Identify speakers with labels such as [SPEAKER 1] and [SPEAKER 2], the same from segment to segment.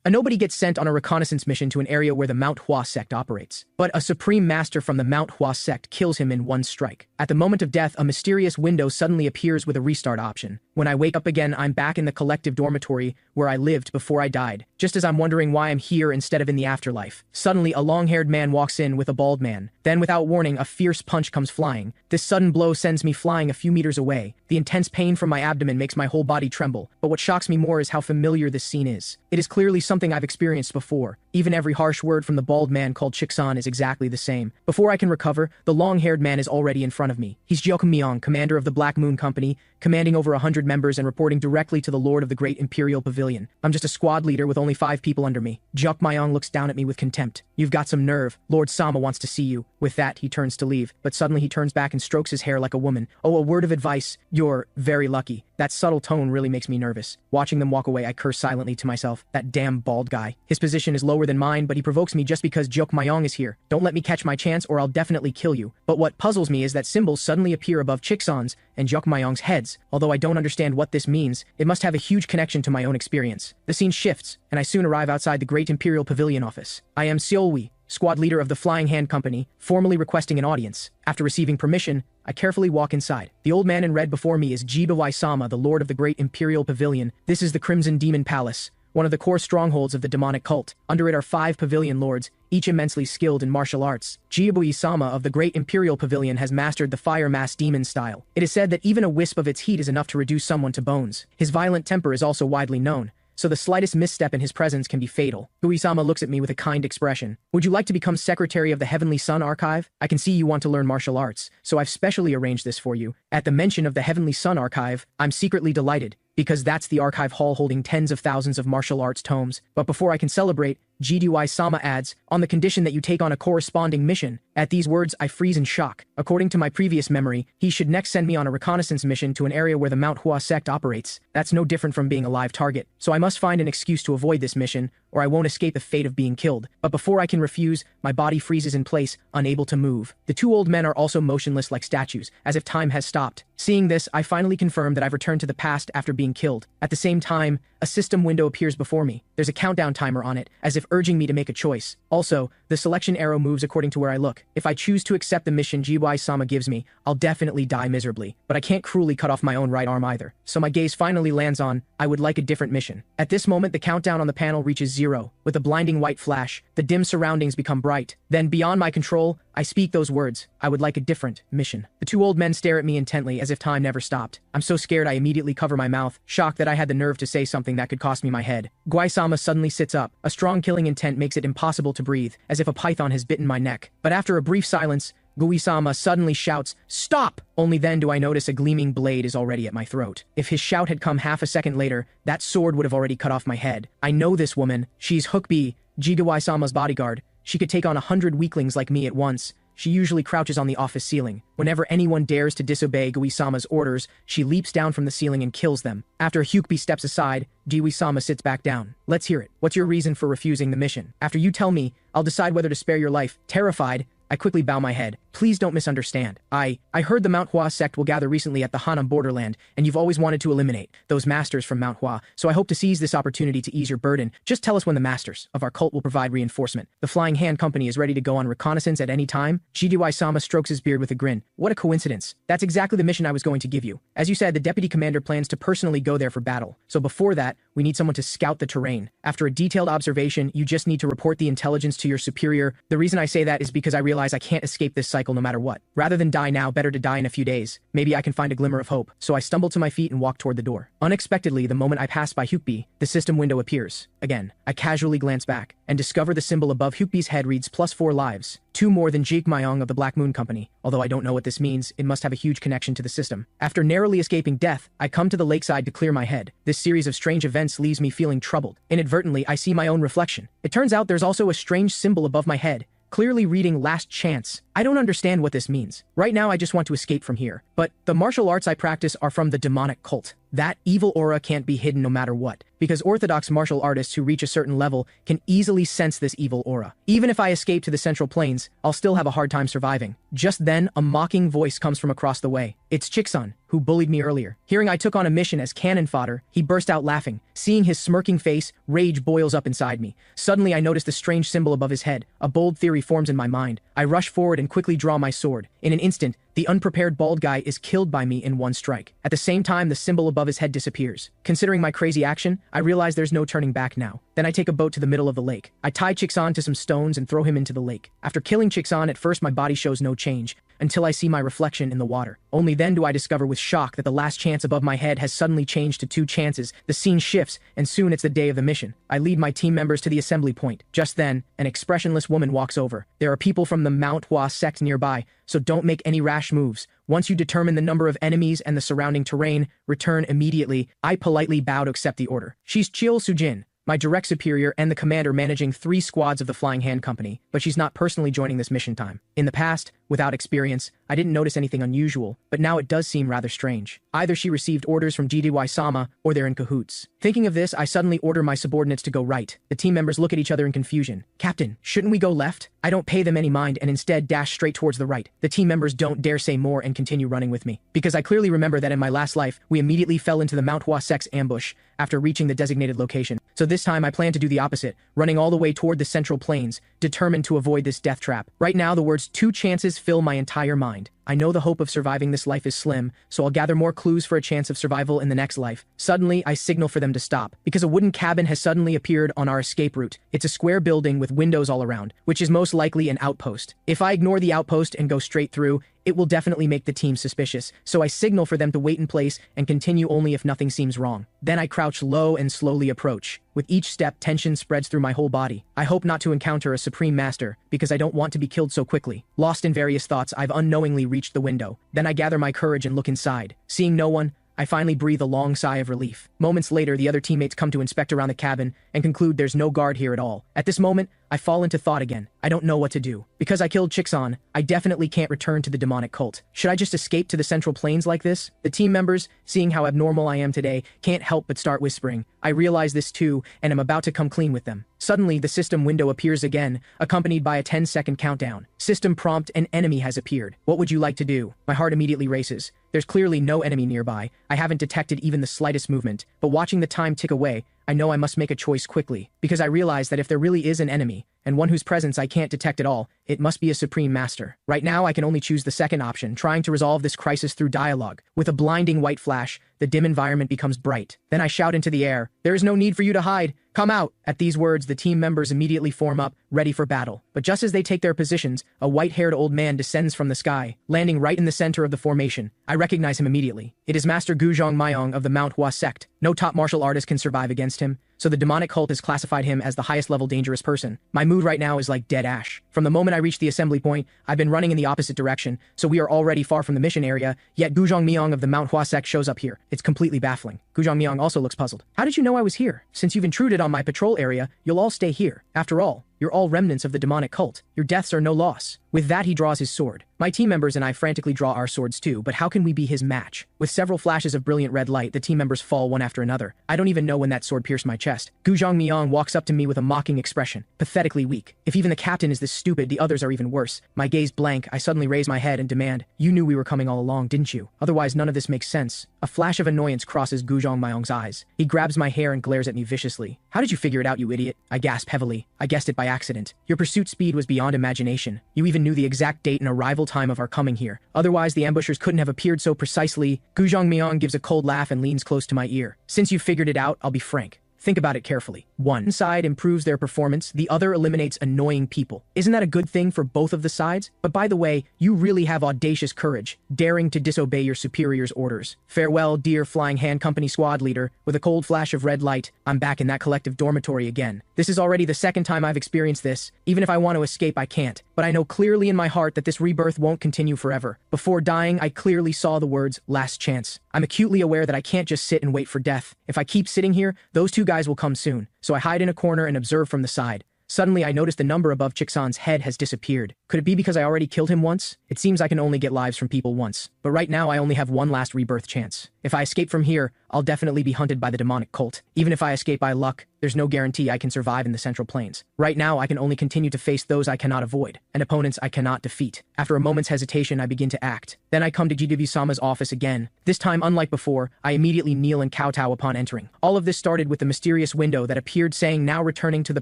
[SPEAKER 1] A nobody gets sent on a reconnaissance mission to an area where the Manhwa sect operates. But a supreme master from the Manhwa sect kills him in one strike. At the moment of death, a mysterious window suddenly appears with a restart option. When I wake up again, I'm back in the collective dormitory where I lived before I died. Just as I'm wondering why I'm here instead of in the afterlife, suddenly a long-haired man walks in with a bald man. Then, without warning, a fierce punch comes flying. This sudden blow sends me flying a few meters away. The intense pain from my abdomen makes my whole body tremble. But what shocks me more is how familiar this scene is. It is clearly something I've experienced before. Even every harsh word from the bald man called Chiksan is exactly the same. Before I can recover, the long-haired man is already in front of me. He's Jeok Myong, commander of the Black Moon Company, commanding over 100 members and reporting directly to the Lord of the Great Imperial Pavilion. I'm just a squad leader with only 5 people under me. Jeok Myong looks down at me with contempt. You've got some nerve. Lord Sama wants to see you. With that, he turns to leave, but suddenly he turns back and strokes his hair like a woman. Oh, a word of advice. You're very lucky. That subtle tone really makes me nervous. Watching them walk away, I curse silently to myself. That damn bald guy. His position is lower than mine, but he provokes me just because Jeok Myong is here. Don't let me catch my chance or I'll definitely kill you. But what puzzles me is that symbols suddenly appear above Chiksan's and Jeok Myong's heads. Although I don't understand what this means, it must have a huge connection to my own experience. The scene shifts, and I soon arrive outside the Great Imperial Pavilion office. I am Seolwi, squad leader of the Flying Hand Company, formally requesting an audience. After receiving permission, I carefully walk inside. The old man in red before me is Jibawai Sama, the lord of the Great Imperial Pavilion. This is the Crimson Demon Palace, one of the core strongholds of the demonic cult. Under it are 5 pavilion lords, each immensely skilled in martial arts. Jibawai Sama of the Great Imperial Pavilion has mastered the fire mass demon style. It is said that even a wisp of its heat is enough to reduce someone to bones. His violent temper is also widely known, so the slightest misstep in his presence can be fatal. Gui-sama looks at me with a kind expression. Would you like to become secretary of the Heavenly Sun Archive? I can see you want to learn martial arts, so I've specially arranged this for you. At the mention of the Heavenly Sun Archive, I'm secretly delighted, because that's the archive hall holding tens of thousands of martial arts tomes. But before I can celebrate, Jidui-sama adds, on the condition that you take on a corresponding mission. At these words, I freeze in shock. According to my previous memory, he should next send me on a reconnaissance mission to an area where the Manhwa sect operates. That's no different from being a live target. So I must find an excuse to avoid this mission, or I won't escape the fate of being killed. But before I can refuse, my body freezes in place, unable to move. The 2 old men are also motionless like statues, as if time has stopped. Seeing this, I finally confirm that I've returned to the past after being killed. At the same time, a system window appears before me. There's a countdown timer on it, as if urging me to make a choice. Also, the selection arrow moves according to where I look. If I choose to accept the mission Jiwai-sama gives me, I'll definitely die miserably. But I can't cruelly cut off my own right arm either. So my gaze finally lands on, I would like a different mission. At this moment, the countdown on the panel reaches 0. With a blinding white flash, the dim surroundings become bright. Then, beyond my control, I speak those words, I would like a different mission. The 2 old men stare at me intently as if time never stopped. I'm so scared I immediately cover my mouth, shocked that I had the nerve to say something that could cost me my head. Guai-sama suddenly sits up. A strong killing intent makes it impossible to breathe, as if a python has bitten my neck. But after a brief silence, Gui-sama suddenly shouts, "Stop!" Only then do I notice a gleaming blade is already at my throat. If his shout had come half a second later, that sword would have already cut off my head. I know this woman. She's Hookbi, Jigawai-sama's bodyguard. She could take on 100 weaklings like me at once. She usually crouches on the office ceiling. Whenever anyone dares to disobey Gui-sama's orders, she leaps down from the ceiling and kills them. After Hyukbi steps aside, Gui-sama sits back down. Let's hear it. What's your reason for refusing the mission? After you tell me, I'll decide whether to spare your life. Terrified, I quickly bow my head. Please don't misunderstand. I heard the Manhwa sect will gather recently at the Hanam borderland, and you've always wanted to eliminate those masters from Manhwa, so I hope to seize this opportunity to ease your burden. Just tell us when the masters of our cult will provide reinforcement. The Flying Hand Company is ready to go on reconnaissance at any time. Jidiwai-sama strokes his beard with a grin. What a coincidence. That's exactly the mission I was going to give you. As you said, the deputy commander plans to personally go there for battle. So before that, we need someone to scout the terrain. After a detailed observation, you just need to report the intelligence to your superior. The reason I say that is because I realize I can't escape this cycle no matter what. Rather than die now, better to die in a few days. Maybe I can find a glimmer of hope. So I stumble to my feet and walk toward the door. Unexpectedly, the moment I pass by Hyukbi, the system window appears. Again, I casually glance back and discover the symbol above Hyukbi's head reads +4 lives. 2 more than Jeek Myong of the Black Moon Company. Although I don't know what this means, it must have a huge connection to the system. After narrowly escaping death, I come to the lakeside to clear my head. This series of strange events leaves me feeling troubled. Inadvertently, I see my own reflection. It turns out there's also a strange symbol above my head, clearly reading Last Chance. I don't understand what this means. Right now I just want to escape from here. But the martial arts I practice are from the demonic cult. That evil aura can't be hidden no matter what, because orthodox martial artists who reach a certain level can easily sense this evil aura. Even if I escape to the central plains, I'll still have a hard time surviving. Just then, a mocking voice comes from across the way. It's Chiksun, who bullied me earlier. Hearing I took on a mission as cannon fodder, he burst out laughing. Seeing his smirking face, rage boils up inside me. Suddenly I notice the strange symbol above his head. A bold theory forms in my mind. I rush forward and quickly draw my sword. In an instant, the unprepared bald guy is killed by me in one strike. At the same time, the symbol above his head disappears. Considering my crazy action, I realize there's no turning back now. Then I take a boat to the middle of the lake. I tie Chiksun to some stones and throw him into the lake. After killing Chiksun, at first my body shows no change, until I see my reflection in the water. Only then do I discover with shock that the last chance above my head has suddenly changed to 2 chances. The scene shifts, and soon it's the day of the mission. I lead my team members to the assembly point. Just then, an expressionless woman walks over. There are people from the Manhwa sect nearby, so don't make any rash moves. Once you determine the number of enemies and the surrounding terrain, return immediately. I politely bow to accept the order. She's Chiol Sujin, my direct superior and the commander managing 3 squads of the Flying Hand Company, but she's not personally joining this mission time. In the past, without experience, I didn't notice anything unusual, but now it does seem rather strange. Either she received orders from GDY-sama, or they're in cahoots. Thinking of this, I suddenly order my subordinates to go right. The team members look at each other in confusion. Captain, shouldn't we go left? I don't pay them any mind and instead dash straight towards the right. The team members don't dare say more and continue running with me, because I clearly remember that in my last life, we immediately fell into the Manhwa sect's ambush after reaching the designated location. So this time I plan to do the opposite, running all the way toward the central plains, determined to avoid this death trap. Right now, the words 2 chances fill my entire mind. I know the hope of surviving this life is slim, so I'll gather more clues for a chance of survival in the next life. Suddenly, I signal for them to stop, because a wooden cabin has suddenly appeared on our escape route. It's a square building with windows all around, which is most likely an outpost. If I ignore the outpost and go straight through, it will definitely make the team suspicious, so I signal for them to wait in place and continue only if nothing seems wrong. Then I crouch low and slowly approach. With each step, tension spreads through my whole body. I hope not to encounter a supreme master, because I don't want to be killed so quickly. Lost in various thoughts, I've unknowingly reached the window. Then I gather my courage and look inside. Seeing no one, I finally breathe a long sigh of relief. Moments later, the other teammates come to inspect around the cabin and conclude there's no guard here at all. At this moment, I fall into thought again. I don't know what to do. Because I killed Chiksun, I definitely can't return to the demonic cult. Should I just escape to the central plains like this? The team members, seeing how abnormal I am today, can't help but start whispering. I realize this too, and am about to come clean with them. Suddenly, the system window appears again, accompanied by a 10-second countdown. System prompt: an enemy has appeared. What would you like to do? My heart immediately races. There's clearly no enemy nearby. I haven't detected even the slightest movement, but watching the time tick away, I know I must make a choice quickly, because I realize that if there really is an enemy, and one whose presence I can't detect at all, it must be a supreme master. Right now, I can only choose the second option, trying to resolve this crisis through dialogue. With a blinding white flash, the dim environment becomes bright. Then I shout into the air, "There is no need for you to hide. Come out!" At these words, the team members immediately form up, ready for battle. But just as they take their positions, a white-haired old man descends from the sky, landing right in the center of the formation. I recognize him immediately. It is Master Guzhong Mayong of the Manhwa sect. No top martial artist can survive against him, so the demonic cult has classified him as the highest level dangerous person. My mood right now is like dead ash. From the moment I reached the assembly point, I've been running in the opposite direction, so we are already far from the mission area, yet Guzhong Mayong of the Manhwa sect shows up here. It's completely baffling. Guzhong Mayong also looks puzzled. How did you know I was here? Since you've intruded on my patrol area, you'll all stay here. After all, you're all remnants of the demonic cult. Your deaths are no loss. With that, he draws his sword. My team members and I frantically draw our swords too, but how can we be his match? With several flashes of brilliant red light, the team members fall one after another. I don't even know when that sword pierced my chest. Guzhong Mayong walks up to me with a mocking expression. Pathetically weak. If even the captain is this stupid, the others are even worse. My gaze blank, I suddenly raise my head and demand, "You knew we were coming all along, didn't you? Otherwise, none of this makes sense." A flash of annoyance crosses Guzhong Mayong's eyes. He grabs my hair and glares at me viciously. "How did you figure it out, you idiot?" I gasp heavily. "I guessed it by accident. Your pursuit speed was beyond imagination. You even knew the exact date and arrival time of our coming here. Otherwise, the ambushers couldn't have appeared so precisely." Guzhong Mayong gives a cold laugh and leans close to my ear. "Since you figured it out, I'll be frank. Think about it carefully. One side improves their performance, the other eliminates annoying people. Isn't that a good thing for both of the sides? But by the way, you really have audacious courage, daring to disobey your superior's orders. Farewell, dear Flying Hand Company squad leader." With a cold flash of red light, I'm back in that collective dormitory again. This is already the second time I've experienced this. Even if I want to escape, I can't. But I know clearly in my heart that this rebirth won't continue forever. Before dying, I clearly saw the words, "last chance." I'm acutely aware that I can't just sit and wait for death. If I keep sitting here, those two guys will come soon. So I hide in a corner and observe from the side. Suddenly I noticed the number above Chiksan's head has disappeared. Could it be because I already killed him once? It seems I can only get lives from people once. But right now I only have one last rebirth chance. If I escape from here, I'll definitely be hunted by the demonic cult. Even if I escape by luck, there's no guarantee I can survive in the Central Plains. Right now I can only continue to face those I cannot avoid, and opponents I cannot defeat. After a moment's hesitation I begin to act. Then I come to GW-sama's office again. This time, unlike before, I immediately kneel and kowtow upon entering. All of this started with the mysterious window that appeared saying now returning to the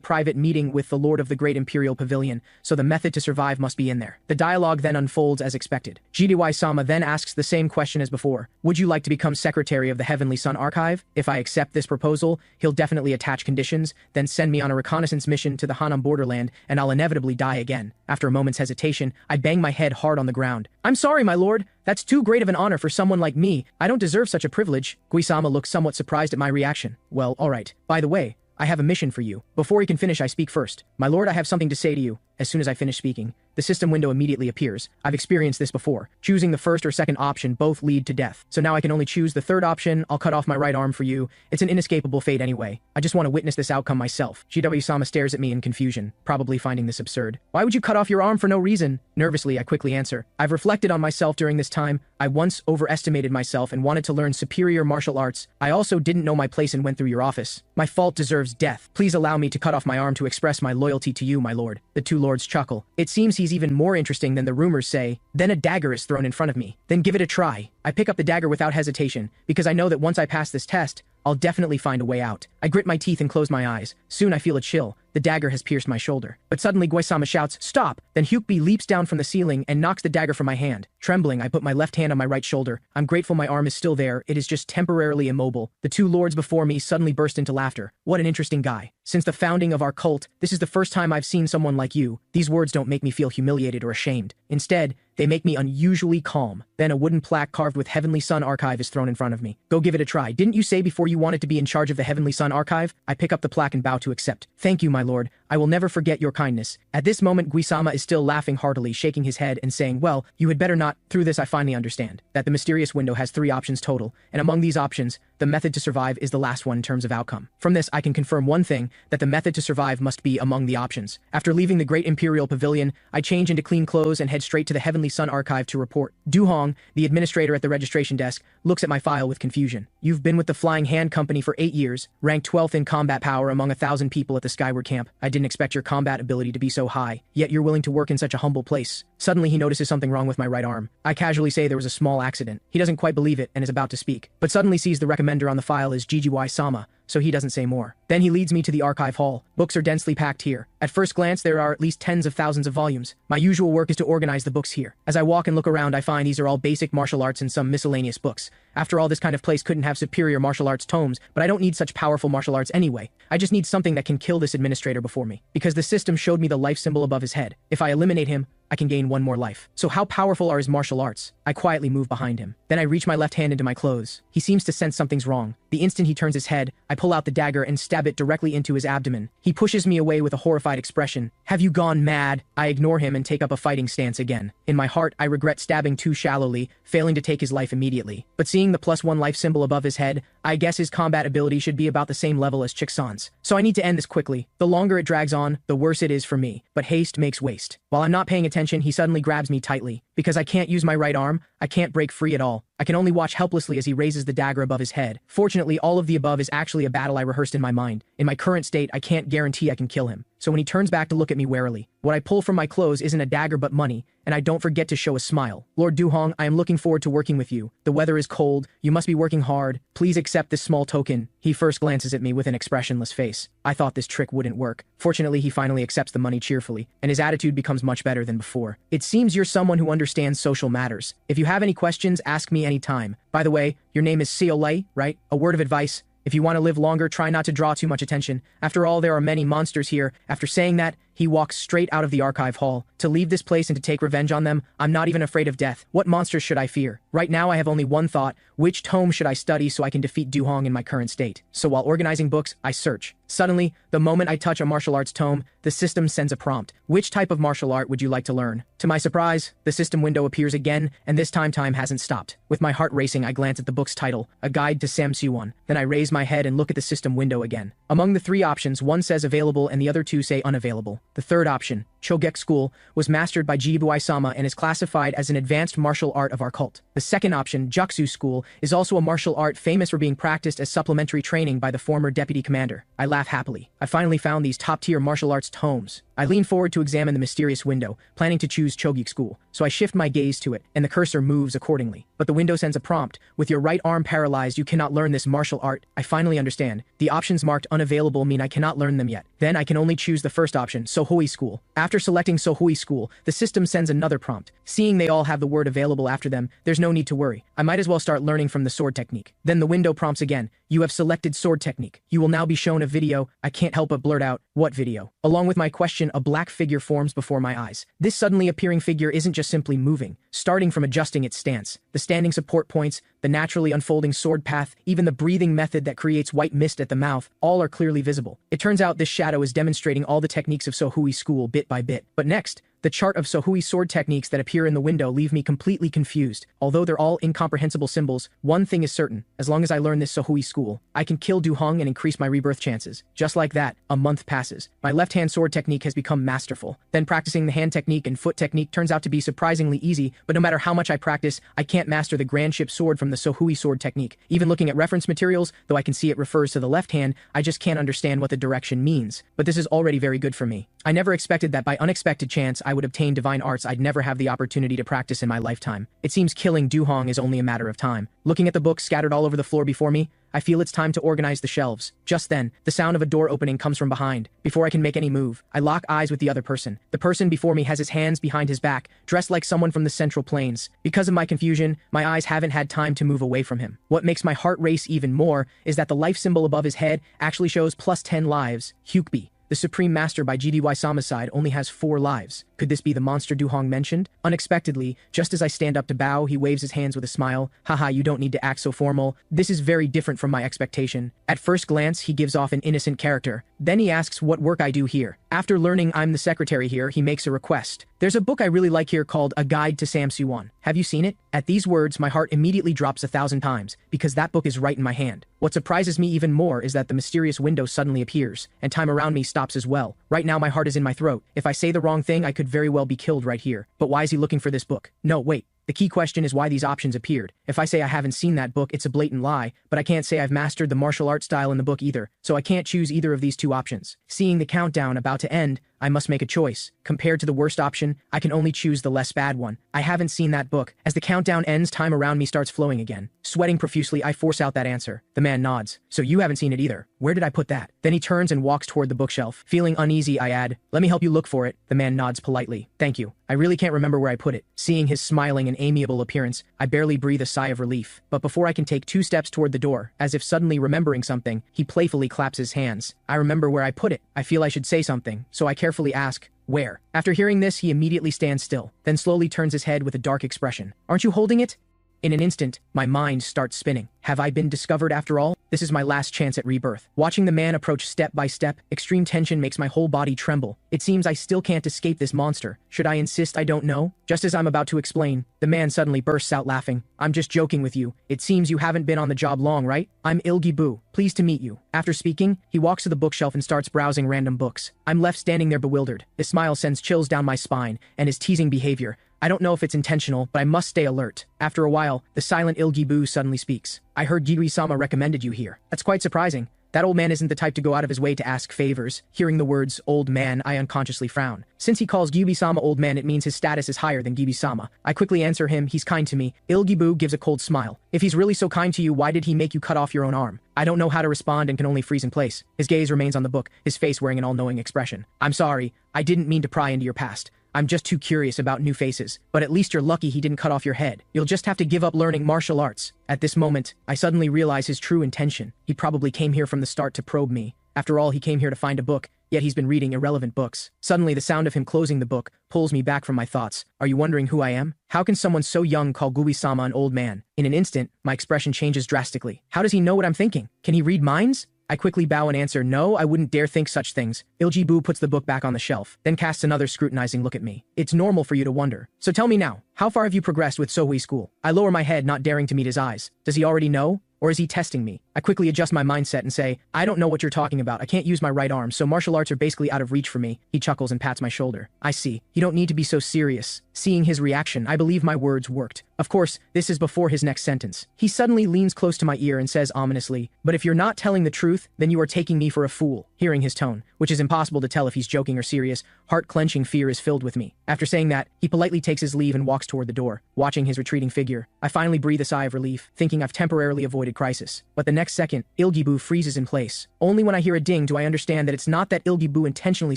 [SPEAKER 1] private meeting with the Lord of the Great Imperial Pavilion, so the method to survive must be in there. The dialogue then unfolds as expected. GW-sama then asks the same question as before. Would you like to become Secretary of the Heavenly Sun Archive? If I accept this proposal, he'll definitely attach conditions, then send me on a reconnaissance mission to the Hanam borderland, and I'll inevitably die again. After a moment's hesitation, I bang my head hard on the ground. I'm sorry, my lord. That's too great of an honor for someone like me. I don't deserve such a privilege. Gui-sama looks somewhat surprised at my reaction. Well, alright. By the way, I have a mission for you. Before he can finish, I speak first. My lord, I have something to say to you. As soon as I finish speaking, the system window immediately appears. I've experienced this before. Choosing the first or second option both lead to death. So now I can only choose the third option. I'll cut off my right arm for you. It's an inescapable fate anyway. I just want to witness this outcome myself. GW-sama stares at me in confusion, probably finding this absurd. Why would you cut off your arm for no reason? Nervously, I quickly answer. I've reflected on myself during this time. I once overestimated myself and wanted to learn superior martial arts. I also didn't know my place and went through your office. My fault deserves death. Please allow me to cut off my arm to express my loyalty to you, my lord. The two lords chuckle. It seems he's even more interesting than the rumors say. Then a dagger is thrown in front of me. Then give it a try. I pick up the dagger without hesitation, because I know that once I pass this test, I'll definitely find a way out. I grit my teeth and close my eyes. Soon I feel a chill. The dagger has pierced my shoulder. But suddenly Gui-sama shouts, "Stop!" Then Hyukbi leaps down from the ceiling and knocks the dagger from my hand. Trembling, I put my left hand on my right shoulder. I'm grateful my arm is still there. It is just temporarily immobile. The two lords before me suddenly burst into laughter. What an interesting guy. Since the founding of our cult, this is the first time I've seen someone like you. These words don't make me feel humiliated or ashamed. Instead, they make me unusually calm. Then a wooden plaque carved with Heavenly Sun Archive is thrown in front of me. Go give it a try. Didn't you say before you wanted to be in charge of the Heavenly Sun Archive? I pick up the plaque and bow to accept. Thank you, my lord. I will never forget your kindness. At this moment, Gui-sama is still laughing heartily, shaking his head and saying, well, you had better not. Through this, I finally understand that the mysterious window has 3 options total, and among these options, the method to survive is the last one in terms of outcome. From this, I can confirm one thing, that the method to survive must be among the options. After leaving the Great Imperial Pavilion, I change into clean clothes and head straight to the Heavenly Sun Archive to report. Du-hong, the administrator at the registration desk, looks at my file with confusion. You've been with the Flying Hand Company for 8 years, ranked 12th in combat power among 1,000 people at the Skyward Camp. I didn't expect your combat ability to be so high, yet you're willing to work in such a humble place. Suddenly he notices something wrong with my right arm. I casually say there was a small accident. He doesn't quite believe it and is about to speak, but suddenly sees the recommender on the file is GGY-sama, so he doesn't say more. Then he leads me to the archive hall. Books are densely packed here. At first glance, there are at least tens of thousands of volumes. My usual work is to organize the books here. As I walk and look around, I find these are all basic martial arts and some miscellaneous books. After all, this kind of place couldn't have superior martial arts tomes, but I don't need such powerful martial arts anyway. I just need something that can kill this administrator before me, because the system showed me the life symbol above his head. If I eliminate him, I can gain 1 more life. So how powerful are his martial arts? I quietly move behind him. Then I reach my left hand into my clothes. He seems to sense something's wrong. The instant he turns his head, I pull out the dagger and stab it directly into his abdomen. He pushes me away with a horrified expression. Have you gone mad? I ignore him and take up a fighting stance again. In my heart, I regret stabbing too shallowly, failing to take his life immediately. But seeing the +1 life symbol above his head, I guess his combat ability should be about the same level as Chiksan's. So I need to end this quickly. The longer it drags on, the worse it is for me. But haste makes waste. While I'm not paying attention, he suddenly grabs me tightly. Because I can't use my right arm, I can't break free at all. I can only watch helplessly as he raises the dagger above his head. Fortunately, all of the above is actually a battle I rehearsed in my mind. In my current state, I can't guarantee I can kill him. So when he turns back to look at me warily, what I pull from my clothes isn't a dagger but money, and I don't forget to show a smile. Lord Du-hong, I am looking forward to working with you. The weather is cold. You must be working hard. Please accept this small token. He first glances at me with an expressionless face. I thought this trick wouldn't work. Fortunately, he finally accepts the money cheerfully, and his attitude becomes much better than before. It seems you're someone who understands social matters. If you have any questions, ask me anytime. By the way, your name is Seo Lei, right? A word of advice. If you want to live longer, try not to draw too much attention. After all, there are many monsters here. After saying that, he walks straight out of the archive hall. To leave this place and to take revenge on them, I'm not even afraid of death. What monsters should I fear? Right now I have only one thought: which tome should I study so I can defeat Duhong in my current state? So while organizing books, I search. Suddenly, the moment I touch a martial arts tome, the system sends a prompt. Which type of martial art would you like to learn? To my surprise, the system window appears again, and this time hasn't stopped. With my heart racing, I glance at the book's title, A Guide to Samsuan. Then I raise my head and look at the system window again. Among the three options, one says available and the other two say unavailable. The third option, Chogek School, was mastered by Jibu-Sama and is classified as an advanced martial art of our cult. The second option, Jaksu School, is also a martial art famous for being practiced as supplementary training by the former deputy commander. I laugh happily. I finally found these top-tier martial arts tomes. I lean forward to examine the mysterious window, planning to choose Chogek School, so I shift my gaze to it, and the cursor moves accordingly. But the window sends a prompt: with your right arm paralyzed, you cannot learn this martial art. I finally understand. The options marked unavailable mean I cannot learn them yet. Then I can only choose the first option, Sohui School. After selecting Sohui School, the system sends another prompt. Seeing they all have the word available after them, there's no need to worry. I might as well start learning from the sword technique. Then the window prompts again. You have selected sword technique. You will now be shown a video. I can't help but blurt out, what video? Along with my question, a black figure forms before my eyes. This suddenly appearing figure isn't just simply moving, starting from adjusting its stance, the standing support points, the naturally unfolding sword path, even the breathing method that creates white mist at the mouth, all are clearly visible. It turns out this shadow is demonstrating all the techniques of Sohui School bit by bit. But next, the chart of Sohui sword techniques that appear in the window leave me completely confused. Although they're all incomprehensible symbols, one thing is certain: as long as I learn this Sohui School, I can kill Duhong and increase my rebirth chances. Just like that, a month passes. My left-hand sword technique has become masterful. Then practicing the hand technique and foot technique turns out to be surprisingly easy, but no matter how much I practice, I can't master the grand ship sword from the Sohui sword technique. Even looking at reference materials, though I can see it refers to the left hand, I just can't understand what the direction means. But this is already very good for me. I never expected that by unexpected chance I would obtain divine arts I'd never have the opportunity to practice in my lifetime. It seems killing Duhong is only a matter of time. Looking at the books scattered all over the floor before me, I feel it's time to organize the shelves. Just then, the sound of a door opening comes from behind. Before I can make any move, I lock eyes with the other person. The person before me has his hands behind his back, dressed like someone from the Central Plains. Because of my confusion, my eyes haven't had time to move away from him. What makes my heart race even more is that the life symbol above his head actually shows +10 lives. Hyukbi, the Supreme Master by GDY-sama's side, only has 4 lives. Could this be the monster Duhong mentioned? Unexpectedly, just as I stand up to bow, he waves his hands with a smile. Haha, you don't need to act so formal. This is very different from my expectation. At first glance, he gives off an innocent character. Then he asks what work I do here. After learning I'm the secretary here, he makes a request. There's a book I really like here called A Guide to Samsuan. Have you seen it? At these words, my heart immediately drops 1,000 times, because that book is right in my hand. What surprises me even more is that the mysterious window suddenly appears, and time around me stops as well. Right now my heart is in my throat. If I say the wrong thing, I could very well be killed right here. But why is he looking for this book? No, wait. The key question is why these options appeared. If I say I haven't seen that book, it's a blatant lie, but I can't say I've mastered the martial art style in the book either, so I can't choose either of these two options. Seeing the countdown about to end, I must make a choice. Compared to the worst option, I can only choose the less bad one. I haven't seen that book. As the countdown ends, time around me starts flowing again. Sweating profusely, I force out that answer. The man nods. So you haven't seen it either. Where did I put that? Then he turns and walks toward the bookshelf. Feeling uneasy, I add, let me help you look for it. The man nods politely. Thank you. I really can't remember where I put it. Seeing his smiling and amiable appearance, I barely breathe a sigh of relief. But before I can take 2 steps toward the door, as if suddenly remembering something, he playfully claps his hands. I remember where I put it. I feel I should say something, so I carefully ask, where? After hearing this, he immediately stands still, then slowly turns his head with a dark expression. Aren't you holding it? In an instant, my mind starts spinning. Have I been discovered after all? This is my last chance at rebirth. Watching the man approach step by step, extreme tension makes my whole body tremble. It seems I still can't escape this monster. Should I insist I don't know? Just as I'm about to explain, the man suddenly bursts out laughing. I'm just joking with you. It seems you haven't been on the job long, right? I'm Ilgi-bu. Pleased to meet you. After speaking, he walks to the bookshelf and starts browsing random books. I'm left standing there bewildered. His smile sends chills down my spine, and his teasing behavior, I don't know if it's intentional, but I must stay alert. After a while, the silent Ilgi-bu suddenly speaks. I heard Giri-sama recommended you here. That's quite surprising. That old man isn't the type to go out of his way to ask favors. Hearing the words, old man, I unconsciously frown. Since he calls Gibi-sama old man, it means his status is higher than Gibi-sama. I quickly answer him, he's kind to me. Ilgi-bu gives a cold smile. If he's really so kind to you, why did he make you cut off your own arm? I don't know how to respond and can only freeze in place. His gaze remains on the book, his face wearing an all-knowing expression. I'm sorry. I didn't mean to pry into your past. I'm just too curious about new faces. But at least you're lucky he didn't cut off your head. You'll just have to give up learning martial arts. At this moment, I suddenly realize his true intention. He probably came here from the start to probe me. After all, he came here to find a book, yet he's been reading irrelevant books. Suddenly, the sound of him closing the book pulls me back from my thoughts. Are you wondering who I am? How can someone so young call Gui-sama an old man? In an instant, my expression changes drastically. How does he know what I'm thinking? Can he read minds? I quickly bow and answer, no, I wouldn't dare think such things. Ilji-bu puts the book back on the shelf, then casts another scrutinizing look at me. It's normal for you to wonder. So tell me now, how far have you progressed with Sohui School? I lower my head, not daring to meet his eyes. Does he already know? Or is he testing me? I quickly adjust my mindset and say, I don't know what you're talking about. I can't use my right arm, so martial arts are basically out of reach for me. He chuckles and pats my shoulder. I see. You don't need to be so serious. Seeing his reaction, I believe my words worked. Of course, this is before his next sentence. He suddenly leans close to my ear and says ominously, but if you're not telling the truth, then you are taking me for a fool. Hearing his tone, which is impossible to tell if he's joking or serious, heart-clenching fear is filled with me. After saying that, he politely takes his leave and walks toward the door. Watching his retreating figure, I finally breathe a sigh of relief, thinking I've temporarily avoided crisis. But the next second, Ilgi-bu freezes in place. Only when I hear a ding do I understand that it's not that Ilgi-bu intentionally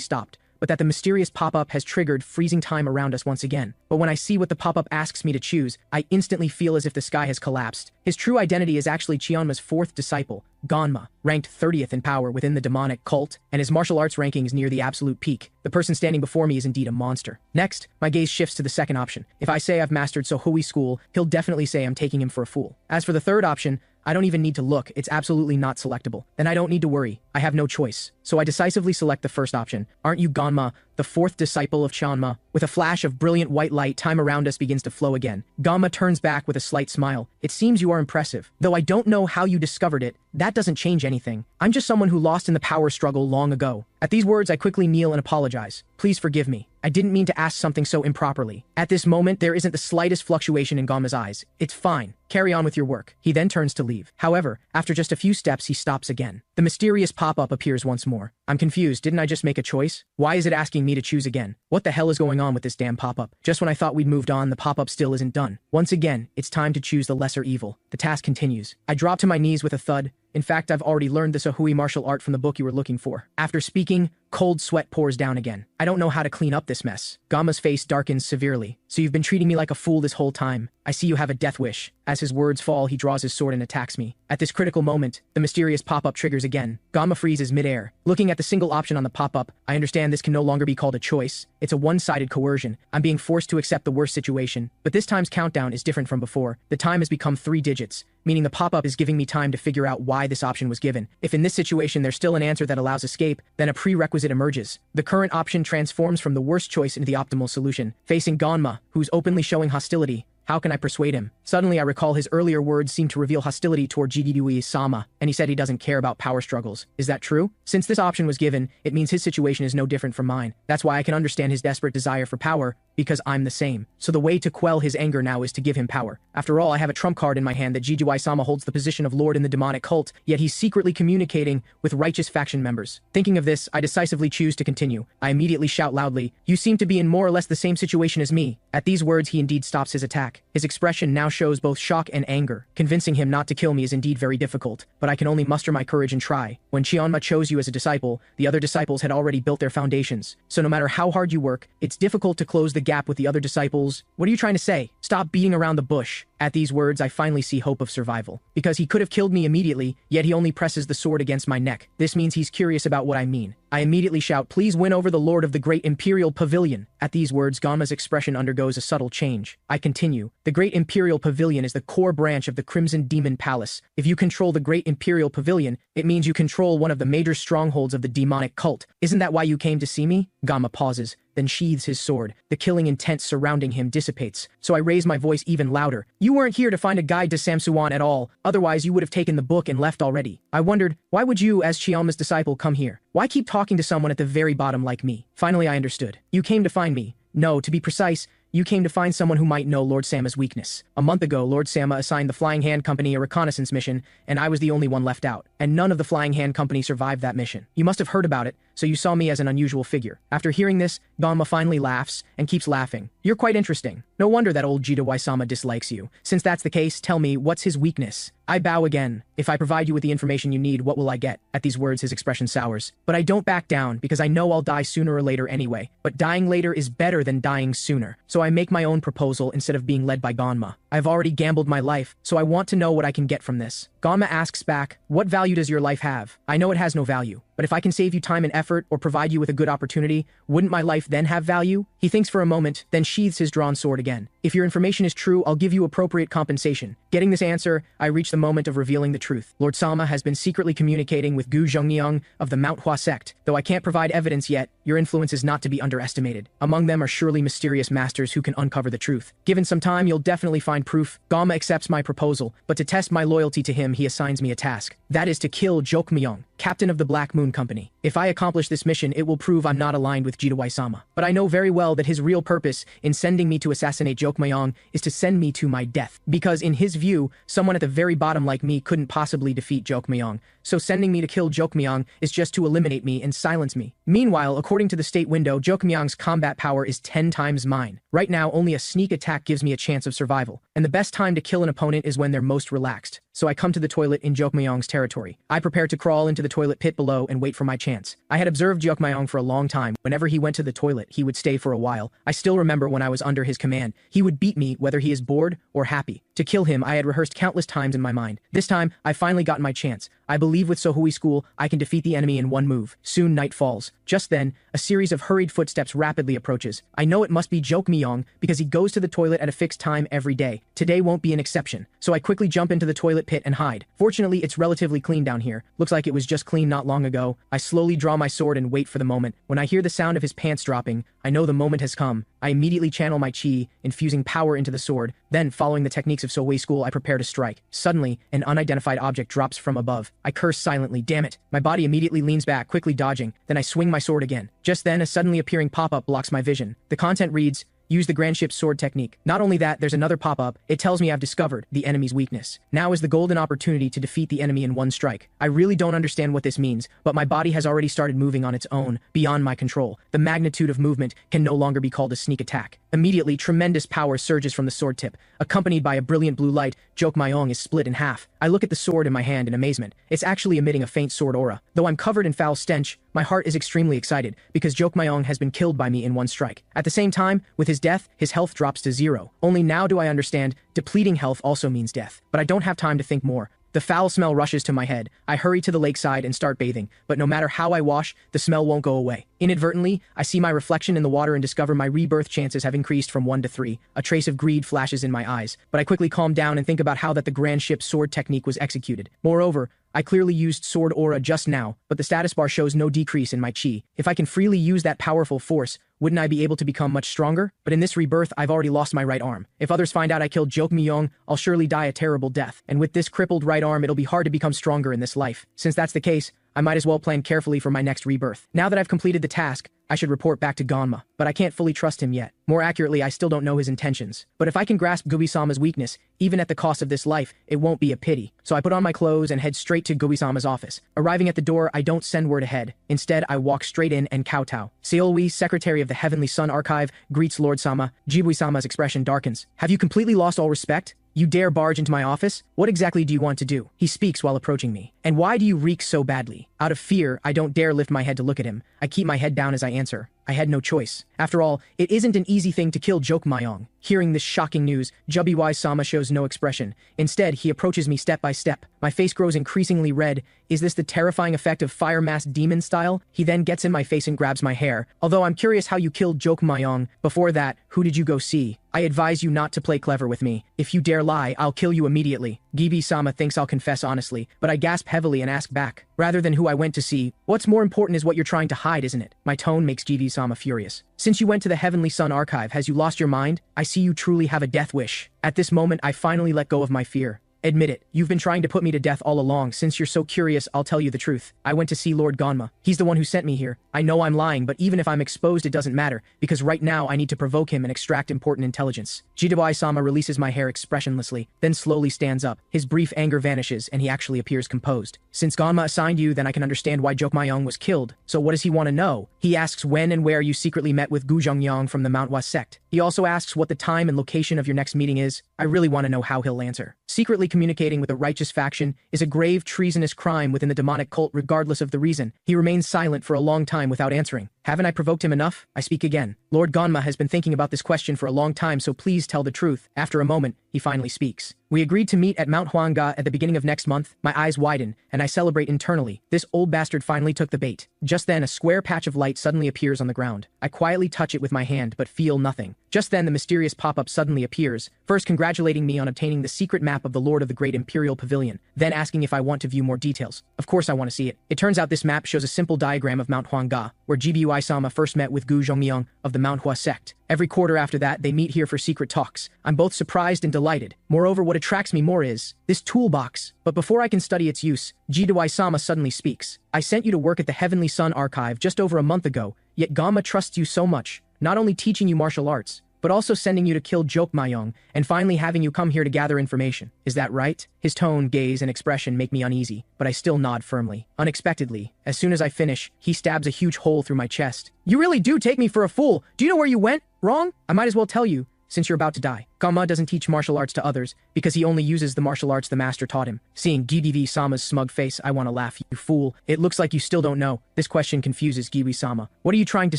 [SPEAKER 1] stopped, but that the mysterious pop-up has triggered freezing time around us once again. But when I see what the pop-up asks me to choose, I instantly feel as if the sky has collapsed. His true identity is actually Chionma's fourth disciple, Ganma, ranked 30th in power within the demonic cult, and his martial arts ranking is near the absolute peak. The person standing before me is indeed a monster. Next, my gaze shifts to the second option. If I say I've mastered Sohui School, he'll definitely say I'm taking him for a fool. As for the third option, I don't even need to look, it's absolutely not selectable. Then I don't need to worry, I have no choice. So I decisively select the first option. Aren't you Ganma, the fourth disciple of Chionma? With a flash of brilliant white light, time around us begins to flow again. Ganma turns back with a slight smile. It seems you are impressive. Though I don't know how you discovered it, that doesn't change anything. I'm just someone who lost in the power struggle long ago. At these words, I quickly kneel and apologize. Please forgive me. I didn't mean to ask something so improperly. At this moment, there isn't the slightest fluctuation in Ganma's eyes. It's fine. Carry on with your work. He then turns to leave. However, after just a few steps, he stops again. The mysterious pop-up appears once more. I'm confused. Didn't I just make a choice? Why is it asking me to choose again? What the hell is going on with this damn pop-up? Just when I thought we'd moved on, the pop-up still isn't done. Once again, it's time to choose the lesser evil. The task continues. I drop to my knees with a thud. In fact, I've already learned the Sohui martial art from the book you were looking for. After speaking, cold sweat pours down again. I don't know how to clean up this mess. Ganma's face darkens severely. So you've been treating me like a fool this whole time. I see you have a death wish. As his words fall, he draws his sword and attacks me. At this critical moment, the mysterious pop-up triggers again. Ganma freezes midair. Looking at the single option on the pop-up, I understand this can no longer be called a choice. It's a one-sided coercion. I'm being forced to accept the worst situation. But this time's countdown is different from before. The time has become 3 digits, meaning the pop-up is giving me time to figure out why this option was given. If in this situation there's still an answer that allows escape, then a prerequisite emerges. The current option transforms from the worst choice into the optimal solution. Facing Ganma, who's openly showing hostility, how can I persuade him? Suddenly I recall his earlier words seem to reveal hostility toward Jigidui-sama, and he said he doesn't care about power struggles. Is that true? Since this option was given, it means his situation is no different from mine. That's why I can understand his desperate desire for power, because I'm the same. So the way to quell his anger now is to give him power. After all, I have a trump card in my hand that Jigidui-sama holds the position of lord in the demonic cult, yet he's secretly communicating with righteous faction members. Thinking of this, I decisively choose to continue. I immediately shout loudly, "You seem to be in more or less the same situation as me." At these words, he indeed stops his attack. His expression now shows both shock and anger. Convincing him not to kill me is indeed very difficult, but I can only muster my courage and try. When Chionma chose you as a disciple, the other disciples had already built their foundations. So no matter how hard you work, it's difficult to close the gap with the other disciples. What are you trying to say? Stop beating around the bush. At these words, I finally see hope of survival. Because he could have killed me immediately, yet he only presses the sword against my neck. This means he's curious about what I mean. I immediately shout, "Please win over the Lord of the Great Imperial Pavilion." At these words, Ganma's expression undergoes a subtle change. I continue. The Great Imperial Pavilion is the core branch of the Crimson Demon Palace. If you control the Great Imperial Pavilion, it means you control one of the major strongholds of the demonic cult. Isn't that why you came to see me? Ganma pauses, then sheathes his sword. The killing intent surrounding him dissipates, so I raise my voice even louder. "You weren't here to find a guide to Samsuan at all, otherwise you would have taken the book and left already. I wondered, why would you, as Chionma's disciple, come here? Why keep talking to someone at the very bottom like me?" Finally I understood. You came to find me. No, to be precise, you came to find someone who might know Lord Sama's weakness. A month ago, Lord Sama assigned the Flying Hand Company a reconnaissance mission, and I was the only one left out. And none of the Flying Hand Company survived that mission. You must have heard about it, so you saw me as an unusual figure. After hearing this, Ganma finally laughs, and keeps laughing. You're quite interesting. No wonder that old Jigidui-sama dislikes you. Since that's the case, tell me, what's his weakness? I bow again. If I provide you with the information you need, what will I get? At these words, his expression sours. But I don't back down, because I know I'll die sooner or later anyway. But dying later is better than dying sooner. So I make my own proposal instead of being led by Ganma. I've already gambled my life, so I want to know what I can get from this. Ganma asks back, what value does your life have? I know it has no value, but if I can save you time and effort or provide you with a good opportunity, wouldn't my life then have value? He thinks for a moment, then sheathes his drawn sword again. If your information is true, I'll give you appropriate compensation. Getting this answer, I reach the moment of revealing the truth. Lord Sama has been secretly communicating with Gu Zhongyang of the Manhwa sect. Though I can't provide evidence yet, your influence is not to be underestimated. Among them are surely mysterious masters who can uncover the truth. Given some time, you'll definitely find proof. Ganma accepts my proposal, but to test my loyalty to him, he assigns me a task. That is to kill Jokmyong, captain of the Black Moon Company. If I accomplish this mission, it will prove I'm not aligned with Jidawai-sama. But I know very well that his real purpose in sending me to assassinate Jokmyong is to send me to my death. Because in his view, someone at the very bottom like me couldn't possibly defeat Jokmyong. So sending me to kill Jokmyong is just to eliminate me and silence me. Meanwhile, according to the state window, Jokmyong's combat power is 10 times mine. Right now, only a sneak attack gives me a chance of survival. And the best time to kill an opponent is when they're most relaxed. So I come to the toilet in Jokmyong's territory. I prepare to crawl into the toilet pit below and wait for my chance. I had observed Jokmyong for a long time. Whenever he went to the toilet, he would stay for a while. I still remember when I was under his command. He would beat me whether he is bored or happy. To kill him, I had rehearsed countless times in my mind. This time, I finally got my chance. I believe with Sohui School, I can defeat the enemy in one move. Soon night falls. Just then, a series of hurried footsteps rapidly approaches. I know it must be Jokmyong because he goes to the toilet at a fixed time every day. Today won't be an exception. So I quickly jump into the toilet pit and hide. Fortunately, it's relatively clean down here. Looks like it was just cleaned not long ago. I slowly draw my sword and wait for the moment. When I hear the sound of his pants dropping, I know the moment has come. I immediately channel my chi, infusing power into the sword. Then, following the techniques of Sohui School, I prepare to strike. Suddenly, an unidentified object drops from above. I curse silently, damn it. My body immediately leans back, quickly dodging. Then I swing my sword again. Just then, a suddenly appearing pop-up blocks my vision. The content reads, use the grand ship's sword technique. Not only that, there's another pop-up. It tells me I've discovered the enemy's weakness. Now is the golden opportunity to defeat the enemy in one strike. I really don't understand what this means, but my body has already started moving on its own, beyond my control. The magnitude of movement can no longer be called a sneak attack. Immediately, tremendous power surges from the sword tip. Accompanied by a brilliant blue light, Jokmyong is split in half. I look at the sword in my hand in amazement. It's actually emitting a faint sword aura. Though I'm covered in foul stench, my heart is extremely excited because Jokmyong has been killed by me in one strike. At the same time, with his death, his health drops to 0. Only now do I understand, depleting health also means death. But I don't have time to think more. The foul smell rushes to my head. I hurry to the lakeside and start bathing, but no matter how I wash, the smell won't go away. Inadvertently, I see my reflection in the water and discover my rebirth chances have increased from 1 to 3. A trace of greed flashes in my eyes, but I quickly calm down and think about how that the grand ship's sword technique was executed. Moreover, I clearly used sword aura just now, but the status bar shows no decrease in my chi. If I can freely use that powerful force, wouldn't I be able to become much stronger? But in this rebirth, I've already lost my right arm. If others find out I killed Jokmyong, I'll surely die a terrible death. And with this crippled right arm, it'll be hard to become stronger in this life. Since that's the case, I might as well plan carefully for my next rebirth. Now that I've completed the task, I should report back to Ganma, but I can't fully trust him yet. More accurately, I still don't know his intentions. But if I can grasp Gubi-sama's weakness, even at the cost of this life, it won't be a pity. So I put on my clothes and head straight to Gubi-sama's office. Arriving at the door, I don't send word ahead. Instead, I walk straight in and kowtow. Seolwi, secretary of the Heavenly Sun Archive, greets Lord Sama. Jibui-sama's expression darkens. Have you completely lost all respect? You dare barge into my office? What exactly do you want to do? He speaks while approaching me. And why do you reek so badly? Out of fear, I don't dare lift my head to look at him. I keep my head down as I answer. I had no choice. After all, it isn't an easy thing to kill Jokmyong. Hearing this shocking news, Jubi-sama shows no expression. Instead, he approaches me step by step. My face grows increasingly red. Is this the terrifying effect of fire masked demon style? He then gets in my face and grabs my hair. Although I'm curious how you killed Jokmyong. Before that, who did you go see? I advise you not to play clever with me. If you dare lie, I'll kill you immediately. Gibi-sama thinks I'll confess honestly, but I gasp heavily and ask back. Rather than who I went to see, what's more important is what you're trying to hide, isn't it? My tone makes Gibi-sama furious. Since you went to the Heavenly Sun Archive, has you lost your mind? I see you truly have a death wish. At this moment, I finally let go of my fear. Admit it, you've been trying to put me to death all along. Since you're so curious, I'll tell you the truth. I went to see Lord Ganma. He's the one who sent me here. I know I'm lying, but even if I'm exposed, it doesn't matter, because right now I need to provoke him and extract important intelligence. Jidawai-sama releases my hair expressionlessly, then slowly stands up. His brief anger vanishes, and he actually appears composed. Since Ganma assigned you, then I can understand why Jokmyong was killed. So what does he want to know? He asks when and where you secretly met with Gu Zhongyang from the Manhwa sect. He also asks what the time and location of your next meeting is. I really want to know how he'll answer. Secretly communicating with a righteous faction is a grave treasonous crime within the demonic cult regardless of the reason. He remains silent for a long time without answering. Haven't I provoked him enough? I speak again. Lord Ganma has been thinking about this question for a long time, so please tell the truth. After a moment, he finally speaks. We agreed to meet at Mount Hwanga at the beginning of next month. My eyes widen, and I celebrate internally. This old bastard finally took the bait. Just then, a square patch of light suddenly appears on the ground. I quietly touch it with my hand, but feel nothing. Just then, the mysterious pop-up suddenly appears, first congratulating me on obtaining the secret map of the Lord of the Great Imperial Pavilion, then asking if I want to view more details. Of course I want to see it. It turns out this map shows a simple diagram of Mount Hwanga, where GBUI-sama first met with Gu Zhongmyeong of the Manhwa sect. Every quarter after that, they meet here for secret talks. I'm both surprised and delighted. Moreover, what attracts me more is this toolbox. But before I can study its use, GBUI-sama suddenly speaks. I sent you to work at the Heavenly Sun Archive just over a month ago, yet Ganma trusts you so much, not only teaching you martial arts, but also sending you to kill Jokmayong, and finally having you come here to gather information. Is that right? His tone, gaze, and expression make me uneasy, but I still nod firmly. Unexpectedly, as soon as I finish, he stabs a huge hole through my chest. You really do take me for a fool. Do you know where you went wrong? I might as well tell you, since you're about to die. Ganma doesn't teach martial arts to others, because he only uses the martial arts the master taught him. Seeing GDV-sama's smug face, I want to laugh. You fool. It looks like you still don't know. This question confuses Giwi-sama. What are you trying to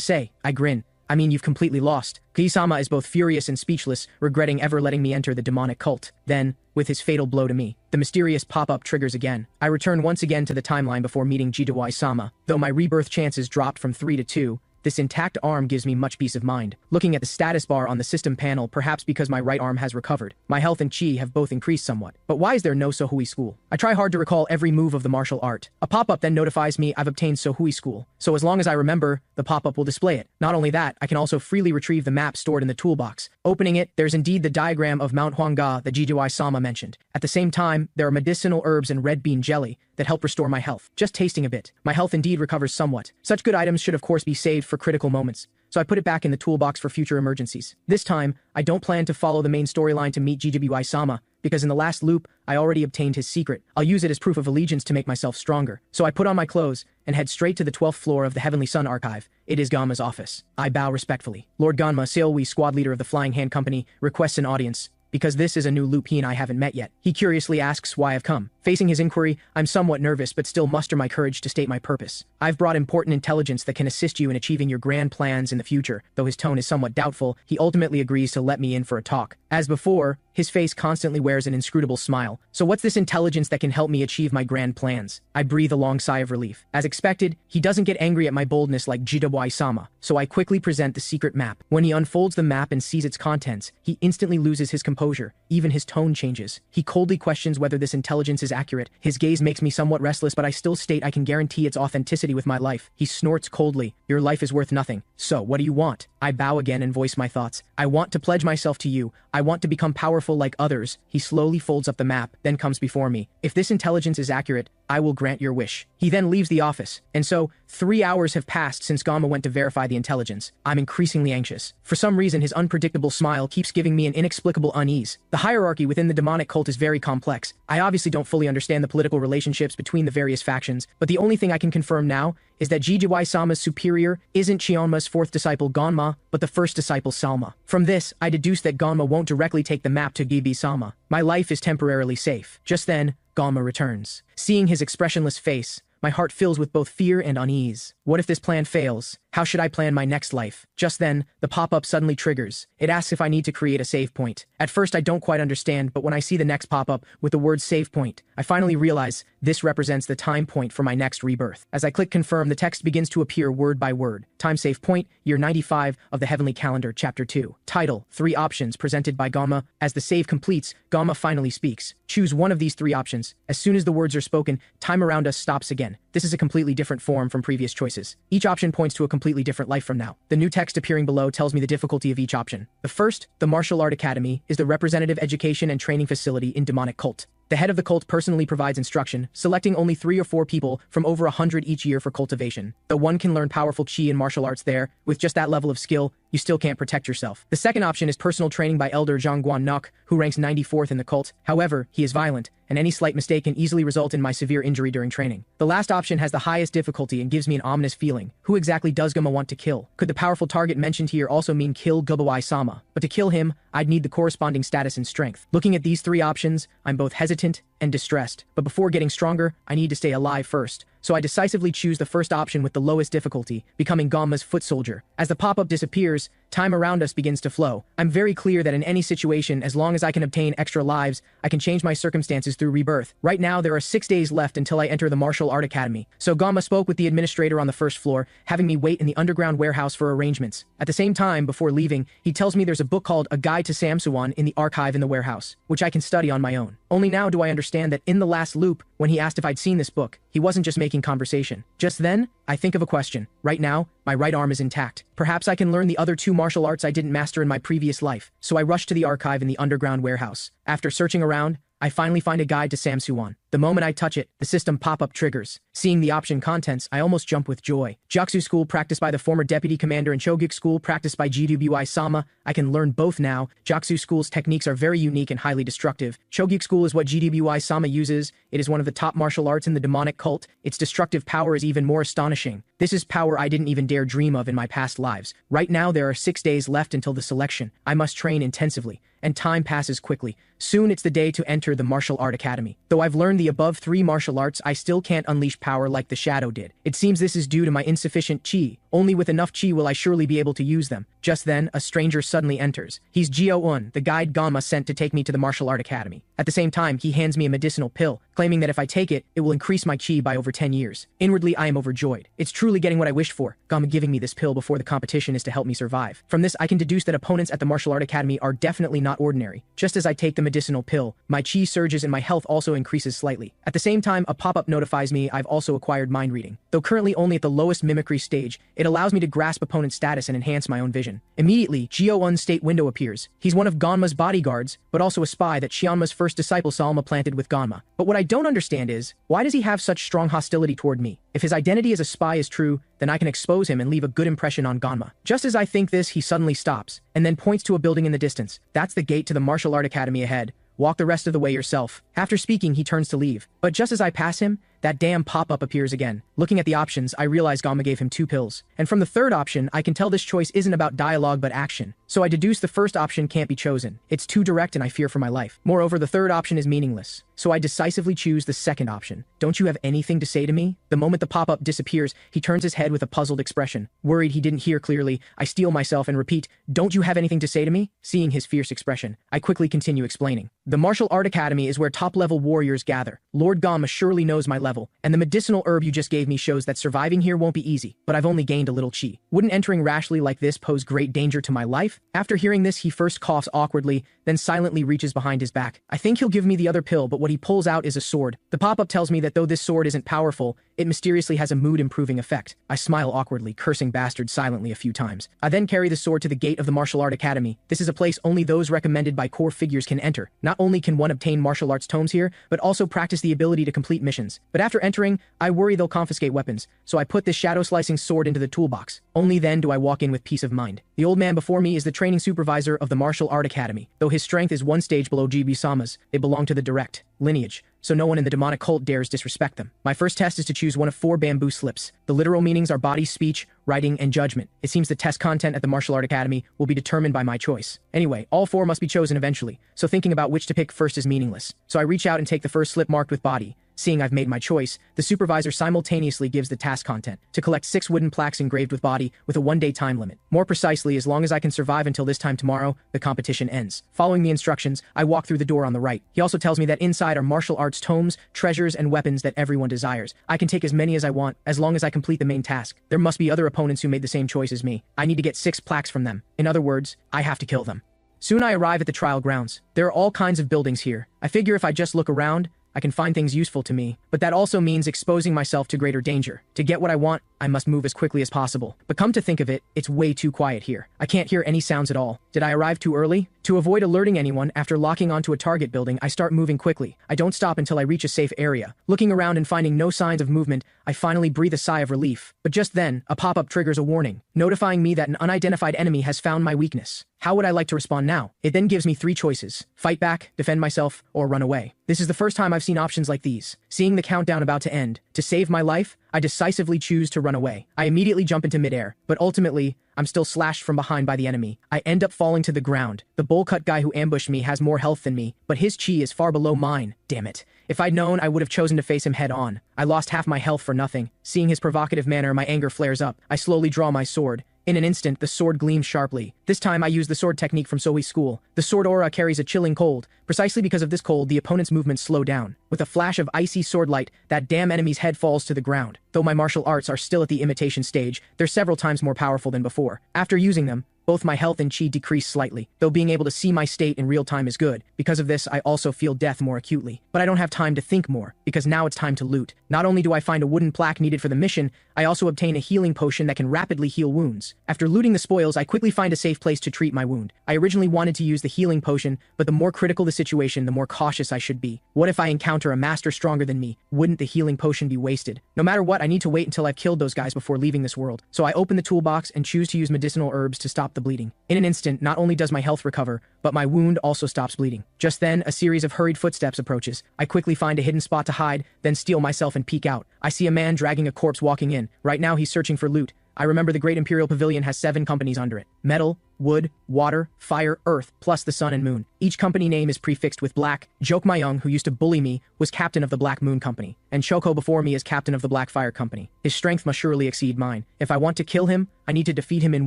[SPEAKER 1] say? I grin. I mean, you've completely lost. Gi-sama is both furious and speechless, regretting ever letting me enter the demonic cult. Then, with his fatal blow to me, the mysterious pop-up triggers again. I return once again to the timeline before meeting Jidawai-sama. Though my rebirth chances dropped from 3 to 2, this intact arm gives me much peace of mind. Looking at the status bar on the system panel, perhaps because my right arm has recovered, my health and chi have both increased somewhat. But why is there no Sohui school? I try hard to recall every move of the martial art. A pop-up then notifies me I've obtained Sohui school. So as long as I remember, the pop-up will display it. Not only that, I can also freely retrieve the map stored in the toolbox. Opening it, there's indeed the diagram of Mount Hwanga that Jijiwai-sama mentioned. At the same time, there are medicinal herbs and red bean jelly that help restore my health. Just tasting a bit, my health indeed recovers somewhat. Such good items should of course be saved for critical moments, so I put it back in the toolbox for future emergencies. This time, I don't plan to follow the main storyline to meet GGBY-sama, because in the last loop, I already obtained his secret. I'll use it as proof of allegiance to make myself stronger. So I put on my clothes and head straight to the 12th floor of the Heavenly Sun Archive. It is Ganma's office. I bow respectfully. Lord Ganma, Seolwi, squad leader of the Flying Hand Company, requests an audience. Because this is a new Lupine I haven't met yet. He curiously asks why I've come. Facing his inquiry, I'm somewhat nervous but still muster my courage to state my purpose. I've brought important intelligence that can assist you in achieving your grand plans in the future. Though his tone is somewhat doubtful, he ultimately agrees to let me in for a talk. As before, his face constantly wears an inscrutable smile. So what's this intelligence that can help me achieve my grand plans? I breathe a long sigh of relief. As expected, he doesn't get angry at my boldness like Jidawai-sama, so I quickly present the secret map. When he unfolds the map and sees its contents, he instantly loses his composure. Even his tone changes. He coldly questions whether this intelligence is accurate. His gaze makes me somewhat restless, but I still state I can guarantee its authenticity with my life. He snorts coldly. Your life is worth nothing. So, what do you want? I bow again and voice my thoughts. I want to pledge myself to you. I want to become powerful like others. He slowly folds up the map, then comes before me. If this intelligence is accurate, I will grant your wish. He then leaves the office. And so, 3 hours have passed since Ganma went to verify the intelligence. I'm increasingly anxious. For some reason, his unpredictable smile keeps giving me an inexplicable unease. The hierarchy within the demonic cult is very complex. I obviously don't fully understand the political relationships between the various factions, but the only thing I can confirm now is that Jijiwai-sama's superior isn't Chionma's 4th disciple Ganma, but the 1st disciple Salma. From this, I deduce that Ganma won't directly take the map to Gibi-sama. My life is temporarily safe. Just then, Ganma returns. Seeing his expressionless face, my heart fills with both fear and unease. What if this plan fails? How should I plan my next life? Just then, the pop-up suddenly triggers. It asks if I need to create a save point. At first, I don't quite understand, but when I see the next pop-up with the word save point, I finally realize this represents the time point for my next rebirth. As I click confirm, the text begins to appear word by word. Time save point, year 95 of the Heavenly Calendar, Chapter 2. Title, 3 options presented by Ganma. As the save completes, Ganma finally speaks. Choose one of these 3 options. As soon as the words are spoken, time around us stops again. This is a completely different form from previous choices. Each option points to a completely different life from now. The new text appearing below tells me the difficulty of each option. The first, the Martial Art Academy, is the representative education and training facility in demonic cult. The head of the cult personally provides instruction, selecting only 3 or 4 people from over 100 each year for cultivation. Though one can learn powerful chi and martial arts there, with just that level of skill, you still can't protect yourself. The second option is personal training by Elder Zhang Guan-nok, who ranks 94th in the cult. However, he is violent, and any slight mistake can easily result in my severe injury during training. The last option has the highest difficulty and gives me an ominous feeling. Who exactly does Ganma want to kill? Could the powerful target mentioned here also mean kill Gubawai-sama? But to kill him, I'd need the corresponding status and strength. Looking at these 3 options, I'm both hesitant and distressed. But before getting stronger, I need to stay alive first. so I decisively choose the first option with the lowest difficulty, becoming Gamma's foot soldier. As the pop-up disappears, time around us begins to flow. I'm very clear that in any situation, as long as I can obtain extra lives, I can change my circumstances through rebirth. Right now, there are 6 days left until I enter the martial art academy, so Gamma spoke with the administrator on the first floor, having me wait in the underground warehouse for arrangements. At the same time, before leaving, he tells me there's a book called A Guide to Samsuan in the archive in the warehouse, which I can study on my own. Only now do I understand that in the last loop, when he asked if I'd seen this book, he wasn't just making conversation. Just then, I think of a question. Right now, my right arm is intact. Perhaps I can learn the other 2 martial arts I didn't master in my previous life, so I rush to the archive in the underground warehouse. After searching around, I finally find a guide to Samsuan. The moment I touch it, the system pop-up triggers. Seeing the option contents, I almost jump with joy. Jaksu School practiced by the former deputy commander and Choguk School practiced by GWI-sama. I can learn both now. Jaksu School's techniques are very unique and highly destructive. Choguk School is what GWI-sama uses. It is one of the top martial arts in the demonic cult. Its destructive power is even more astonishing. This is power I didn't even dare dream of in my past lives. Right now, there are 6 days left until the selection. I must train intensively, and time passes quickly. Soon it's the day to enter the martial art academy. Though I've learned the above 3 martial arts, I still can't unleash power like the Shadow did. It seems this is due to my insufficient chi. Only with enough chi will I surely be able to use them. Just then, a stranger suddenly enters. He's Jio-un, the guide Gamma sent to take me to the martial art academy. At the same time, he hands me a medicinal pill, claiming that if I take it, it will increase my chi by over 10 years. Inwardly, I am overjoyed. It's truly getting what I wished for. Gamma giving me this pill before the competition is to help me survive. From this, I can deduce that opponents at the martial art academy are definitely not ordinary. Just as I take the medicinal pill, my chi surges and my health also increases slightly. At the same time, a pop-up notifies me I've also acquired mind reading. Though currently only at the lowest mimicry stage, it allows me to grasp opponent's status and enhance my own vision. Immediately, Jio-un's state window appears. He's one of Ganma's bodyguards, but also a spy that Xianma's first disciple Salma planted with Ganma. But what I don't understand is, why does he have such strong hostility toward me? If his identity as a spy is true, then I can expose him and leave a good impression on Ganma. Just as I think this, he suddenly stops, and then points to a building in the distance. That's the gate to the martial art academy ahead. Walk the rest of the way yourself. After speaking, he turns to leave. But just as I pass him, that damn pop-up appears again. Looking at the options, I realize Gamma gave him 2 pills. And from the third option, I can tell this choice isn't about dialogue but action. So I deduce the first option can't be chosen. It's too direct and I fear for my life. Moreover, the third option is meaningless. So I decisively choose the second option. Don't you have anything to say to me? The moment the pop-up disappears, he turns his head with a puzzled expression. Worried he didn't hear clearly, I steel myself and repeat, "Don't you have anything to say to me?" Seeing his fierce expression, I quickly continue explaining. The Martial Art Academy is where top-level warriors gather. Lord Gamma surely knows my level, and the medicinal herb you just gave me shows that surviving here won't be easy, but I've only gained a little chi. Wouldn't entering rashly like this pose great danger to my life? After hearing this, he first coughs awkwardly, then silently reaches behind his back. I think he'll give me the other pill, but what he pulls out is a sword. The pop-up tells me that though this sword isn't powerful, it mysteriously has a mood-improving effect. I smile awkwardly, cursing bastard silently a few times. I then carry the sword to the gate of the Martial Art Academy. This is a place only those recommended by core figures can enter. Not only can one obtain martial arts tomes here, but also practice the ability to complete missions. But after entering, I worry they'll confiscate weapons, so I put this shadow-slicing sword into the toolbox. Only then do I walk in with peace of mind. The old man before me is the training supervisor of the Martial Art Academy. Though his strength is one stage below GB-sama's, they belong to the direct lineage, so no one in the demonic cult dares disrespect them. My first test is to choose one of 4 bamboo slips. The literal meanings are body, speech, writing, and judgment. It seems the test content at the Martial Art Academy will be determined by my choice. Anyway, all 4 must be chosen eventually, so thinking about which to pick first is meaningless. So I reach out and take the first slip marked with body. Seeing I've made my choice, the supervisor simultaneously gives the task content to collect 6 wooden plaques engraved with body with a 1-day time limit. More precisely, as long as I can survive until this time tomorrow, the competition ends. Following the instructions, I walk through the door on the right. He also tells me that inside are martial arts tomes, treasures, and weapons that everyone desires. I can take as many as I want, as long as I complete the main task. There must be other opponents who made the same choice as me. I need to get 6 plaques from them. In other words, I have to kill them. Soon I arrive at the trial grounds. There are all kinds of buildings here. I figure if I just look around, I can find things useful to me, but that also means exposing myself to greater danger. To get what I want, I must move as quickly as possible. But come to think of it, it's way too quiet here. I can't hear any sounds at all. Did I arrive too early? To avoid alerting anyone, after locking onto a target building, I start moving quickly. I don't stop until I reach a safe area. Looking around and finding no signs of movement, I finally breathe a sigh of relief. But just then, a pop-up triggers a warning, notifying me that an unidentified enemy has found my weakness. How would I like to respond now? It then gives me 3 choices: fight back, defend myself, or run away. This is the first time I've seen options like these. Seeing the countdown about to end, to save my life, I decisively choose to run away. I immediately jump into midair, but ultimately, I'm still slashed from behind by the enemy. I end up falling to the ground. The bowl cut guy who ambushed me has more health than me, but his chi is far below mine. Damn it. If I'd known, I would have chosen to face him head on. I lost half my health for nothing. Seeing his provocative manner, my anger flares up. I slowly draw my sword. In an instant, the sword gleams sharply. This time, I use the sword technique from Soi's school. The sword aura carries a chilling cold. Precisely because of this cold, the opponent's movements slow down. With a flash of icy sword light, that damn enemy's head falls to the ground. Though my martial arts are still at the imitation stage, they're several times more powerful than before. After using them, both my health and chi decrease slightly, though being able to see my state in real time is good. Because of this, I also feel death more acutely. But I don't have time to think more, because now it's time to loot. Not only do I find a wooden plaque needed for the mission, I also obtain a healing potion that can rapidly heal wounds. After looting the spoils, I quickly find a safe place to treat my wound. I originally wanted to use the healing potion, but the more critical the situation, the more cautious I should be. What if I encounter a master stronger than me? Wouldn't the healing potion be wasted? No matter what, I need to wait until I've killed those guys before leaving this world. So I open the toolbox and choose to use medicinal herbs to stop the bleeding. In an instant, not only does my health recover, but my wound also stops bleeding. Just then, a series of hurried footsteps approaches. I quickly find a hidden spot to hide, then steel myself and peek out. I see a man dragging a corpse walking in. Right now, he's searching for loot. I remember the Great Imperial Pavilion has 7 companies under it: metal, wood, water, fire, earth, plus the sun and moon. Each company name is prefixed with black. Joke Myung, who used to bully me, was captain of the Black Moon Company, and Choco before me is captain of the Black Fire Company. His strength must surely exceed mine. If I want to kill him, I need to defeat him in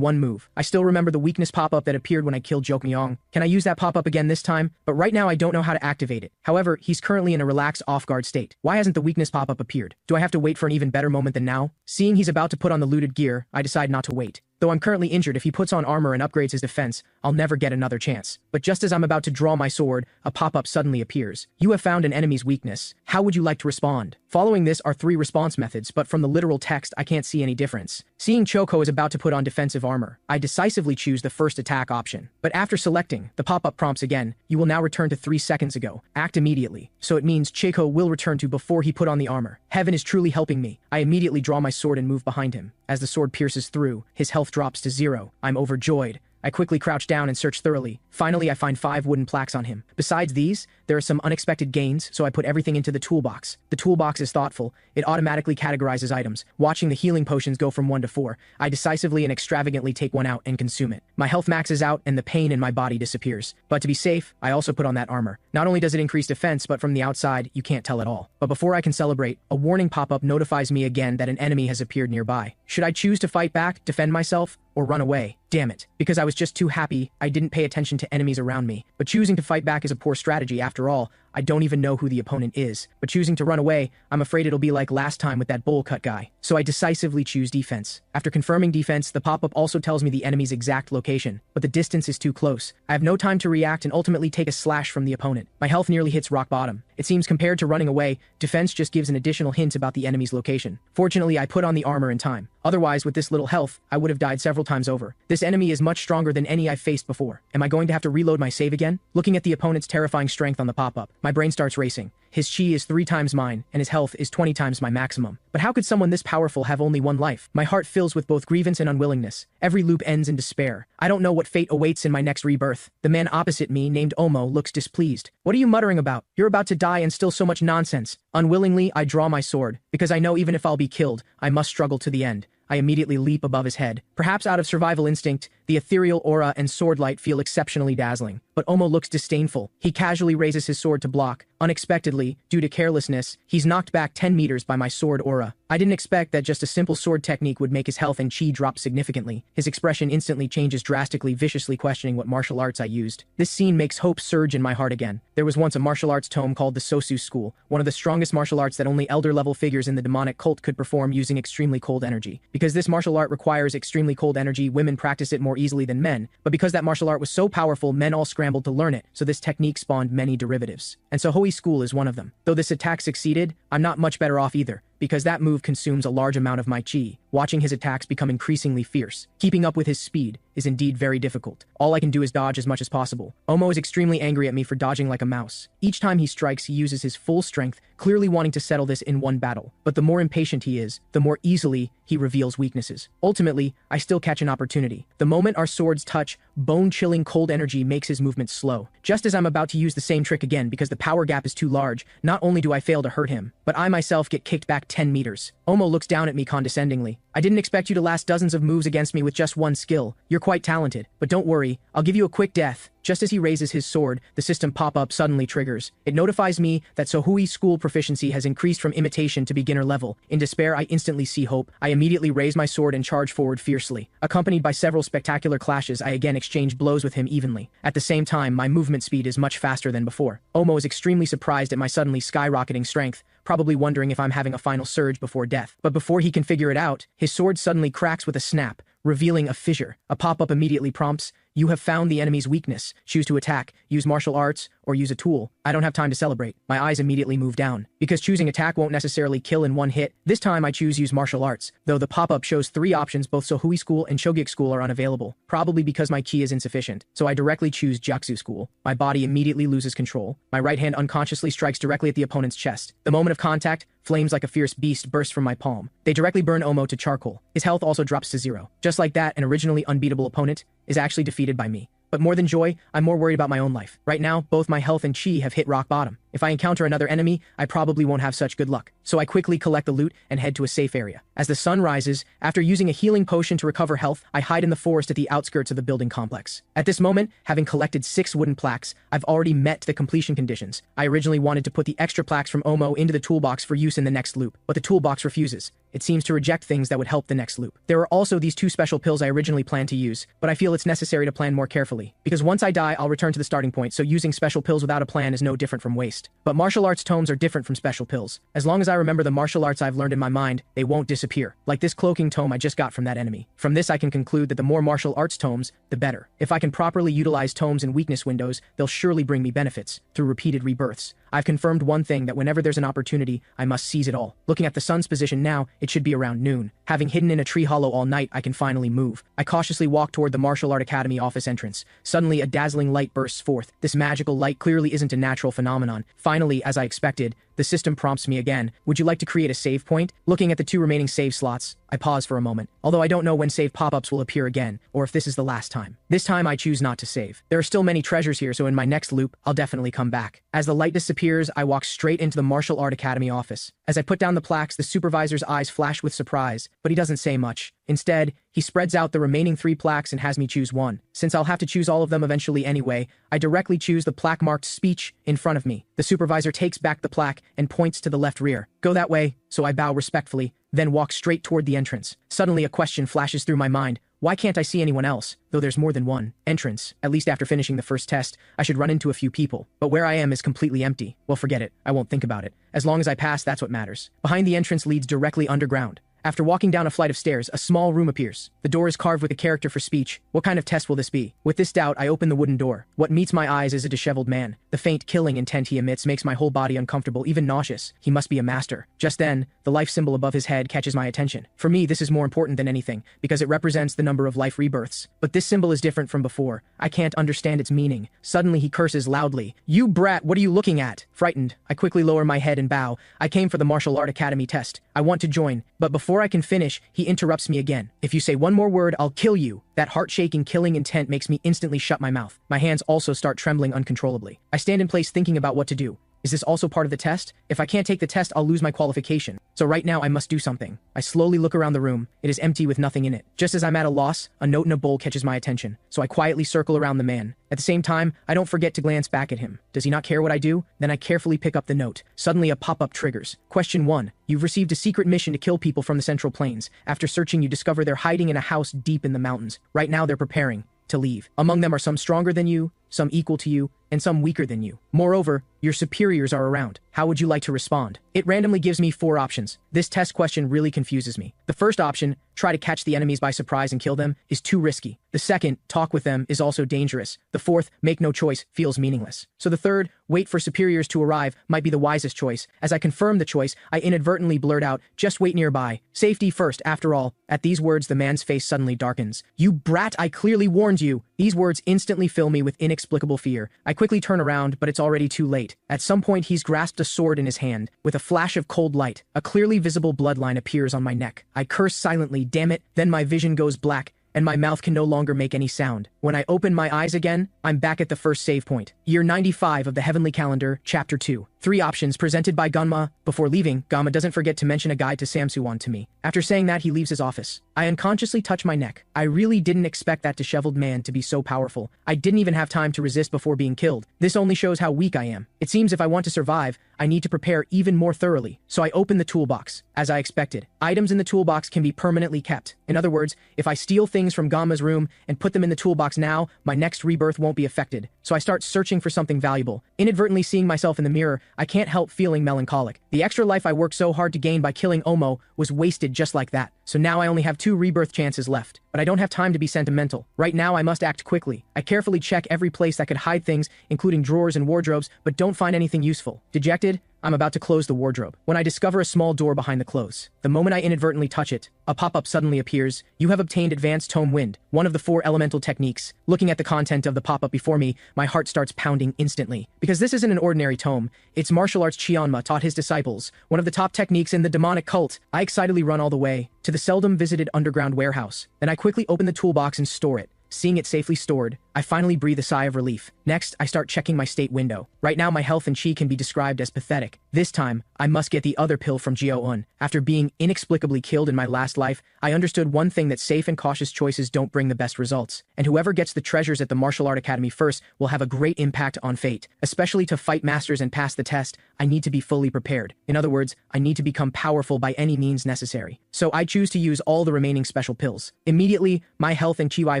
[SPEAKER 1] one move. I still remember the weakness pop-up that appeared when I killed Joke Myung. Can I use that pop-up again this time? But right now I don't know how to activate it. However, he's currently in a relaxed off-guard state. Why hasn't the weakness pop-up appeared? Do I have to wait for an even better moment than now? Seeing he's about to put on the looted gear, I decide not to wait. Though I'm currently injured, if he puts on armor and upgrades his defense, I'll never get another chance. But just as I'm about to draw my sword, a pop-up suddenly appears. You have found an enemy's weakness. How would you like to respond? Following this are 3 response methods, but from the literal text, I can't see any difference. Seeing Choco is about to put on defensive armor, I decisively choose the first attack option. But after selecting, the pop-up prompts again. You will now return to 3 seconds ago. Act immediately. So it means Choco will return to before he put on the armor. Heaven is truly helping me. I immediately draw my sword and move behind him. As the sword pierces through, his health drops to 0. I'm overjoyed. I quickly crouch down and search thoroughly. Finally, I find 5 wooden plaques on him. Besides these, there are some unexpected gains, so I put everything into the toolbox. The toolbox is thoughtful. It automatically categorizes items. Watching the healing potions go from 1 to 4, I decisively and extravagantly take one out and consume it. My health maxes out and the pain in my body disappears. But to be safe, I also put on that armor. Not only does it increase defense, but from the outside, you can't tell at all. But before I can celebrate, a warning pop-up notifies me again that an enemy has appeared nearby. Should I choose to fight back, defend myself, or run away? Damn it. Because I was just too happy, I didn't pay attention to enemies around me. But choosing to fight back is a poor strategy. After all, I don't even know who the opponent is. But choosing to run away, I'm afraid it'll be like last time with that bowl cut guy. So I decisively choose defense. After confirming defense, the pop-up also tells me the enemy's exact location, but the distance is too close. I have no time to react and ultimately take a slash from the opponent. My health nearly hits rock bottom. It seems compared to running away, defense just gives an additional hint about the enemy's location. Fortunately, I put on the armor in time. Otherwise, with this little health, I would have died several times over. This enemy is much stronger than any I've faced before. Am I going to have to reload my save again? Looking at the opponent's terrifying strength on the pop-up, my brain starts racing. His chi is 3 times mine, and his health is 20 times my maximum. But how could someone this powerful have only 1 life? My heart fills with both grievance and unwillingness. Every loop ends in despair. I don't know what fate awaits in my next rebirth. The man opposite me, named Omo, looks displeased. What are you muttering about? You're about to die and still so much nonsense. Unwillingly, I draw my sword, because I know even if I'll be killed, I must struggle to the end. I immediately leap above his head. Perhaps out of survival instinct, the ethereal aura and sword light feel exceptionally dazzling. But Omo looks disdainful. He casually raises his sword to block. Unexpectedly, due to carelessness, he's knocked back 10 meters by my sword aura. I didn't expect that just a simple sword technique would make his health and chi drop significantly. His expression instantly changes drastically, viciously questioning what martial arts I used. This scene makes hope surge in my heart again. There was once a martial arts tome called the Sosu School, one of the strongest martial arts that only elder-level figures in the demonic cult could perform using extremely cold energy. Because this martial art requires extremely cold energy, women practice it more easily than men, but because that martial art was so powerful, men all scrambled to learn it, so this technique spawned many derivatives. And so Hoi School is one of them. Though this attack succeeded, I'm not much better off either, because that move consumes a large amount of my chi, watching his attacks become increasingly fierce. Keeping up with his speed is indeed very difficult. All I can do is dodge as much as possible. Omo is extremely angry at me for dodging like a mouse. Each time he strikes, he uses his full strength, clearly wanting to settle this in one battle. But the more impatient he is, the more easily he reveals weaknesses. Ultimately, I still catch an opportunity. The moment our swords touch, bone-chilling cold energy makes his movement slow. Just as I'm about to use the same trick again because the power gap is too large, not only do I fail to hurt him, but I myself get kicked back 10 meters. Omo looks down at me condescendingly. I didn't expect you to last dozens of moves against me with just one skill. You're quite talented, but don't worry, I'll give you a quick death. Just as he raises his sword, the system pop-up suddenly triggers. It notifies me that Sohui's school proficiency has increased from imitation to beginner level. In despair, I instantly see hope. I immediately raise my sword and charge forward fiercely. Accompanied by several spectacular clashes, I again exchange blows with him evenly. At the same time, my movement speed is much faster than before. Omo is extremely surprised at my suddenly skyrocketing strength, probably wondering if I'm having a final surge before death. But before he can figure it out, his sword suddenly cracks with a snap, revealing a fissure. A pop-up immediately prompts, "You have found the enemy's weakness. Choose to attack, use martial arts, or use a tool." I don't have time to celebrate. My eyes immediately move down. Because choosing attack won't necessarily kill in one hit, this time I choose use martial arts. Though the pop-up shows 3 options, both Sohui School and Shogek School are unavailable, probably because my ki is insufficient. So I directly choose Jaksu School. My body immediately loses control. My right hand unconsciously strikes directly at the opponent's chest. The moment of contact, flames like a fierce beast burst from my palm. They directly burn Omo to charcoal. His health also drops to 0. Just like that, an originally unbeatable opponent is actually defeated by me. But more than joy, I'm more worried about my own life. Right now, both my health and chi have hit rock bottom. If I encounter another enemy, I probably won't have such good luck. So I quickly collect the loot and head to a safe area. As the sun rises, after using a healing potion to recover health, I hide in the forest at the outskirts of the building complex. At this moment, having collected 6 wooden plaques, I've already met the completion conditions. I originally wanted to put the extra plaques from Omo into the toolbox for use in the next loop, but the toolbox refuses. It seems to reject things that would help the next loop. There are also these 2 special pills I originally planned to use, but I feel it's necessary to plan more carefully. Because once I die, I'll return to the starting point, so using special pills without a plan is no different from waste. But martial arts tomes are different from special pills. As long as I remember the martial arts I've learned in my mind, they won't disappear. Like this cloaking tome I just got from that enemy. From this I can conclude that the more martial arts tomes, the better. If I can properly utilize tomes in weakness windows, they'll surely bring me benefits, through repeated rebirths. I've confirmed one thing, that whenever there's an opportunity, I must seize it all. Looking at the sun's position now, it should be around noon. Having hidden in a tree hollow all night, I can finally move. I cautiously walk toward the Martial Art Academy office entrance. Suddenly, a dazzling light bursts forth. This magical light clearly isn't a natural phenomenon. Finally, as I expected, the system prompts me again. Would you like to create a save point? Looking at the 2 remaining save slots, I pause for a moment, although I don't know when save pop-ups will appear again, or if this is the last time. This time I choose not to save. There are still many treasures here, so in my next loop, I'll definitely come back. As the light disappears, I walk straight into the Martial Art Academy office. As I put down the plaques, the supervisor's eyes flash with surprise, but he doesn't say much. Instead, he spreads out the remaining 3 plaques and has me choose one. Since I'll have to choose all of them eventually anyway, I directly choose the plaque marked Speech in front of me. The supervisor takes back the plaque and points to the left rear. Go that way, so I bow respectfully, then walk straight toward the entrance. Suddenly a question flashes through my mind. Why can't I see anyone else? Though there's more than one entrance. At least after finishing the first test, I should run into a few people. But where I am is completely empty. Well, forget it. I won't think about it. As long as I pass, that's what matters. Behind the entrance leads directly underground. After walking down a flight of stairs, a small room appears. The door is carved with a character for speech. What kind of test will this be? With this doubt, I open the wooden door. What meets my eyes is a disheveled man. The faint killing intent he emits makes my whole body uncomfortable, even nauseous. He must be a master. Just then, the life symbol above his head catches my attention. For me, this is more important than anything, because it represents the number of life rebirths. But this symbol is different from before. I can't understand its meaning. Suddenly, he curses loudly. "You brat, what are you looking at?" Frightened, I quickly lower my head and bow. I came for the Martial Art Academy test. I want to join, but before I can finish, he interrupts me again. "If you say one more word, I'll kill you." That heart-shaking killing intent makes me instantly shut my mouth. My hands also start trembling uncontrollably. I stand in place thinking about what to do. Is this also part of the test? If I can't take the test, I'll lose my qualification. So right now, I must do something. I slowly look around the room. It is empty with nothing in it. Just as I'm at a loss, a note in a bowl catches my attention. So I quietly circle around the man. At the same time, I don't forget to glance back at him. Does he not care what I do? Then I carefully pick up the note. Suddenly, a pop-up triggers. Question 1. You've received a secret mission to kill people from the Central Plains. After searching, you discover they're hiding in a house deep in the mountains. Right now, they're preparing to leave. Among them are some stronger than you, some equal to you, and some weaker than you. Moreover, your superiors are around. How would you like to respond? It randomly gives me 4 options. This test question really confuses me. The first option, try to catch the enemies by surprise and kill them, is too risky. The second, talk with them, is also dangerous. The fourth, make no choice, feels meaningless. So the third, wait for superiors to arrive, might be the wisest choice. As I confirm the choice, I inadvertently blurt out, just wait nearby. Safety first, after all. At these words, the man's face suddenly darkens. You brat, I clearly warned you. These words instantly fill me with inexplicable fear. I quickly turn around, but it's already too late. At some point, he's grasped a sword in his hand. With a flash of cold light, a clearly visible bloodline appears on my neck. I curse silently, damn it, then my vision goes black, and my mouth can no longer make any sound. When I open my eyes again, I'm back at the first save point. Year 95 of the Heavenly Calendar, Chapter 2. 3 options presented by Gunma. Before leaving, Gamma doesn't forget to mention a guide to Samsuwan to me. After saying that, he leaves his office. I unconsciously touch my neck. I really didn't expect that disheveled man to be so powerful. I didn't even have time to resist before being killed. This only shows how weak I am. It seems if I want to survive, I need to prepare even more thoroughly. So I open the toolbox. As I expected, items in the toolbox can be permanently kept. In other words, if I steal things from Gamma's room and put them in the toolbox now, my next rebirth won't be affected. So I start searching for something valuable. Inadvertently seeing myself in the mirror, I can't help feeling melancholic. The extra life I worked so hard to gain by killing Omo was wasted just like that. So now I only have 2 rebirth chances left. But I don't have time to be sentimental. Right now I must act quickly. I carefully check every place that could hide things, including drawers and wardrobes, but don't find anything useful. Dejected, I'm about to close the wardrobe when I discover a small door behind the clothes. The moment I inadvertently touch it, a pop-up suddenly appears. You have obtained Advanced Tome Wind, one of the 4 elemental techniques. Looking at the content of the pop-up before me, my heart starts pounding instantly. Because this isn't an ordinary tome, it's martial arts Chionma taught his disciples, one of the top techniques in the demonic cult. I excitedly run all the way to the seldom visited underground warehouse. Then I quickly open the toolbox and store it. Seeing it safely stored, I finally breathe a sigh of relief. Next, I start checking my state window. Right now, my health and chi can be described as pathetic. This time, I must get the other pill from Jio-un. After being inexplicably killed in my last life, I understood one thing, that safe and cautious choices don't bring the best results. And whoever gets the treasures at the Martial Art Academy first will have a great impact on fate. Especially to fight masters and pass the test, I need to be fully prepared. In other words, I need to become powerful by any means necessary. So I choose to use all the remaining special pills. Immediately, my health and chi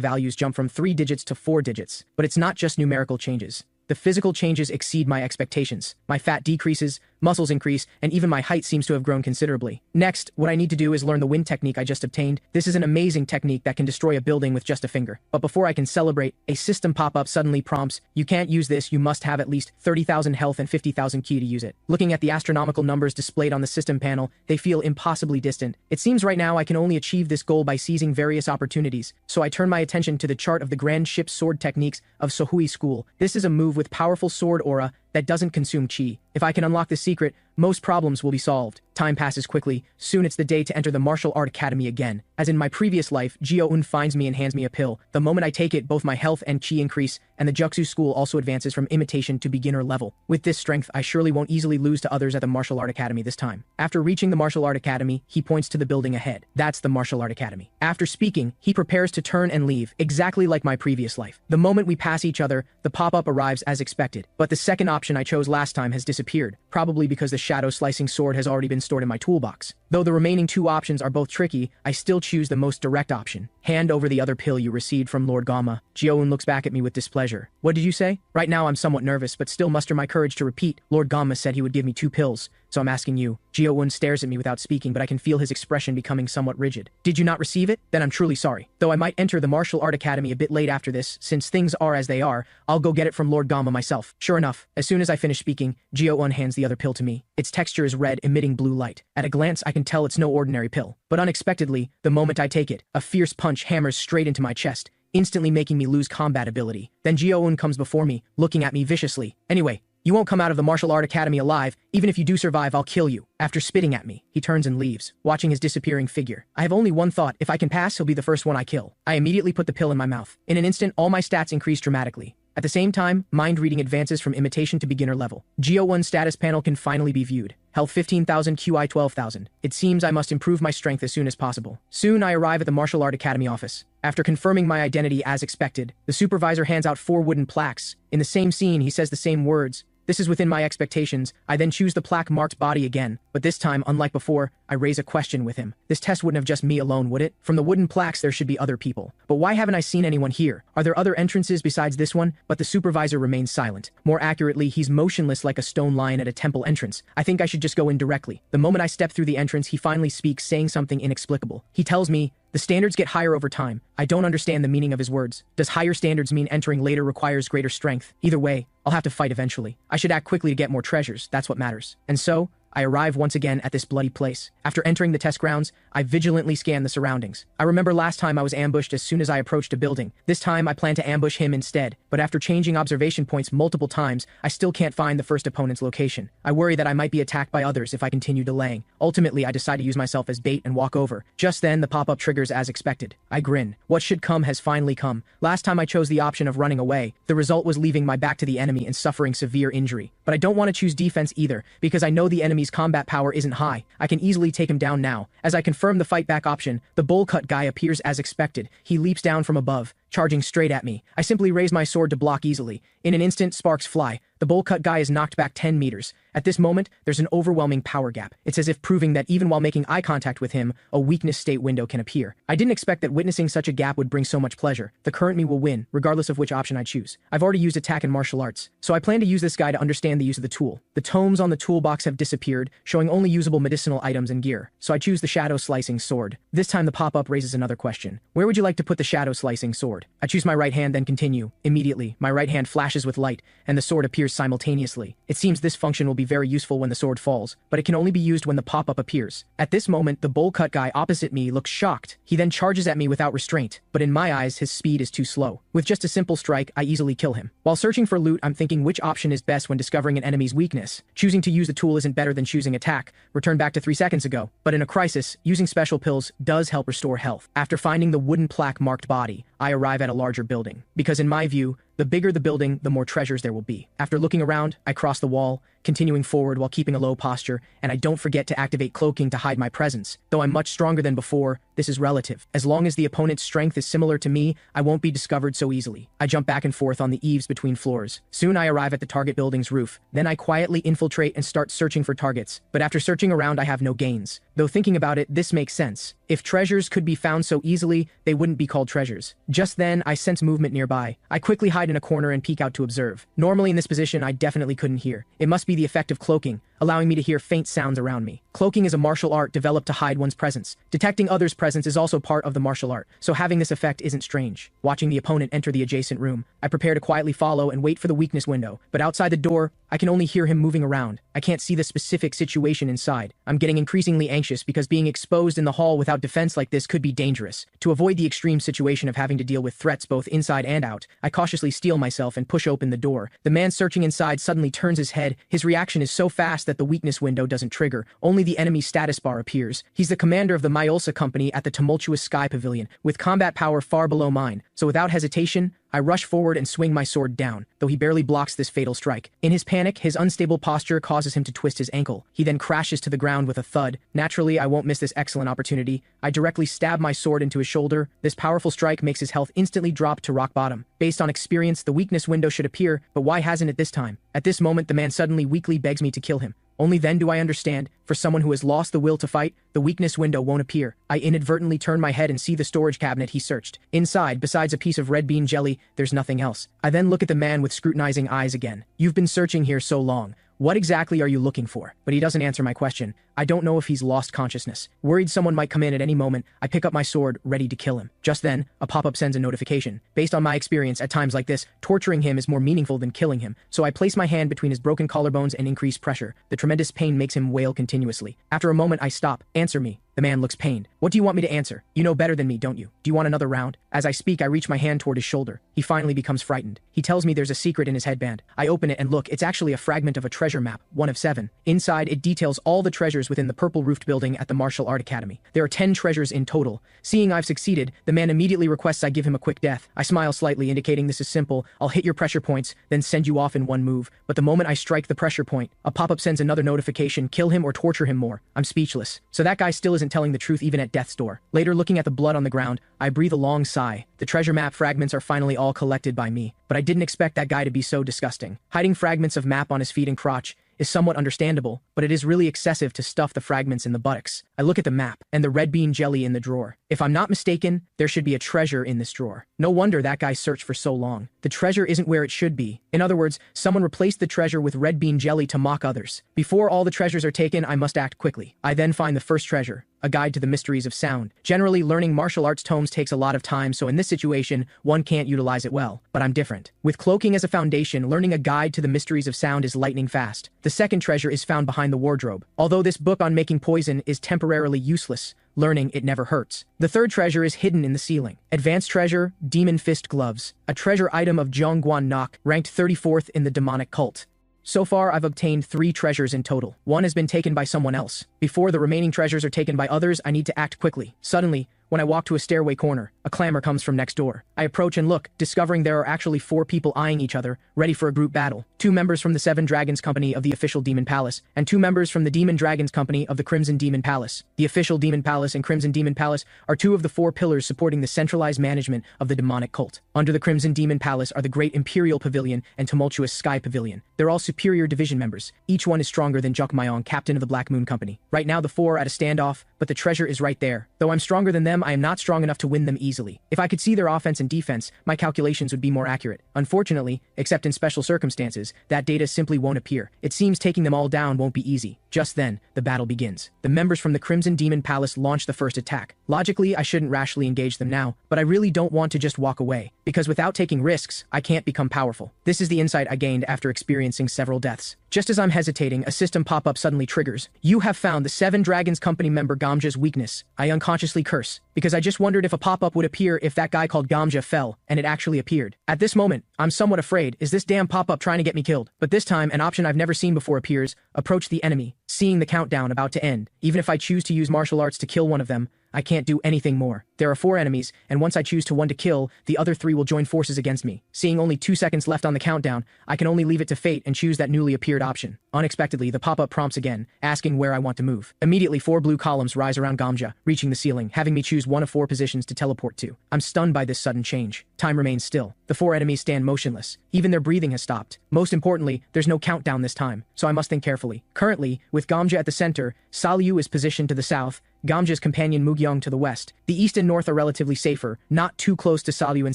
[SPEAKER 1] values jump from 3 digits to 4 digits. But it's not just numerical changes. The physical changes exceed my expectations. My fat decreases, muscles increase, and even my height seems to have grown considerably. Next, what I need to do is learn the wind technique I just obtained. This is an amazing technique that can destroy a building with just a finger. But before I can celebrate, a system pop-up suddenly prompts, you can't use this, you must have at least 30,000 health and 50,000 ki to use it. Looking at the astronomical numbers displayed on the system panel, they feel impossibly distant. It seems right now I can only achieve this goal by seizing various opportunities. So I turn my attention to the chart of the Grand Ship Sword Techniques of Sohui School. This is a move with powerful sword aura that doesn't consume chi. If I can unlock the secret, most problems will be solved. Time passes quickly. Soon it's the day to enter the Martial Art Academy again. As in my previous life, Jio-un finds me and hands me a pill. The moment I take it, both my health and chi increase, and the Juxu school also advances from imitation to beginner level. With this strength, I surely won't easily lose to others at the Martial Art Academy this time. After reaching the Martial Art Academy, he points to the building ahead. That's the Martial Art Academy. After speaking, he prepares to turn and leave, exactly like my previous life. The moment we pass each other, the pop-up arrives as expected. But the second option I chose last time has disappeared, probably because the shadow-slicing sword has already been stored in my toolbox. Though the remaining 2 options are both tricky, I still choose the most direct option. Hand over the other pill you received from Lord Gamma. Jio-un looks back at me with displeasure. What did you say? Right now I'm somewhat nervous, but still muster my courage to repeat. Lord Gamma said he would give me 2 pills, so I'm asking you. Jio-un stares at me without speaking, but I can feel his expression becoming somewhat rigid. Did you not receive it? Then I'm truly sorry. Though I might enter the Martial Art Academy a bit late after this, since things are as they are, I'll go get it from Lord Gamma myself. Sure enough, as soon as I finish speaking, Jio-un hands the other pill to me. Its texture is red, emitting blue light. At a glance, I can tell it's no ordinary pill. But unexpectedly, the moment I take it, a fierce punch hammers straight into my chest, instantly making me lose combat ability. Then Jio-un comes before me, looking at me viciously. Anyway, you won't come out of the Martial Art Academy alive. Even if you do survive, I'll kill you. After spitting at me, he turns and leaves, watching his disappearing figure. I have only one thought. If I can pass, he'll be the first one I kill. I immediately put the pill in my mouth. In an instant, all my stats increase dramatically. At the same time, mind reading advances from imitation to beginner level. Geo1 status panel can finally be viewed. Health 15,000, QI 12,000. It seems I must improve my strength as soon as possible. Soon I arrive at the Martial Art Academy office. After confirming my identity as expected, the supervisor hands out 4 wooden plaques. In the same scene, he says the same words. This is within my expectations. I then choose the plaque-marked body again, but this time, unlike before, I raise a question with him. This test wouldn't have just me alone, would it? From the wooden plaques, there should be other people. But why haven't I seen anyone here? Are there other entrances besides this one? But the supervisor remains silent. More accurately, he's motionless like a stone lion at a temple entrance. I think I should just go in directly. The moment I step through the entrance, he finally speaks, saying something inexplicable. He tells me, the standards get higher over time. I don't understand the meaning of his words. Does higher standards mean entering later requires greater strength? Either way, I'll have to fight eventually. I should act quickly to get more treasures, that's what matters. And so, I arrive once again at this bloody place. After entering the test grounds, I vigilantly scan the surroundings. I remember last time I was ambushed as soon as I approached a building. This time I plan to ambush him instead, but after changing observation points multiple times, I still can't find the first opponent's location. I worry that I might be attacked by others if I continue delaying. Ultimately, I decide to use myself as bait and walk over. Just then, the pop-up triggers as expected. I grin. What should come has finally come. Last time I chose the option of running away. The result was leaving my back to the enemy and suffering severe injury. But I don't want to choose defense either, because I know the enemy's combat power isn't high. I can easily take him down now. As I confirm the fight back option, the bowl cut guy appears as expected. He leaps down from above, charging straight at me. I simply raise my sword to block easily. In an instant, sparks fly. The bowl cut guy is knocked back 10 meters. At this moment, there's an overwhelming power gap. It's as if proving that even while making eye contact with him, a weakness state window can appear. I didn't expect that witnessing such a gap would bring so much pleasure. The current me will win, regardless of which option I choose. I've already used attack and martial arts, so I plan to use this guy to understand the use of the tool. The tomes on the toolbox have disappeared, showing only usable medicinal items and gear, so I choose the shadow slicing sword. This time the pop-up raises another question. Where would you like to put the shadow slicing sword? I choose my right hand, then continue. Immediately, my right hand flashes with light, and the sword appears simultaneously. It seems this function will be very useful when the sword falls, but it can only be used when the pop-up appears. At this moment, the bowl cut guy opposite me looks shocked. He then charges at me without restraint, but in my eyes, his speed is too slow. With just a simple strike, I easily kill him. While searching for loot, I'm thinking which option is best when discovering an enemy's weakness. Choosing to use the tool isn't better than choosing attack. Return back to 3 seconds ago. But in a crisis, using special pills does help restore health. After finding the wooden plaque marked body, I arrive at a larger building. Because in my view, the bigger the building, the more treasures there will be. After looking around, I cross the wall, continuing forward while keeping a low posture, and I don't forget to activate cloaking to hide my presence. Though I'm much stronger than before, this is relative. As long as the opponent's strength is similar to me, I won't be discovered so easily. I jump back and forth on the eaves between floors. Soon I arrive at the target building's roof. Then I quietly infiltrate and start searching for targets. But after searching around, I have no gains. Though thinking about it, this makes sense. If treasures could be found so easily, they wouldn't be called treasures. Just then, I sense movement nearby. I quickly hide in a corner and peek out to observe. Normally in this position, I definitely couldn't hear. It must be the effect of cloaking, allowing me to hear faint sounds around me. Cloaking is a martial art developed to hide one's presence. Detecting others' presence is also part of the martial art, so having this effect isn't strange. Watching the opponent enter the adjacent room, I prepare to quietly follow and wait for the weakness window. But outside the door, I can only hear him moving around. I can't see the specific situation inside. I'm getting increasingly anxious because being exposed in the hall without defense like this could be dangerous. To avoid the extreme situation of having to deal with threats both inside and out, I cautiously steel myself and push open the door. The man searching inside suddenly turns his head. His reaction is so fast that the weakness window doesn't trigger. Only the enemy's status bar appears. He's the commander of the Myolsa company at the tumultuous Sky Pavilion, with combat power far below mine. So without hesitation, I rush forward and swing my sword down, though he barely blocks this fatal strike. In his panic, his unstable posture causes him to twist his ankle. He then crashes to the ground with a thud. Naturally, I won't miss this excellent opportunity. I directly stab my sword into his shoulder. This powerful strike makes his health instantly drop to rock bottom. Based on experience, the weakness window should appear, but why hasn't it this time? At this moment, the man suddenly weakly begs me to kill him. Only then do I understand, for someone who has lost the will to fight, the weakness window won't appear. I inadvertently turn my head and see the storage cabinet he searched. Inside, besides a piece of red bean jelly, there's nothing else. I then look at the man with scrutinizing eyes again. You've been searching here so long. What exactly are you looking for? But he doesn't answer my question. I don't know if he's lost consciousness. Worried someone might come in at any moment, I pick up my sword, ready to kill him. Just then, a pop-up sends a notification. Based on my experience, at times like this, torturing him is more meaningful than killing him, so I place my hand between his broken collarbones and increase pressure. The tremendous pain makes him wail continuously. After a moment, I stop. Answer me. The man looks pained. What do you want me to answer? You know better than me, don't you? Do you want another round? As I speak, I reach my hand toward his shoulder. He finally becomes frightened. He tells me there's a secret in his headband. I open it and look. It's actually a fragment of a treasure map, 1 of 7. Inside, it details all the treasures within the purple-roofed building at the Martial Art Academy. There are 10 treasures in total. Seeing I've succeeded, the man immediately requests I give him a quick death. I smile slightly, indicating this is simple. I'll hit your pressure points, then send you off in one move. But the moment I strike the pressure point, a pop-up sends another notification. Kill him or torture him more. I'm speechless. So that guy still isn't wasn't telling the truth even at death's door. Later, looking at the blood on the ground, I breathe a long sigh. The treasure map fragments are finally all collected by me, but I didn't expect that guy to be so disgusting. Hiding fragments of map on his feet and crotch is somewhat understandable, but it is really excessive to stuff the fragments in the buttocks. I look at the map and the red bean jelly in the drawer. If I'm not mistaken, there should be a treasure in this drawer. No wonder that guy searched for so long. The treasure isn't where it should be. In other words, someone replaced the treasure with red bean jelly to mock others. Before all the treasures are taken, I must act quickly. I then find the first treasure, a guide to the mysteries of sound. Generally, learning martial arts tomes takes a lot of time, so in this situation, one can't utilize it well. But I'm different. With cloaking as a foundation, learning a guide to the mysteries of sound is lightning fast. The second treasure is found behind the wardrobe. Although this book on making poison is temporarily useless, learning it never hurts. The third treasure is hidden in the ceiling. Advanced treasure, Demon Fist Gloves. A treasure item of Zhongguan Nok, ranked 34th in the demonic cult. So far, I've obtained 3 treasures in total. One has been taken by someone else. Before the remaining treasures are taken by others, I need to act quickly. Suddenly, when I walk to a stairway corner, a clamor comes from next door. I approach and look, discovering there are actually 4 people eyeing each other, ready for a group battle. 2 members from the 7 Dragons Company of the official Demon Palace, and 2 members from the Demon Dragons Company of the Crimson Demon Palace. The official Demon Palace and Crimson Demon Palace are 2 of the 4 pillars supporting the centralized management of the demonic cult. Under the Crimson Demon Palace are the Great Imperial Pavilion and Tumultuous Sky Pavilion. They're all superior division members. Each one is stronger than Jokmayong, captain of the Black Moon Company. Right now the 4 are at a standoff, but the treasure is right there. Though I'm stronger than them, I am not strong enough to win them easily. If I could see their offense and defense, my calculations would be more accurate. Unfortunately, except in special circumstances, that data simply won't appear. It seems taking them all down won't be easy. Just then, the battle begins. The members from the Crimson Demon Palace launch the first attack. Logically, I shouldn't rashly engage them now, but I really don't want to just walk away, because without taking risks, I can't become powerful. This is the insight I gained after experiencing several deaths. Just as I'm hesitating, a system pop-up suddenly triggers. You have found the 7 Dragons Company member Gamja's weakness. I unconsciously curse, because I just wondered if a pop-up would appear if that guy called Gamja fell, and it actually appeared. At this moment, I'm somewhat afraid. Is this damn pop-up trying to get me killed? But this time, an option I've never seen before appears. Approach the enemy. Seeing the countdown about to end, even if I choose to use martial arts to kill one of them, I can't do anything more. There are 4 enemies, and once I choose to one to kill, the other 3 will join forces against me. Seeing only 2 seconds left on the countdown, I can only leave it to fate and choose that newly appeared option. Unexpectedly, the pop-up prompts again, asking where I want to move. Immediately, 4 blue columns rise around Gamja, reaching the ceiling, having me choose one of 4 positions to teleport to. I'm stunned by this sudden change. Time remains still. The 4 enemies stand motionless. Even their breathing has stopped. Most importantly, there's no countdown this time, so I must think carefully. Currently, with Gamja at the center, Salyu is positioned to the south, Gamja's companion Mugyong to the west. The east and north are relatively safer, not too close to Salyu and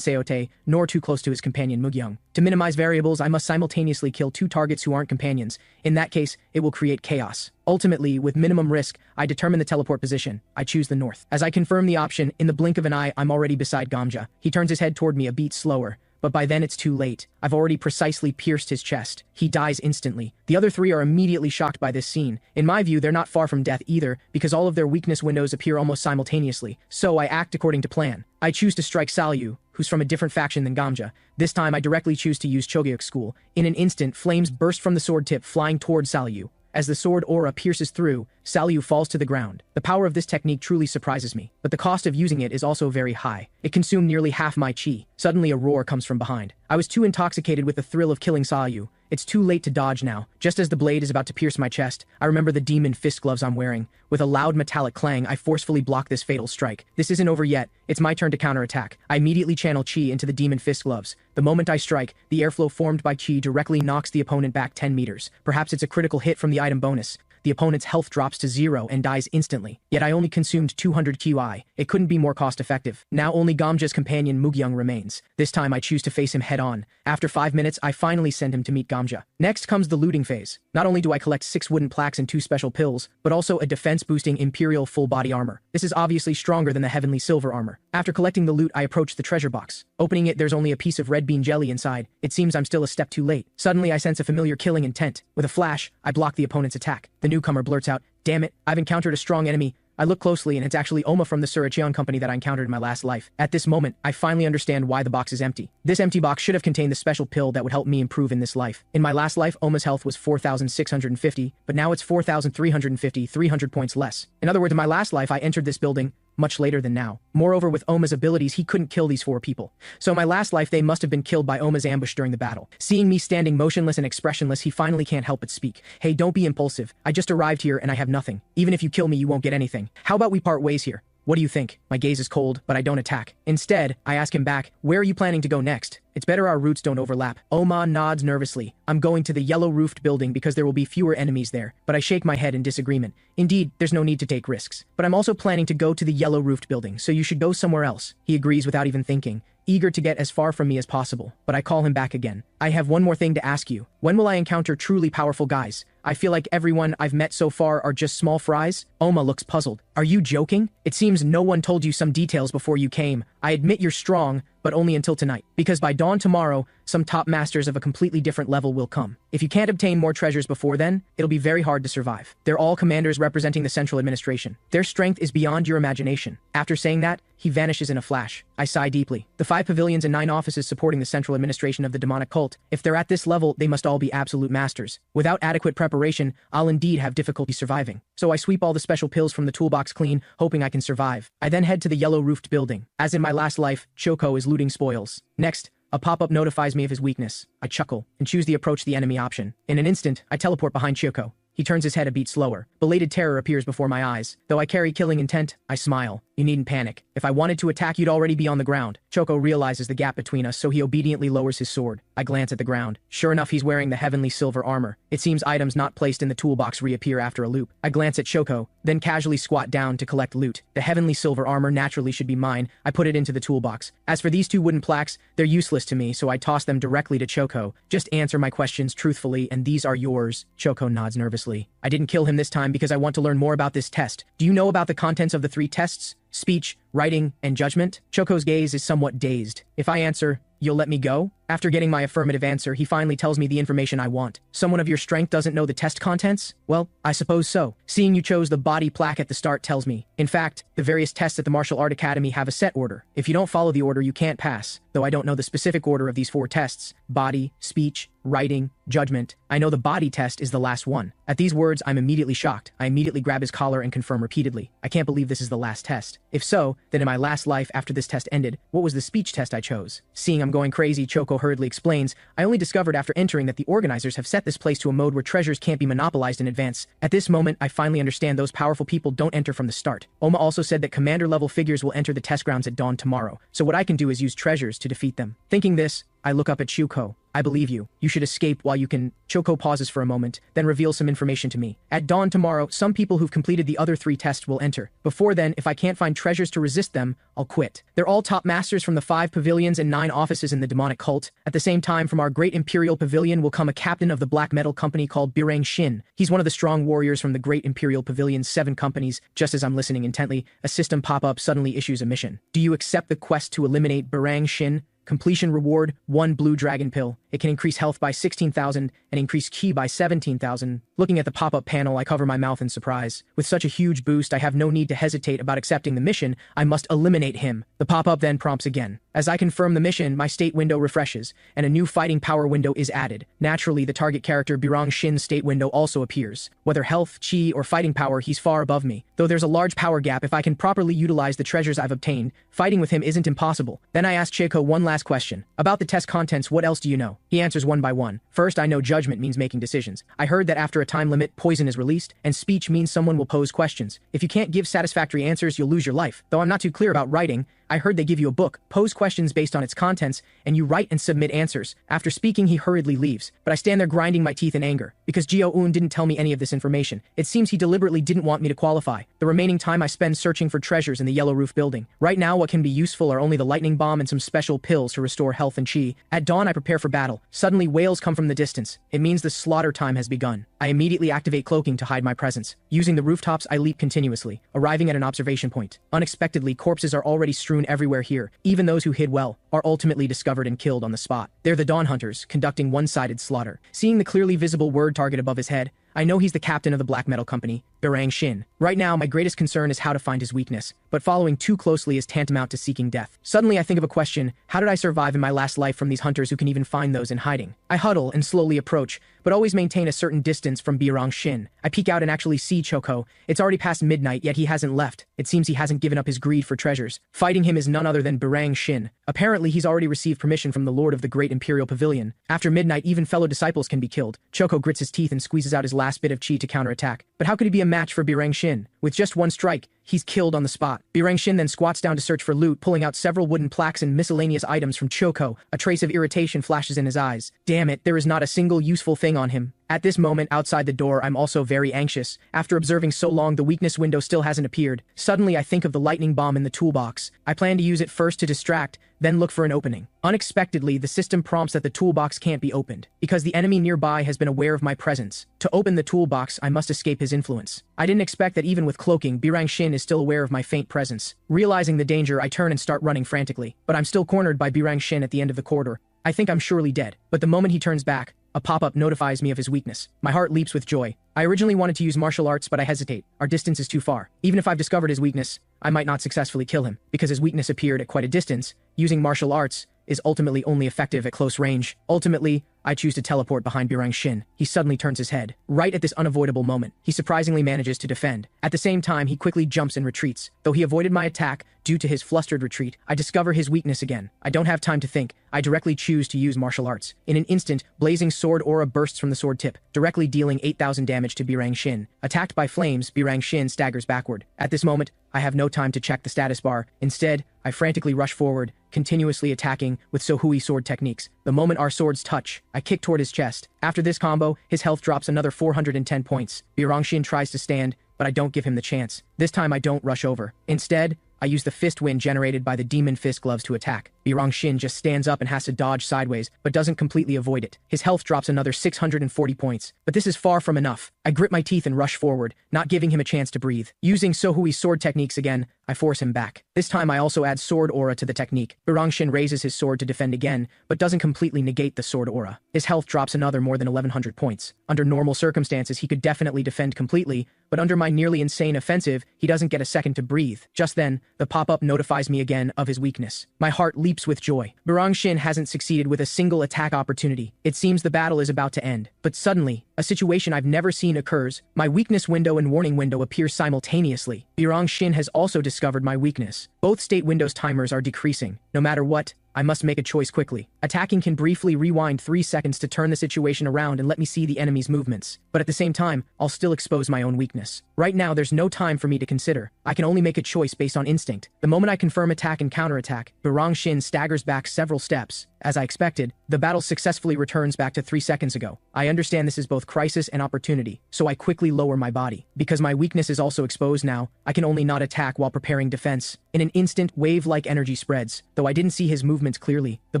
[SPEAKER 1] Seote, nor too close to his companion Mugyong. To minimize variables, I must simultaneously kill 2 targets who aren't companions. In that case, it will create chaos. Ultimately, with minimum risk, I determine the teleport position. I choose the north. As I confirm the option, in the blink of an eye, I'm already beside Gamja. He turns his head toward me a beat slower. But by then it's too late. I've already precisely pierced his chest. He dies instantly. The other 3 are immediately shocked by this scene. In my view, they're not far from death either, because all of their weakness windows appear almost simultaneously. So I act according to plan. I choose to strike Salyu, who's from a different faction than Gamja. This time I directly choose to use Chogyuk School. In an instant, flames burst from the sword tip, flying toward Salyu. As the sword aura pierces through, Salyu falls to the ground. The power of this technique truly surprises me, but the cost of using it is also very high. It consumed nearly half my chi. Suddenly a roar comes from behind. I was too intoxicated with the thrill of killing Salyu. It's too late to dodge now. Just as the blade is about to pierce my chest, I remember the demon fist gloves I'm wearing. With a loud metallic clang, I forcefully block this fatal strike. This isn't over yet. It's my turn to counterattack. I immediately channel chi into the demon fist gloves. The moment I strike, the airflow formed by chi directly knocks the opponent back 10 meters. Perhaps it's a critical hit from the item bonus. The opponent's health drops to 0 and dies instantly. Yet I only consumed 200 QI. It couldn't be more cost-effective. Now only Gamja's companion Mugyong remains. This time I choose to face him head-on. After 5 minutes, I finally send him to meet Gamja. Next comes the looting phase. Not only do I collect 6 wooden plaques and 2 special pills, but also a defense-boosting Imperial full-body armor. This is obviously stronger than the Heavenly Silver armor. After collecting the loot, I approach the treasure box. Opening it, there's only a piece of red bean jelly inside. It seems I'm still a step too late. Suddenly, I sense a familiar killing intent. With a flash, I block the opponent's attack. The newcomer blurts out, "Damn it, I've encountered a strong enemy." I look closely and it's actually Oma from the Suricheon company that I encountered in my last life. At this moment, I finally understand why the box is empty. This empty box should have contained the special pill that would help me improve in this life. In my last life, Oma's health was 4,650, but now it's 4,350, 300 points less. In other words, in my last life, I entered this building much later than now. Moreover, with Oma's abilities, he couldn't kill these 4 people. So in my last life, they must have been killed by Oma's ambush during the battle. Seeing me standing motionless and expressionless, he finally can't help but speak. Hey, don't be impulsive. I just arrived here and I have nothing. Even if you kill me, you won't get anything. How about we part ways here? What do you think? My gaze is cold, but I don't attack. Instead, I ask him back, where are you planning to go next? It's better our routes don't overlap. Oma nods nervously. I'm going to the yellow-roofed building because there will be fewer enemies there, but I shake my head in disagreement. Indeed, there's no need to take risks. But I'm also planning to go to the yellow-roofed building, so you should go somewhere else. He agrees without even thinking, eager to get as far from me as possible, but I call him back again. I have one more thing to ask you. When will I encounter truly powerful guys? I feel like everyone I've met so far are just small fries. Oma looks puzzled. Are you joking? It seems no one told you some details before you came. I admit you're strong, but only until tonight. Because by dawn tomorrow, some top masters of a completely different level will come. If you can't obtain more treasures before then, it'll be very hard to survive. They're all commanders representing the central administration. Their strength is beyond your imagination. After saying that, he vanishes in a flash. I sigh deeply. The 5 pavilions and 9 offices supporting the central administration of the demonic cult, if they're at this level, they must all be absolute masters. Without adequate preparation, I'll indeed have difficulty surviving. So I sweep all the special pills from the toolbox clean, hoping I can survive. I then head to the yellow-roofed building. As in my last life, Choco is looting spoils. Next, a pop-up notifies me of his weakness. I chuckle and choose the approach the enemy option. In an instant, I teleport behind Choco. He turns his head a beat slower. Belated terror appears before my eyes. Though I carry killing intent, I smile. You needn't panic. If I wanted to attack, you'd already be on the ground. Choco realizes the gap between us, so he obediently lowers his sword. I glance at the ground. Sure enough, he's wearing the heavenly silver armor. It seems items not placed in the toolbox reappear after a loop. I glance at Choco, then casually squat down to collect loot. The heavenly silver armor naturally should be mine. I put it into the toolbox. As for these 2 wooden plaques, they're useless to me, so I toss them directly to Choco. Just answer my questions truthfully, and these are yours. Choco nods nervously. I didn't kill him this time because I want to learn more about this test. Do you know about the contents of the 3 tests? Speech, writing, and judgment? Choco's gaze is somewhat dazed. If I answer, you'll let me go? After getting my affirmative answer, he finally tells me the information I want. Someone of your strength doesn't know the test contents? Well, I suppose so. Seeing you chose the body plaque at the start tells me. In fact, the various tests at the Martial Art Academy have a set order. If you don't follow the order, you can't pass. Though I don't know the specific order of these 4 tests: body, speech, writing, judgment. I know the body test is the last one. At these words, I'm immediately shocked. I immediately grab his collar and confirm repeatedly. I can't believe this is the last test. If so, then in my last life after this test ended, what was the speech test I chose? Seeing I'm going crazy, Choco hurriedly explains, I only discovered after entering that the organizers have set this place to a mode where treasures can't be monopolized in advance. At this moment, I finally understand those powerful people don't enter from the start. Oma also said that commander-level figures will enter the test grounds at dawn tomorrow, so what I can do is use treasures to defeat them. Thinking this, I look up at Choco. I believe you. You should escape while you can. Choco pauses for a moment, then reveals some information to me. At dawn tomorrow, some people who've completed the other 3 tests will enter. Before then, if I can't find treasures to resist them, I'll quit. They're all top masters from the 5 pavilions and 9 offices in the demonic cult. At the same time, from our great imperial pavilion will come a captain of the black metal company called Birang Shin. He's one of the strong warriors from the great imperial pavilion's 7 companies. Just as I'm listening intently, a system pop-up suddenly issues a mission. Do you accept the quest to eliminate Birang Shin? Completion reward, 1 blue dragon pill. It can increase health by 16,000 and increase ki by 17,000. Looking at the pop-up panel, I cover my mouth in surprise. With such a huge boost, I have no need to hesitate about accepting the mission. I must eliminate him. The pop-up then prompts again. As I confirm the mission, my state window refreshes, and a new fighting power window is added. Naturally, the target character Birang Shin's state window also appears. Whether health, chi, or fighting power, he's far above me. Though there's a large power gap, if I can properly utilize the treasures I've obtained, fighting with him isn't impossible. Then I ask Chieko one last question. About the test contents, what else do you know? He answers one by one. First, I know judgment means making decisions. I heard that after a time limit, poison is released, and speech means someone will pose questions. If you can't give satisfactory answers, you'll lose your life. Though I'm not too clear about writing, I heard they give you a book, pose questions based on its contents, and you write and submit answers. After speaking, he hurriedly leaves, but I stand there grinding my teeth in anger, because Jio-un didn't tell me any of this information. It seems he deliberately didn't want me to qualify. The remaining time I spend searching for treasures in the yellow roof building. Right now, what can be useful are only the lightning bomb and some special pills to restore health and chi. At dawn, I prepare for battle. Suddenly, wails come from the distance. It means the slaughter time has begun. I immediately activate cloaking to hide my presence. Using the rooftops, I leap continuously, arriving at an observation point. Unexpectedly, corpses are already strewn everywhere here. Even those who hid well are ultimately discovered and killed on the spot. They're the Dawn Hunters, conducting one-sided slaughter. Seeing the clearly visible word target above his head, I know he's the captain of the black metal company. Barang Shin. Right now, my greatest concern is how to find his weakness, but following too closely is tantamount to seeking death. Suddenly I think of a question: how did I survive in my last life from these hunters who can even find those in hiding? I huddle and slowly approach, but always maintain a certain distance from Barang Shin. I peek out and actually see Choco. It's already past midnight, yet he hasn't left. It seems he hasn't given up his greed for treasures. Fighting him is none other than Barang Shin. Apparently he's already received permission from the Lord of the Great Imperial Pavilion. After midnight, even fellow disciples can be killed. Choco grits his teeth and squeezes out his last bit of chi to counterattack. But how could he be a match for Barang Shin? With just one strike, he's killed on the spot. Barang Shin then squats down to search for loot, pulling out several wooden plaques and miscellaneous items from Choco. A trace of irritation flashes in his eyes. Damn it, there is not a single useful thing on him. At this moment, outside the door, I'm also very anxious. After observing so long, the weakness window still hasn't appeared. Suddenly, I think of the lightning bomb in the toolbox. I plan to use it first to distract, then look for an opening. Unexpectedly, the system prompts that the toolbox can't be opened, because the enemy nearby has been aware of my presence. To open the toolbox, I must escape his influence. I didn't expect that even with cloaking, Barang Shin is still aware of my faint presence. Realizing the danger, I turn and start running frantically, but I'm still cornered by Barang Shin at the end of the corridor. I think I'm surely dead, but the moment he turns back, a pop-up notifies me of his weakness. My heart leaps with joy. I originally wanted to use martial arts, but I hesitate. Our distance is too far. Even if I've discovered his weakness, I might not successfully kill him, because his weakness appeared at quite a distance. Using martial arts is ultimately only effective at close range. Ultimately, I choose to teleport behind Barang Shin. He suddenly turns his head. Right at this unavoidable moment, he surprisingly manages to defend. At the same time, he quickly jumps and retreats. Though he avoided my attack due to his flustered retreat, I discover his weakness again. I don't have time to think. I directly choose to use martial arts. In an instant, blazing sword aura bursts from the sword tip, directly dealing 8,000 damage to Barang Shin. Attacked by flames, Barang Shin staggers backward. At this moment, I have no time to check the status bar. Instead, I frantically rush forward, continuously attacking with Sohui sword techniques. The moment our swords touch, I kick toward his chest. After this combo, his health drops another 410 points. Barang Shin tries to stand, but I don't give him the chance. This time I don't rush over. Instead, I use the fist wind generated by the demon fist gloves to attack. Barang Shin just stands up and has to dodge sideways, but doesn't completely avoid it. His health drops another 640 points, but this is far from enough. I grit my teeth and rush forward, not giving him a chance to breathe. Using Sohui's sword techniques again, I force him back. This time I also add sword aura to the technique. Barang Shin raises his sword to defend again, but doesn't completely negate the sword aura. His health drops another more than 1100 points. Under normal circumstances, he could definitely defend completely, but under my nearly insane offensive, he doesn't get a second to breathe. Just then, the pop-up notifies me again of his weakness. My heart leaps with joy. Barang Shin hasn't succeeded with a single attack opportunity. It seems the battle is about to end. But suddenly, a situation I've never seen occurs. My weakness window and warning window appear simultaneously. Barang Shin has also discovered my weakness. Both state windows timers are decreasing. No matter what, I must make a choice quickly. Attacking can briefly rewind 3 seconds to turn the situation around and let me see the enemy's movements. But at the same time, I'll still expose my own weakness. Right now, there's no time for me to consider. I can only make a choice based on instinct. The moment I confirm attack and counterattack, Barang Shin staggers back several steps. As I expected, the battle successfully returns back to 3 seconds ago. I understand this is both crisis and opportunity, so I quickly lower my body. Because my weakness is also exposed now, I can only not attack while preparing defense. In an instant, wave-like energy spreads. Though I didn't see his movements clearly, the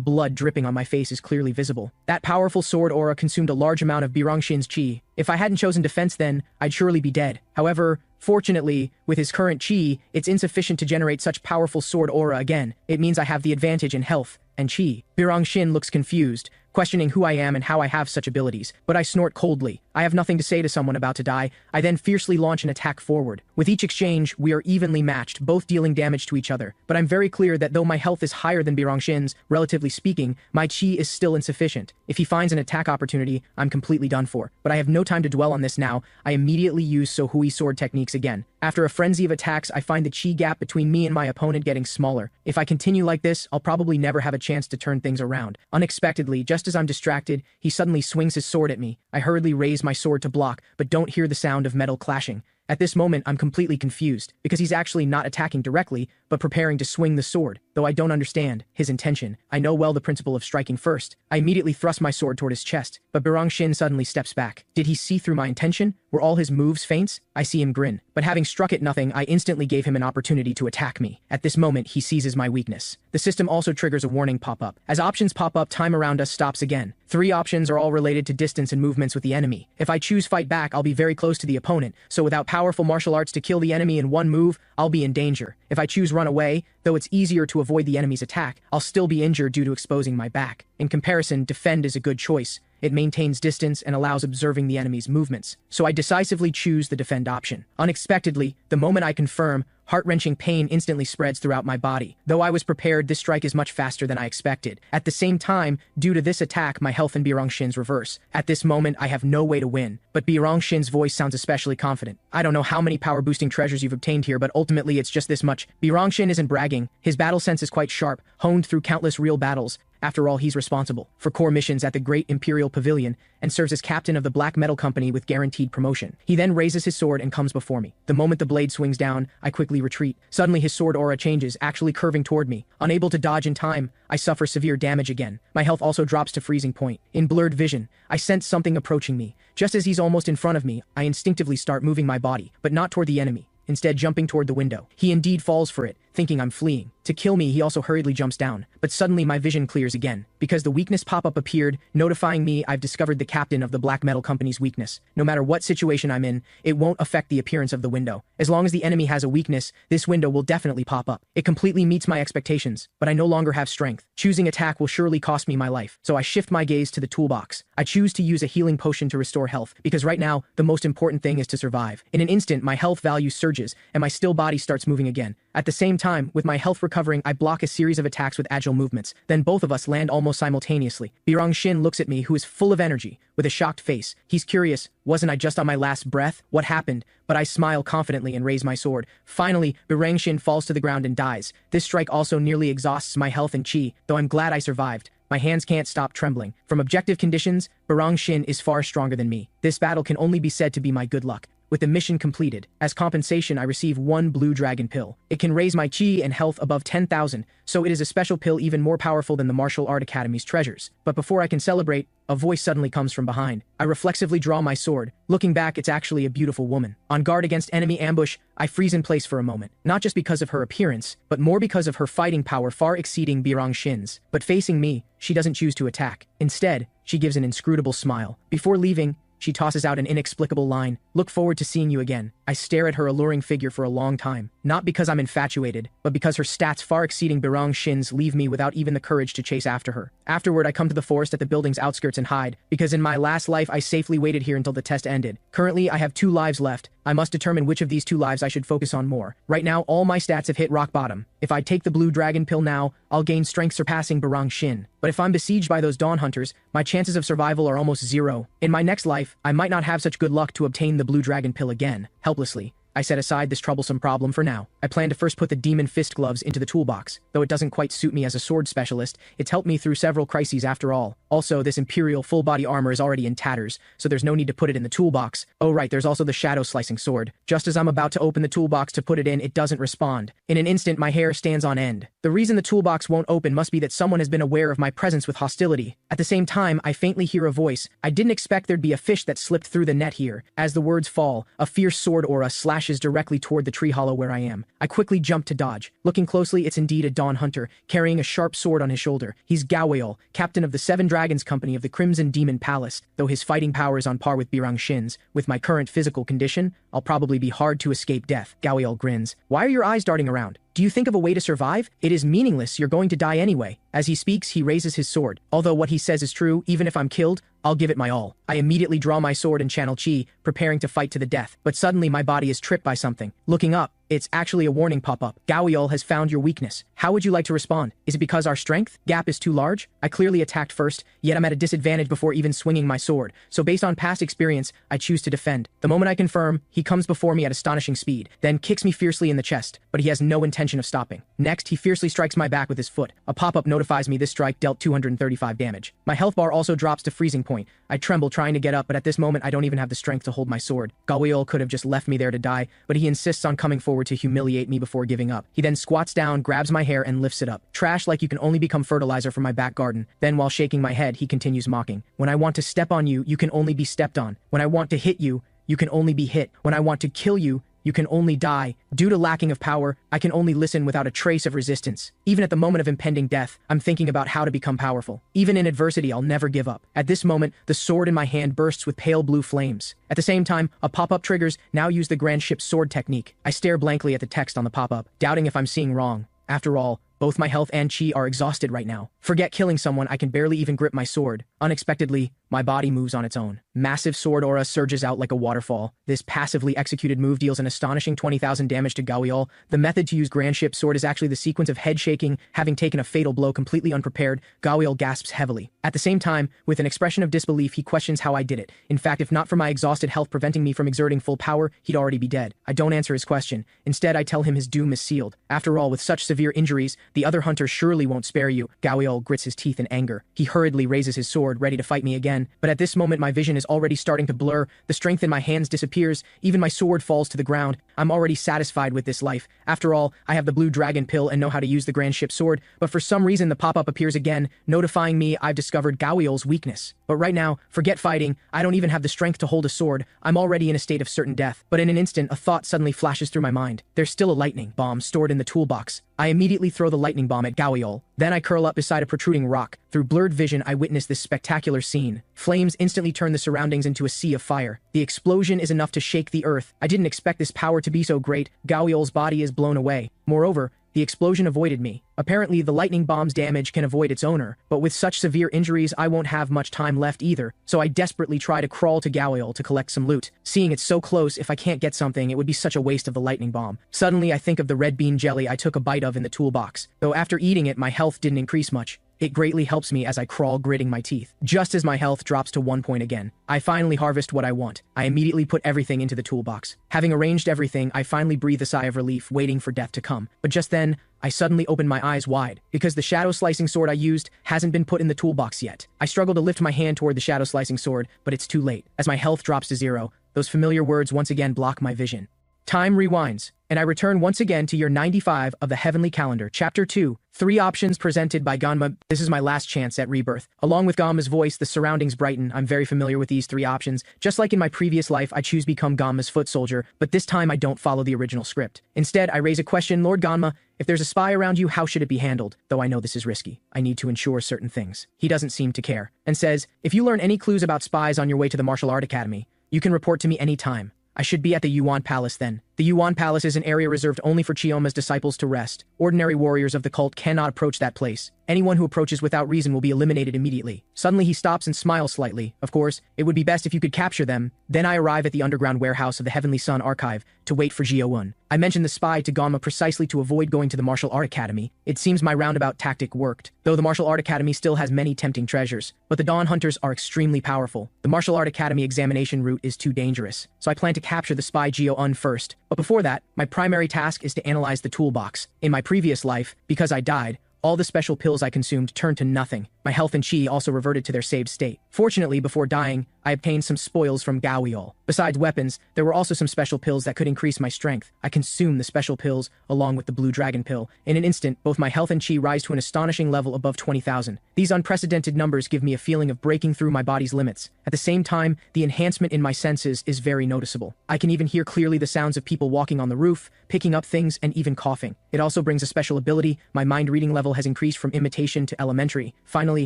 [SPEAKER 1] blood dripping on my face is clearly visible. That powerful sword aura consumed a large amount of Barang Shin's chi. If I hadn't chosen defense then, I'd surely be dead. However, fortunately, with his current chi, it's insufficient to generate such powerful sword aura again. It means I have the advantage in health and chi. Barang Shin looks confused, questioning who I am and how I have such abilities, but I snort coldly. I have nothing to say to someone about to die. I then fiercely launch an attack forward. With each exchange, we are evenly matched, both dealing damage to each other. But I'm very clear that though my health is higher than Barang Shin's, relatively speaking, my chi is still insufficient. If he finds an attack opportunity, I'm completely done for. But I have no time to dwell on this now. I immediately use Sohui sword techniques again. After a frenzy of attacks, I find the chi gap between me and my opponent getting smaller. If I continue like this, I'll probably never have a chance to turn things around. Unexpectedly, just as I'm distracted, he suddenly swings his sword at me. I hurriedly raise my sword to block, but don't hear the sound of metal clashing. At this moment, I'm completely confused, because he's actually not attacking directly, but preparing to swing the sword. Though I don't understand his intention, I know well the principle of striking first. I immediately thrust my sword toward his chest, but Barang Shin suddenly steps back. Did he see through my intention? Were all his moves feints? I see him grin. But having struck at nothing, I instantly gave him an opportunity to attack me. At this moment, he seizes my weakness. The system also triggers a warning pop-up. As options pop up, time around us stops again. 3 options are all related to distance and movements with the enemy. If I choose fight back, I'll be very close to the opponent, so without powerful martial arts to kill the enemy in one move, I'll be in danger. If I choose run away, though it's easier to avoid the enemy's attack, I'll still be injured due to exposing my back. In comparison, defend is a good choice, It maintains distance and allows observing the enemy's movements, so I decisively choose the defend option. Unexpectedly, the moment I confirm, heart-wrenching pain instantly spreads throughout my body. Though I was prepared, this strike is much faster than I expected. At the same time, due to this attack, my health and Birong-shin's reverse. At this moment, I have no way to win, but Birong-shin's voice sounds especially confident. I don't know how many power-boosting treasures you've obtained here, but ultimately it's just this much. Birong-shin isn't bragging. His battle sense is quite sharp, honed through countless real battles. After all, he's responsible for core missions at the Great Imperial Pavilion and serves as captain of the Black Metal Company with guaranteed promotion. He then raises his sword and comes before me. The moment the blade swings down, I quickly retreat. Suddenly his sword aura changes, actually curving toward me. Unable to dodge in time, I suffer severe damage again. My health also drops to freezing point. In blurred vision, I sense something approaching me. Just as he's almost in front of me, I instinctively start moving my body, but not toward the enemy. Instead, jumping toward the window. He indeed falls for it, thinking I'm fleeing. To kill me, he also hurriedly jumps down. But suddenly my vision clears again, because the weakness pop-up appeared, notifying me I've discovered the captain of the Black Metal Company's weakness. No matter what situation I'm in, it won't affect the appearance of the window. As long as the enemy has a weakness, this window will definitely pop up. It completely meets my expectations, but I no longer have strength. Choosing attack will surely cost me my life, so I shift my gaze to the toolbox. I choose to use a healing potion to restore health, because right now, the most important thing is to survive. In an instant, my health value surges, and my still body starts moving again. At the same time, with my health recovering, I block a series of attacks with agile movements. Then both of us land almost simultaneously. Birong-shin looks at me, who is full of energy, with a shocked face. He's curious, wasn't I just on my last breath? What happened? But I smile confidently and raise my sword. Finally, Birong-shin falls to the ground and dies. This strike also nearly exhausts my health and chi, though I'm glad I survived. My hands can't stop trembling. From objective conditions, Birong-shin is far stronger than me. This battle can only be said to be my good luck. With the mission completed, as compensation I receive one blue dragon pill. It can raise my chi and health above 10,000, so it is a special pill even more powerful than the Martial Art Academy's treasures. But before I can celebrate, a voice suddenly comes from behind. I reflexively draw my sword. Looking back, it's actually a beautiful woman. On guard against enemy ambush, I freeze in place for a moment. Not just because of her appearance, but more because of her fighting power far exceeding Birong-shin's. But facing me, she doesn't choose to attack. Instead, she gives an inscrutable smile. Before leaving, she tosses out an inexplicable line. Look forward to seeing you again. I stare at her alluring figure for a long time. Not because I'm infatuated, but because her stats far exceeding Birong-shin's leave me without even the courage to chase after her. Afterward, I come to the forest at the building's outskirts and hide, because in my last life I safely waited here until the test ended. Currently, I have 2 lives left. I must determine which of these 2 lives I should focus on more. Right now, all my stats have hit rock bottom. If I take the blue dragon pill now, I'll gain strength surpassing Birong-shin. But if I'm besieged by those dawn hunters, my chances of survival are almost 0. In my next life, I might not have such good luck to obtain the blue dragon pill again. Helplessly, I set aside this troublesome problem for now. I plan to first put the demon fist gloves into the toolbox. Though it doesn't quite suit me as a sword specialist, it's helped me through several crises after all. Also, this imperial full-body armor is already in tatters, so there's no need to put it in the toolbox. Oh right, there's also the shadow-slicing sword. Just as I'm about to open the toolbox to put it in, it doesn't respond. In an instant, my hair stands on end. The reason the toolbox won't open must be that someone has been aware of my presence with hostility. At the same time, I faintly hear a voice. I didn't expect there'd be a fish that slipped through the net here. As the words fall, a fierce sword aura slashes directly toward the tree hollow where I am. I quickly jump to dodge. Looking closely, it's indeed a dawn hunter, carrying a sharp sword on his shoulder. He's Yahello, captain of the 7 Dragons Company of the Crimson Demon Palace. Though his fighting power is on par with Birong-shin's, with my current physical condition, I'll probably be hard to escape death. Yahello grins. Why are your eyes darting around? Do you think of a way to survive? It is meaningless, you're going to die anyway. As he speaks, he raises his sword. Although what he says is true, even if I'm killed, I'll give it my all. I immediately draw my sword and channel chi, preparing to fight to the death. But suddenly my body is tripped by something. Looking up, it's actually a warning pop-up. Yahello has found your weakness. How would you like to respond? Is it because our strength gap is too large? I clearly attacked first, yet I'm at a disadvantage before even swinging my sword. So based on past experience, I choose to defend. The moment I confirm, he comes before me at astonishing speed, then kicks me fiercely in the chest, but he has no intention of stopping. Next, he fiercely strikes my back with his foot. A pop-up notifies me this strike dealt 235 damage. My health bar also drops to freezing point. I tremble trying to get up, but at this moment I don't even have the strength to hold my sword. Yahello could have just left me there to die, but he insists on coming forward to humiliate me before giving up. He then squats down, grabs my hair, and lifts it up. Trash like you can only become fertilizer from my back garden. Then while shaking my head, he continues mocking. When I want to step on you, you can only be stepped on. When I want to hit you, you can only be hit. When I want to kill you, you can only die. Due to lacking of power, I can only listen without a trace of resistance. Even at the moment of impending death, I'm thinking about how to become powerful. Even in adversity, I'll never give up. At this moment, the sword in my hand bursts with pale blue flames. At the same time, a pop-up triggers, now use the grand ship sword technique. I stare blankly at the text on the pop-up, doubting if I'm seeing wrong. After all, Both my health and chi are exhausted right now. Forget killing someone, I can barely even grip my sword. Unexpectedly, my body moves on its own. Massive sword aura surges out like a waterfall. This passively executed move deals an astonishing 20,000 damage to Gawiol. The method to use Grand Ship Sword is actually the sequence of head shaking. Having taken a fatal blow completely unprepared, Gawiol gasps heavily. At the same time, with an expression of disbelief, he questions how I did it. In fact, if not for my exhausted health preventing me from exerting full power, he'd already be dead. I don't answer his question. Instead, I tell him his doom is sealed. After all, with such severe injuries, the other hunters surely won't spare you. Gawiol grits his teeth in anger. He hurriedly raises his sword, ready to fight me again. But at this moment, my vision is already starting to blur. The strength in my hands disappears. Even my sword falls to the ground. I'm already satisfied with this life. After all, I have the blue dragon pill and know how to use the Grand Ship Sword, but for some reason the pop-up appears again, notifying me I've discovered Gawiol's weakness. But right now, forget fighting. I don't even have the strength to hold a sword. I'm already in a state of certain death. But in an instant, a thought suddenly flashes through my mind. There's still a lightning bomb stored in the toolbox. I immediately throw the lightning bomb at Gawiol. Then I curl up beside a protruding rock. Through blurred vision, I witness this spectacular scene. Flames instantly turn the surroundings into a sea of fire. The explosion is enough to shake the earth. I didn't expect this power to be so great. Gawiol's body is blown away. Moreover, the explosion avoided me. Apparently, the lightning bomb's damage can avoid its owner, but with such severe injuries, I won't have much time left either, so I desperately try to crawl to Gawiol to collect some loot. Seeing it's so close, if I can't get something, it would be such a waste of the lightning bomb. Suddenly, I think of the red bean jelly I took a bite of in the toolbox, though after eating it, my health didn't increase much. It greatly helps me as I crawl, gritting my teeth. Just as my health drops to 1 point again, I finally harvest what I want. I immediately put everything into the toolbox. Having arranged everything, I finally breathe a sigh of relief, waiting for death to come. But just then, I suddenly open my eyes wide, because the shadow-slicing sword I used hasn't been put in the toolbox yet. I struggle to lift my hand toward the shadow-slicing sword, but it's too late. As my health drops to 0, those familiar words once again block my vision. Time rewinds, and I return once again to year 95 of the Heavenly Calendar, Chapter 2, 3 options presented by Ganma. This is my last chance at rebirth. Along with Ganma's voice, the surroundings brighten. I'm very familiar with these 3 options. Just like in my previous life, I choose become Ganma's foot soldier, but this time I don't follow the original script. Instead, I raise a question, Lord Ganma, if there's a spy around you, how should it be handled? Though I know this is risky. I need to ensure certain things. He doesn't seem to care, and says, if you learn any clues about spies on your way to the Martial Art Academy, you can report to me anytime. I should be at the Yuan Palace then. The Yuan Palace is an area reserved only for Chioma's disciples to rest. Ordinary warriors of the cult cannot approach that place. Anyone who approaches without reason will be eliminated immediately. Suddenly he stops and smiles slightly. Of course, it would be best if you could capture them. Then I arrive at the underground warehouse of the Heavenly Sun Archive to wait for Jio-un. I mentioned the spy to Ganma precisely to avoid going to the Martial Art Academy. It seems my roundabout tactic worked, though the Martial Art Academy still has many tempting treasures. But the Dawn Hunters are extremely powerful. The Martial Art Academy examination route is too dangerous, so I plan to capture the spy Jio-un first. But before that, my primary task is to analyze the toolbox. In my previous life, because I died, all the special pills I consumed turned to nothing. My health and chi also reverted to their saved state. Fortunately, before dying, I obtained some spoils from Gawiol. Besides weapons, there were also some special pills that could increase my strength. I consumed the special pills, along with the blue dragon pill. In an instant, both my health and chi rise to an astonishing level above 20,000. These unprecedented numbers give me a feeling of breaking through my body's limits. At the same time, the enhancement in my senses is very noticeable. I can even hear clearly the sounds of people walking on the roof, picking up things, and even coughing. It also brings a special ability. My mind reading level has increased from imitation to elementary. Finally,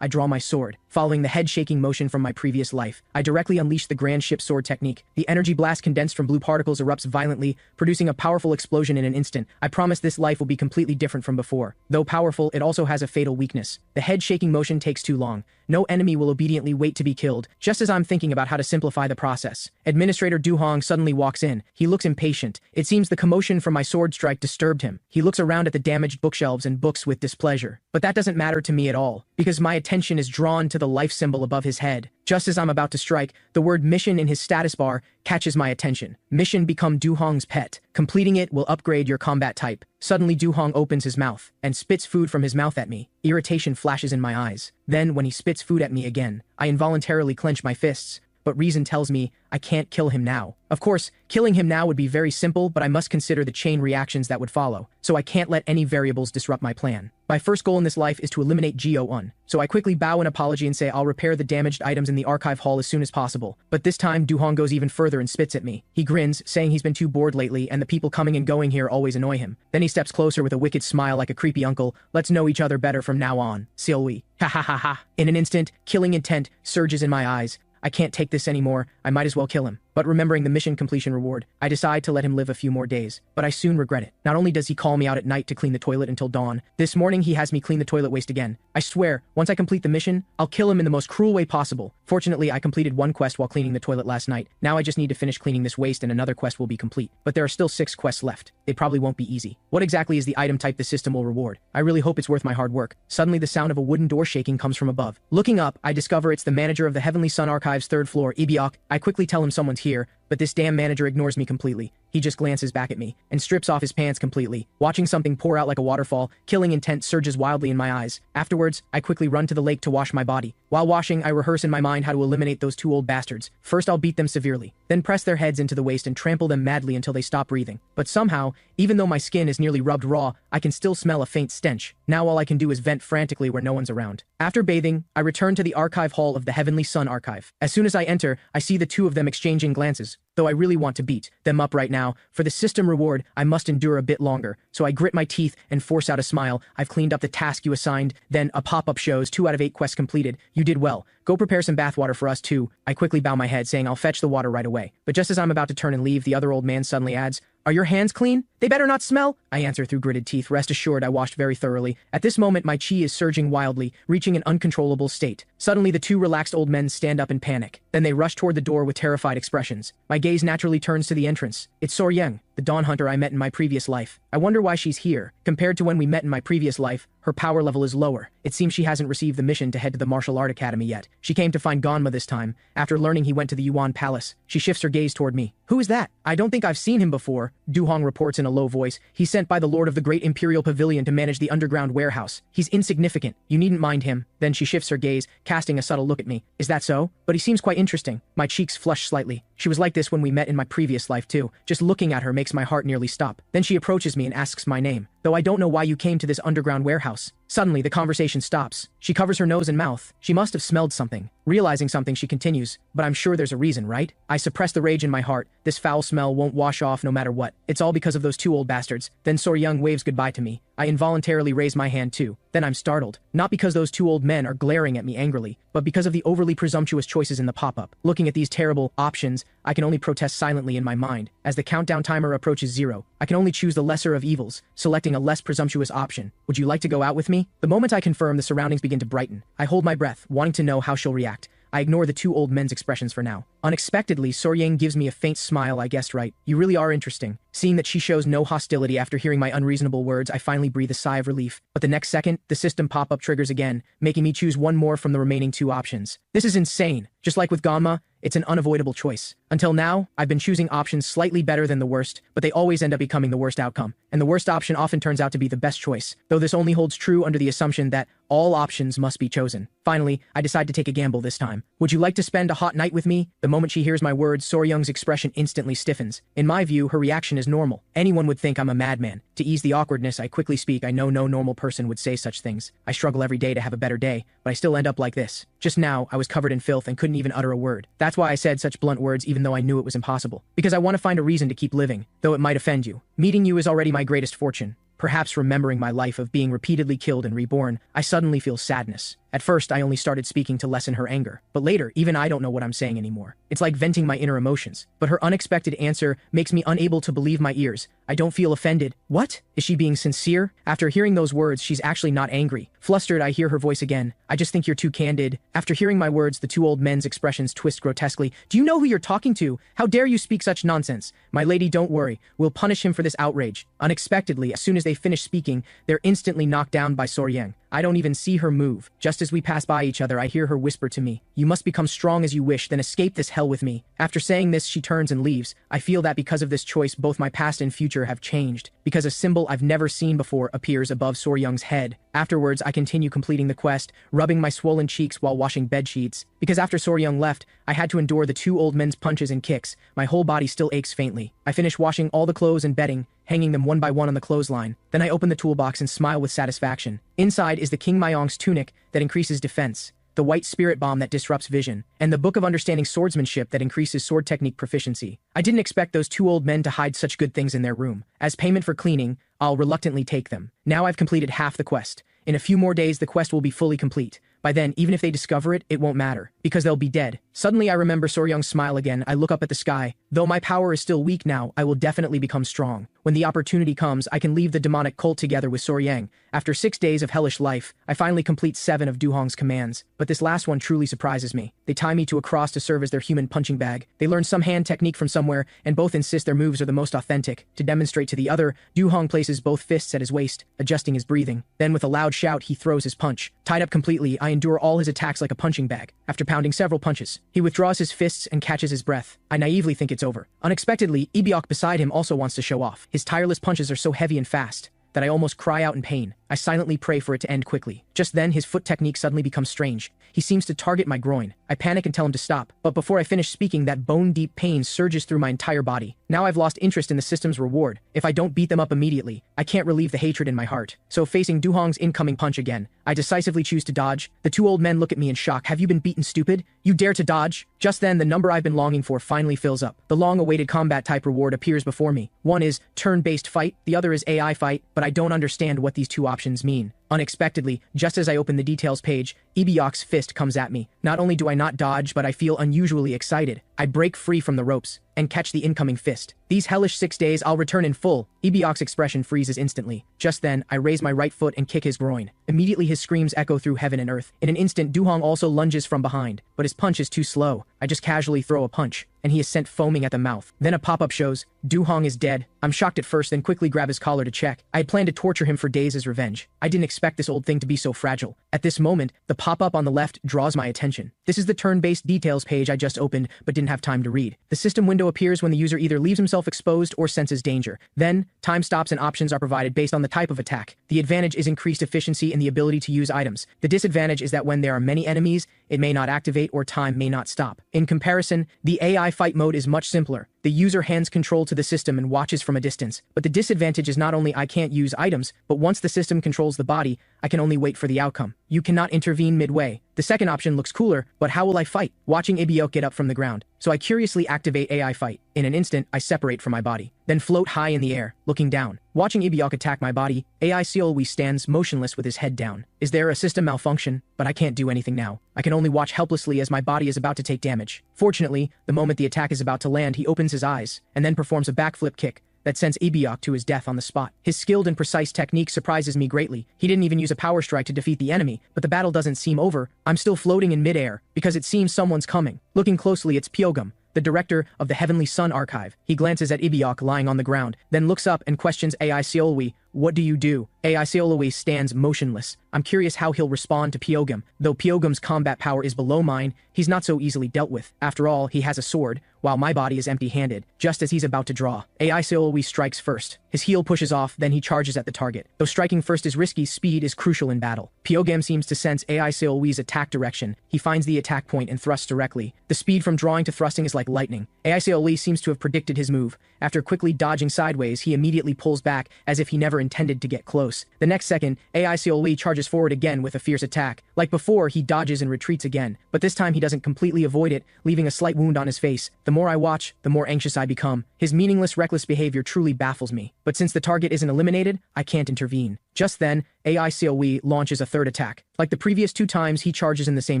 [SPEAKER 1] I draw my sword. Following the head-shaking motion from my previous life, I directly unleash the Grand Ship Sword technique. The energy blast condensed from blue particles erupts violently, producing a powerful explosion in an instant. I promise this life will be completely different from before. Though powerful, it also has a fatal weakness. The head-shaking motion takes too long. No enemy will obediently wait to be killed, just as I'm thinking about how to simplify the process. Administrator Du Hong suddenly walks in. He looks impatient. It seems the commotion from my sword strike disturbed him. He looks around at the damaged bookshelves and books with displeasure. But that doesn't matter to me at all, because my attention is drawn to the life symbol above his head. Just as I'm about to strike, the word mission in his status bar catches my attention. Mission become Du Hong's pet. Completing it will upgrade your combat type. Suddenly Du Hong opens his mouth and spits food from his mouth at me. Irritation flashes in my eyes. Then, when he spits food at me again, I involuntarily clench my fists. But reason tells me I can't kill him now. Of course, killing him now would be very simple, but I must consider the chain reactions that would follow, so I can't let any variables disrupt my plan. My first goal in this life is to eliminate Jio-un, so I quickly bow an apology and say I'll repair the damaged items in the archive hall as soon as possible. But this time, Du Hong goes even further and spits at me. He grins, saying he's been too bored lately and the people coming and going here always annoy him. Then he steps closer with a wicked smile like a creepy uncle. Let's know each other better from now on. Silwi. Ha ha ha ha. In an instant, killing intent surges in my eyes. I can't take this anymore. I might as well kill him. But remembering the mission completion reward, I decide to let him live a few more days, but I soon regret it. Not only does he call me out at night to clean the toilet until dawn, this morning he has me clean the toilet waste again. I swear, once I complete the mission, I'll kill him in the most cruel way possible. Fortunately, I completed one quest while cleaning the toilet last night. Now I just need to finish cleaning this waste and another quest will be complete. But there are still 6 quests left. They probably won't be easy. What exactly is the item type the system will reward? I really hope it's worth my hard work. Suddenly the sound of a wooden door shaking comes from above. Looking up, I discover it's the manager of the Heavenly Sun Archive's 3rd floor, Ibiok. I quickly tell him someone's here, but this damn manager ignores me completely. He just glances back at me and strips off his pants completely. Watching something pour out like a waterfall, killing intent surges wildly in my eyes. Afterwards, I quickly run to the lake to wash my body. While washing, I rehearse in my mind how to eliminate those 2 old bastards. First, I'll beat them severely, then press their heads into the waste and trample them madly until they stop breathing. But somehow, even though my skin is nearly rubbed raw, I can still smell a faint stench. Now all I can do is vent frantically where no one's around. After bathing, I return to the archive hall of the Heavenly Sun Archive. As soon as I enter, I see the 2 of them exchanging glances. Though I really want to beat them up right now, for the system reward, I must endure a bit longer. So I grit my teeth and force out a smile. I've cleaned up the task you assigned. Then a pop-up shows 2 out of 8 quests completed. You did well. Go prepare some bathwater for us too. I quickly bow my head, saying I'll fetch the water right away. But just as I'm about to turn and leave, the other old man suddenly adds, "Are your hands clean? They better not smell." I answer through gritted teeth, "Rest assured I washed very thoroughly." At this moment, my chi is surging wildly, reaching an uncontrollable state. Suddenly, the 2 relaxed old men stand up in panic. Then they rush toward the door with terrified expressions. My gaze naturally turns to the entrance. It's Soryang, the dawn hunter I met in my previous life. I wonder why she's here. Compared to when we met in my previous life, her power level is lower. It seems she hasn't received the mission to head to the martial art academy yet. She came to find Ganma this time. After learning he went to the Yuan Palace, she shifts her gaze toward me. "Who is that? I don't think I've seen him before," Duhong reports in a low voice. "He's sent by the Lord of the Great Imperial Pavilion to manage the underground warehouse. He's insignificant. You needn't mind him." Then she shifts her gaze, casting a subtle look at me. "Is that so? But he seems quite interesting." My cheeks flush slightly. She was like this when we met in my previous life too. Just looking at her makes my heart nearly stop. Then she approaches me and asks my name. "Though I don't know why you came to this underground warehouse." Suddenly, the conversation stops. She covers her nose and mouth. She must have smelled something. Realizing something, she continues, "But I'm sure there's a reason, right?" I suppress the rage in my heart. This foul smell won't wash off no matter what. It's all because of those 2 old bastards. Then Soryang waves goodbye to me. I involuntarily raise my hand too. Then I'm startled. Not because those 2 old men are glaring at me angrily, but because of the overly presumptuous choices in the pop-up. Looking at these terrible options, I can only protest silently in my mind. As the countdown timer approaches 0, I can only choose the lesser of evils, selecting a less presumptuous option. "Would you like to go out with me?" The moment I confirm, the surroundings begin to brighten. I hold my breath, wanting to know how she'll react. I ignore the 2 old men's expressions for now. Unexpectedly, Soryang gives me a faint smile. "I guessed right. You really are interesting." Seeing that she shows no hostility after hearing my unreasonable words, I finally breathe a sigh of relief. But the next second, the system pop-up triggers again, making me choose one more from the remaining 2 options. This is insane. Just like with Ganma, it's an unavoidable choice. Until now, I've been choosing options slightly better than the worst, but they always end up becoming the worst outcome. And the worst option often turns out to be the best choice, though this only holds true under the assumption that all options must be chosen. Finally, I decide to take a gamble this time. "Would you like to spend a hot night with me?" The moment she hears my words, Soryang's expression instantly stiffens. In my view, her reaction is normal. Anyone would think I'm a madman. To ease the awkwardness, I quickly speak. I know no normal person would say such things. I struggle every day to have a better day, but I still end up like this. Just now, I was covered in filth and couldn't even utter a word. That's why I said such blunt words even though I knew it was impossible. Because I want to find a reason to keep living, though it might offend you. Meeting you is already my greatest fortune. Perhaps remembering my life of being repeatedly killed and reborn, I suddenly feel sadness. At first, I only started speaking to lessen her anger, but later, even I don't know what I'm saying anymore. It's like venting my inner emotions. But her unexpected answer makes me unable to believe my ears. I don't feel offended. What? Is she being sincere? After hearing those words, she's actually not angry. Flustered, I hear her voice again. "I just think you're too candid." After hearing my words, the 2 old men's expressions twist grotesquely. "Do you know who you're talking to? How dare you speak such nonsense? My lady, don't worry. We'll punish him for this outrage." Unexpectedly, as soon as they finish speaking, they're instantly knocked down by Soryang. I don't even see her move. Just as we pass by each other, I hear her whisper to me, "You must become strong as you wish, then escape this hell with me." After saying this, she turns and leaves. I feel that because of this choice, both my past and future have changed. Because a symbol I've never seen before appears above Soryang's head. Afterwards, I continue completing the quest, rubbing my swollen cheeks while washing bedsheets. Because after Soryang left, I had to endure the 2 old men's punches and kicks. My whole body still aches faintly. I finish washing all the clothes and bedding, hanging them one by one on the clothesline. Then I open the toolbox and smile with satisfaction. Inside is the King Myong's tunic that increases defense, the white spirit bomb that disrupts vision, and the book of understanding swordsmanship that increases sword technique proficiency. I didn't expect those 2 old men to hide such good things in their room. As payment for cleaning, I'll reluctantly take them. Now I've completed half the quest. In a few more days, the quest will be fully complete. By then, even if they discover it, it won't matter, because they'll be dead. Suddenly I remember Soryung's smile again. I look up at the sky. Though my power is still weak now, I will definitely become strong. When the opportunity comes, I can leave the demonic cult together with Soryang. After 6 days of hellish life, I finally complete 7 of Duhong's commands, but this last one truly surprises me. They tie me to a cross to serve as their human punching bag. They learn some hand technique from somewhere, and both insist their moves are the most authentic. To demonstrate to the other, Duhong places both fists at his waist, adjusting his breathing. Then with a loud shout, he throws his punch. Tied up completely, I endure all his attacks like a punching bag. After pounding several punches, he withdraws his fists and catches his breath. I naively think it's over. Unexpectedly, Ibiok beside him also wants to show off. His tireless punches are so heavy and fast that I almost cry out in pain. I silently pray for it to end quickly. Just then, his foot technique suddenly becomes strange. He seems to target my groin. I panic and tell him to stop, but before I finish speaking, that bone-deep pain surges through my entire body. Now I've lost interest in the system's reward. If I don't beat them up immediately, I can't relieve the hatred in my heart. So facing Duhong's incoming punch again, I decisively choose to dodge. The 2 old men look at me in shock. Have you been beaten, stupid? You dare to dodge? Just then, the number I've been longing for finally fills up. The long-awaited combat-type reward appears before me. One is turn-based fight, the other is AI fight, but I don't understand what these 2 options mean. Unexpectedly, just as I open the details page, Ibiok's fist comes at me. Not only do I not dodge, but I feel unusually excited. I break free from the ropes and catch the incoming fist. These hellish 6 days I'll return in full. Ibiok's expression freezes instantly. Just then, I raise my right foot and kick his groin. Immediately his screams echo through heaven and earth. In an instant, Duhong also lunges from behind, but his punch is too slow. I just casually throw a punch, and he is sent foaming at the mouth. Then a pop-up shows, Duhong is dead. I'm shocked at first, then quickly grab his collar to check. I had planned to torture him for days as revenge. I didn't expect this old thing to be so fragile. At this moment, the pop-up on the left draws my attention. This is the turn-based details page I just opened, but didn't have time to read. The system window appears when the user either leaves himself exposed or senses danger. Then, time stops and options are provided based on the type of attack. The advantage is increased efficiency and the ability to use items. The disadvantage is that when there are many enemies, it may not activate or time may not stop. In comparison, the AI fight mode is much simpler. The user hands control to the system and watches from a distance. But the disadvantage is not only I can't use items, but once the system controls the body, I can only wait for the outcome. You cannot intervene midway. The second option looks cooler, but how will I fight? Watching Ibiok get up from the ground. So I curiously activate AI fight. In an instant, I separate from my body, then float high in the air, looking down. Watching Ibiok attack my body, AI Seolwi stands motionless with his head down. Is there a system malfunction? But I can't do anything now. I can only watch helplessly as my body is about to take damage. Fortunately, the moment the attack is about to land, he opens his eyes, and then performs a backflip kick that sends Ibiok to his death on the spot. His skilled and precise technique surprises me greatly. He didn't even use a power strike to defeat the enemy, but the battle doesn't seem over. I'm still floating in midair, because it seems someone's coming. Looking closely, it's Pyogum, the director of the Heavenly Sun Archive. He glances at Ibiok lying on the ground, then looks up and questions AI Seolwi, "What do you do?" AI Seolwi stands motionless. I'm curious how he'll respond to Pyogum. Though Pyogum's combat power is below mine, he's not so easily dealt with. After all, he has a sword, while my body is empty-handed. Just as he's about to draw, AI Seolwi strikes first. His heel pushes off, then he charges at the target. Though striking first is risky, speed is crucial in battle. Pyogam seems to sense AI Seolwi's attack direction. He finds the attack point and thrusts directly. The speed from drawing to thrusting is like lightning. AI Seolwi seems to have predicted his move. After quickly dodging sideways, he immediately pulls back as if he never intended to get close. The next second, AI Seolwi charges forward again with a fierce attack. Like before, he dodges and retreats again, but this time he doesn't completely avoid it, leaving a slight wound on his face. The more I watch, the more anxious I become. His meaningless, reckless behavior truly baffles me. But since the target isn't eliminated, I can't intervene. Just then, AI Seolwi launches a third attack. Like the previous 2 times, he charges in the same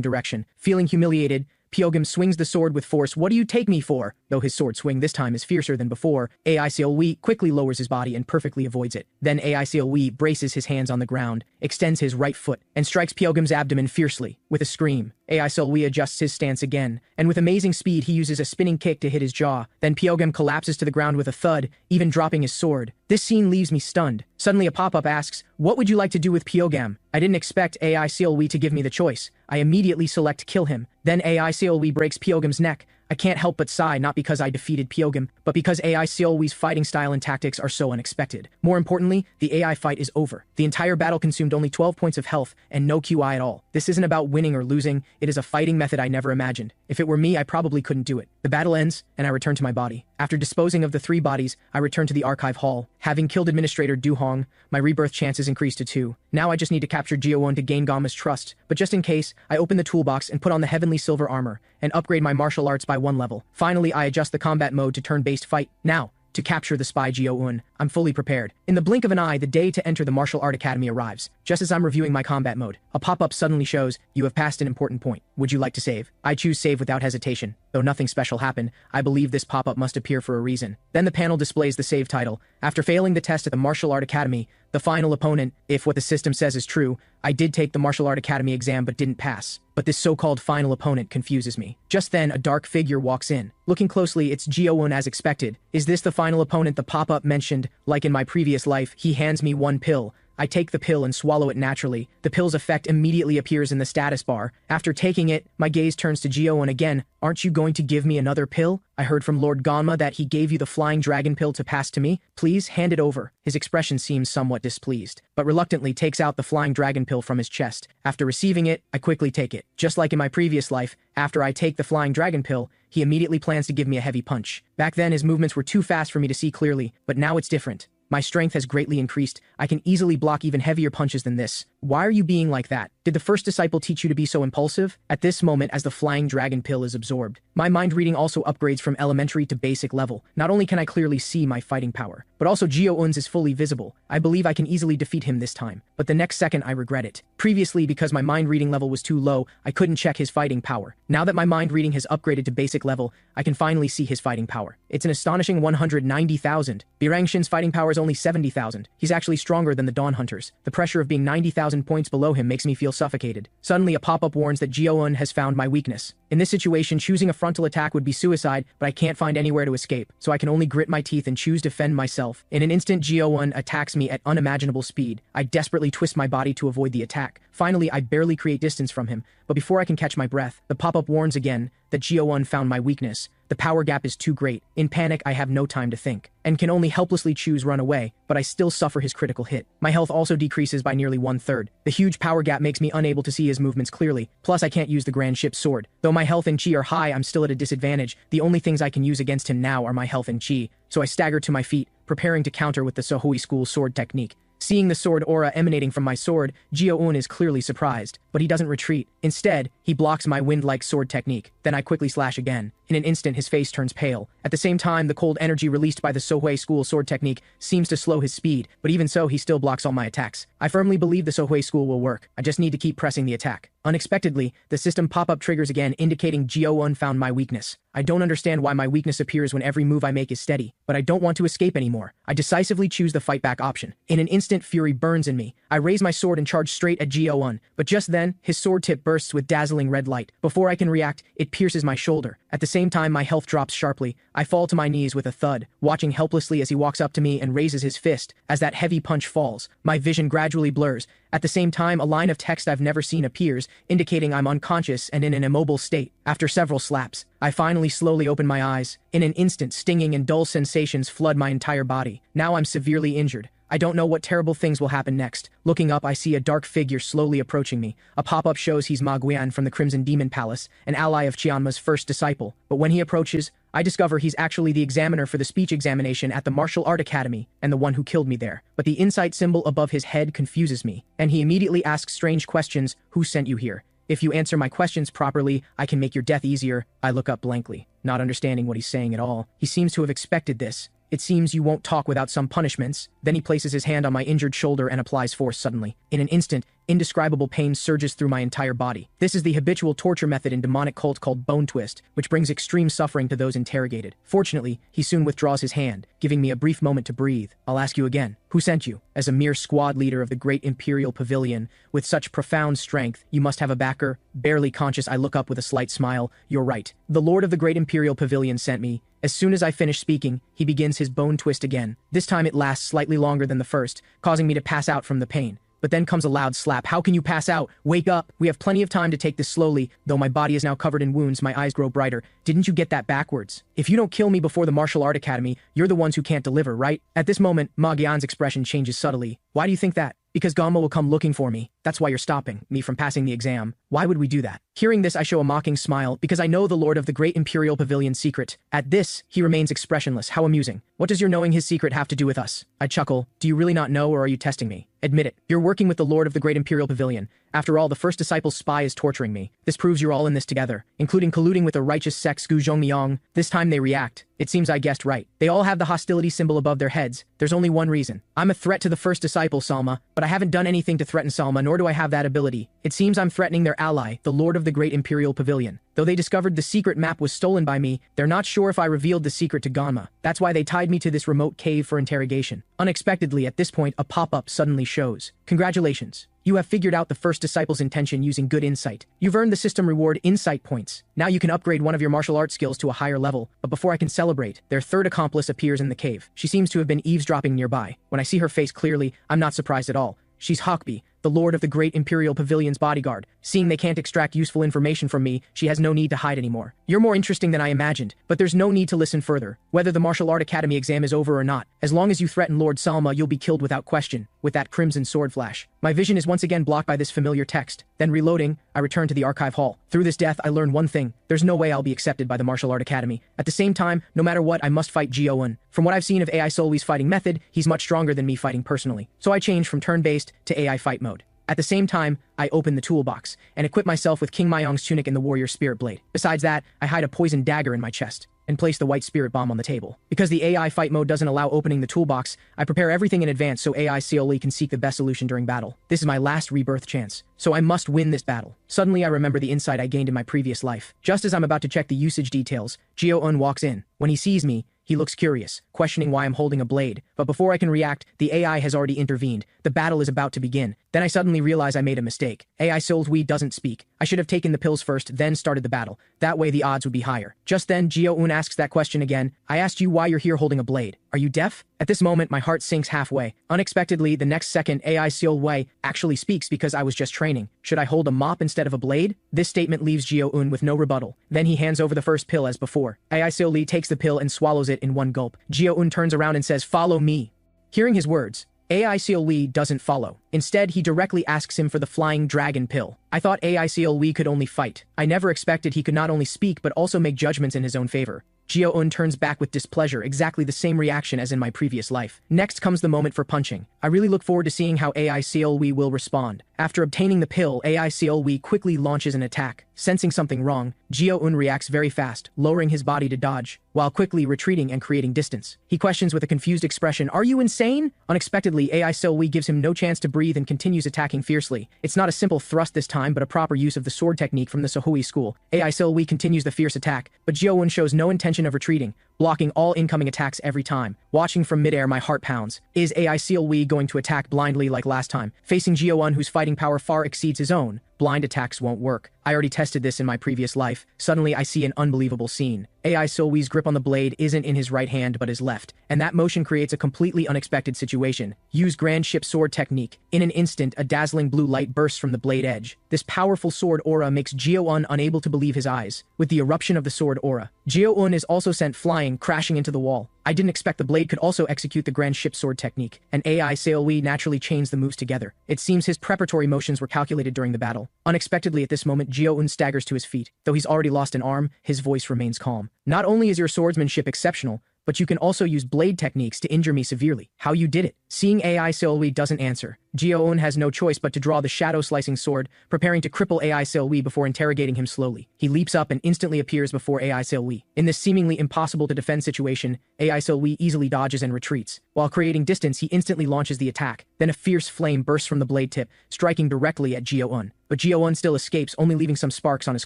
[SPEAKER 1] direction. Feeling humiliated, Pyogam swings the sword with force. "What do you take me for?" Though his sword swing this time is fiercer than before, AI Seolwi quickly lowers his body and perfectly avoids it. Then AI Seolwi braces his hands on the ground, extends his right foot, and strikes Pyogam's abdomen fiercely. With a scream, AI Seolwi adjusts his stance again, and with amazing speed he uses a spinning kick to hit his jaw. Then Pyogam collapses to the ground with a thud, even dropping his sword. This scene leaves me stunned. Suddenly a pop-up asks, "What would you like to do with Pyogam?" I didn't expect AI Seolwi to give me the choice. I immediately select kill him. Then AI Seolwi breaks Pyogam's neck. I can't help but sigh, not because I defeated Pyogam, but because AI Seolwi's fighting style and tactics are so unexpected. More importantly, the AI fight is over. The entire battle consumed only 12 points of health and no QI at all. This isn't about winning or losing, it is a fighting method I never imagined. If it were me, I probably couldn't do it. The battle ends, and I return to my body. After disposing of the 3 bodies, I return to the archive hall. Having killed Administrator Duhong, my rebirth chances increase to 2. Now I just need to capture Jiowon to gain Gamma's trust, but just in case, I open the toolbox and put on the heavenly silver armor, and upgrade my martial arts by 1 level. Finally, I adjust the combat mode to turn-based fight. Now, To capture the spy Gyo-un, I'm fully prepared. In the blink of an eye, the day to enter the martial art academy arrives. Just as I'm reviewing my combat mode, a pop-up suddenly shows, "You have passed an important point. Would you like to save?" I choose save without hesitation. Though nothing special happened, I believe this pop-up must appear for a reason. Then the panel displays the save title. After failing the test at the martial art academy, the final opponent, if what the system says is true, I did take the martial art academy exam but didn't pass. But this so-called final opponent confuses me. Just then, a dark figure walks in. Looking closely, it's Gyo-un as expected. Is this the final opponent the pop-up mentioned? Like in my previous life, he hands me one pill. I take the pill and swallow it naturally. The pill's effect immediately appears in the status bar. After taking it, my gaze turns to Gyo-un again. "Aren't you going to give me another pill? I heard from Lord Ganma that he gave you the flying dragon pill to pass to me. Please hand it over." His expression seems somewhat displeased, but reluctantly takes out the flying dragon pill from his chest. After receiving it, I quickly take it. Just like in my previous life, after I take the flying dragon pill, he immediately plans to give me a heavy punch. Back then, his movements were too fast for me to see clearly, but now it's different. My strength has greatly increased. I can easily block even heavier punches than this. Why are you being like that? Did the first disciple teach you to be so impulsive? At this moment, as the flying dragon pill is absorbed, my mind reading also upgrades from elementary to basic level. Not only can I clearly see my fighting power, but also Gyo-un's is fully visible. I believe I can easily defeat him this time, but the next second I regret it. Previously, because my mind reading level was too low, I couldn't check his fighting power. Now that my mind reading has upgraded to basic level, I can finally see his fighting power. It's an astonishing 190,000. Birangshin's fighting power is only 70,000. He's actually stronger than the Dawn Hunters. The pressure of being 90,000 points below him makes me feel suffocated. Suddenly, a pop-up warns that Gyo-un has found my weakness. In this situation, choosing a frontal attack would be suicide, but I can't find anywhere to escape, so I can only grit my teeth and choose to defend myself. In an instant, Gyo-un attacks me at unimaginable speed. I desperately twist my body to avoid the attack. Finally, I barely create distance from him, but before I can catch my breath, the pop-up warns again that Gyo-un found my weakness. The power gap is too great. In panic, I have no time to think, and can only helplessly choose run away, but I still suffer his critical hit. My health also decreases by nearly 1/3. The huge power gap makes me unable to see his movements clearly, plus I can't use the Grand Ship's sword. Though my health and chi are high, I'm still at a disadvantage. The only things I can use against him now are my health and chi, so I stagger to my feet, preparing to counter with the Sohui School sword technique. Seeing the sword aura emanating from my sword, Gyo-un is clearly surprised, but he doesn't retreat. Instead, he blocks my wind-like sword technique. Then I quickly slash again. In an instant, his face turns pale. At the same time, the cold energy released by the Sohui School sword technique seems to slow his speed, but even so, he still blocks all my attacks. I firmly believe the Sohui School will work. I just need to keep pressing the attack. Unexpectedly, the system pop-up triggers again, indicating Gyo-un found my weakness. I don't understand why my weakness appears when every move I make is steady, but I don't want to escape anymore. I decisively choose the fight back option. In an instant, fury burns in me. I raise my sword and charge straight at Gyo-un, but just then, his sword tip bursts with dazzling red light. Before I can react, it pierces my shoulder. At the same time, my health drops sharply. I fall to my knees with a thud, watching helplessly as he walks up to me and raises his fist. As that heavy punch falls, my vision gradually blurs. At the same time, a line of text I've never seen appears, indicating I'm unconscious and in an immobile state. After several slaps, I finally slowly open my eyes. In an instant, stinging and dull sensations flood my entire body. Now I'm severely injured. I don't know what terrible things will happen next. Looking up, I see a dark figure slowly approaching me. A pop-up shows he's Ma Guian from the Crimson Demon Palace, an ally of Qianma's first disciple. But when he approaches, I discover he's actually the examiner for the speech examination at the Martial Art Academy, and the one who killed me there. But the insight symbol above his head confuses me, and he immediately asks strange questions. Who sent you here? If you answer my questions properly, I can make your death easier. I look up blankly, not understanding what he's saying at all. He seems to have expected this. It seems you won't talk without some punishments. Then he places his hand on my injured shoulder and applies force suddenly. In an instant, indescribable pain surges through my entire body. This is the habitual torture method in demonic cult called bone twist, which brings extreme suffering to those interrogated. Fortunately, he soon withdraws his hand, giving me a brief moment to breathe. I'll ask you again. Who sent you? As a mere squad leader of the Great Imperial Pavilion, with such profound strength, you must have a backer. Barely conscious, I look up with a slight smile. You're right. The Lord of the Great Imperial Pavilion sent me. As soon as I finish speaking, he begins his bone twist again. This time it lasts slightly longer than the first, causing me to pass out from the pain. But then comes a loud slap. How can you pass out? Wake up! We have plenty of time to take this slowly. Though my body is now covered in wounds, my eyes grow brighter. Didn't you get that backwards? If you don't kill me before the Martial Art Academy, you're the ones who can't deliver, right? At this moment, Ma Guian's expression changes subtly. Why do you think that? Because Ganma will come looking for me. That's why you're stopping me from passing the exam. Why would we do that? Hearing this, I show a mocking smile because I know the Lord of the Great Imperial Pavilion's secret. At this, he remains expressionless. How amusing. What does your knowing his secret have to do with us? I chuckle. Do you really not know, or are you testing me? Admit it. You're working with the Lord of the Great Imperial Pavilion. After all, the first disciple's spy is torturing me. This proves you're all in this together, including colluding with the righteous sex Gu Zhongmyong. This time they react. It seems I guessed right. They all have the hostility symbol above their heads. There's only one reason. I'm a threat to the first disciple, Salma, but I haven't done anything to threaten Salma, nor do I have that ability. It seems I'm threatening their ally, the Lord of the Great Imperial Pavilion. Though they discovered the secret map was stolen by me, they're not sure if I revealed the secret to Ganma. That's why they tied me to this remote cave for interrogation. Unexpectedly, at this point, a pop-up suddenly shows. Congratulations. You have figured out the first disciple's intention using good insight. You've earned the system reward insight points. Now you can upgrade one of your martial arts skills to a higher level, but before I can celebrate, their third accomplice appears in the cave. She seems to have been eavesdropping nearby. When I see her face clearly, I'm not surprised at all. She's Hawkby, the Lord of the Great Imperial Pavilion's bodyguard. Seeing they can't extract useful information from me, she has no need to hide anymore. You're more interesting than I imagined, but there's no need to listen further. Whether the Martial Art Academy exam is over or not, as long as you threaten Lord Salma, you'll be killed without question, with that crimson sword flash. My vision is once again blocked by this familiar text. Then reloading, I return to the archive hall. Through this death, I learn one thing. There's no way I'll be accepted by the Martial Art Academy. At the same time, no matter what, I must fight Jio-un. From what I've seen of AI Solwe's fighting method, he's much stronger than me fighting personally. So I change from turn-based to AI fight mode. At the same time, I open the toolbox and equip myself with King Myong's tunic and the warrior spirit blade. Besides that, I hide a poisoned dagger in my chest and place the white spirit bomb on the table. Because the AI fight mode doesn't allow opening the toolbox, I prepare everything in advance so AI Seoli can seek the best solution during battle. This is my last rebirth chance, so I must win this battle. Suddenly I remember the insight I gained in my previous life. Just as I'm about to check the usage details, Jio-un walks in. When he sees me, he looks curious, questioning why I'm holding a blade, but before I can react, the AI has already intervened. The battle is about to begin. Then I suddenly realize I made a mistake. AI Solwe doesn't speak. I should have taken the pills first, then started the battle. That way the odds would be higher. Just then, Jio-un asks that question again. I asked you why you're here holding a blade. Are you deaf? At this moment, my heart sinks halfway. Unexpectedly, the next second, AI Solwe actually speaks because I was just training. Should I hold a mop instead of a blade? This statement leaves Jio-un with no rebuttal. Then he hands over the first pill as before. AI Solwe takes the pill and swallows it in one gulp. Jio-un turns around and says, "Follow me." Hearing his words, AI Solwe doesn't follow. Instead, he directly asks him for the flying dragon pill. I thought AI Solwe could only fight. I never expected he could not only speak but also make judgments in his own favor. Jio-un turns back with displeasure, exactly the same reaction as in my previous life. Next comes the moment for punching. I really look forward to seeing how AI Solwe will respond. After obtaining the pill, AI Solwe quickly launches an attack. Sensing something wrong, Jio-un reacts very fast, lowering his body to dodge, while quickly retreating and creating distance. He questions with a confused expression, "Are you insane?" Unexpectedly, AI Solwe gives him no chance to breathe and continues attacking fiercely. It's not a simple thrust this time, but a proper use of the sword technique from the Sohui school. AI Solwe continues the fierce attack, but Jio-un shows no intention of retreating, blocking all incoming attacks every time. Watching from midair, my heart pounds. Is AI Solwe going to attack blindly like last time? Facing Jio-un, whose fighting power far exceeds his own, blind attacks won't work. I already tested this in my previous life. Suddenly, I see an unbelievable scene. AI Solwe's grip on the blade isn't in his right hand but his left, and that motion creates a completely unexpected situation. Use Grand Ship Sword technique. In an instant, a dazzling blue light bursts from the blade edge. This powerful sword aura makes Jio-un unable to believe his eyes. With the eruption of the sword aura, Jio-un is also sent flying, crashing into the wall. I didn't expect the blade could also execute the Grand Ship Sword technique, and AI Solwe naturally chains the moves together. It seems his preparatory motions were calculated during the battle. Unexpectedly at this moment, Jio-un staggers to his feet. Though he's already lost an arm, his voice remains calm. Not only is your swordsmanship exceptional, but you can also use blade techniques to injure me severely. How you did it? Seeing AI Solwe doesn't answer, Jio-un has no choice but to draw the shadow-slicing sword, preparing to cripple AI Solwe before interrogating him slowly. He leaps up and instantly appears before AI Solwe. In this seemingly impossible-to-defend situation, AI Solwe easily dodges and retreats. While creating distance, he instantly launches the attack. Then a fierce flame bursts from the blade tip, striking directly at Jio-un. But Jio-un still escapes, only leaving some sparks on his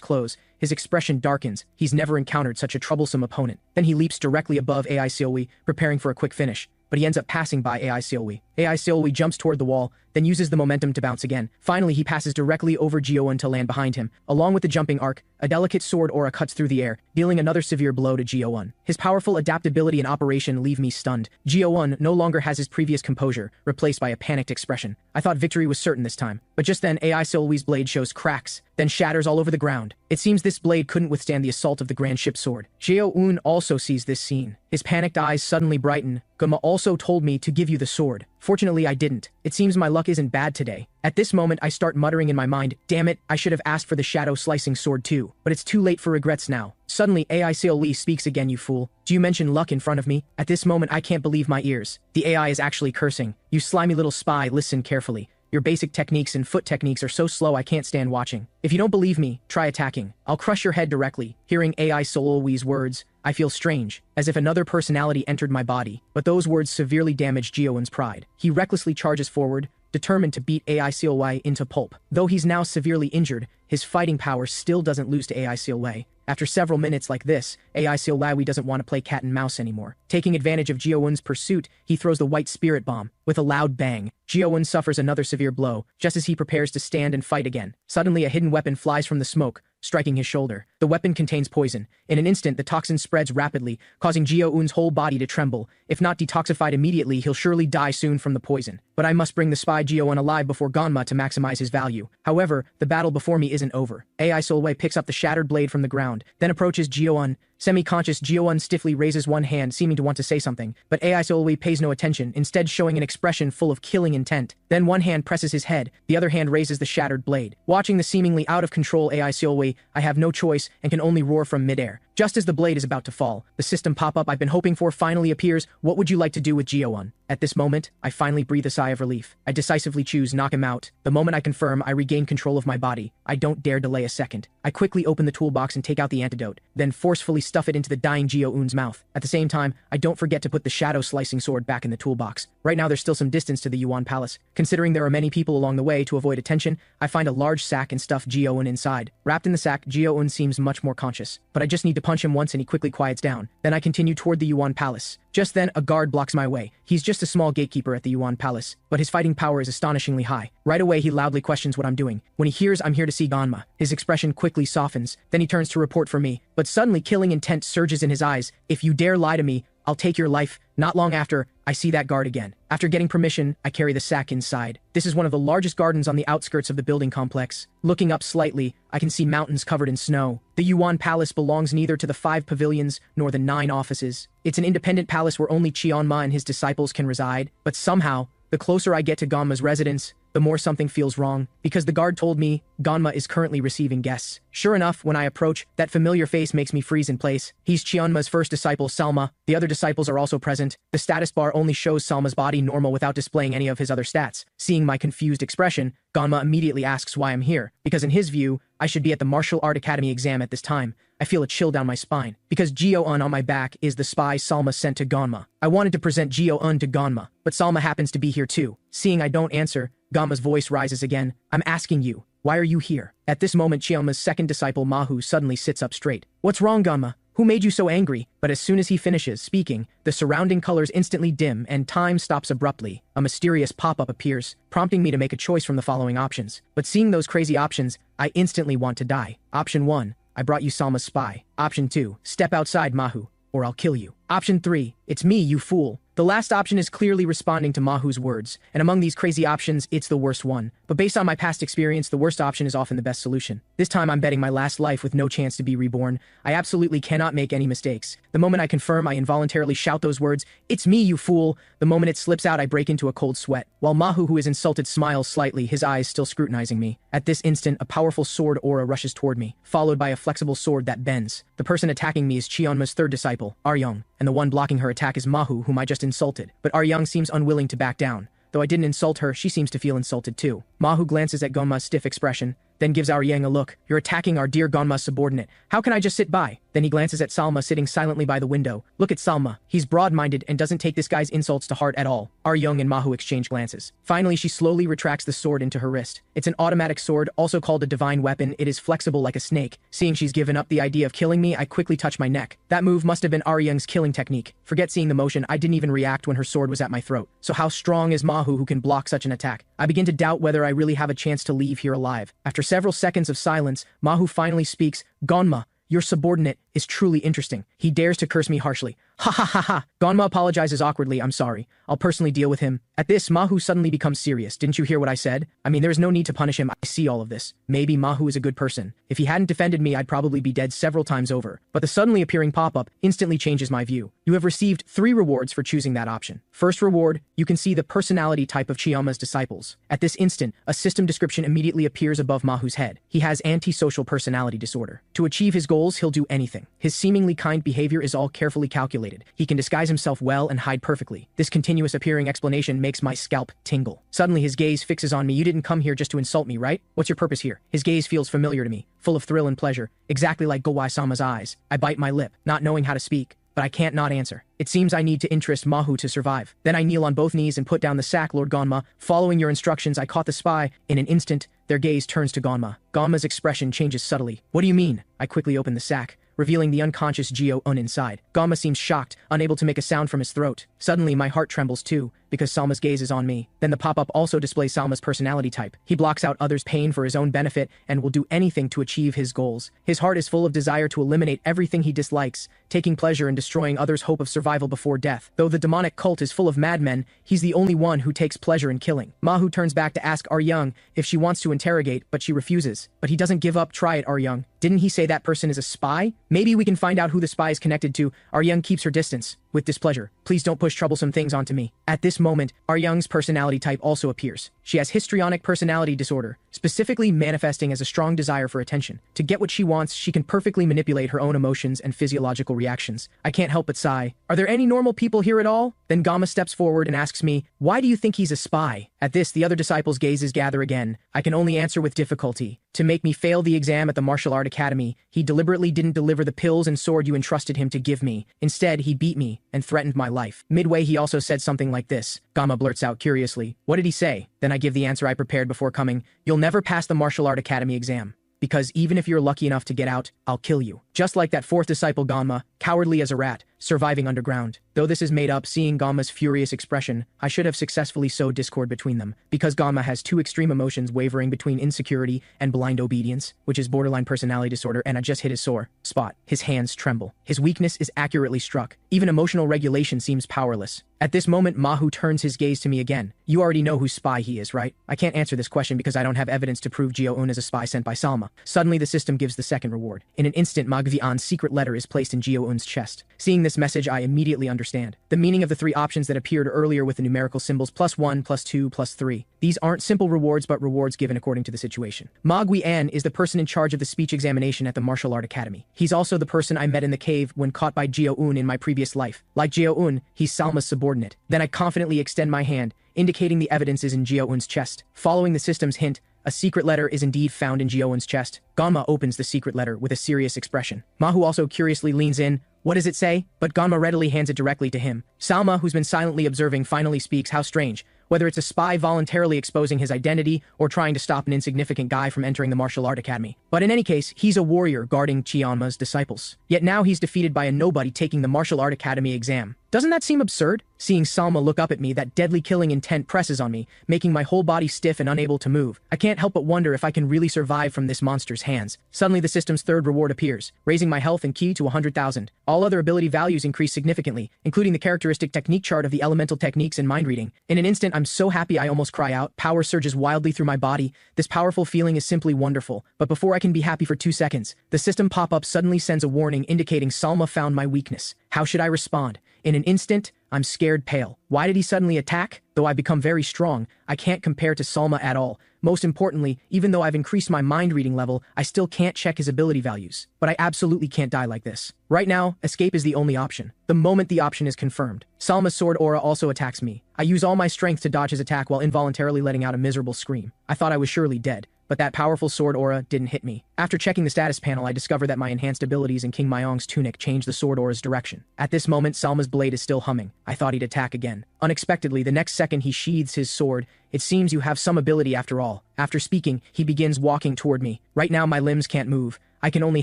[SPEAKER 1] clothes. His expression darkens. He's never encountered such a troublesome opponent. Then he leaps directly above AI Solwe, preparing for a quick finish. But he ends up passing by AI Solwe. AI Solwe jumps toward the wall, then uses the momentum to bounce again. Finally, he passes directly over Jio-un to land behind him. Along with the jumping arc, a delicate sword aura cuts through the air, dealing another severe blow to Jio-un. His powerful adaptability and operation leave me stunned. Jio-un no longer has his previous composure, replaced by a panicked expression. I thought victory was certain this time. But just then, AI Solwe's blade shows cracks, then shatters all over the ground. It seems this blade couldn't withstand the assault of the Grand Ship Sword. Jio-un also sees this scene. His panicked eyes suddenly brighten. Guma also told me to give you the sword. Fortunately, I didn't. It seems my luck luck isn't bad today. At this moment I start muttering in my mind, damn it, I should have asked for the shadow slicing sword too. But it's too late for regrets now. Suddenly AI Lee speaks again, you fool. Do you mention luck in front of me? At this moment I can't believe my ears. The AI is actually cursing. You slimy little spy, listen carefully. Your basic techniques and foot techniques are so slow I can't stand watching. If you don't believe me, try attacking. I'll crush your head directly. Hearing AI Solwee's words, I feel strange, as if another personality entered my body. But those words severely damage Jiowon's pride. He recklessly charges forward, determined to beat AI Sealway into pulp. Though he's now severely injured, his fighting power still doesn't lose to AI Sealway. After several minutes like this, AI Sealway doesn't want to play cat and mouse anymore. Taking advantage of Jiowon's pursuit, he throws the white spirit bomb. With a loud bang, Jiowon suffers another severe blow, just as he prepares to stand and fight again. Suddenly a hidden weapon flies from the smoke, striking his shoulder. The weapon contains poison. In an instant, the toxin spreads rapidly, causing Jiowon's whole body to tremble. If not detoxified immediately, he'll surely die soon from the poison. But I must bring the spy Jiowon alive before Ganma to maximize his value. However, the battle before me isn't over. AI Solway picks up the shattered blade from the ground, then approaches Jiowon. Semi-conscious, Jiowon stiffly raises one hand, seeming to want to say something, but AI Solway pays no attention, instead showing an expression full of killing intent. Then one hand presses his head, the other hand raises the shattered blade. Watching the seemingly out-of-control AI Solway, I have no choice and can only roar from midair. Just as the blade is about to fall, the system pop-up I've been hoping for finally appears. What would you like to do with Jiowon? At this moment, I finally breathe a sigh of relief. I decisively choose knock him out. The moment I confirm I regain control of my body, I don't dare delay a second. I quickly open the toolbox and take out the antidote, then forcefully stuff it into the dying Jiowon's mouth. At the same time, I don't forget to put the shadow slicing sword back in the toolbox. Right now there's still some distance to the Yuan Palace. Considering there are many people along the way, to avoid attention, I find a large sack and stuff Jiowon inside. Wrapped in the sack, Jiowon seems much more conscious, but I just need to punch him once and he quickly quiets down. Then I continue toward the Yuan Palace. Just then, a guard blocks my way. He's just a small gatekeeper at the Yuan Palace, but his fighting power is astonishingly high. Right away, he loudly questions what I'm doing. When he hears I'm here to see Ganma, his expression quickly softens. Then he turns to report for me, but suddenly killing intent surges in his eyes. If you dare lie to me, I'll take your life. Not long after, I see that guard again. After getting permission, I carry the sack inside. This is one of the largest gardens on the outskirts of the building complex. Looking up slightly, I can see mountains covered in snow. The Yuan Palace belongs neither to the 5 pavilions nor the 9 offices. It's an independent palace where only Cheonma and his disciples can reside. But somehow, the closer I get to Ganma's residence, the more something feels wrong, because the guard told me Ganma is currently receiving guests. Sure enough, when I approach, that familiar face makes me freeze in place. He's Cheonma's first disciple, Salma. The other disciples are also present. The status bar only shows Salma's body normal without displaying any of his other stats. Seeing my confused expression, Ganma immediately asks why I'm here, because in his view, I should be at the Martial Art Academy exam at this time. I feel a chill down my spine, because Jiowon on my back is the spy Salma sent to Ganma. I wanted to present Jiowon to Ganma, but Salma happens to be here too. Seeing I don't answer, Ganma's voice rises again. I'm asking you, why are you here? At this moment, Cheonma's second disciple Mahu suddenly sits up straight. What's wrong, Ganma? Who made you so angry? But as soon as he finishes speaking, the surrounding colors instantly dim and time stops abruptly. A mysterious pop-up appears, prompting me to make a choice from the following options. But seeing those crazy options, I instantly want to die. Option 1, I brought you Salma's spy. Option 2, step outside, Mahu, or I'll kill you. Option 3, it's me, you fool. The last option is clearly responding to Mahu's words, and among these crazy options, it's the worst one. But based on my past experience, the worst option is often the best solution. This time I'm betting my last life with no chance to be reborn. I absolutely cannot make any mistakes. The moment I confirm, I involuntarily shout those words, "It's me, you fool!" The moment it slips out, I break into a cold sweat. While Mahu, who is insulted, smiles slightly, his eyes still scrutinizing me. At this instant, a powerful sword aura rushes toward me, followed by a flexible sword that bends. The person attacking me is Cheonma's third disciple, Aryung, and the one blocking her attack is Mahu, whom I just insulted. But Aryung seems unwilling to back down. Though I didn't insult her, she seems to feel insulted too. Mahu glances at Ganma's stiff expression, then gives Aryung a look. You're attacking our dear Ganma's subordinate. How can I just sit by? Then he glances at Salma sitting silently by the window. Look at Salma. He's broad-minded and doesn't take this guy's insults to heart at all. Aryung and Mahu exchange glances. Finally, she slowly retracts the sword into her wrist. It's an automatic sword, also called a divine weapon. It is flexible like a snake. Seeing she's given up the idea of killing me, I quickly touch my neck. That move must have been Aryung's killing technique. Forget seeing the motion, I didn't even react when her sword was at my throat. So how strong is Mahu who can block such an attack? I begin to doubt whether I really have a chance to leave here alive. After several seconds of silence, Mahu finally speaks. Ganma, your subordinate, is truly interesting. He dares to curse me harshly. Ha ha ha ha. Ganma apologizes awkwardly. I'm sorry. I'll personally deal with him. At this, Mahu suddenly becomes serious. Didn't you hear what I said? I mean, there's no need to punish him. I see all of this. Maybe Mahu is a good person. If he hadn't defended me, I'd probably be dead several times over. But the suddenly appearing pop-up instantly changes my view. You have received 3 rewards for choosing that option. First reward, you can see the personality type of Chiyama's disciples. At this instant, a system description immediately appears above Mahu's head. He has antisocial personality disorder. To achieve his goals, he'll do anything. His seemingly kind behavior is all carefully calculated. He can disguise himself well and hide perfectly. This continuous appearing explanation makes my scalp tingle. Suddenly his gaze fixes on me. You didn't come here just to insult me, right? What's your purpose here? His gaze feels familiar to me, full of thrill and pleasure, exactly like Gowai-sama's eyes. I bite my lip, not knowing how to speak, but I can't not answer. It seems I need to interest Mahu to survive. Then I kneel on both knees and put down the sack. Lord Ganma, following your instructions, I caught the spy. In an instant, their gaze turns to Ganma. Ganma's expression changes subtly. What do you mean? I quickly open the sack, revealing the unconscious Gyo-un inside. Ganma seems shocked, unable to make a sound from his throat. Suddenly, my heart trembles too, because Salma's gaze is on me. Then the pop-up also displays Salma's personality type. He blocks out others' pain for his own benefit and will do anything to achieve his goals. His heart is full of desire to eliminate everything he dislikes, taking pleasure in destroying others' hope of survival before death. Though the demonic cult is full of madmen, he's the only one who takes pleasure in killing. Mahu turns back to ask Aryung if she wants to interrogate, but she refuses. But he doesn't give up. Try it, Aryung. Didn't he say that person is a spy? Maybe we can find out who the spy is connected to. Aryung keeps her distance. With displeasure. Please don't push troublesome things onto me. At this moment, Aryung's personality type also appears. She has histrionic personality disorder, specifically manifesting as a strong desire for attention. To get what she wants, she can perfectly manipulate her own emotions and physiological reactions. I can't help but sigh. Are there any normal people here at all? Then Ganma steps forward and asks me, why do you think he's a spy? At this, the other disciples' gazes gather again. I can only answer with difficulty. To make me fail the exam at the martial art academy, he deliberately didn't deliver the pills and sword you entrusted him to give me. Instead, he beat me and threatened my life. Midway, he also said something like this. Ganma blurts out curiously, what did he say? Then I give the answer I prepared before coming. You'll never pass the martial art academy exam. Because even if you're lucky enough to get out, I'll kill you. Just like that 4th disciple Ganma, cowardly as a rat, surviving underground. Though this is made up, seeing Ganma's furious expression, I should have successfully sowed discord between them. Because Ganma has 2 extreme emotions wavering between insecurity and blind obedience, which is borderline personality disorder, and I just hit his sore spot. His hands tremble. His weakness is accurately struck. Even emotional regulation seems powerless. At this moment, Mahu turns his gaze to me again. You already know whose spy he is, right? I can't answer this question because I don't have evidence to prove Gyo-un is a spy sent by Salma. Suddenly, the system gives the second reward. In an instant, Magvian's secret letter is placed in Gyo-un's chest. Seeing this message, I immediately understand. The meaning of the 3 options that appeared earlier with the numerical symbols +1, +2, +3. These aren't simple rewards, but rewards given according to the situation. Ma Gui-an is the person in charge of the speech examination at the Martial Art Academy. He's also the person I met in the cave when caught by Gyo-un in my previous life. Like Gyo-un, he's Salma's subordinate. Then I confidently extend my hand, indicating the evidence is in Gyo-un's chest. Following the system's hint, a secret letter is indeed found in Gyo-un's chest. Ganma opens the secret letter with a serious expression. Mahu also curiously leans in. What does it say? But Ganma readily hands it directly to him. Salma, who's been silently observing, finally speaks. How strange. Whether it's a spy voluntarily exposing his identity or trying to stop an insignificant guy from entering the martial art academy. But in any case, he's a warrior guarding Chiyama's disciples. Yet now he's defeated by a nobody taking the martial art academy exam. Doesn't that seem absurd? Seeing Salma look up at me, that deadly killing intent presses on me, making my whole body stiff and unable to move. I can't help but wonder if I can really survive from this monster's hands. Suddenly the system's 3rd reward appears, raising my health and ki to 100,000. All other ability values increase significantly, including the characteristic technique chart of the elemental techniques and mind reading. In an instant, I'm so happy I almost cry out. Power surges wildly through my body. This powerful feeling is simply wonderful. But before I can be happy for 2 seconds, the system pop-up suddenly sends a warning indicating Salma found my weakness. How should I respond? In an instant, I'm scared pale. Why did he suddenly attack? Though I become very strong, I can't compare to Salma at all. Most importantly, even though I've increased my mind reading level, I still can't check his ability values. But I absolutely can't die like this. Right now, escape is the only option. The moment the option is confirmed, Salma's sword aura also attacks me. I use all my strength to dodge his attack while involuntarily letting out a miserable scream. I thought I was surely dead. But that powerful sword aura didn't hit me. After checking the status panel, I discover that my enhanced abilities in King Myong's tunic change the sword aura's direction. At this moment, Salma's blade is still humming. I thought he'd attack again. Unexpectedly, the next second he sheathes his sword. It seems you have some ability after all. After speaking, he begins walking toward me. Right now, my limbs can't move. I can only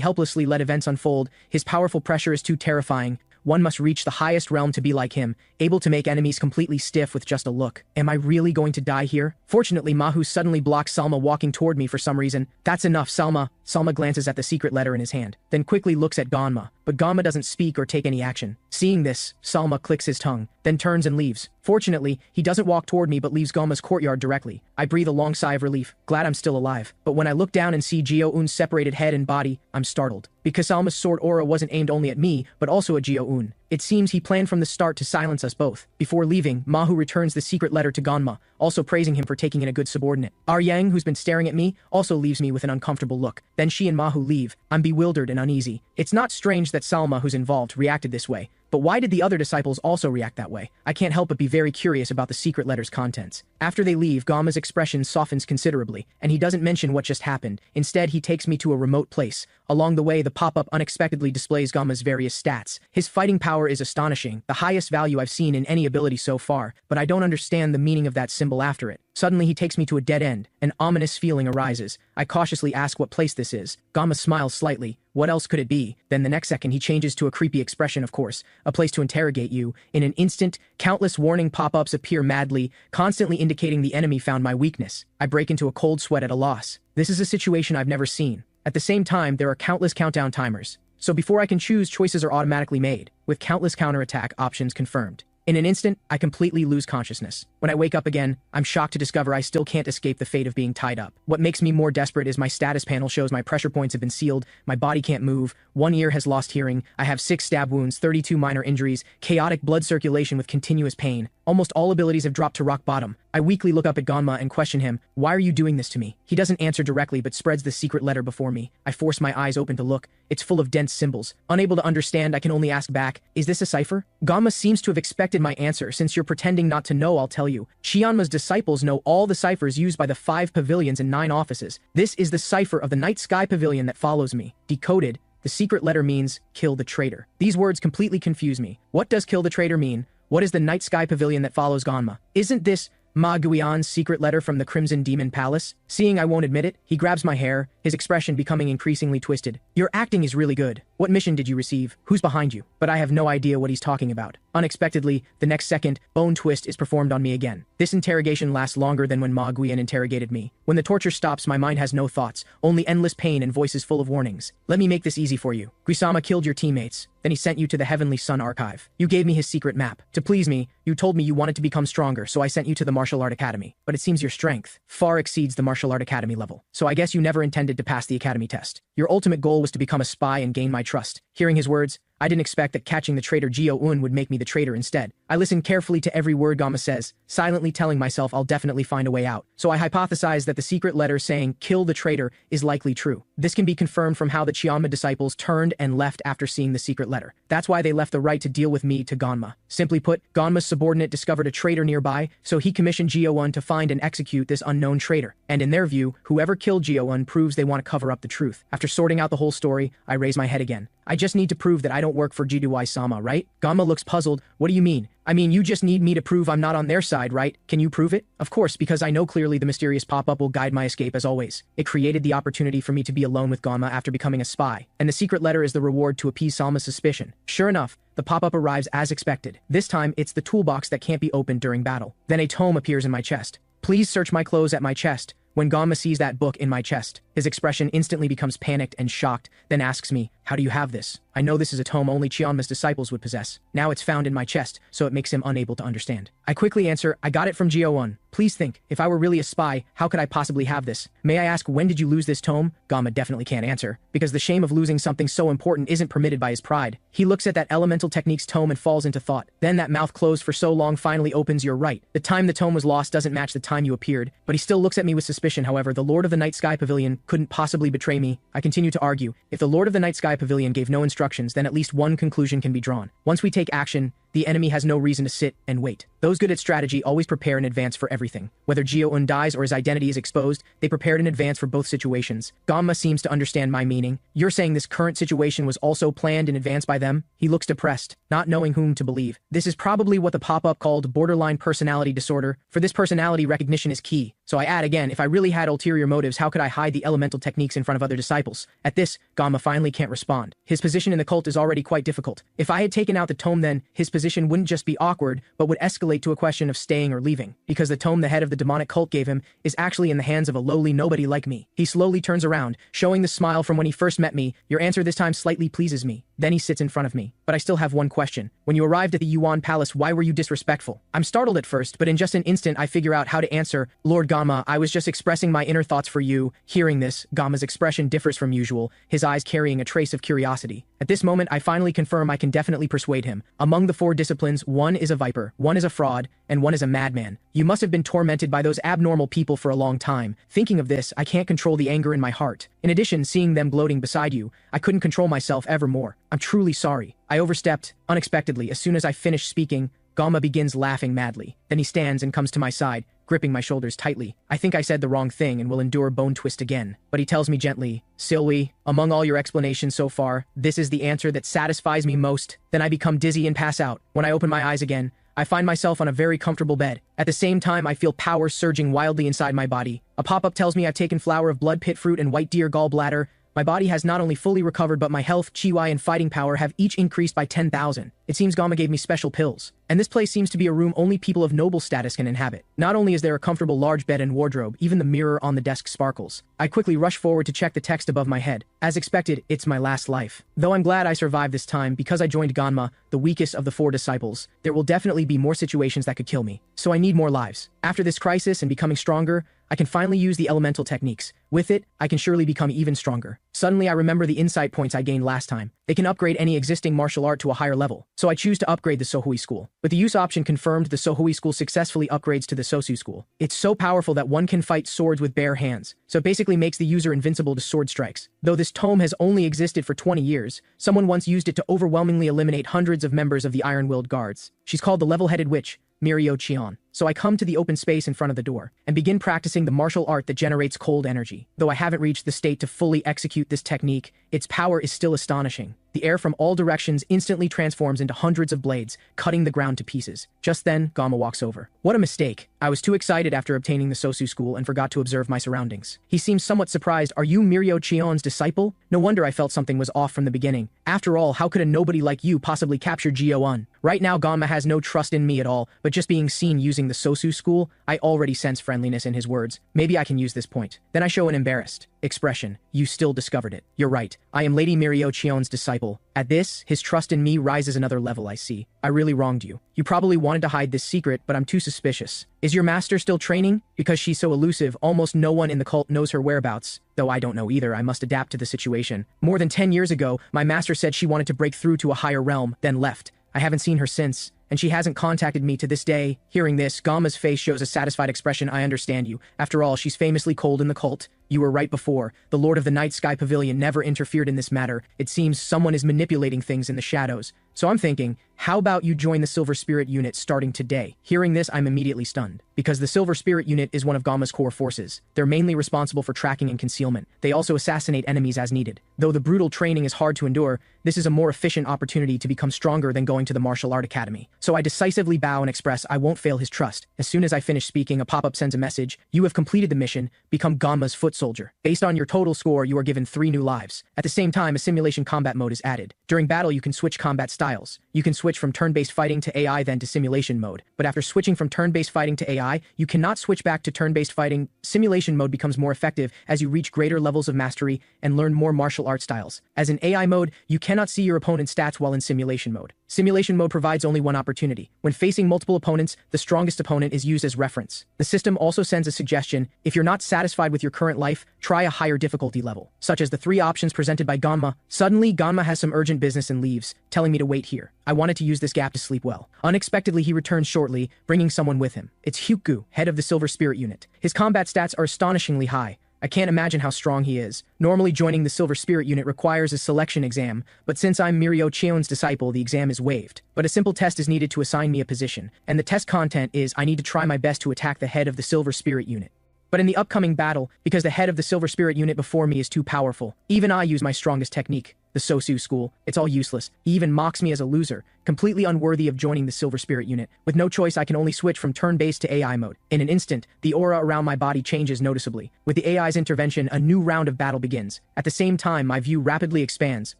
[SPEAKER 1] helplessly let events unfold. His powerful pressure is too terrifying. One must reach the highest realm to be like him, able to make enemies completely stiff with just a look. Am I really going to die here? Fortunately, Mahu suddenly blocks Salma walking toward me for some reason. That's enough, Salma. Salma glances at the secret letter in his hand, then quickly looks at Ganma. but Gamma doesn't speak or take any action. Seeing this, Salma clicks his tongue, then turns and leaves. Fortunately, he doesn't walk toward me but leaves Gamma's courtyard directly. I breathe a long sigh of relief, glad I'm still alive. But when I look down and see Gyo-eun's separated head and body, I'm startled. Because Salma's sword aura wasn't aimed only at me, but also at Gyo-eun. It seems he planned from the start to silence us both. Before leaving, Mahu returns the secret letter to Ganma, also praising him for taking in a good subordinate. Yang, who's been staring at me, also leaves me with an uncomfortable look. Then she and Mahu leave. I'm bewildered and uneasy. It's not strange that Salma, who's involved, reacted this way. But why did the other disciples also react that way? I can't help but be very curious about the secret letter's contents. After they leave, Gamma's expression softens considerably, and he doesn't mention what just happened. Instead, he takes me to a remote place. Along the way, the pop-up unexpectedly displays Gamma's various stats. His fighting power is astonishing, the highest value I've seen in any ability so far, but I don't understand the meaning of that symbol after it. Suddenly, he takes me to a dead end. An ominous feeling arises. I cautiously ask what place this is. Gamma smiles slightly. What else could it be? Then the next second, he changes to a creepy expression, of course. A place to interrogate you. In an instant, countless warning pop-ups appear madly, constantly indicating the enemy found my weakness. I break into a cold sweat at a loss. This is a situation I've never seen. At the same time, there are countless countdown timers. So before I can choose, choices are automatically made, with countless counterattack options confirmed. In an instant, I completely lose consciousness. When I wake up again, I'm shocked to discover I still can't escape the fate of being tied up. What makes me more desperate is my status panel shows my pressure points have been sealed, my body can't move, one ear has lost hearing, I have 6 stab wounds, 32 minor injuries, chaotic blood circulation with continuous pain. Almost all abilities have dropped to rock bottom. I weakly look up at Ganma and question him, why are you doing this to me? He doesn't answer directly but spreads the secret letter before me. I force my eyes open to look. It's full of dense symbols. Unable to understand, I can only ask back, is this a cipher? Ganma seems to have expected my answer. Since you're pretending not to know, I'll tell you. Chianma's disciples know all the ciphers used by the 5 pavilions and 9 offices. This is the cipher of the Night Sky Pavilion that follows me. Decoded, the secret letter means, kill the traitor. These words completely confuse me. What does kill the traitor mean? What is the Night Sky Pavilion that follows Ganma? Isn't this Ma Guian's secret letter from the Crimson Demon Palace? Seeing I won't admit it, he grabs my hair, his expression becoming increasingly twisted. Your acting is really good. What mission did you receive? Who's behind you? But I have no idea what he's talking about. Unexpectedly, the next second, bone twist is performed on me again. This interrogation lasts longer than when Ma Guian interrogated me. When the torture stops, my mind has no thoughts, only endless pain and voices full of warnings. Let me make this easy for you. Guisama killed your teammates. Then he sent you to the Heavenly Sun Archive. You gave me his secret map. To please me, you told me you wanted to become stronger, so I sent you to the Martial Art Academy. But it seems your strength far exceeds the Martial Art Academy level. So I guess you never intended to pass the Academy test. Your ultimate goal was to become a spy and gain my trust. Hearing his words, I didn't expect that catching the traitor Gyo-eun would make me the traitor instead. I listened carefully to every word Gamma says, silently telling myself I'll definitely find a way out. So I hypothesized that the secret letter saying, kill the traitor, is likely true. This can be confirmed from how the Chianma disciples turned and left after seeing the secret letter. That's why they left the right to deal with me to Ganma. Simply put, Ganma's subordinate discovered a traitor nearby, so he commissioned Gyo-eun to find and execute this unknown traitor. And in their view, whoever killed Gyo-eun proves they want to cover up the truth. After sorting out the whole story, I raise my head again. I just need to prove that I don't work for Jiduai-sama, right? Ganma looks puzzled. What do you mean? I mean, you just need me to prove I'm not on their side, right? Can you prove it? Of course, because I know clearly the mysterious pop-up will guide my escape as always. It created the opportunity for me to be alone with Ganma after becoming a spy, and the secret letter is the reward to appease Salma's suspicion. Sure enough, the pop-up arrives as expected. This time, it's the toolbox that can't be opened during battle. Then a tome appears in my chest. Please search my clothes at my chest. When Ganma sees that book in my chest, his expression instantly becomes panicked and shocked, then asks me, how do you have this? I know this is a tome only Chianma's disciples would possess. Now it's found in my chest, so it makes him unable to understand. I quickly answer, I got it from Gyo-eun. Please think, if I were really a spy, how could I possibly have this? May I ask, when did you lose this tome? Ganma definitely can't answer, because the shame of losing something so important isn't permitted by his pride. He looks at that elemental techniques tome and falls into thought. Then that mouth closed for so long finally opens. You're right. The time the tome was lost doesn't match the time you appeared, but he still looks at me with suspicion. However, the Lord of the Night Sky Pavilion couldn't possibly betray me. I continue to argue. If the Lord of the Night Sky Pavilion gave no instructions, then at least one conclusion can be drawn. Once we take action, the enemy has no reason to sit and wait. Those good at strategy always prepare in advance for everything. Whether Gyo-eun dies or his identity is exposed, they prepared in advance for both situations. Ganma seems to understand my meaning. You're saying this current situation was also planned in advance by them? He looks depressed, not knowing whom to believe. This is probably what the pop-up called borderline personality disorder. For this personality, recognition is key. So I add again, if I really had ulterior motives, how could I hide the elemental techniques in front of other disciples? At this, Ganma finally can't respond. His position in the cult is already quite difficult. If I had taken out the tome then, his position position wouldn't just be awkward, but would escalate to a question of staying or leaving, because the tome the head of the demonic cult gave him is actually in the hands of a lowly nobody like me. He slowly turns around, showing the smile from when he first met me. Your answer this time slightly pleases me. Then he sits in front of me. But I still have one question. When you arrived at the Yuan Palace, why were you disrespectful? I'm startled at first, but in just an instant I figure out how to answer. Lord Gamma, I was just expressing my inner thoughts for you. Hearing this, Gamma's expression differs from usual, his eyes carrying a trace of curiosity. At this moment, I finally confirm I can definitely persuade him. Among the 4 disciplines, one is a viper, one is a fraud, and one is a madman. You must have been tormented by those abnormal people for a long time. Thinking of this, I can't control the anger in my heart. In addition, seeing them gloating beside you, I couldn't control myself ever more. I'm truly sorry. I overstepped, unexpectedly. As soon as I finish speaking, Gamma begins laughing madly. Then he stands and comes to my side, gripping my shoulders tightly. I think I said the wrong thing and will endure bone twist again. But he tells me gently, Silwy, among all your explanations so far, this is the answer that satisfies me most. Then I become dizzy and pass out. When I open my eyes again, I find myself on a very comfortable bed. At the same time, I feel power surging wildly inside my body. A pop-up tells me I've taken flower of blood pit fruit and white deer gallbladder. My body has not only fully recovered, but my health, chi, and fighting power have each increased by 10,000. It seems Gamma gave me special pills. And this place seems to be a room only people of noble status can inhabit. Not only is there a comfortable large bed and wardrobe, even the mirror on the desk sparkles. I quickly rush forward to check the text above my head. As expected, it's my last life. Though I'm glad I survived this time because I joined Ganma, the weakest of the 4 disciples, there will definitely be more situations that could kill me. So I need more lives. After this crisis and becoming stronger, I can finally use the elemental techniques. With it, I can surely become even stronger. Suddenly I remember the insight points I gained last time. They can upgrade any existing martial art to a higher level. So I choose to upgrade the Sohui school. With the use option confirmed, the Sohui school successfully upgrades to the Sosu school. It's so powerful that one can fight swords with bare hands. So it basically makes the user invincible to sword strikes. Though this tome has only existed for 20 years, someone once used it to overwhelmingly eliminate hundreds of members of the Iron-Willed Guards. She's called the Level-Headed Witch, Mirio Chion. So I come to the open space in front of the door and begin practicing the martial art that generates cold energy. Though I haven't reached the state to fully execute this technique, its power is still astonishing. The air from all directions instantly transforms into hundreds of blades, cutting the ground to pieces. Just then, Gamma walks over. What a mistake. I was too excited after obtaining the Sosu school and forgot to observe my surroundings. He seems somewhat surprised. Are you Mirio Chion's disciple? No wonder I felt something was off from the beginning. After all, how could a nobody like you possibly capture Gio-un? Right now, Gamma has no trust in me at all, but just being seen using the Sosu school, I already sense friendliness in his words. Maybe I can use this point. Then I show an embarrassed expression. You still discovered it. You're right. I am Lady Mirio Chion's disciple. At this, his trust in me rises another level. I see. I really wronged you. You probably wanted to hide this secret, but I'm too suspicious. Is your master still training? Because she's so elusive, almost no one in the cult knows her whereabouts. Though I don't know either, I must adapt to the situation. More than 10 years ago, my master said she wanted to break through to a higher realm, then left. I haven't seen her since, and she hasn't contacted me to this day. Hearing this, Gamma's face shows a satisfied expression. I understand you. After all, she's famously cold in the cult. You were right before. The Lord of the Night Sky Pavilion never interfered in this matter. It seems someone is manipulating things in the shadows. So I'm thinking, how about you join the Silver Spirit Unit starting today? Hearing this, I'm immediately stunned. Because the Silver Spirit Unit is one of Gamma's core forces. They're mainly responsible for tracking and concealment. They also assassinate enemies as needed. Though the brutal training is hard to endure, this is a more efficient opportunity to become stronger than going to the Martial Art Academy. So I decisively bow and express I won't fail his trust. As soon as I finish speaking, a pop-up sends a message. You have completed the mission. Become Gamma's foot soldier. Based on your total score, you are given 3 new lives. At the same time, a simulation combat mode is added. During battle, you can switch combat styles. You can switch from turn-based fighting to AI, then to simulation mode. But after switching from turn-based fighting to AI, you cannot switch back to turn-based fighting. Simulation mode becomes more effective as you reach greater levels of mastery and learn more martial art styles. As in AI mode, you cannot see your opponent's stats while in simulation mode. Simulation mode provides only one opportunity. When facing multiple opponents, the strongest opponent is used as reference. The system also sends a suggestion. If you're not satisfied with your current life, try a higher difficulty level, such as the 3 options presented by Ganma. Suddenly, Ganma has some urgent business and leaves, telling me to wait here. I wanted to use this gap to sleep well. Unexpectedly, he returns shortly, bringing someone with him. It's Hyukgu, head of the Silver Spirit Unit. His combat stats are astonishingly high. I can't imagine how strong he is. Normally joining the Silver Spirit Unit requires a selection exam, but since I'm Mirio Chion's disciple, the exam is waived. But a simple test is needed to assign me a position, and the test content is I need to try my best to attack the head of the Silver Spirit Unit. But in the upcoming battle, because the head of the Silver Spirit Unit before me is too powerful, even I use my strongest technique, the Sosu school. It's all useless. He even mocks me as a loser, completely unworthy of joining the Silver Spirit unit. With no choice, I can only switch from turn-based to AI mode. In an instant, the aura around my body changes noticeably. With the AI's intervention, a new round of battle begins. At the same time, my view rapidly expands,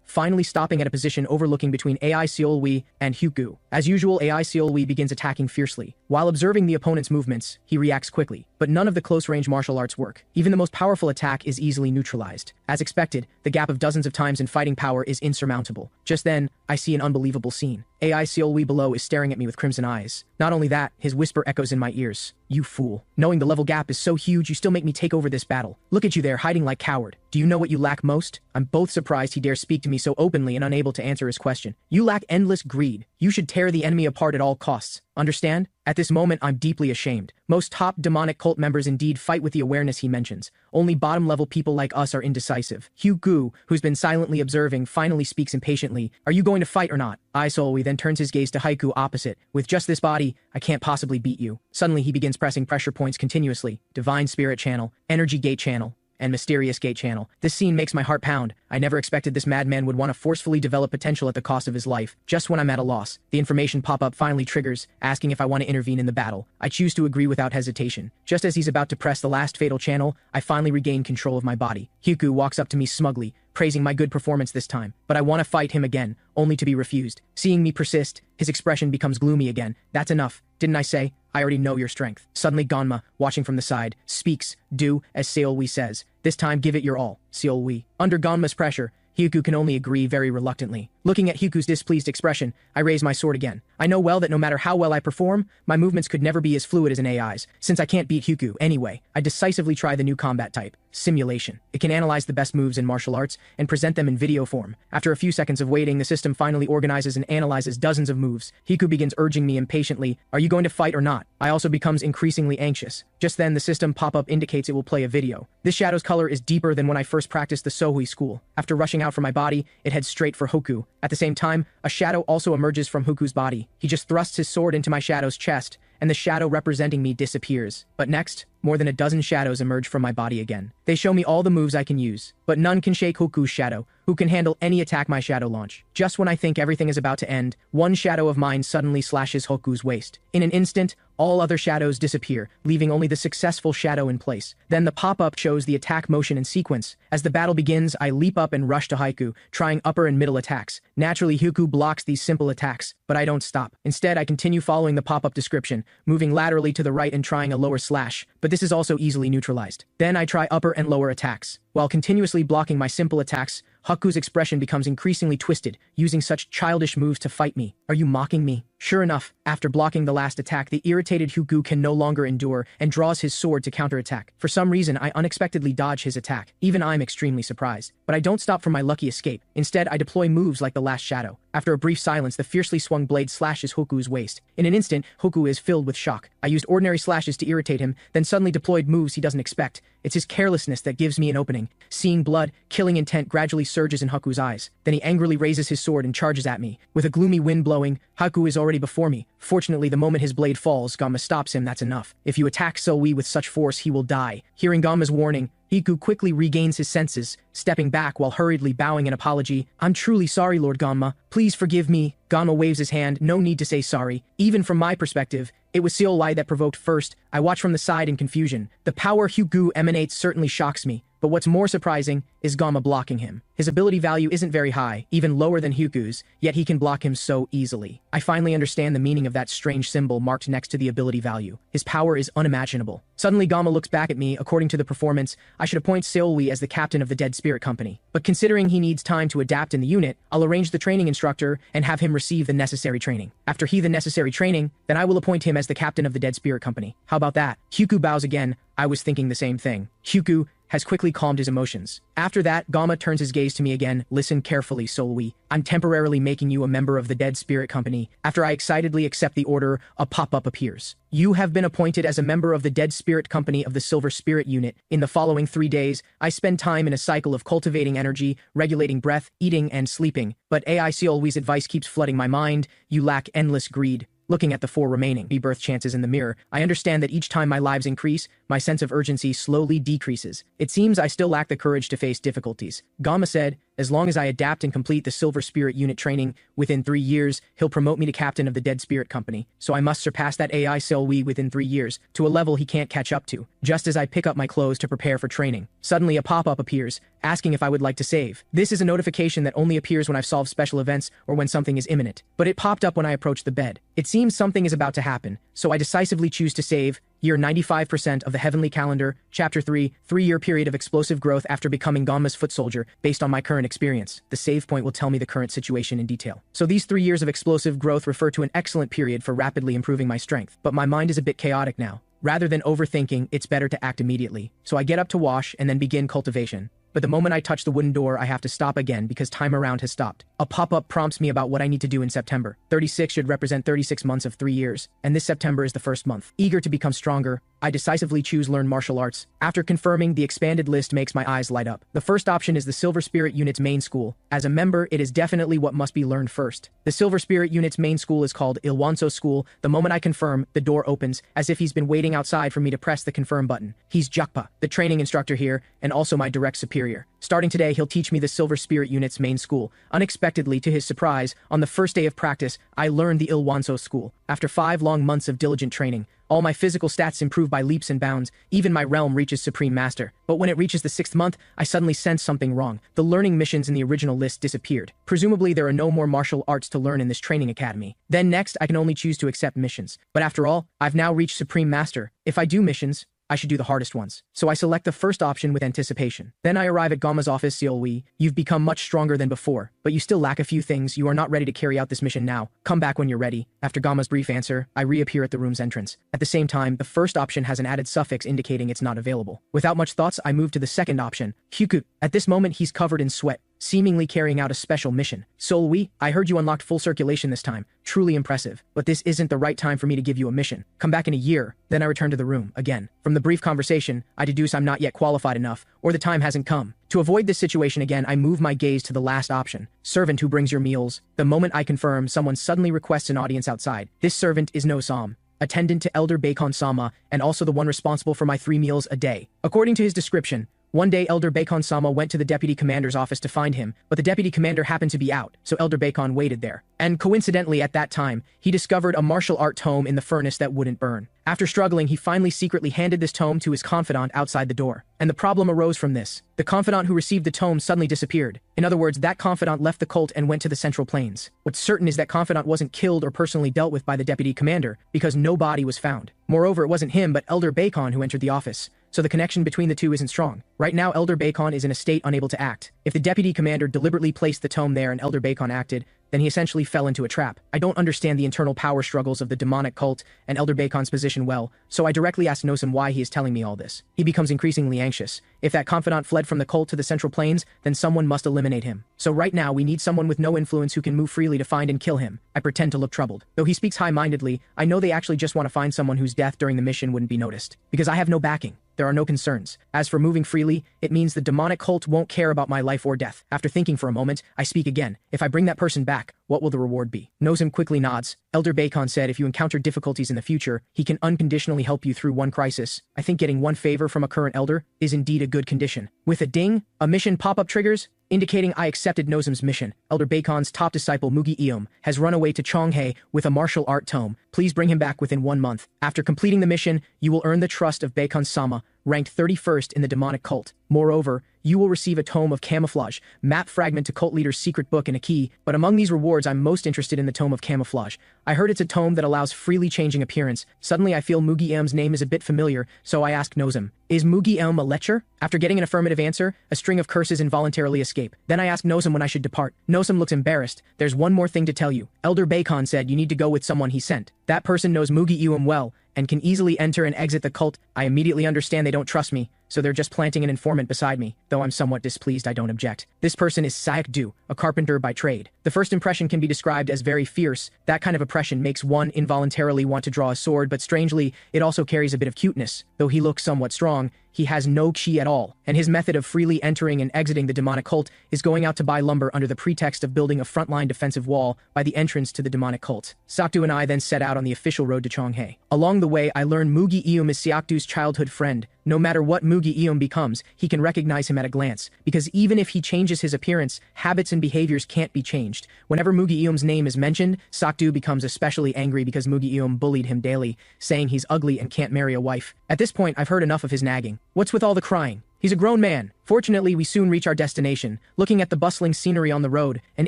[SPEAKER 1] finally stopping at a position overlooking between AI Seolwi and Hyukgu. As usual, AI Seolwi begins attacking fiercely. While observing the opponent's movements, he reacts quickly, but none of the close-range martial arts work. Even the most powerful attack is easily neutralized. As expected, the gap of dozens of times in fighting power is insurmountable. Just then, I see an unbelievable scene. AI Seolwi below is staring at me with crimson eyes. Not only that, his whisper echoes in my ears. You fool. Knowing the level gap is so huge, you still make me take over this battle. Look at you there, hiding like coward. Do you know what you lack most? I'm both surprised he dares speak to me so openly and unable to answer his question. You lack endless greed. You should tear the enemy apart at all costs. Understand? At this moment, I'm deeply ashamed. Most top demonic cult members indeed fight with the awareness he mentions. Only bottom-level people like us are indecisive. Hyukgu, who's been silently observing, finally speaks impatiently. Are you going to fight or not? Seolwi then turns his gaze to Haiku opposite. With just this body, I can't possibly beat you. Suddenly, he begins pressing pressure points continuously. Divine Spirit Channel, Energy Gate Channel, and Mysterious Gate Channel. This scene makes my heart pound. I never expected this madman would want to forcefully develop potential at the cost of his life. Just when I'm at a loss, the information pop-up finally triggers, asking if I want to intervene in the battle. I choose to agree without hesitation. Just as he's about to press the last fatal channel, I finally regain control of my body. Hyukgu walks up to me smugly, praising my good performance this time, but I want to fight him again, only to be refused. Seeing me persist, his expression becomes gloomy again. That's enough. Didn't I say? I already know your strength. Suddenly Ganma, watching from the side, speaks, do as Seolwi says. This time give it your all, Seolwi. Under Ganma's pressure, Hyukgu can only agree very reluctantly. Looking at Hyukgu's displeased expression, I raise my sword again. I know well that no matter how well I perform, my movements could never be as fluid as an AI's. Since I can't beat Hyukgu anyway, I decisively try the new combat type, simulation. It can analyze the best moves in martial arts and present them in video form. After a few seconds of waiting, the system finally organizes and analyzes dozens of moves. Hyukgu begins urging me impatiently, are you going to fight or not? I also becomes increasingly anxious. Just then, the system pop-up indicates it will play a video. This shadow's color is deeper than when I first practiced the Sohui school. After rushing out from my body, it heads straight for Hoku. At the same time, a shadow also emerges from Hoku's body. He just thrusts his sword into my shadow's chest, and the shadow representing me disappears. But next, more than a dozen shadows emerge from my body again. They show me all the moves I can use, but none can shake Hoku's shadow, who can handle any attack my shadow launch. Just when I think everything is about to end, one shadow of mine suddenly slashes Hoku's waist. In an instant, all other shadows disappear, leaving only the successful shadow in place. Then the pop-up shows the attack motion and sequence. As the battle begins, I leap up and rush to Haiku, trying upper and middle attacks. Naturally, Hyukgu blocks these simple attacks, but I don't stop. Instead, I continue following the pop-up description, moving laterally to the right and trying a lower slash, but this is also easily neutralized. Then I try upper and lower attacks. While continuously blocking my simple attacks, Haku's expression becomes increasingly twisted, using such childish moves to fight me. Are you mocking me? Sure enough, after blocking the last attack, the irritated Hyukgu can no longer endure and draws his sword to counterattack. For some reason, I unexpectedly dodge his attack. Even I'm extremely surprised. But I don't stop for my lucky escape. Instead, I deploy moves like the last shadow. After a brief silence, the fiercely swung blade slashes Hoku's waist. In an instant, Hoku is filled with shock. I used ordinary slashes to irritate him, then suddenly deployed moves he doesn't expect. It's his carelessness that gives me an opening. Seeing blood, killing intent gradually surges in Haku's eyes. Then he angrily raises his sword and charges at me. With a gloomy wind blowing, Haku is already before me. Fortunately, the moment his blade falls, Gamma stops him. That's enough. If you attack Sowi with such force, he will die. Hearing Gamma's warning, Hiku quickly regains his senses, stepping back while hurriedly bowing an apology. I'm truly sorry, Lord Gamma. Please forgive me. Gamma waves his hand. No need to say sorry. Even from my perspective, it was Seolwai that provoked first. I watch from the side in confusion. The power Hyukgu emanates certainly shocks me. But what's more surprising is Gamma blocking him. His ability value isn't very high, even lower than Hyukgu's, yet he can block him so easily. I finally understand the meaning of that strange symbol marked next to the ability value. His power is unimaginable. Suddenly Gamma looks back at me. According to the performance, I should appoint Seolwi as the captain of the Dead Spirit Company. But considering he needs time to adapt in the unit, I'll arrange the training instructor and have him receive the necessary training. After the necessary training, then I will appoint him as the captain of the Dead Spirit Company. How about that? Hyukgu bows again. I was thinking the same thing. Hyukgu has quickly calmed his emotions. After that, Gamma turns his gaze to me again. Listen carefully, Seolwi. I'm temporarily making you a member of the Dead Spirit Company. After I excitedly accept the order, a pop-up appears. You have been appointed as a member of the Dead Spirit Company of the Silver Spirit Unit. In the following 3 days, I spend time in a cycle of cultivating energy, regulating breath, eating, and sleeping. But AI Seolwi's advice keeps flooding my mind. You lack endless greed. Looking at the 4 remaining rebirth chances in the mirror, I understand that each time my lives increase, my sense of urgency slowly decreases. It seems I still lack the courage to face difficulties. Gamma said, As long as I adapt and complete the Silver Spirit Unit training, within 3 years, he'll promote me to captain of the Dead Spirit Company, so I must surpass that AI Selwee within 3 years, to a level he can't catch up to. Just as I pick up my clothes to prepare for training, suddenly a pop-up appears, asking if I would like to save. This is a notification that only appears when I've solved special events or when something is imminent, but it popped up when I approached the bed. It seems something is about to happen, so I decisively choose to save. Year 95% of the Heavenly Calendar, Chapter 3, 3-year period of explosive growth after becoming Gamma's foot soldier, based on my current experience. The save point will tell me the current situation in detail. So these 3 years of explosive growth refer to an excellent period for rapidly improving my strength. But my mind is a bit chaotic now. Rather than overthinking, it's better to act immediately. So I get up to wash and then begin cultivation. But the moment I touch the wooden door, I have to stop again because time around has stopped. A pop-up prompts me about what I need to do in September. 36 should represent 36 months of 3 years, and this September is the first month. Eager to become stronger, I decisively choose Learn Martial Arts. After confirming, the expanded list makes my eyes light up. The first option is the Silver Spirit Unit's main school. As a member, it is definitely what must be learned first. The Silver Spirit Unit's main school is called Ilwanso School. The moment I confirm, the door opens, as if he's been waiting outside for me to press the confirm button. He's Jakpa, the training instructor here, and also my direct superior. Starting today, he'll teach me the Silver Spirit Unit's main school. Unexpectedly, to his surprise, on the first day of practice, I learned the Ilwanso School. After 5 long months of diligent training, all my physical stats improve by leaps and bounds. Even my realm reaches Supreme Master. But when it reaches the 6th month, I suddenly sense something wrong. The learning missions in the original list disappeared. Presumably, there are no more martial arts to learn in this training academy. Then next, I can only choose to accept missions. But after all, I've now reached Supreme Master. If I do missions, I should do the hardest ones. So I select the first option with anticipation. Then I arrive at Gamma's office. Seolwee, you've become much stronger than before, but you still lack a few things. You are not ready to carry out this mission now. Come back when you're ready. After Gamma's brief answer, I reappear at the room's entrance. At the same time, the first option has an added suffix indicating it's not available. Without much thoughts, I move to the second option, Hyukut. At this moment, he's covered in sweat, seemingly carrying out a special mission. Seolwee, I heard you unlocked full circulation this time. Truly impressive. But this isn't the right time for me to give you a mission. Come back in a year. Then I return to the room, again. From the brief conversation, I deduce I'm not yet qualified enough, or the time hasn't come. To avoid this situation again, I move my gaze to the last option. Servant who brings your meals. The moment I confirm, someone suddenly requests an audience outside. This servant is No-Sam, attendant to Elder Bacon-sama, and also the one responsible for my 3 meals a day. According to his description, one day Elder Bacon-sama went to the deputy commander's office to find him, but the deputy commander happened to be out, so Elder Bacon waited there. And coincidentally at that time, he discovered a martial art tome in the furnace that wouldn't burn. After struggling, he finally secretly handed this tome to his confidant outside the door. And the problem arose from this. The confidant who received the tome suddenly disappeared. In other words, that confidant left the cult and went to the Central Plains. What's certain is that confidant wasn't killed or personally dealt with by the deputy commander, because no body was found. Moreover, it wasn't him but Elder Bacon who entered the office. So the connection between the two isn't strong. Right now, Elder Bacon is in a state unable to act. If the deputy commander deliberately placed the tome there and Elder Bacon acted, then he essentially fell into a trap. I don't understand the internal power struggles of the demonic cult and Elder Bacon's position well, so I directly ask No-Sam why he is telling me all this. He becomes increasingly anxious. If that confidant fled from the cult to the Central Plains, then someone must eliminate him. So right now, we need someone with no influence who can move freely to find and kill him. I pretend to look troubled. Though he speaks high-mindedly, I know they actually just want to find someone whose death during the mission wouldn't be noticed. Because I have no backing. There are no concerns. As for moving freely, it means the demonic cult won't care about my life or death. After thinking for a moment, I speak again. If I bring that person back, what will the reward be? No-Sam quickly nods. Elder Bacon said if you encounter difficulties in the future, he can unconditionally help you through one crisis. I think getting one favor from a current elder is indeed a good condition. With a ding, a mission pop-up triggers, indicating I accepted No-Sam's mission. Elder Bacon's top disciple Mugi Eum has run away to Chonghae with a martial art tome. Please bring him back within 1 month. After completing the mission, you will earn the trust of Bacon-sama, ranked 31st in the demonic cult. Moreover, you will receive a tome of camouflage, map fragment to cult leader's secret book and a key, but among these rewards I'm most interested in the tome of camouflage. I heard it's a tome that allows freely changing appearance. Suddenly I feel Mugi Eum's name is a bit familiar, so I ask No-Sam, is Mugi Eum a lecher? After getting an affirmative answer, a string of curses involuntarily escape. Then I ask No-Sam when I should depart. No-Sam looks embarrassed. There's one more thing to tell you. Elder Bacon said you need to go with someone he sent. That person knows Mugi Eum well, and can easily enter and exit the cult. I immediately understand they don't trust me, so they're just planting an informant beside me. Though I'm somewhat displeased, I don't object. This person is Saek-du, a carpenter by trade. The first impression can be described as very fierce. That kind of oppression makes one involuntarily want to draw a sword, but strangely, it also carries a bit of cuteness. Though he looks somewhat strong, he has no chi at all, and his method of freely entering and exiting the demonic cult is going out to buy lumber under the pretext of building a frontline defensive wall by the entrance to the demonic cult. Sakdu and I then set out on the official road to Chonghae. Along the way, I learned Mugi Eum is Siakdu's childhood friend. No matter what Mugi Eum becomes, he can recognize him at a glance, because even if he changes his appearance, habits and behaviors can't be changed. Whenever Mugi Eum's name is mentioned, Sakdu becomes especially angry because Mugi Eum bullied him daily, saying he's ugly and can't marry a wife. At this point, I've heard enough of his nagging. What's with all the crying? He's a grown man. Fortunately, we soon reach our destination. Looking at the bustling scenery on the road, an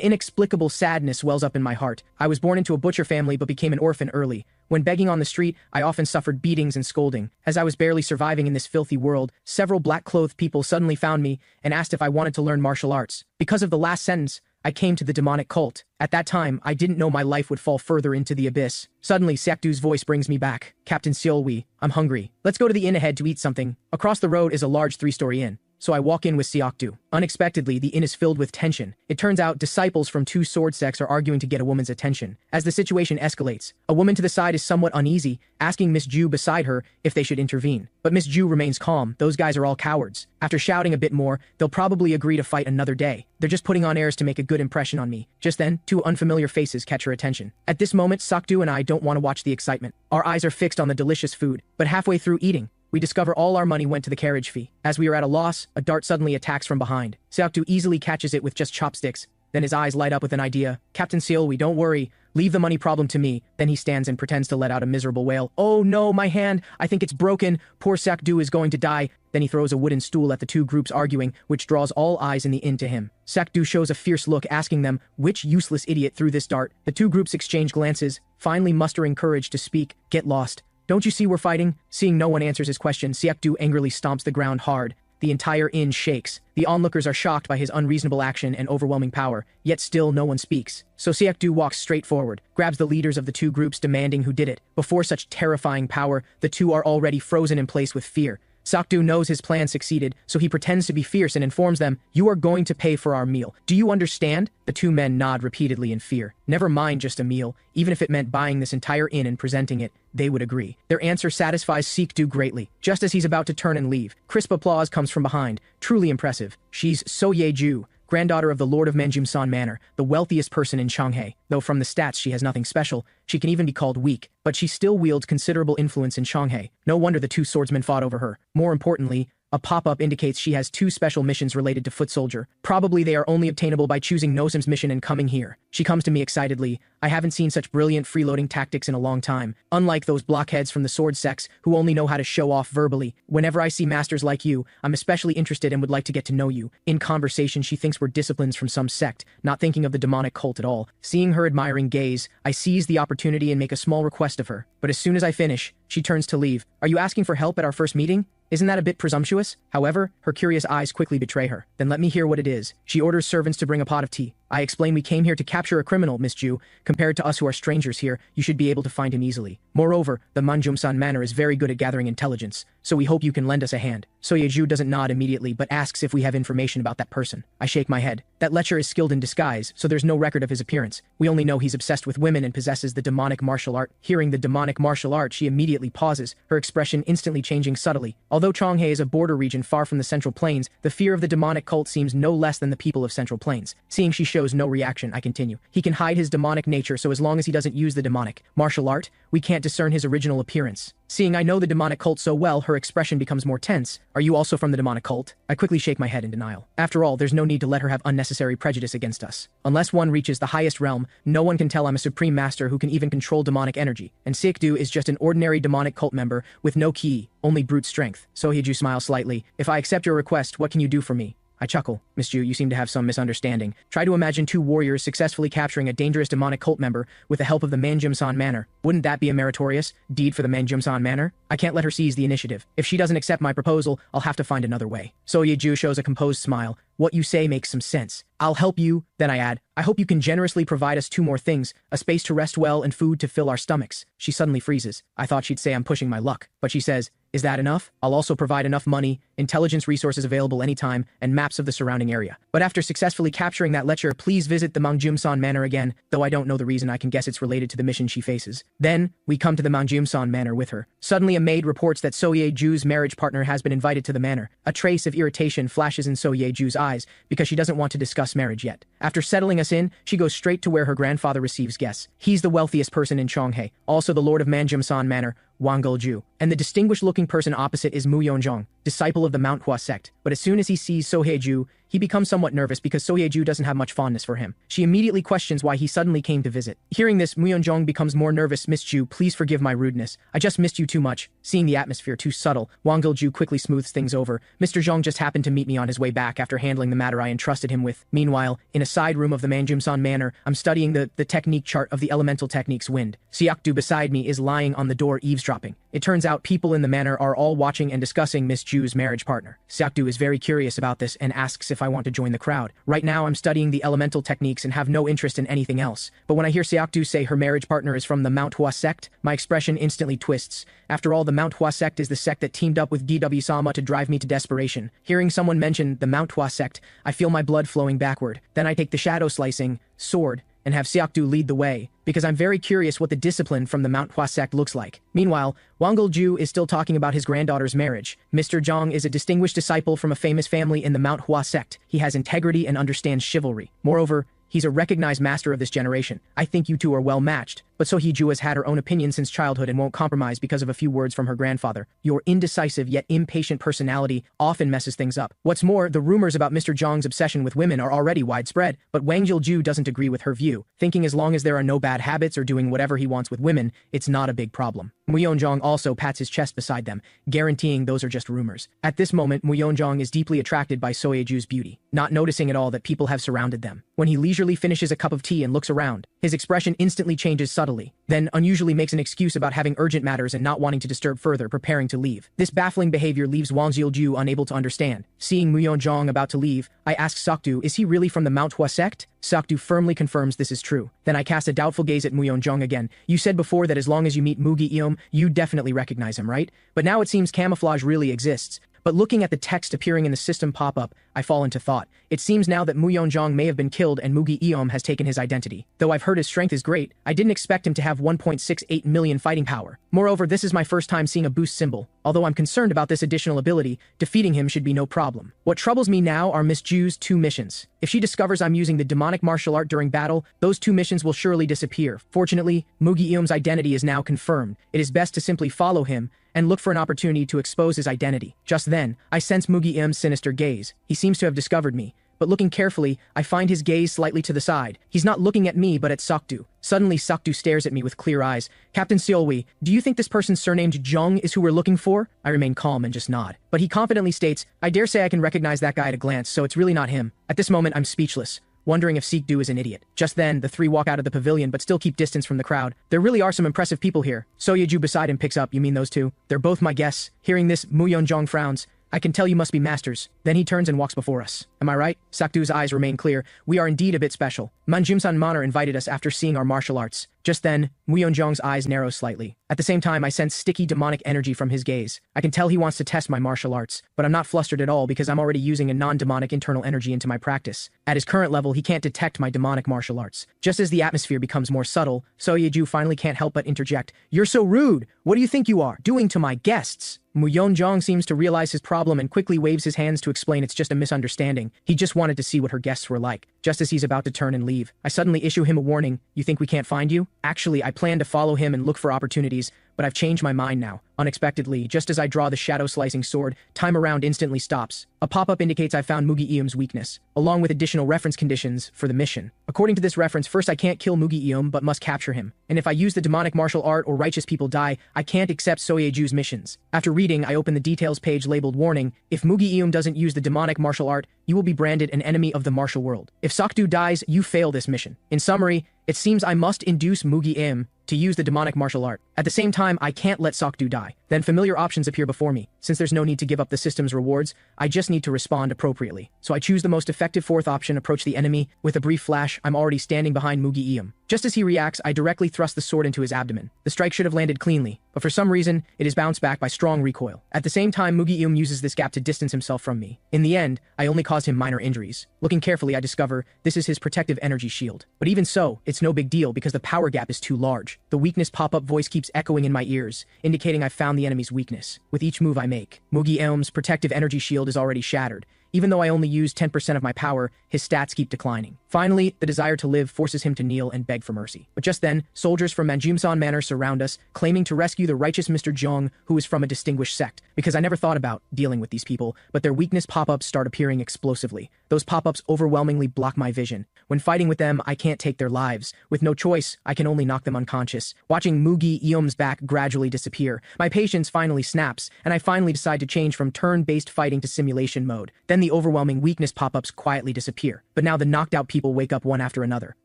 [SPEAKER 1] inexplicable sadness wells up in my heart. I was born into a butcher family but became an orphan early. When begging on the street, I often suffered beatings and scolding. As I was barely surviving in this filthy world, several black-clothed people suddenly found me and asked if I wanted to learn martial arts. Because of the last sentence, I came to the demonic cult. At that time, I didn't know my life would fall further into the abyss. Suddenly, Sakdu's voice brings me back. Captain Seolwi, I'm hungry. Let's go to the inn ahead to eat something. Across the road is a large 3-story inn. So I walk in with Siakdu. Unexpectedly, the inn is filled with tension. It turns out disciples from 2 sword sects are arguing to get a woman's attention. As the situation escalates, a woman to the side is somewhat uneasy, asking Miss Ju beside her if they should intervene. But Miss Ju remains calm. Those guys are all cowards. After shouting a bit more, they'll probably agree to fight another day. They're just putting on airs to make a good impression on me. Just then, 2 unfamiliar faces catch her attention. At this moment, Sakdu and I don't want to watch the excitement. Our eyes are fixed on the delicious food, but halfway through eating, we discover all our money went to the carriage fee. As we are at a loss, a dart suddenly attacks from behind. Sakdu easily catches it with just chopsticks. Then his eyes light up with an idea. Captain Seolwi, don't worry. Leave the money problem to me. Then he stands and pretends to let out a miserable wail. Oh no, my hand. I think it's broken. Poor Sakdu is going to die. Then he throws a wooden stool at the 2 groups arguing, which draws all eyes in the inn to him. Sakdu shows a fierce look, asking them, which useless idiot threw this dart? The 2 groups exchange glances, finally mustering courage to speak. Get lost. Don't you see we're fighting? Seeing no one answers his question, Siakdu angrily stomps the ground hard. The entire inn shakes. The onlookers are shocked by his unreasonable action and overwhelming power, yet still no one speaks. So Siakdu walks straight forward, grabs the leaders of the 2 groups demanding who did it. Before such terrifying power, the 2 are already frozen in place with fear. Sakdu knows his plan succeeded, so he pretends to be fierce and informs them, you are going to pay for our meal. Do you understand? The 2 men nod repeatedly in fear. Never mind just a meal. Even if it meant buying this entire inn and presenting it, they would agree. Their answer satisfies Sakdu greatly. Just as he's about to turn and leave, crisp applause comes from behind. Truly impressive. She's So Ye-ju, granddaughter of the Lord of Manjumsan Manor, the wealthiest person in Chonghae. Though from the stats she has nothing special, she can even be called weak, but she still wields considerable influence in Chonghae. No wonder the 2 swordsmen fought over her. More importantly, a pop-up indicates she has 2 special missions related to foot soldier. Probably they are only obtainable by choosing Nosim's mission and coming here. She comes to me excitedly. I haven't seen such brilliant freeloading tactics in a long time. Unlike those blockheads from the sword sects who only know how to show off verbally. Whenever I see masters like you, I'm especially interested and would like to get to know you. In conversation, she thinks we're disciplines from some sect, not thinking of the demonic cult at all. Seeing her admiring gaze, I seize the opportunity and make a small request of her. But as soon as I finish, she turns to leave. Are you asking for help at our first meeting? Isn't that a bit presumptuous? However, her curious eyes quickly betray her. Then let me hear what it is. She orders servants to bring a pot of tea. I explain we came here to capture a criminal, Miss Ju. Compared to us who are strangers here, you should be able to find him easily. Moreover, the Manjumsan Manor is very good at gathering intelligence, so we hope you can lend us a hand. So Ye-ju doesn't nod immediately but asks if we have information about that person. I shake my head. That lecher is skilled in disguise, so there's no record of his appearance. We only know he's obsessed with women and possesses the demonic martial art. Hearing the demonic martial art, she immediately pauses, her expression instantly changing subtly. Although Chonghae is a border region far from the Central Plains, the fear of the demonic cult seems no less than the people of Central Plains. Seeing she shows no reaction, I continue. He can hide his demonic nature, so as long as he doesn't use the demonic martial art, we can't discern his original appearance. Seeing I know the demonic cult so well, her expression becomes more tense. Are you also from the demonic cult? I quickly shake my head in denial. After all, there's no need to let her have unnecessary prejudice against us. Unless one reaches the highest realm, no one can tell I'm a supreme master who can even control demonic energy. And Sikdu is just an ordinary demonic cult member with no ki, only brute strength. So Hyeju smiles slightly. If I accept your request, what can you do for me? I chuckle. Miss Ju, you seem to have some misunderstanding. Try to imagine 2 warriors successfully capturing a dangerous demonic cult member with the help of the Manjumsan Manor. Wouldn't that be a meritorious deed for the Manjumsan Manor? I can't let her seize the initiative. If she doesn't accept my proposal, I'll have to find another way. So Ye-ju shows a composed smile. What you say makes some sense. I'll help you. Then I add, I hope you can generously provide us 2 more things, a space to rest well and food to fill our stomachs. She suddenly freezes. I thought she'd say I'm pushing my luck, but she says, Is that enough? I'll also provide enough money, intelligence resources available anytime, and maps of the surrounding area. But after successfully capturing that lecher, please visit the Mangjumsan Manor again, though I don't know the reason. I can guess it's related to the mission she faces. Then, we come to the Mangjumsan Manor with her. Suddenly a maid reports that Soye-ju's marriage partner has been invited to the manor. A trace of irritation flashes in Soye-ju's eyes because she doesn't want to discuss marriage yet. After settling us in, she goes straight to where her grandfather receives guests. He's the wealthiest person in Chonghae, also the lord of Mangjumsan Manor, Wang Gulju, and the distinguished-looking person opposite is Mu Yonjong, disciple of the Manhwa sect. But as soon as he sees Soye-ju, he becomes somewhat nervous because Soye-ju doesn't have much fondness for him. She immediately questions why he suddenly came to visit. Hearing this, Mu Yonjong becomes more nervous. Miss Ju, please forgive my rudeness. I just missed you too much. Seeing the atmosphere too subtle, Wang Gulju quickly smooths things over. Mr. Zhong just happened to meet me on his way back after handling the matter I entrusted him with. Meanwhile, in a side room of the Mangjumsan Manor, I'm studying the technique chart of the elemental techniques wind. Siakdu beside me is lying on the door eavesdropping. It turns out people in the manor are all watching and discussing Miss Ju's marriage partner. Siakdu is very curious about this and asks if I want to join the crowd. Right now I'm studying the elemental techniques and have no interest in anything else. But when I hear Siakdu say her marriage partner is from the Manhwa sect, my expression instantly twists. After all, the Manhwa sect is the sect that teamed up with GW-sama to drive me to desperation. Hearing someone mention the Manhwa sect, I feel my blood flowing backward. Then I take the shadow slicing sword and have Siakdu lead the way, because I'm very curious what the discipline from the Manhwa sect looks like. Meanwhile, Wang Gulju is still talking about his granddaughter's marriage. Mr. Zhang is a distinguished disciple from a famous family in the Manhwa sect. He has integrity and understands chivalry. Moreover, he's a recognized master of this generation. I think you two are well matched. But Sohee-ju has had her own opinion since childhood and won't compromise because of a few words from her grandfather. Your indecisive yet impatient personality often messes things up. What's more, the rumors about Mr. Zhang's obsession with women are already widespread, but Wang Gulju doesn't agree with her view, thinking as long as there are no bad habits or doing whatever he wants with women, it's not a big problem. Mu Yonjong also pats his chest beside them, guaranteeing those are just rumors. At this moment, Mu Yonjong is deeply attracted by Soye-ju's beauty, not noticing at all that people have surrounded them. When he leisurely finishes a cup of tea and looks around, his expression instantly changes subtly, then unusually makes an excuse about having urgent matters and not wanting to disturb further, preparing to leave. This baffling behavior leaves Wang Zilju unable to understand. Seeing Mu Yonjong about to leave, I ask Sakdu, is he really from the Manhwa sect? Sakdu firmly confirms this is true. Then I cast a doubtful gaze at Mu Yonjong again. You said before that as long as you meet Mugi Eom, you definitely recognize him, right? But now it seems camouflage really exists. But looking at the text appearing in the system pop-up, I fall into thought. It seems now that Mu Yonjong may have been killed and Mugi Eom has taken his identity. Though I've heard his strength is great, I didn't expect him to have 1.68 million fighting power. Moreover, this is my first time seeing a boost symbol. Although I'm concerned about this additional ability, defeating him should be no problem. What troubles me now are Miss Ju's 2 missions. If she discovers I'm using the demonic martial art during battle, those 2 missions will surely disappear. Fortunately, Mugi Eom's identity is now confirmed. It is best to simply follow him and look for an opportunity to expose his identity. Just then, I sense Mugi Eom's sinister gaze. He seems to have discovered me, but looking carefully, I find his gaze slightly to the side. He's not looking at me, but at Sakdu. Suddenly, Sakdu stares at me with clear eyes. Captain Seolwi, do you think this person surnamed Jung is who we're looking for? I remain calm and just nod. But he confidently states, I dare say I can recognize that guy at a glance, so it's really not him. At this moment, I'm speechless, wondering if Sikdu is an idiot. Just then, the 3 walk out of the pavilion but still keep distance from the crowd. There really are some impressive people here. Soyeju beside him picks up, you mean those 2? They're both my guests. Hearing this, Mu Yonjong frowns. I can tell you must be masters. Then he turns and walks before us. Am I right? Sakdu's eyes remain clear. We are indeed a bit special. Manjumsan Manor invited us after seeing our martial arts. Just then, Mu Yonjong's eyes narrow slightly. At the same time, I sense sticky demonic energy from his gaze. I can tell he wants to test my martial arts, but I'm not flustered at all because I'm already using a non-demonic internal energy into my practice. At his current level, he can't detect my demonic martial arts. Just as the atmosphere becomes more subtle, Soyeju finally can't help but interject. You're so rude! What do you think you are doing to my guests? Mu Yonjong seems to realize his problem and quickly waves his hands to explain it's just a misunderstanding. He just wanted to see what her guests were like. Just as he's about to turn and leave, I suddenly issue him a warning. You think we can't find you? Actually, I plan to follow him and look for opportunities, but I've changed my mind now. Unexpectedly, just as I draw the shadow-slicing sword, time around instantly stops. A pop-up indicates I found Mugi Eom's weakness, along with additional reference conditions for the mission. According to this reference, first I can't kill Mugi Eom but must capture him. And if I use the demonic martial art or righteous people die, I can't accept Soyeju's missions. After reading, I open the details page labeled Warning. If Mugi Eom doesn't use the demonic martial art, you will be branded an enemy of the martial world. If Sakdu dies, you fail this mission. In summary, it seems I must induce Mugi Eom to use the demonic martial art. At the same time, I can't let Sakdu die. Then familiar options appear before me. Since there's no need to give up the system's rewards, I just need to respond appropriately. So I choose the most effective fourth option, approach the enemy. With a brief flash, I'm already standing behind Mugi Iyum. Just as he reacts, I directly thrust the sword into his abdomen. The strike should have landed cleanly, but for some reason, it is bounced back by strong recoil. At the same time, Mugi Iyum uses this gap to distance himself from me. In the end, I only caused him minor injuries. Looking carefully, I discover this is his protective energy shield. But even so, it's no big deal because the power gap is too large. The weakness pop-up voice keeps echoing in my ears, indicating I've found the enemy's weakness. With each move I make, Mugi Iyum's protective energy shield is already shattered. Even though I only use 10% of my power, his stats keep declining. Finally, the desire to live forces him to kneel and beg for mercy. But just then, soldiers from Manjumsan Manor surround us, claiming to rescue the righteous Mr. Jong, who is from a distinguished sect. Because I never thought about dealing with these people, but their weakness pop-ups start appearing explosively. Those pop-ups overwhelmingly block my vision. When fighting with them, I can't take their lives. With no choice, I can only knock them unconscious. Watching Mugi Iyum's back gradually disappear, my patience finally snaps, and I finally decide to change from turn-based fighting to simulation mode. Then the overwhelming weakness pop-ups quietly disappear. But now the knocked out people wake up one after another.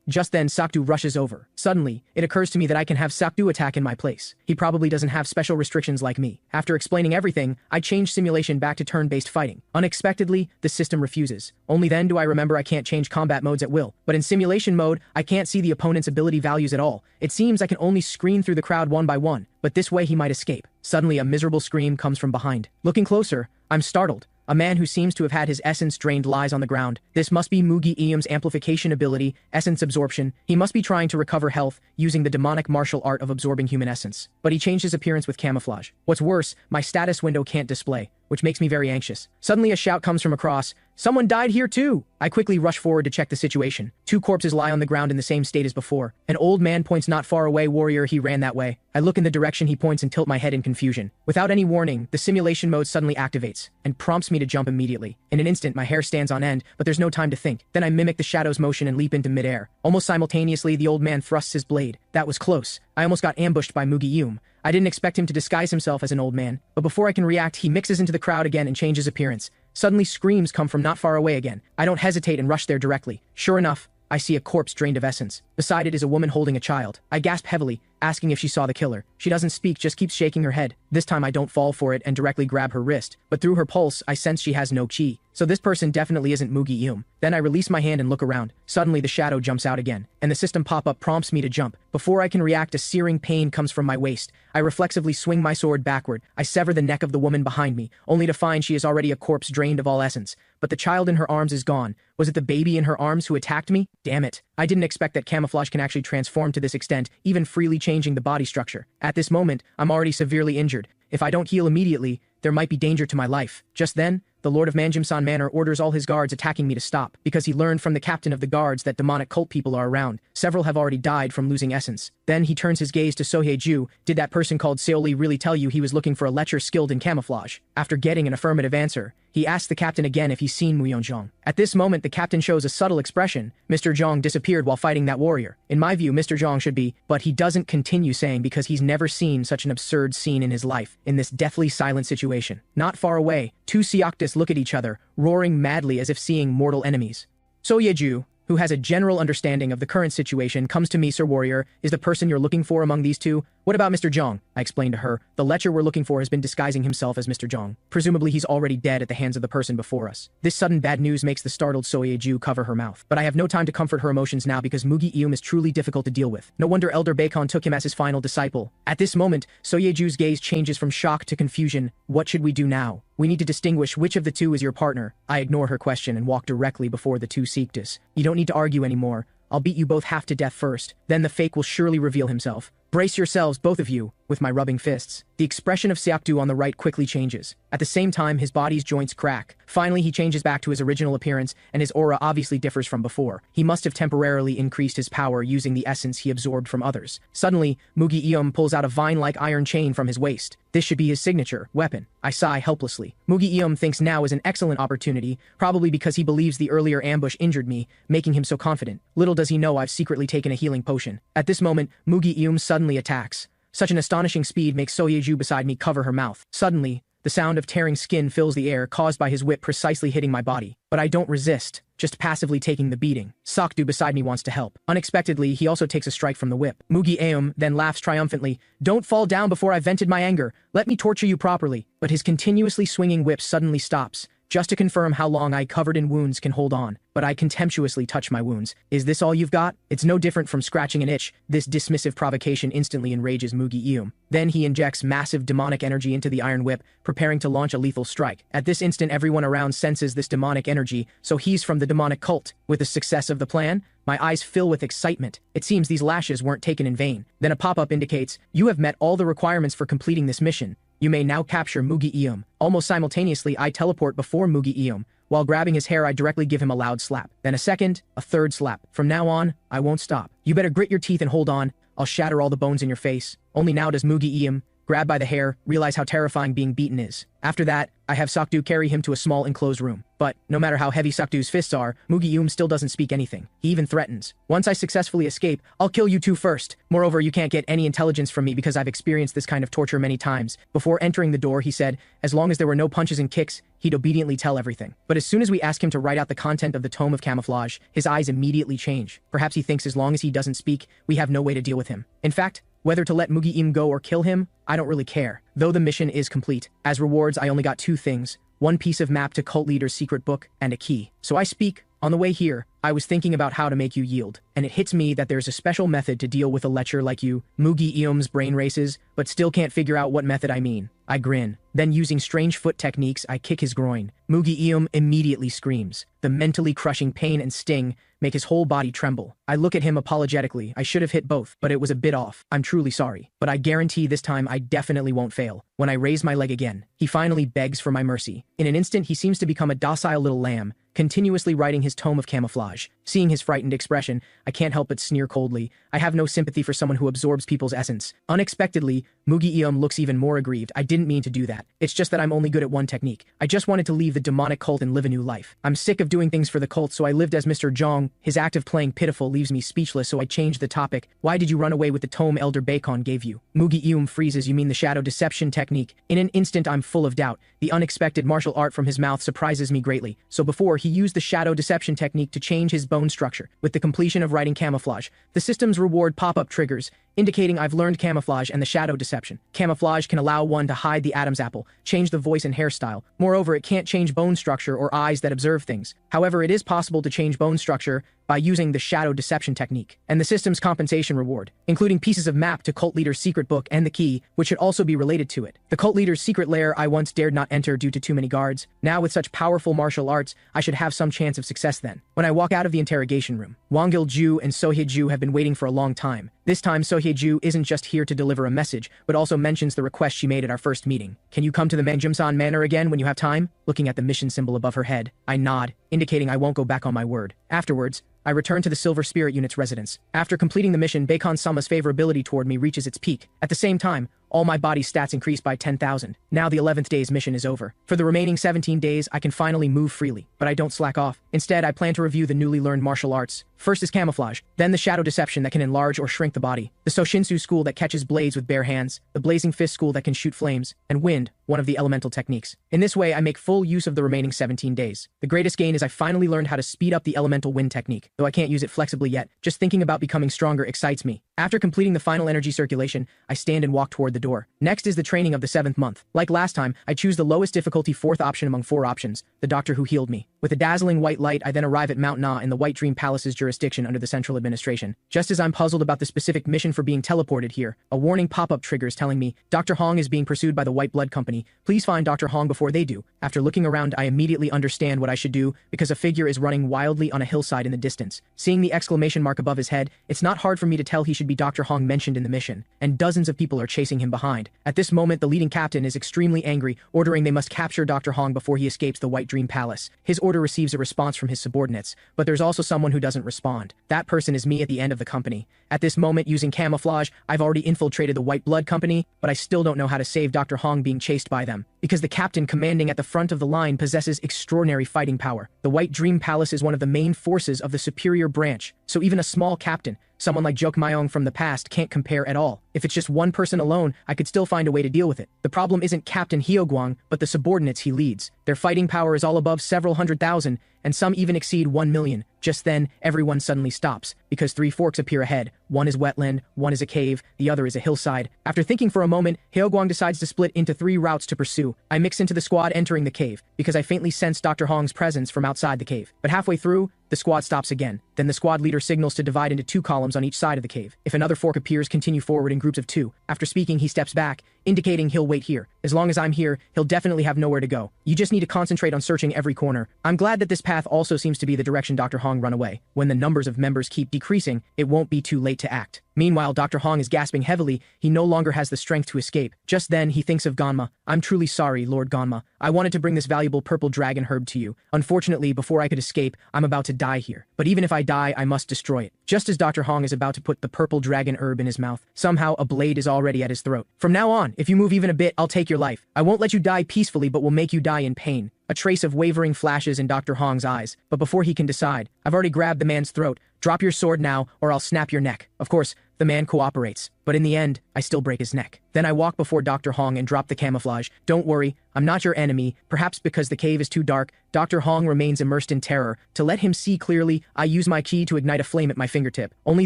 [SPEAKER 1] Just then, Sakdu rushes over. Suddenly, it occurs to me that I can have Sakdu attack in my place. He probably doesn't have special restrictions like me. After explaining everything, I change simulation back to turn-based fighting. Unexpectedly, the system refuses. Only then do I remember I can't change combat modes at will. But in simulation mode, I can't see the opponent's ability values at all. It seems I can only screen through the crowd one by one, but this way he might escape. Suddenly, a miserable scream comes from behind. Looking closer, I'm startled. A man who seems to have had his essence drained lies on the ground. This must be Mugi Iyum's amplification ability, essence absorption. He must be trying to recover health using the demonic martial art of absorbing human essence. But he changed his appearance with camouflage. What's worse, my status window can't display, which makes me very anxious. Suddenly a shout comes from across. Someone died here too! I quickly rush forward to check the situation. Two corpses lie on the ground in the same state as before. An old man points not far away. Warrior, he ran that way. I look in the direction he points and tilt my head in confusion. Without any warning, the simulation mode suddenly activates and prompts me to jump immediately. In an instant, my hair stands on end, but there's no time to think. Then I mimic the shadow's motion and leap into midair. Almost simultaneously, the old man thrusts his blade. That was close. I almost got ambushed by Mugi Iyum. I didn't expect him to disguise himself as an old man, but before I can react, he mixes into the crowd again and changes appearance. Suddenly, screams come from not far away again. I don't hesitate and rush there directly. Sure enough, I see a corpse drained of essence. Beside it is a woman holding a child. I gasp heavily, asking if she saw the killer. She doesn't speak, just keeps shaking her head. This time I don't fall for it and directly grab her wrist, but through her pulse, I sense she has no chi. So this person definitely isn't Mugi Iyum. Then I release my hand and look around. Suddenly the shadow jumps out again, and the system pop-up prompts me to jump. Before I can react, a searing pain comes from my waist. I reflexively swing my sword backward. I sever the neck of the woman behind me, only to find she is already a corpse drained of all essence. But the child in her arms is gone. Was it the baby in her arms who attacked me? Damn it. I didn't expect that camouflage can actually transform to this extent, even freely changing the body structure. At this moment, I'm already severely injured. If I don't heal immediately, there might be danger to my life. Just then, the Lord of Manjumsan Manor orders all his guards attacking me to stop, because he learned from the captain of the guards that demonic cult people are around. Several have already died from losing essence. Then he turns his gaze to Sohye-ju. Did that person called Seoli really tell you he was looking for a lecher skilled in camouflage? After getting an affirmative answer, he asks the captain again if he's seen Muyeon Jong. At this moment, the captain shows a subtle expression. Mr. Jong disappeared while fighting that warrior. In my view, Mr. Jong should be, but he doesn't continue saying because he's never seen such an absurd scene in his life, in this deathly silent situation. Not far away, two Seoktis look at each other, roaring madly as if seeing mortal enemies. Sohye-ju, who has a general understanding of the current situation, comes to me. Sir Warrior, is the person you're looking for among these two? What about Mr. Jong? I explained to her. The lecher we're looking for has been disguising himself as Mr. Jong. Presumably he's already dead at the hands of the person before us. This sudden bad news makes the startled Sohye-ju cover her mouth. But I have no time to comfort her emotions now because Mugi Iyum is truly difficult to deal with. No wonder Elder Baekon took him as his final disciple. At this moment, Sohye-ju's gaze changes from shock to confusion. What should we do now? We need to distinguish which of the two is your partner. I ignore her question and walk directly before the two Seoktis. You don't need to argue anymore. I'll beat you both half to death first. Then the fake will surely reveal himself. Brace yourselves, both of you, with my rubbing fists. The expression of Seokdu on the right quickly changes. At the same time, his body's joints crack. Finally, he changes back to his original appearance, and his aura obviously differs from before. He must have temporarily increased his power using the essence he absorbed from others. Suddenly, Mugi Iyum pulls out a vine-like iron chain from his waist. This should be his signature weapon. I sigh helplessly. Mugi Iyum thinks now is an excellent opportunity, probably because he believes the earlier ambush injured me, making him so confident. Little does he know I've secretly taken a healing potion. At this moment, Mugi Iyum suddenly attacks. Such an astonishing speed makes Sohye-ju beside me cover her mouth. Suddenly, The sound of tearing skin fills the air, caused by his whip precisely hitting my body. But I don't resist, just passively taking the beating. Sakdu beside me wants to help. Unexpectedly, he also takes a strike from the whip. Mugi Aum then laughs triumphantly. Don't fall down before I've vented my anger. Let me torture you properly. But his continuously swinging whip suddenly stops, just to confirm how long I, covered in wounds, can hold on. But I contemptuously touch my wounds. Is this all you've got? It's no different from scratching an itch. This dismissive provocation instantly enrages Mugi Aum. Then he injects massive demonic energy into the iron whip, preparing to launch a lethal strike. At this instant, everyone around senses this demonic energy, so he's from the demonic cult. With the success of the plan, my eyes fill with excitement. It seems these lashes weren't taken in vain. Then a pop-up indicates, you have met all the requirements for completing this mission. You may now capture Mugi Aum. Almost simultaneously, I teleport before Mugi Aum. While grabbing his hair, I directly give him a loud slap. Then a second, a third slap. From now on, I won't stop. You better grit your teeth and hold on. I'll shatter all the bones in your face. Only now does Mugi Aum, grabbed by the hair, realize how terrifying being beaten is. After that, I have Sakdu carry him to a small enclosed room. But, no matter how heavy Sakdu's fists are, Mugi Aum still doesn't speak anything. He even threatens. Once I successfully escape, I'll kill you two first. Moreover, you can't get any intelligence from me because I've experienced this kind of torture many times. Before entering the door, he said, as long as there were no punches and kicks, he'd obediently tell everything. But as soon as we ask him to write out the content of the Tome of Camouflage, his eyes immediately change. Perhaps he thinks as long as he doesn't speak, we have no way to deal with him. In fact, whether to let Mugi Aum go or kill him, I don't really care. Though the mission is complete. As rewards, I only got two things. One piece of map to cult leader's secret book, and a key. So I speak. On the way here, I was thinking about how to make you yield, and it hits me that there's a special method to deal with a lecher like you. Mugi Aum's brain races, but still can't figure out what method I mean. I grin. Then using strange foot techniques, I kick his groin. Mugi Aum immediately screams. The mentally crushing pain and sting make his whole body tremble. I look at him apologetically. I should have hit both, but it was a bit off. I'm truly sorry. But I guarantee this time I definitely won't fail. When I raise my leg again, he finally begs for my mercy. In an instant, he seems to become a docile little lamb, continuously writing his Tome of Camouflage. Seeing his frightened expression, I can't help but sneer coldly. I have no sympathy for someone who absorbs people's essence. Unexpectedly, Mugi Aum looks even more aggrieved. I didn't mean to do that. It's just that I'm only good at one technique. I just wanted to leave the demonic cult and live a new life. I'm sick of doing things for the cult, so I lived as Mr. Zhang. His act of playing pitiful leaves me speechless, so I changed the topic. Why did you run away with the tome Elder Bacon gave you? Mugi Aum freezes. You mean the shadow deception technique? In an instant, I'm full of doubt. The unexpected martial art from his mouth surprises me greatly. So before, he used the shadow deception technique to change his bone structure. With the completion of writing camouflage, the system's reward pop-up triggers, indicating I've learned camouflage and the shadow deception. Camouflage can allow one to hide the Adam's apple, change the voice and hairstyle. Moreover, it can't change bone structure or eyes that observe things. However, it is possible to change bone structure by using the shadow deception technique. And the system's compensation reward, including pieces of map to cult leader's secret book and the key, which should also be related to it. The cult leader's secret lair I once dared not enter due to too many guards. Now with such powerful martial arts, I should have some chance of success then. When I walk out of the interrogation room, Wangil Ju and Sohye Ju have been waiting for a long time. This time, Sohye Ju isn't just here to deliver a message, but also mentions the request she made at our first meeting. Can you come to the Manjimsan Manor again when you have time? Looking at the mission symbol above her head, I nod, indicating I won't go back on my word. Afterwards, I return to the Silver Spirit Unit's residence. After completing the mission, Bacon-sama's favorability toward me reaches its peak. At the same time, all my body's stats increase by 10,000. Now the 11th day's mission is over. For the remaining 17 days, I can finally move freely, but I don't slack off. Instead, I plan to review the newly learned martial arts. First is camouflage, then the shadow deception that can enlarge or shrink the body, the Soshinsu school that catches blades with bare hands, the blazing fist school that can shoot flames, and wind, one of the elemental techniques. In this way, I make full use of the remaining 17 days. The greatest gain is I finally learned how to speed up the elemental wind technique, though I can't use it flexibly yet. Just thinking about becoming stronger excites me. After completing the final energy circulation, I stand and walk toward the door. Next is the training of the 7th month. Like last time, I choose the lowest difficulty 4th option among 4 options, the doctor who healed me. With a dazzling white light, I then arrive at Mount Na in the White Dream Palace's jurisdiction under the central administration. Just as I'm puzzled about the specific mission for being teleported here, a warning pop-up triggers telling me, Dr. Hong is being pursued by the White Blood Company. Please find Dr. Hong before they do. After looking around, I immediately understand what I should do because a figure is running wildly on a hillside in the distance. Seeing the exclamation mark above his head, it's not hard for me to tell he should be Dr. Hong mentioned in the mission, and dozens of people are chasing him behind. At this moment, the leading captain is extremely angry, ordering they must capture Dr. Hong before he escapes the White Dream Palace. His order receives a response from his subordinates, but there's also someone who doesn't respond. That person is me at the end of the company. At this moment, using camouflage, I've already infiltrated the White Blood Company, but I still don't know how to save Dr. Hong being chased by them, because the captain commanding at the front of the line possesses extraordinary fighting power. The White Dream Palace is one of the main forces of the superior branch, so even a small captain, Someone like Jok Myung from the past can't compare at all. If it's just one person alone, I could still find a way to deal with it. The problem isn't Captain Hyeogwang, but the subordinates he leads. Their fighting power is all above several 100,000, and some even exceed 1 million. Just then, everyone suddenly stops, because 3 forks appear ahead. One is wetland, one is a cave, the other is a hillside. After thinking for a moment, Hyeogwang decides to split into 3 routes to pursue. I mix into the squad entering the cave, because I faintly sense Dr. Hong's presence from outside the cave. But halfway through, the squad stops again. Then the squad leader signals to divide into 2 columns on each side of the cave. If another fork appears, continue forward in groups of 2. After speaking, he steps back, indicating he'll wait here. As long as I'm here, he'll definitely have nowhere to go. You just need to concentrate on searching every corner. I'm glad that this path also seems to be the direction Dr. Hong run away. When the numbers of members keep decreasing, it won't be too late to act. Meanwhile, Dr. Hong is gasping heavily. He no longer has the strength to escape. Just then, he thinks of Ganma. I'm truly sorry, Lord Ganma. I wanted to bring this valuable purple dragon herb to you. Unfortunately, before I could escape, I'm about to die here. But even if I die, I must destroy it. Just as Dr. Hong is about to put the purple dragon herb in his mouth, somehow a blade is already at his throat. From now on, if you move even a bit, I'll take your life. I won't let you die peacefully, but will make you die in pain. A trace of wavering flashes in Dr. Hong's eyes, but before he can decide, I've already grabbed the man's throat. Drop your sword now, or I'll snap your neck. Of course, the man cooperates, but in the end, I still break his neck. Then I walk before Dr. Hong and drop the camouflage. Don't worry, I'm not your enemy. Perhaps because the cave is too dark, Dr. Hong remains immersed in terror. To let him see clearly, I use my ki to ignite a flame at my fingertip. Only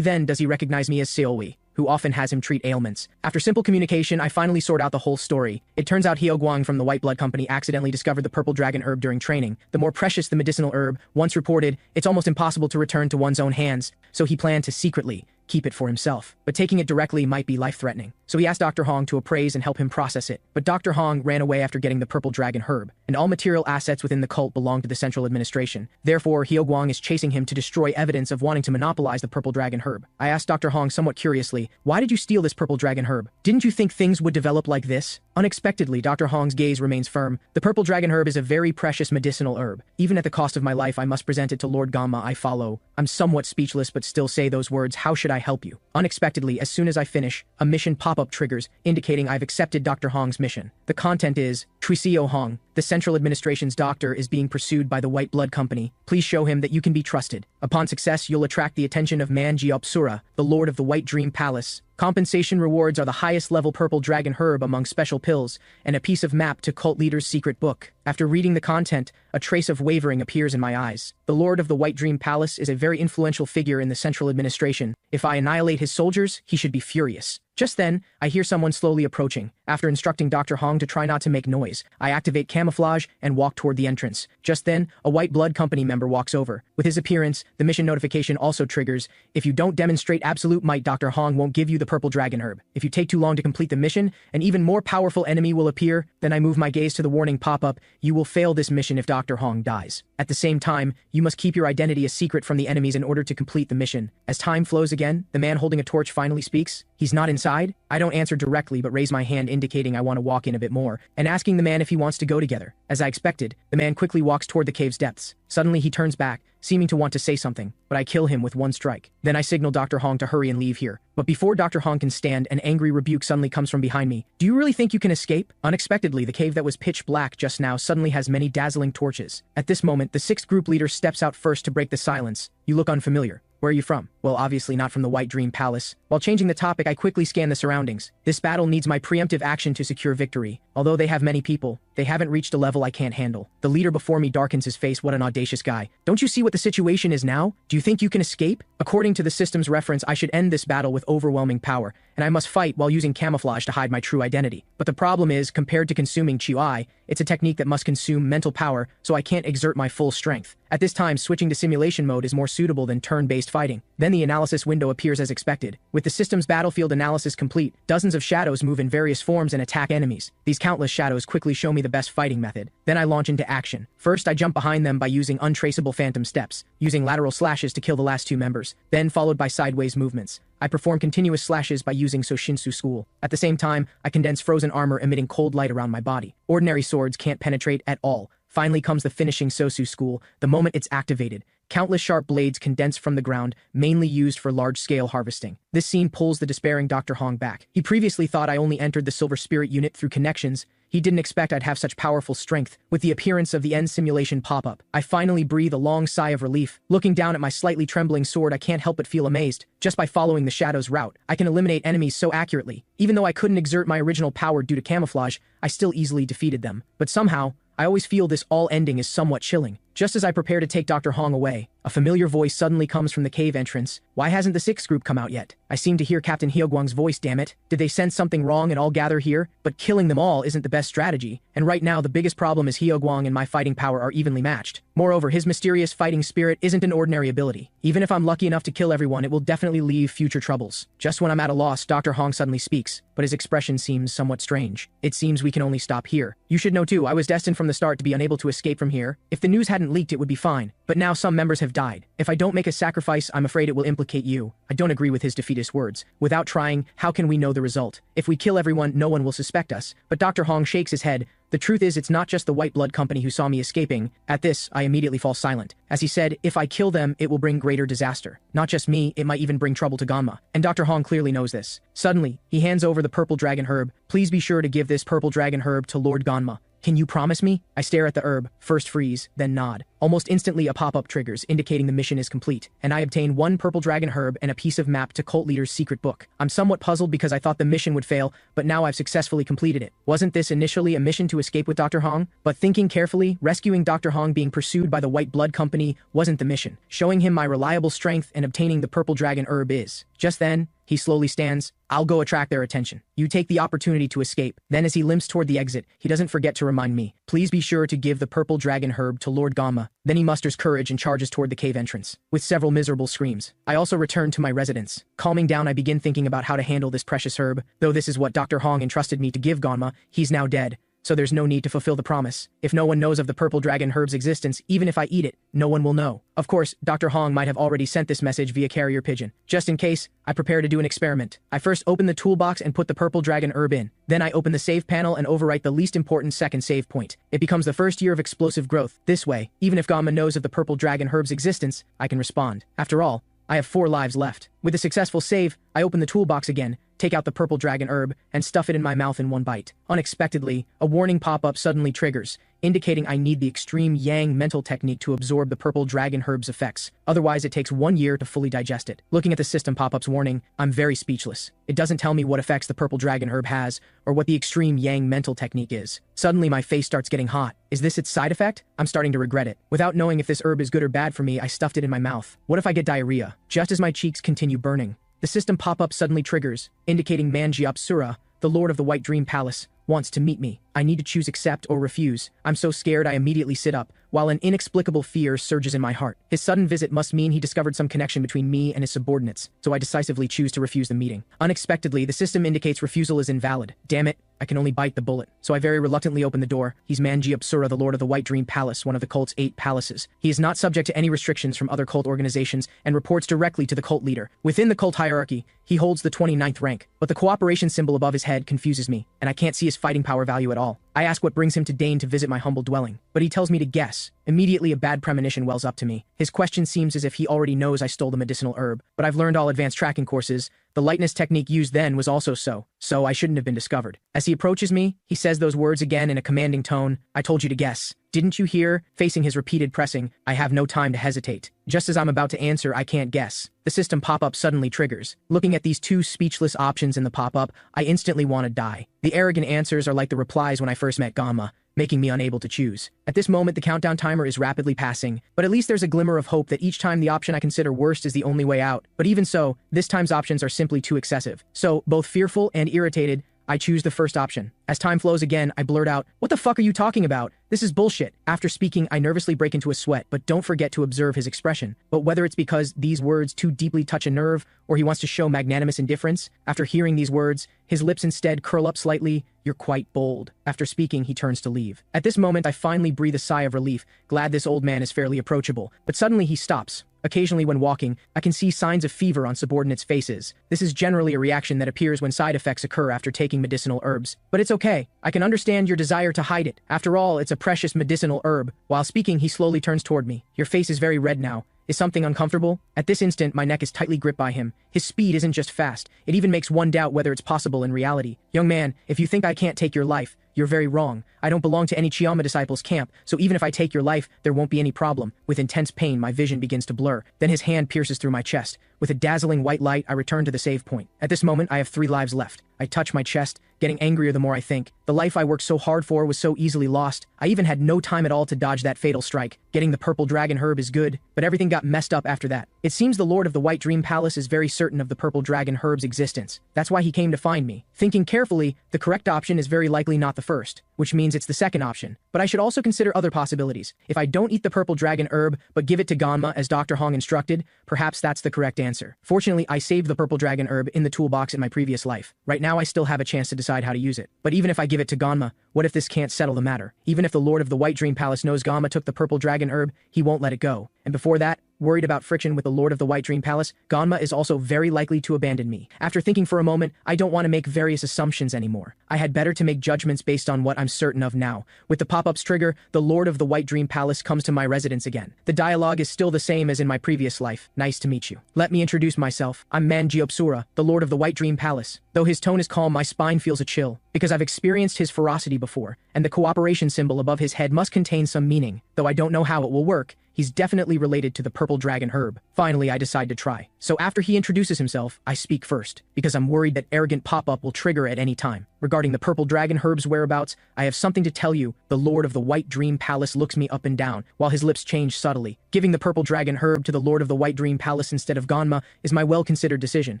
[SPEAKER 1] then does he recognize me as Seolwi, who often has him treat ailments. After simple communication, I finally sort out the whole story. It turns out Hyeogwang from the White Blood Company accidentally discovered the purple dragon herb during training. The more precious the medicinal herb, once reported, it's almost impossible to return to one's own hands, so he planned to secretly keep it for himself. But taking it directly might be life-threatening. So he asked Dr. Hong to appraise and help him process it. But Dr. Hong ran away after getting the purple dragon herb, and all material assets within the cult belong to the central administration. Therefore, Hyeogwang is chasing him to destroy evidence of wanting to monopolize the purple dragon herb. I asked Dr. Hong somewhat curiously, why did you steal this purple dragon herb? Didn't you think things would develop like this? Unexpectedly, Dr. Hong's gaze remains firm. The purple dragon herb is a very precious medicinal herb. Even at the cost of my life, I must present it to Lord Ganma. I follow. I'm somewhat speechless but still say those words, how should I help you? Unexpectedly, as soon as I finish, a mission pop-up triggers, indicating I've accepted Dr. Hong's mission. The content is, Triseo Hong, the central administration's doctor is being pursued by the White Blood Company. Please show him that you can be trusted. Upon success, you'll attract the attention of Asura, the Lord of the White Dream Palace. Compensation rewards are the highest level purple dragon herb among special pills, and a piece of map to cult leader's secret book. After reading the content, a trace of wavering appears in my eyes. The Lord of the White Dream Palace is a very influential figure in the central administration. If I annihilate his soldiers, he should be furious. Just then, I hear someone slowly approaching. After instructing Dr. Hong to try not to make noise, I activate camouflage and walk toward the entrance. Just then, a White Blood Company member walks over. With his appearance, the mission notification also triggers. If you don't demonstrate absolute might, Dr. Hong won't give you the purple dragon herb. If you take too long to complete the mission, an even more powerful enemy will appear. Then I move my gaze to the warning pop-up. You will fail this mission if Dr. Hong dies. At the same time, you must keep your identity a secret from the enemies in order to complete the mission. As time flows again, the man holding a torch finally speaks. He's not inside. I don't answer directly but raise my hand indicating I want to walk in a bit more, and asking the man if he wants to go together. As I expected, the man quickly walks toward the cave's depths. Suddenly he turns back, seeming to want to say something, but I kill him with one strike. Then I signal Dr. Hong to hurry and leave here. But before Dr. Hong can stand, an angry rebuke suddenly comes from behind me. Do you really think you can escape? Unexpectedly, the cave that was pitch black just now suddenly has many dazzling torches. At this moment, the 6th group leader steps out first to break the silence. You look unfamiliar. Where are you from? Well, obviously not from the White Dream Palace. While changing the topic, I quickly scan the surroundings. This battle needs my preemptive action to secure victory. Although they have many people, they haven't reached a level I can't handle. The leader before me darkens his face. What an audacious guy. Don't you see what the situation is now? Do you think you can escape? According to the system's reference, I should end this battle with overwhelming power, and I must fight while using camouflage to hide my true identity. But the problem is, compared to consuming Chi, it's a technique that must consume mental power, so I can't exert my full strength. At this time, switching to simulation mode is more suitable than turn-based fighting. Then the analysis window appears as expected. With the system's battlefield analysis complete, dozens of shadows move in various forms and attack enemies. These countless shadows quickly show me the best fighting method. Then I launch into action. First, I jump behind them by using untraceable phantom steps, using lateral slashes to kill the last 2 members, then followed by sideways movements. I perform continuous slashes by using Soshinsu School. At the same time, I condense frozen armor emitting cold light around my body. Ordinary swords can't penetrate at all. Finally comes the finishing Sosu School. The moment it's activated, Countless sharp blades condense from the ground, mainly used for large-scale harvesting. This scene pulls the despairing Dr. Hong back. He previously thought I only entered the Silver Spirit unit through connections. He didn't expect I'd have such powerful strength. With the appearance of the end simulation pop-up, I finally breathe a long sigh of relief. Looking down at my slightly trembling sword, I can't help but feel amazed. Just by following the shadow's route, I can eliminate enemies so accurately. Even though I couldn't exert my original power due to camouflage, I still easily defeated them. But somehow, I always feel this all ending is somewhat chilling. Just as I prepare to take Dr. Hong away, a familiar voice suddenly comes from the cave entrance. Why hasn't the sixth group come out yet? I seem to hear Captain Hyoguang's voice, damn it. Did they sense something wrong and all gather here? But killing them all isn't the best strategy, and right now the biggest problem is Hyoguang and my fighting power are evenly matched. Moreover, his mysterious fighting spirit isn't an ordinary ability. Even if I'm lucky enough to kill everyone, it will definitely leave future troubles. Just when I'm at a loss, Dr. Hong suddenly speaks, but his expression seems somewhat strange. It seems we can only stop here. You should know too, I was destined from the start to be unable to escape from here. If the news hadn't leaked, it would be fine. But now some members have died. If I don't make a sacrifice, I'm afraid it will implicate you. I don't agree with his defeatist words. Without trying, how can we know the result? If we kill everyone, no one will suspect us. But Dr. Hong shakes his head. The truth is, it's not just the White Blood Company who saw me escaping. At this, I immediately fall silent. As he said, if I kill them, it will bring greater disaster. Not just me, it might even bring trouble to Ganma. And Dr. Hong clearly knows this. Suddenly, he hands over the purple dragon herb. Please be sure to give this purple dragon herb to Lord Ganma. Can you promise me? I stare at the herb, first freeze, then nod. Almost instantly a pop-up triggers, indicating the mission is complete, and I obtain one purple dragon herb and a piece of map to Cult Leader's secret book. I'm somewhat puzzled because I thought the mission would fail, but now I've successfully completed it. Wasn't this initially a mission to escape with Dr. Hong? But thinking carefully, rescuing Dr. Hong being pursued by the White Blood Company wasn't the mission. Showing him my reliable strength and obtaining the purple dragon herb is. Just then, he slowly stands. I'll go attract their attention. You take the opportunity to escape. Then as he limps toward the exit, he doesn't forget to remind me. Please be sure to give the purple dragon herb to Lord Ganma. Then he musters courage and charges toward the cave entrance. With several miserable screams, I also return to my residence. Calming down, I begin thinking about how to handle this precious herb. Though this is what Dr. Hong entrusted me to give Ganma, he's now dead. So there's no need to fulfill the promise. If no one knows of the purple dragon herb's existence, even if I eat it, no one will know. Of course, Dr. Hong might have already sent this message via carrier pigeon. Just in case, I prepare to do an experiment. I first open the toolbox and put the purple dragon herb in. Then I open the save panel and overwrite the least important second save point. It becomes the first year of explosive growth. This way, even if Ganma knows of the purple dragon herb's existence, I can respond. After all, I have 4 lives left. With a successful save, I open the toolbox again, take out the purple dragon herb, and stuff it in my mouth in one bite. Unexpectedly, a warning pop-up suddenly triggers, indicating I need the extreme yang mental technique to absorb the purple dragon herb's effects. Otherwise, it takes 1 year to fully digest it. Looking at the system pop-up's warning, I'm very speechless. It doesn't tell me what effects the purple dragon herb has, or what the extreme yang mental technique is. Suddenly, my face starts getting hot. Is this its side effect? I'm starting to regret it. Without knowing if this herb is good or bad for me, I stuffed it in my mouth. What if I get diarrhea? Just as my cheeks continue burning, the system pop-up suddenly triggers, indicating Asura, the Lord of the White Dream Palace, wants to meet me. I need to choose accept or refuse. I'm so scared I immediately sit up, while an inexplicable fear surges in my heart. His sudden visit must mean he discovered some connection between me and his subordinates, so I decisively choose to refuse the meeting. Unexpectedly, the system indicates refusal is invalid. Damn it, I can only bite the bullet. So I very reluctantly open the door. He's Asura, the Lord of the White Dream Palace, one of the cult's 8 palaces. He is not subject to any restrictions from other cult organizations and reports directly to the cult leader. Within the cult hierarchy, he holds the 29th rank, but the cooperation symbol above his head confuses me, and I can't see his fighting power value at all. I ask what brings him to deign to visit my humble dwelling, but he tells me to guess. Immediately a bad premonition wells up to me. His question seems as if he already knows I stole the medicinal herb, but I've learned all advanced tracking courses. The lightness technique used then was also so I shouldn't have been discovered. As he approaches me, he says those words again in a commanding tone. I told you to guess. Didn't you hear? Facing his repeated pressing, I have no time to hesitate. Just as I'm about to answer, I can't guess. The system pop-up suddenly triggers. Looking at these 2 speechless options in the pop-up, I instantly want to die. The arrogant answers are like the replies when I first met Ganma, making me unable to choose. At this moment, the countdown timer is rapidly passing, but at least there's a glimmer of hope that each time the option I consider worst is the only way out. But even so, this time's options are simply too excessive. So, both fearful and irritated, I choose the first option. As time flows again, I blurt out, "What the fuck are you talking about? This is bullshit." After speaking, I nervously break into a sweat, but don't forget to observe his expression. But whether it's because these words too deeply touch a nerve, or he wants to show magnanimous indifference, after hearing these words, his lips instead curl up slightly. You're quite bold. After speaking, he turns to leave. At this moment, I finally breathe a sigh of relief, glad this old man is fairly approachable. But suddenly he stops. Occasionally when walking, I can see signs of fever on subordinates' faces. This is generally a reaction that appears when side effects occur after taking medicinal herbs. But it's okay. I can understand your desire to hide it. After all, it's a precious medicinal herb. While speaking, he slowly turns toward me. Your face is very red now. Is something uncomfortable? At this instant, my neck is tightly gripped by him. His speed isn't just fast, it even makes one doubt whether it's possible in reality. Young man, if you think I can't take your life, you're very wrong. I don't belong to any Chiyama disciples' camp, so even if I take your life, there won't be any problem. With intense pain, my vision begins to blur. Then his hand pierces through my chest. With a dazzling white light, I return to the save point. At this moment, I have 3 lives left. I touch my chest, getting angrier the more I think. The life I worked so hard for was so easily lost. I even had no time at all to dodge that fatal strike. Getting the purple dragon herb is good, but everything got messed up after that. It seems the Lord of the White Dream Palace is very certain of the purple dragon herb's existence. That's why he came to find me. Thinking carefully, the correct option is very likely not the first, which means it's the second option. But I should also consider other possibilities. If I don't eat the purple dragon herb, but give it to Ganma as Dr. Hong instructed, perhaps that's the correct answer. Fortunately, I saved the purple dragon herb in the toolbox in my previous life. Right now I still have a chance to decide how to use it. But even if I give it to Ganma, what if this can't settle the matter? Even if the Lord of the White Dream Palace knows Ganma took the purple dragon herb, he won't let it go. And before that, worried about friction with the Lord of the White Dream Palace, Ganma is also very likely to abandon me. After thinking for a moment, I don't want to make various assumptions anymore. I had better to make judgments based on what I'm certain of now. With the pop-up's trigger, the Lord of the White Dream Palace comes to my residence again. The dialogue is still the same as in my previous life. Nice to meet you. Let me introduce myself. I'm Asura, the Lord of the White Dream Palace. Though his tone is calm, my spine feels a chill, because I've experienced his ferocity before, and the cooperation symbol above his head must contain some meaning. Though I don't know how it will work, he's definitely related to the purple dragon herb. Finally, I decide to try. So after he introduces himself, I speak first, because I'm worried that arrogant pop-up will trigger at any time. Regarding the purple dragon herb's whereabouts, I have something to tell you. The Lord of the White Dream Palace looks me up and down, while his lips change subtly. Giving the purple dragon herb to the Lord of the White Dream Palace instead of Ganma is my well-considered decision.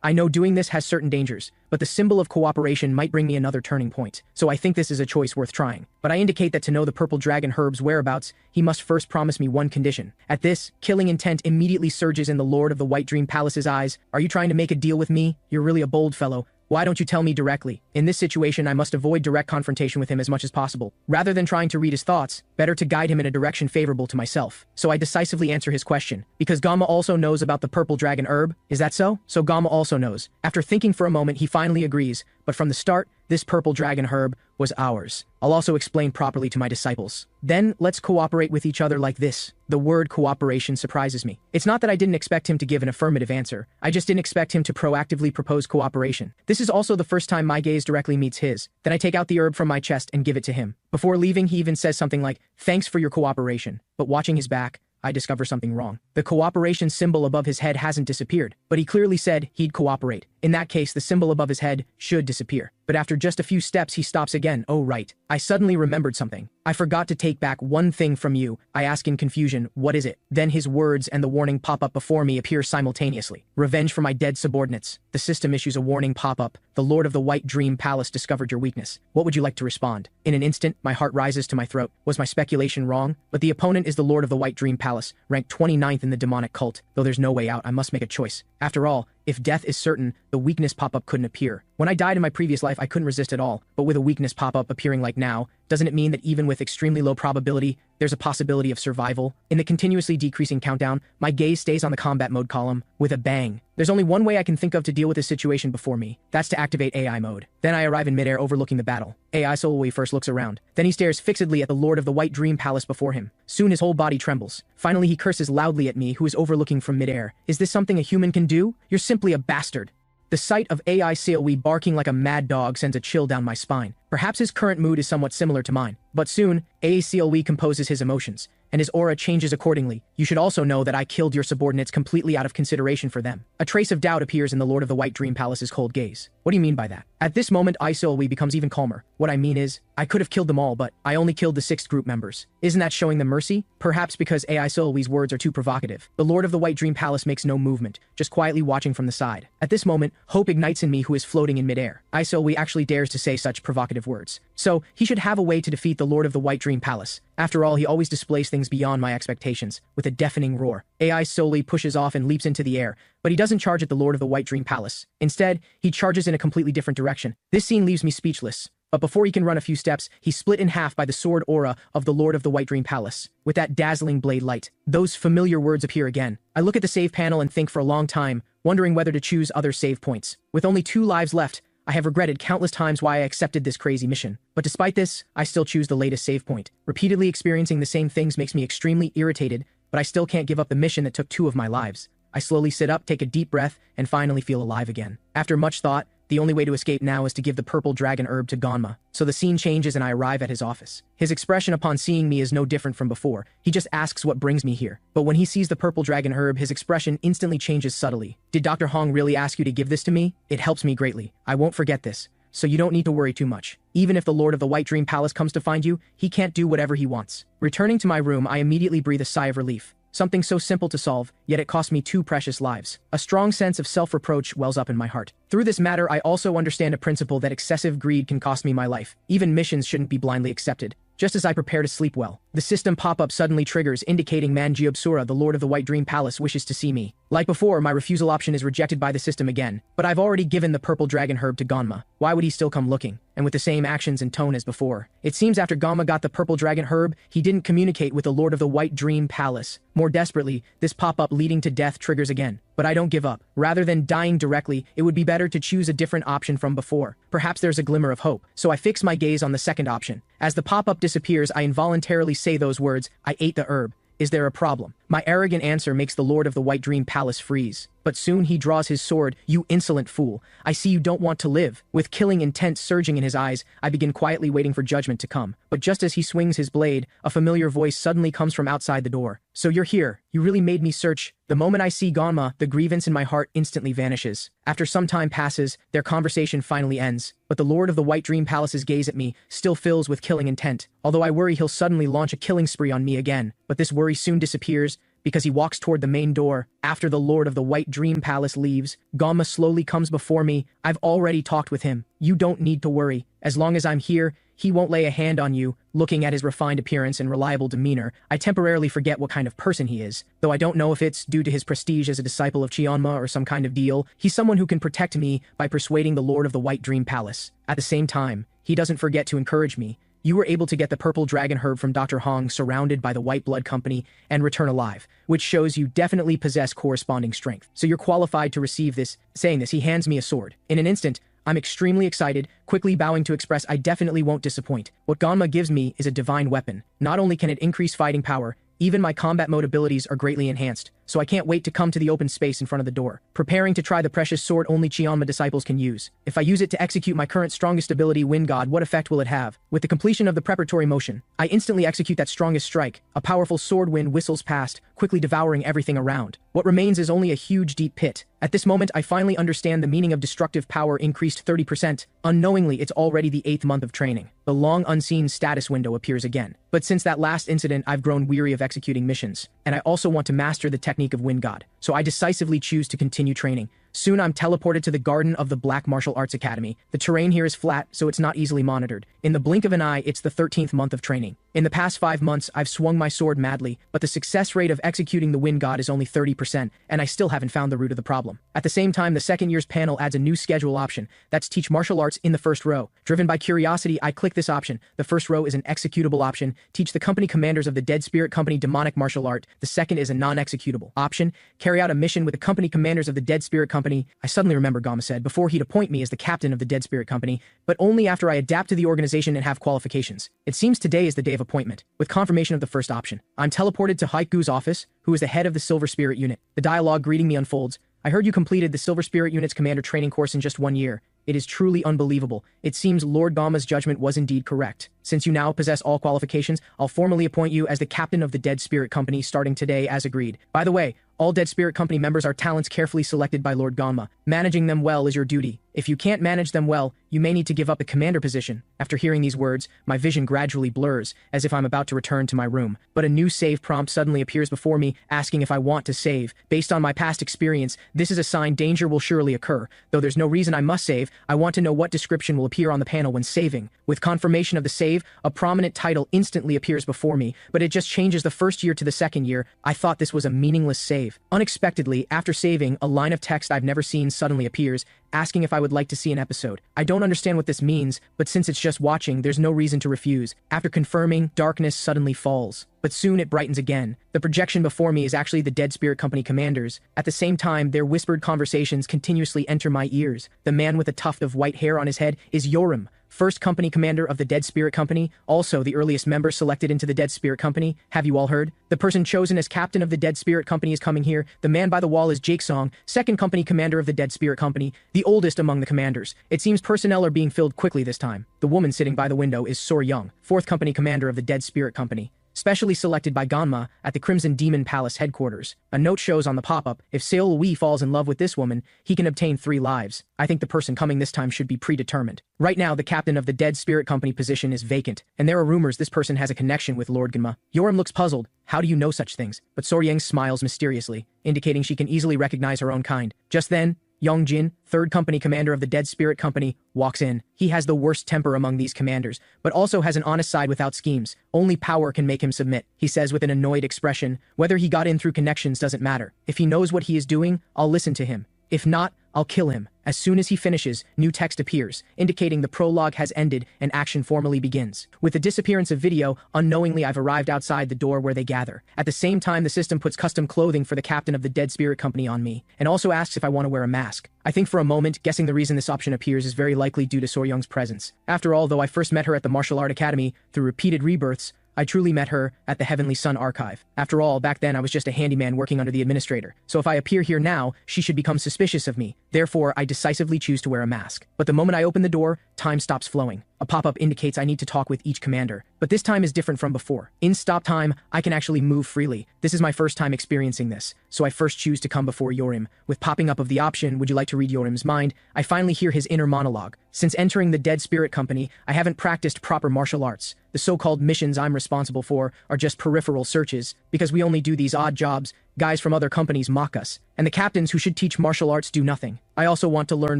[SPEAKER 1] I know doing this has certain dangers, but the symbol of cooperation might bring me another turning point, so I think this is a choice worth trying. But I indicate that to know the purple dragon herb's whereabouts, he must first promise me one condition. At this, killing intent immediately surges in the Lord of the White Dream Palace's eyes. Are you trying to make a deal with me? You're really a bold fellow. Why don't you tell me directly? In this situation, I must avoid direct confrontation with him as much as possible. Rather than trying to read his thoughts, better to guide him in a direction favorable to myself. So I decisively answer his question. Because Ganma also knows about the purple dragon herb? Is that so? So Ganma also knows. After thinking for a moment, he finally agrees. But from the start, this purple dragon herb was ours. I'll also explain properly to my disciples. Then, let's cooperate with each other like this. The word cooperation surprises me. It's not that I didn't expect him to give an affirmative answer. I just didn't expect him to proactively propose cooperation. This is also the first time my gaze directly meets his. Then I take out the herb from my chest and give it to him. Before leaving, he even says something like, "Thanks for your cooperation." But watching his back, I discover something wrong. The cooperation symbol above his head hasn't disappeared, but he clearly said he'd cooperate. In that case, the symbol above his head should disappear. But after just a few steps, he stops again. Oh right. I suddenly remembered something. I forgot to take back one thing from you. I ask in confusion, what is it? Then his words and the warning pop-up before me appear simultaneously. Revenge for my dead subordinates. The system issues a warning pop-up. The Lord of the White Dream Palace discovered your weakness. What would you like to respond? In an instant, my heart rises to my throat. Was my speculation wrong? But the opponent is the Lord of the White Dream Palace, ranked 29th in the demonic cult. Though there's no way out, I must make a choice. After all, if death is certain, the weakness pop-up couldn't appear. When I died in my previous life, I couldn't resist at all, but with a weakness pop-up appearing like now, doesn't it mean that even with extremely low probability, there's a possibility of survival? In the continuously decreasing countdown, my gaze stays on the combat mode column. With a bang. There's only one way I can think of to deal with this situation before me. That's to activate AI mode. Then I arrive in midair overlooking the battle. AI Solway first looks around. Then he stares fixedly at the Lord of the White Dream Palace before him. Soon his whole body trembles. Finally he curses loudly at me, who is overlooking from midair. Is this something a human can do? You're simply a bastard. The sight of AI Solway barking like a mad dog sends a chill down my spine. Perhaps his current mood is somewhat similar to mine. But soon, AI Solway composes his emotions, and his aura changes accordingly. You should also know that I killed your subordinates completely out of consideration for them. A trace of doubt appears in the Lord of the White Dream Palace's cold gaze. What do you mean by that? At this moment, AI Solway becomes even calmer. What I mean is, I could have killed them all, but I only killed the 6th group members. Isn't that showing them mercy? Perhaps because AI Solway's words are too provocative. The Lord of the White Dream Palace makes no movement, just quietly watching from the side. At this moment, hope ignites in me, who is floating in midair. AI Solway actually dares to say such provocative words. So, he should have a way to defeat the Lord of the White Dream Palace. After all, he always displays things beyond my expectations, with a deafening roar. AI Solway pushes off and leaps into the air, but he doesn't charge at the Lord of the White Dream Palace. Instead, he charges in a completely different direction. This scene leaves me speechless. But before he can run a few steps, he's split in half by the sword aura of the Lord of the White Dream Palace. With that dazzling blade light, those familiar words appear again. I look at the save panel and think for a long time, wondering whether to choose other save points. With only 2 lives left, I have regretted countless times why I accepted this crazy mission. But despite this, I still choose the latest save point. Repeatedly experiencing the same things makes me extremely irritated, but I still can't give up the mission that took 2 of my lives. I slowly sit up, take a deep breath, and finally feel alive again. After much thought, the only way to escape now is to give the purple dragon herb to Ganma. So the scene changes and I arrive at his office. His expression upon seeing me is no different from before. He just asks what brings me here. But when he sees the purple dragon herb, his expression instantly changes subtly. Did Dr. Hong really ask you to give this to me? It helps me greatly. I won't forget this. So you don't need to worry too much. Even if the Lord of the White Dream Palace comes to find you, he can't do whatever he wants. Returning to my room, I immediately breathe a sigh of relief. Something so simple to solve, yet it cost me 2 precious lives. A strong sense of self-reproach wells up in my heart. Through this matter, I also understand a principle that excessive greed can cost me my life. Even missions shouldn't be blindly accepted. Just as I prepare to sleep well, the system pop-up suddenly triggers, indicating Asura, the Lord of the White Dream Palace, wishes to see me. Like before, my refusal option is rejected by the system again, but I've already given the purple dragon herb to Ganma. Why would he still come looking? And with the same actions and tone as before. It seems after Ganma got the purple dragon herb, he didn't communicate with the Lord of the White Dream Palace. More desperately, this pop-up leading to death triggers again. But I don't give up. Rather than dying directly, it would be better to choose a different option from before. Perhaps there's a glimmer of hope. So I fix my gaze on the second option. As the pop-up disappears, I involuntarily say those words, "I ate the herb. Is there a problem?" My arrogant answer makes the Lord of the White Dream Palace freeze. But soon he draws his sword. "You insolent fool. I see you don't want to live." With killing intent surging in his eyes, I begin quietly waiting for judgment to come. But just as he swings his blade, a familiar voice suddenly comes from outside the door. "So you're here. You really made me search." The moment I see Ganma, the grievance in my heart instantly vanishes. After some time passes, their conversation finally ends. But the Lord of the White Dream Palace's gaze at me still fills with killing intent. Although I worry he'll suddenly launch a killing spree on me again. But this worry soon disappears, because he walks toward the main door. After the Lord of the White Dream Palace leaves, Ganma slowly comes before me. I've already talked with him. You don't need to worry. As long as I'm here, he won't lay a hand on you. Looking at his refined appearance and reliable demeanor, I temporarily forget what kind of person he is. Though I don't know if it's due to his prestige as a disciple of Chionma or some kind of deal, he's someone who can protect me by persuading the Lord of the White Dream Palace. At the same time, he doesn't forget to encourage me. You were able to get the purple dragon herb from Dr. Hong surrounded by the White Blood Company and return alive, which shows you definitely possess corresponding strength. So you're qualified to receive this. Saying this, he hands me a sword. In an instant, I'm extremely excited, quickly bowing to express I definitely won't disappoint. What Ganma gives me is a divine weapon. Not only can it increase fighting power, even my combat mode abilities are greatly enhanced, so I can't wait to come to the open space in front of the door, preparing to try the precious sword only Chionma disciples can use. If I use it to execute my current strongest ability, Wind God, what effect will it have? With the completion of the preparatory motion, I instantly execute that strongest strike. A powerful sword wind whistles past, quickly devouring everything around. What remains is only a huge deep pit. At this moment, I finally understand the meaning of destructive power increased 30%. Unknowingly, it's already the 8th month of training. The long unseen status window appears again. But since that last incident, I've grown weary of executing missions, and I also want to master the technique of Wind God. So I decisively choose to continue training. Soon I'm teleported to the garden of the Black Martial Arts Academy. The terrain here is flat, so it's not easily monitored. In the blink of an eye, it's the 13th month of training. In the past 5 months, I've swung my sword madly, but the success rate of executing the Wind God is only 30%, and I still haven't found the root of the problem. At the same time, the second year's panel adds a new schedule option. That's Teach Martial Arts in the first row. Driven by curiosity, I click this option. The first row is an executable option. Teach the company commanders of the Dead Spirit Company demonic martial art. The second is a non-executable option. Carry out a mission with the company commanders of the Dead Spirit Company. I suddenly remember Ganma said before he'd appoint me as the captain of the Dead Spirit Company, but only after I adapt to the organization and have qualifications. It seems today is the day of appointment. With confirmation of the first option, I'm teleported to Haiku's office, who is the head of the Silver Spirit Unit. The dialogue greeting me unfolds. I heard you completed the Silver Spirit Unit's commander training course in just 1 year. It is truly unbelievable. It seems Lord Ganma's judgment was indeed correct. Since you now possess all qualifications, I'll formally appoint you as the captain of the Dead Spirit Company starting today as agreed. By the way, all Dead Spirit Company members are talents carefully selected by Lord Ganma. Managing them well is your duty. If you can't manage them well, you may need to give up the commander position. After hearing these words, my vision gradually blurs, as if I'm about to return to my room. But a new save prompt suddenly appears before me, asking if I want to save. Based on my past experience, this is a sign danger will surely occur. Though there's no reason I must save, I want to know what description will appear on the panel when saving. With confirmation of the save, a prominent title instantly appears before me, but it just changes the first year to the second year. I thought this was a meaningless save. Unexpectedly, after saving, a line of text I've never seen suddenly appears, asking if I would like to see an episode. I don't understand what this means, but since it's just watching, there's no reason to refuse. After confirming, darkness suddenly falls. But soon it brightens again. The projection before me is actually the Dead Spirit Company commanders. At the same time, their whispered conversations continuously enter my ears. The man with a tuft of white hair on his head is Yoram, first company commander of the Dead Spirit Company, also the earliest member selected into the Dead Spirit Company. Have you all heard? The person chosen as captain of the Dead Spirit Company is coming here. The man by the wall is Jake Song, second company commander of the Dead Spirit Company, the oldest among the commanders. It seems personnel are being filled quickly this time. The woman sitting by the window is Sor Young, fourth company commander of the Dead Spirit Company, specially selected by Ganma at the Crimson Demon Palace headquarters. A note shows on the pop-up, if Seol Wee falls in love with this woman, he can obtain 3 lives. I think the person coming this time should be predetermined. Right now, the captain of the Dead Spirit Company position is vacant, and there are rumors this person has a connection with Lord Ganma. Yoram looks puzzled. How do you know such things? But Soryang smiles mysteriously, indicating she can easily recognize her own kind. Just then, Yongjin, third company commander of the Dead Spirit Company, walks in. He has the worst temper among these commanders, but also has an honest side without schemes. Only power can make him submit, he says with an annoyed expression. Whether he got in through connections doesn't matter. If he knows what he is doing, I'll listen to him. If not, I'll kill him. As soon as he finishes, new text appears, indicating the prologue has ended and action formally begins. With the disappearance of video, unknowingly I've arrived outside the door where they gather. At the same time, the system puts custom clothing for the captain of the Dead Spirit Company on me, and also asks if I want to wear a mask. I think for a moment, guessing the reason this option appears is very likely due to Soryung's presence. After all, though I first met her at the Martial Art Academy through repeated rebirths, I truly met her at the Heavenly Sun Archive. After all, back then I was just a handyman working under the administrator, so if I appear here now, she should become suspicious of me. Therefore, I decisively choose to wear a mask. But the moment I open the door, time stops flowing. A pop-up indicates I need to talk with each commander, but this time is different from before. In stop time, I can actually move freely. This is my first time experiencing this, so I first choose to come before Yorim. With popping up of the option, would you like to read Yorim's mind, I finally hear his inner monologue. Since entering the Dead Spirit Company, I haven't practiced proper martial arts. The so-called missions I'm responsible for are just peripheral searches, because we only do these odd jobs. Guys from other companies mock us, and the captains who should teach martial arts do nothing. I also want to learn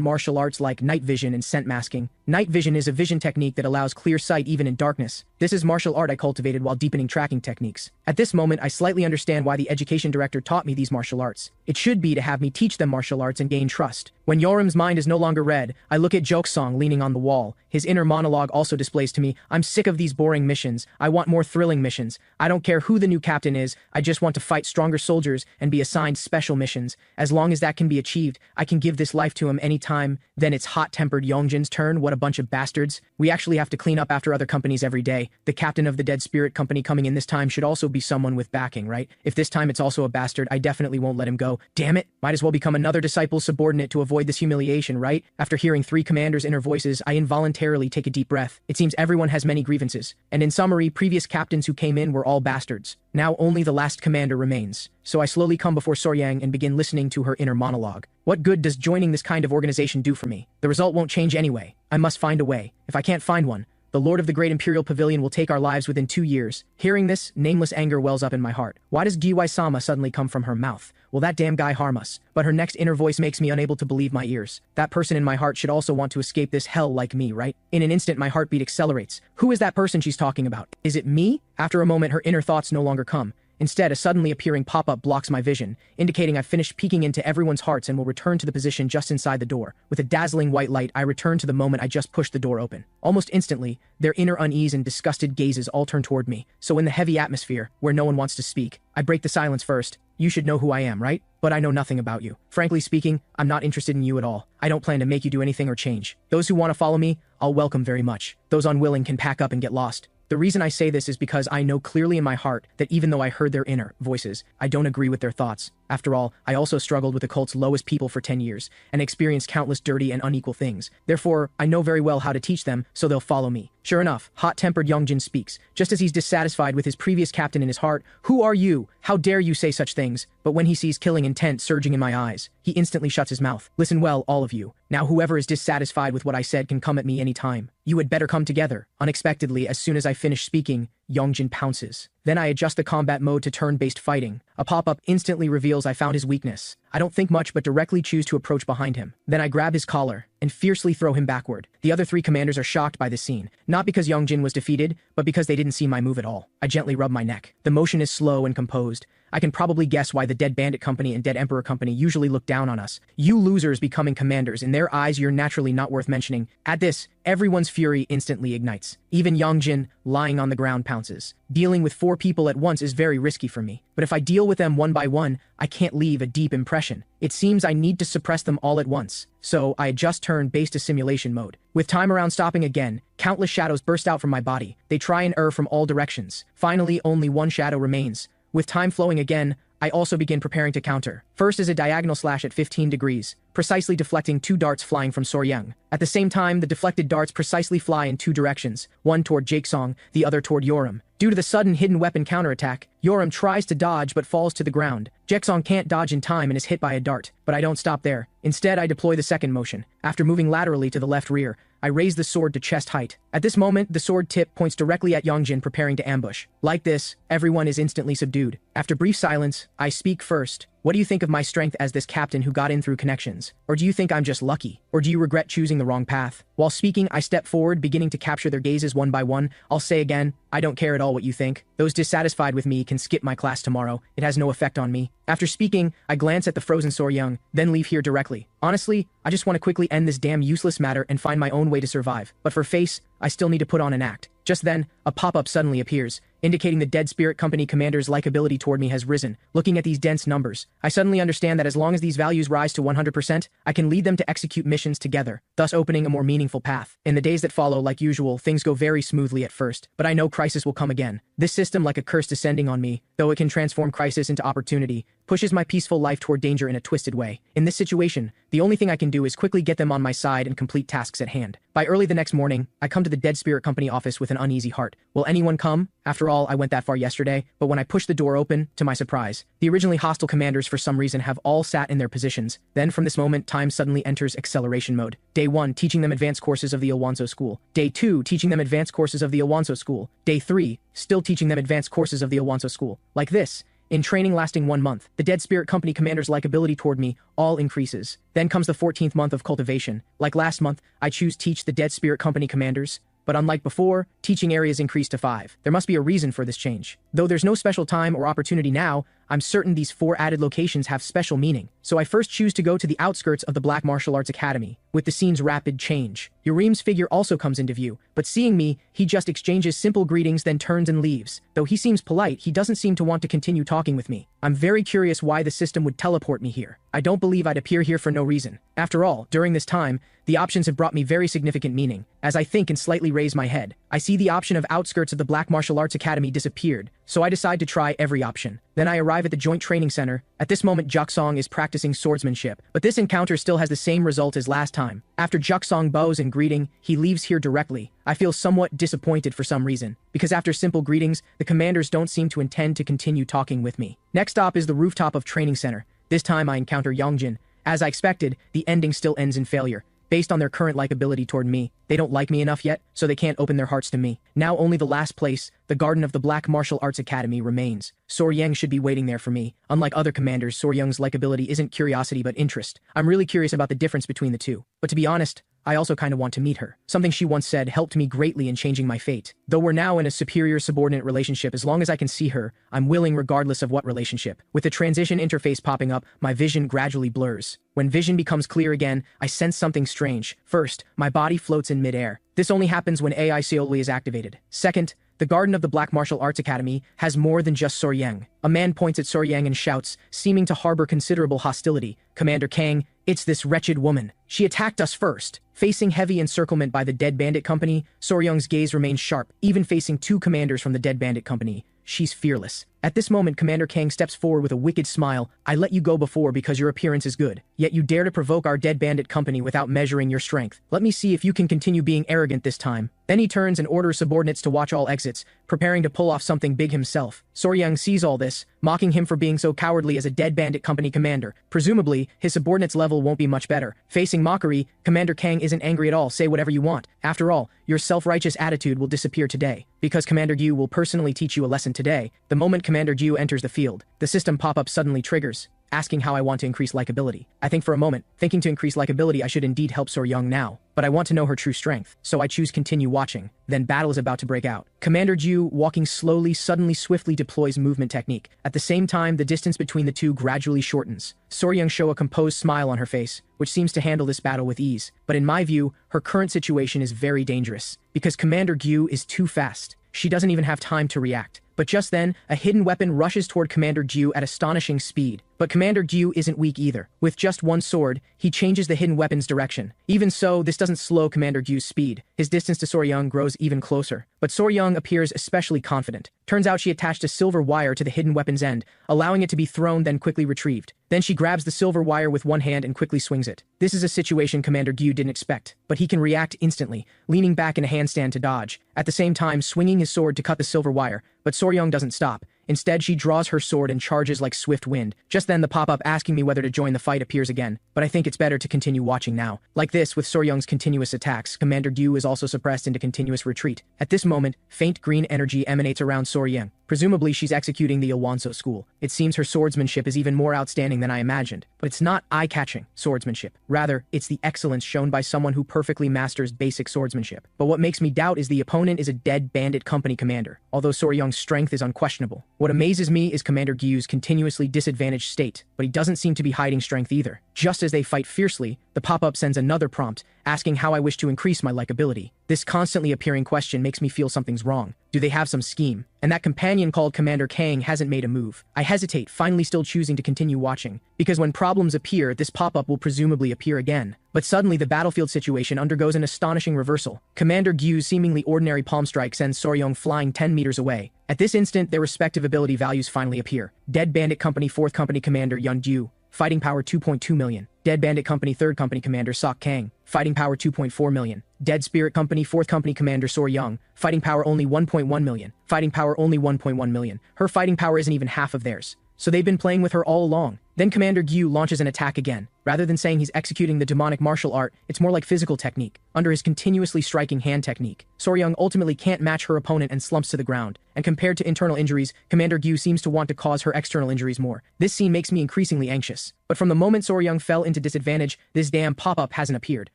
[SPEAKER 1] martial arts like night vision and scent masking. Night vision is a vision technique that allows clear sight even in darkness. This is martial art I cultivated while deepening tracking techniques. At this moment, I slightly understand why the education director taught me these martial arts. It should be to have me teach them martial arts and gain trust. When Yoram's mind is no longer read, I look at Joksong leaning on the wall. His inner monologue also displays to me, I'm sick of these boring missions. I want more thrilling missions. I don't care who the new captain is, I just want to fight stronger soldiers and be assigned special missions. As long as that can be achieved, I can give this life to him anytime. Then it's hot-tempered Yongjin's turn. What a bunch of bastards. We actually have to clean up after other companies every day. The captain of the Dead Spirit Company coming in this time should also be someone with backing, right? If this time it's also a bastard, I definitely won't let him go. Damn it! Might as well become another disciple subordinate to avoid this humiliation, right? After hearing 3 commanders' inner voices, I involuntarily take a deep breath. It seems everyone has many grievances. And in summary, previous captains who came in were all bastards. Now only the last commander remains. So I slowly come before Soryang and begin listening to her inner monologue. What good does joining this kind of organization do for me? The result won't change anyway. I must find a way. If I can't find one, the Lord of the Great Imperial Pavilion will take our lives within 2 years. Hearing this, nameless anger wells up in my heart. Why does Giwai-sama suddenly come from her mouth? Will that damn guy harm us? But her next inner voice makes me unable to believe my ears. That person in my heart should also want to escape this hell like me, right? In an instant, my heartbeat accelerates. Who is that person she's talking about? Is it me? After a moment, her inner thoughts no longer come. Instead, a suddenly appearing pop-up blocks my vision, indicating I've finished peeking into everyone's hearts and will return to the position just inside the door. With a dazzling white light, I return to the moment I just pushed the door open. Almost instantly, their inner unease and disgusted gazes all turn toward me. So in the heavy atmosphere, where no one wants to speak, I break the silence first. You should know who I am, right? But I know nothing about you. Frankly speaking, I'm not interested in you at all. I don't plan to make you do anything or change. Those who want to follow me, I'll welcome very much. Those unwilling can pack up and get lost. The reason I say this is because I know clearly in my heart that even though I heard their inner voices, I don't agree with their thoughts. After all, I also struggled with the cult's lowest people for 10 years, and experienced countless dirty and unequal things. Therefore, I know very well how to teach them, so they'll follow me. Sure enough, hot-tempered Yongjin speaks, just as he's dissatisfied with his previous captain in his heart. Who are you? How dare you say such things? But when he sees killing intent surging in my eyes, he instantly shuts his mouth. Listen well, all of you. Now whoever is dissatisfied with what I said can come at me any time. You had better come together. Unexpectedly, as soon as I finish speaking, Yongjin pounces. Then I adjust the combat mode to turn-based fighting. A pop-up instantly reveals I found his weakness. I don't think much but directly choose to approach behind him. Then I grab his collar and fiercely throw him backward. The other 3 commanders are shocked by this scene, not because Yongjin was defeated, but because they didn't see my move at all. I gently rub my neck. The motion is slow and composed. I can probably guess why the Dead Bandit Company and Dead Emperor Company usually look down on us. You losers becoming commanders, in their eyes you're naturally not worth mentioning. At this, everyone's fury instantly ignites. Even Yongjin, lying on the ground, pounces. Dealing with 4 people at once is very risky for me, but if I deal with them one by one, I can't leave a deep impression. It seems I need to suppress them all at once, so I adjust turn-based to simulation mode. With time around stopping again, countless shadows burst out from my body. They try and err from all directions. Finally, only one shadow remains. With time flowing again, I also begin preparing to counter. First is a diagonal slash at 15 degrees, precisely deflecting 2 darts flying from Soryang. At the same time, the deflected darts precisely fly in 2 directions, one toward Jakesong, the other toward Yoram. Due to the sudden hidden weapon counterattack, Yoram tries to dodge but falls to the ground. Jakesong can't dodge in time and is hit by a dart, but I don't stop there. Instead, I deploy the second motion. After moving laterally to the left rear, I raise the sword to chest height. At this moment, the sword tip points directly at Yongjin, preparing to ambush. Like this, everyone is instantly subdued. After brief silence, I speak first. What do you think of my strength as this captain who got in through connections? Or do you think I'm just lucky? Or do you regret choosing the wrong path? While speaking, I step forward, beginning to capture their gazes one by one. I'll say again, I don't care at all what you think. Those dissatisfied with me can skip my class tomorrow. It has no effect on me. After speaking, I glance at the frozen Soryang, then leave here directly. Honestly, I just want to quickly end this damn useless matter and find my own way to survive. But for face, I still need to put on an act. Just then, a pop-up suddenly appears, indicating the Dead Spirit Company commander's likability toward me has risen. Looking at these dense numbers, I suddenly understand that as long as these values rise to 100%, I can lead them to execute missions together, thus opening a more meaningful path. In the days that follow, like usual, things go very smoothly at first, but I know crisis will come again. This system, like a curse descending on me, though it can transform crisis into opportunity, pushes my peaceful life toward danger in a twisted way. In this situation, the only thing I can do is quickly get them on my side and complete tasks at hand. By early the next morning, I come to the Dead Spirit Company office with an uneasy heart. Will anyone come? After all, I went that far yesterday, but when I push the door open, to my surprise, the originally hostile commanders for some reason have all sat in their positions. Then from this moment, time suddenly enters acceleration mode. Day 1, teaching them advanced courses of the Ilwanzo School. Day 2, teaching them advanced courses of the Ilwanzo School. Day 3, still teaching them advanced courses of the Ilwanzo School. Like this. In training lasting 1 month, the Dead Spirit Company commander's likability toward me all increases. Then comes the 14th month of cultivation. Like last month, I choose teach the Dead Spirit Company commanders, but unlike before, teaching areas increased to 5. There must be a reason for this change. Though there's no special time or opportunity now, I'm certain these 4 added locations have special meaning. So I first choose to go to the outskirts of the Black Martial Arts Academy, with the scene's rapid change. Yurim's figure also comes into view, but seeing me, he just exchanges simple greetings then turns and leaves. Though he seems polite, he doesn't seem to want to continue talking with me. I'm very curious why the system would teleport me here. I don't believe I'd appear here for no reason. After all, during this time, the options have brought me very significant meaning. As I think and slightly raise my head, I see the option of outskirts of the Black Martial Arts Academy disappeared, so I decide to try every option. Then I arrive at the Joint Training Center. At this moment, Jaksong is practicing swordsmanship, but this encounter still has the same result as last time. After Jaksong bows and greeting, he leaves here directly. I feel somewhat disappointed for some reason, because after simple greetings, the commanders don't seem to intend to continue talking with me. Next stop is the rooftop of Training Center. This time I encounter Yongjin. As I expected, the ending still ends in failure. Based on their current likability toward me, they don't like me enough yet, so they can't open their hearts to me. Now only the last place, the garden of the Black Martial Arts Academy, remains. Soryang should be waiting there for me. Unlike other commanders, Soryang's likability isn't curiosity but interest. I'm really curious about the difference between the two. But to be honest, I also kinda want to meet her. Something she once said helped me greatly in changing my fate. Though we're now in a superior-subordinate relationship, as long as I can see her, I'm willing regardless of what relationship. With the transition interface popping up, my vision gradually blurs. When vision becomes clear again, I sense something strange. First, my body floats in midair. This only happens when AI solely is activated. Second, the garden of the Black Martial Arts Academy has more than just Soryang. A man points at Soryang and shouts, seeming to harbor considerable hostility. Commander Kang, it's this wretched woman. She attacked us first. Facing heavy encirclement by the Dead Bandit Company, Soryang's gaze remains sharp, even facing 2 commanders from the Dead Bandit Company. She's fearless. At this moment, Commander Kang steps forward with a wicked smile. I let you go before because your appearance is good. Yet you dare to provoke our Dead Bandit Company without measuring your strength. Let me see if you can continue being arrogant this time. Then he turns and orders subordinates to watch all exits, preparing to pull off something big himself. Soryang sees all this, mocking him for being so cowardly as a Dead Bandit Company commander. Presumably, his subordinate's level won't be much better. Facing mockery, Commander Kang isn't angry at all. Say whatever you want. After all, your self-righteous attitude will disappear today. Because Commander Gyu will personally teach you a lesson today. The moment Commander Gyu enters the field, the system pop-up suddenly triggers. asking how I want to increase likability. I think for a moment, thinking to increase likability I should indeed help So-young now, but I want to know her true strength, so I choose continue watching. Then battle is about to break out. Commander Ju, walking slowly, suddenly swiftly deploys movement technique. At the same time, the distance between the two gradually shortens. So-young shows a composed smile on her face, which seems to handle this battle with ease. But in my view, her current situation is very dangerous, because Commander Gyu is too fast. She doesn't even have time to react. But just then, a hidden weapon rushes toward Commander Gyu at astonishing speed. But Commander Gyu isn't weak either. With just one sword, he changes the hidden weapon's direction. Even so, this doesn't slow Commander Gyu's speed. His distance to So-young grows even closer. But So-young appears especially confident. Turns out she attached a silver wire to the hidden weapon's end, allowing it to be thrown then quickly retrieved. Then she grabs the silver wire with one hand and quickly swings it. This is a situation Commander Gyu didn't expect, but he can react instantly, leaning back in a handstand to dodge, at the same time swinging his sword to cut the silver wire. But So-young doesn't stop. Instead, she draws her sword and charges like swift wind. Just then, the pop-up asking me whether to join the fight appears again, but I think it's better to continue watching now. Like this, with So-young's continuous attacks, Commander Gyu is also suppressed into continuous retreat. At this moment, faint green energy emanates around So-young. Presumably, she's executing the Ilwanso school. It seems her swordsmanship is even more outstanding than I imagined. But it's not eye-catching swordsmanship. Rather, it's the excellence shown by someone who perfectly masters basic swordsmanship. But what makes me doubt is the opponent is a dead bandit company commander, although So-young's strength is unquestionable. What amazes me is Commander Gyu's continuously disadvantaged state, but he doesn't seem to be hiding strength either. Just as they fight fiercely, the pop-up sends another prompt, asking how I wish to increase my likability. This constantly appearing question makes me feel something's wrong. Do they have some scheme? And that companion called Commander Kang hasn't made a move. I hesitate, finally still choosing to continue watching, because when problems appear, this pop-up will presumably appear again. But suddenly the battlefield situation undergoes an astonishing reversal. Commander Gyu's seemingly ordinary palm strike sends So-young flying 10 meters away. At this instant, their respective ability values finally appear. Dead Bandit Company 4th Company Commander Yun Gyu, fighting power 2.2 million. Dead Bandit Company 3rd Company Commander Sok Kang, fighting power 2.4 million. Dead Spirit Company 4th Company Commander So-young, fighting power only 1.1 million. Fighting power only 1.1 million. Her fighting power isn't even half of theirs. So they've been playing with her all along. Then Commander Gyu launches an attack again. Rather than saying he's executing the demonic martial art, it's more like physical technique, under his continuously striking hand technique. So-young ultimately can't match her opponent and slumps to the ground. And compared to internal injuries, Commander Gyu seems to want to cause her external injuries more. This scene makes me increasingly anxious. But from the moment So-young fell into disadvantage, this damn pop-up hasn't appeared.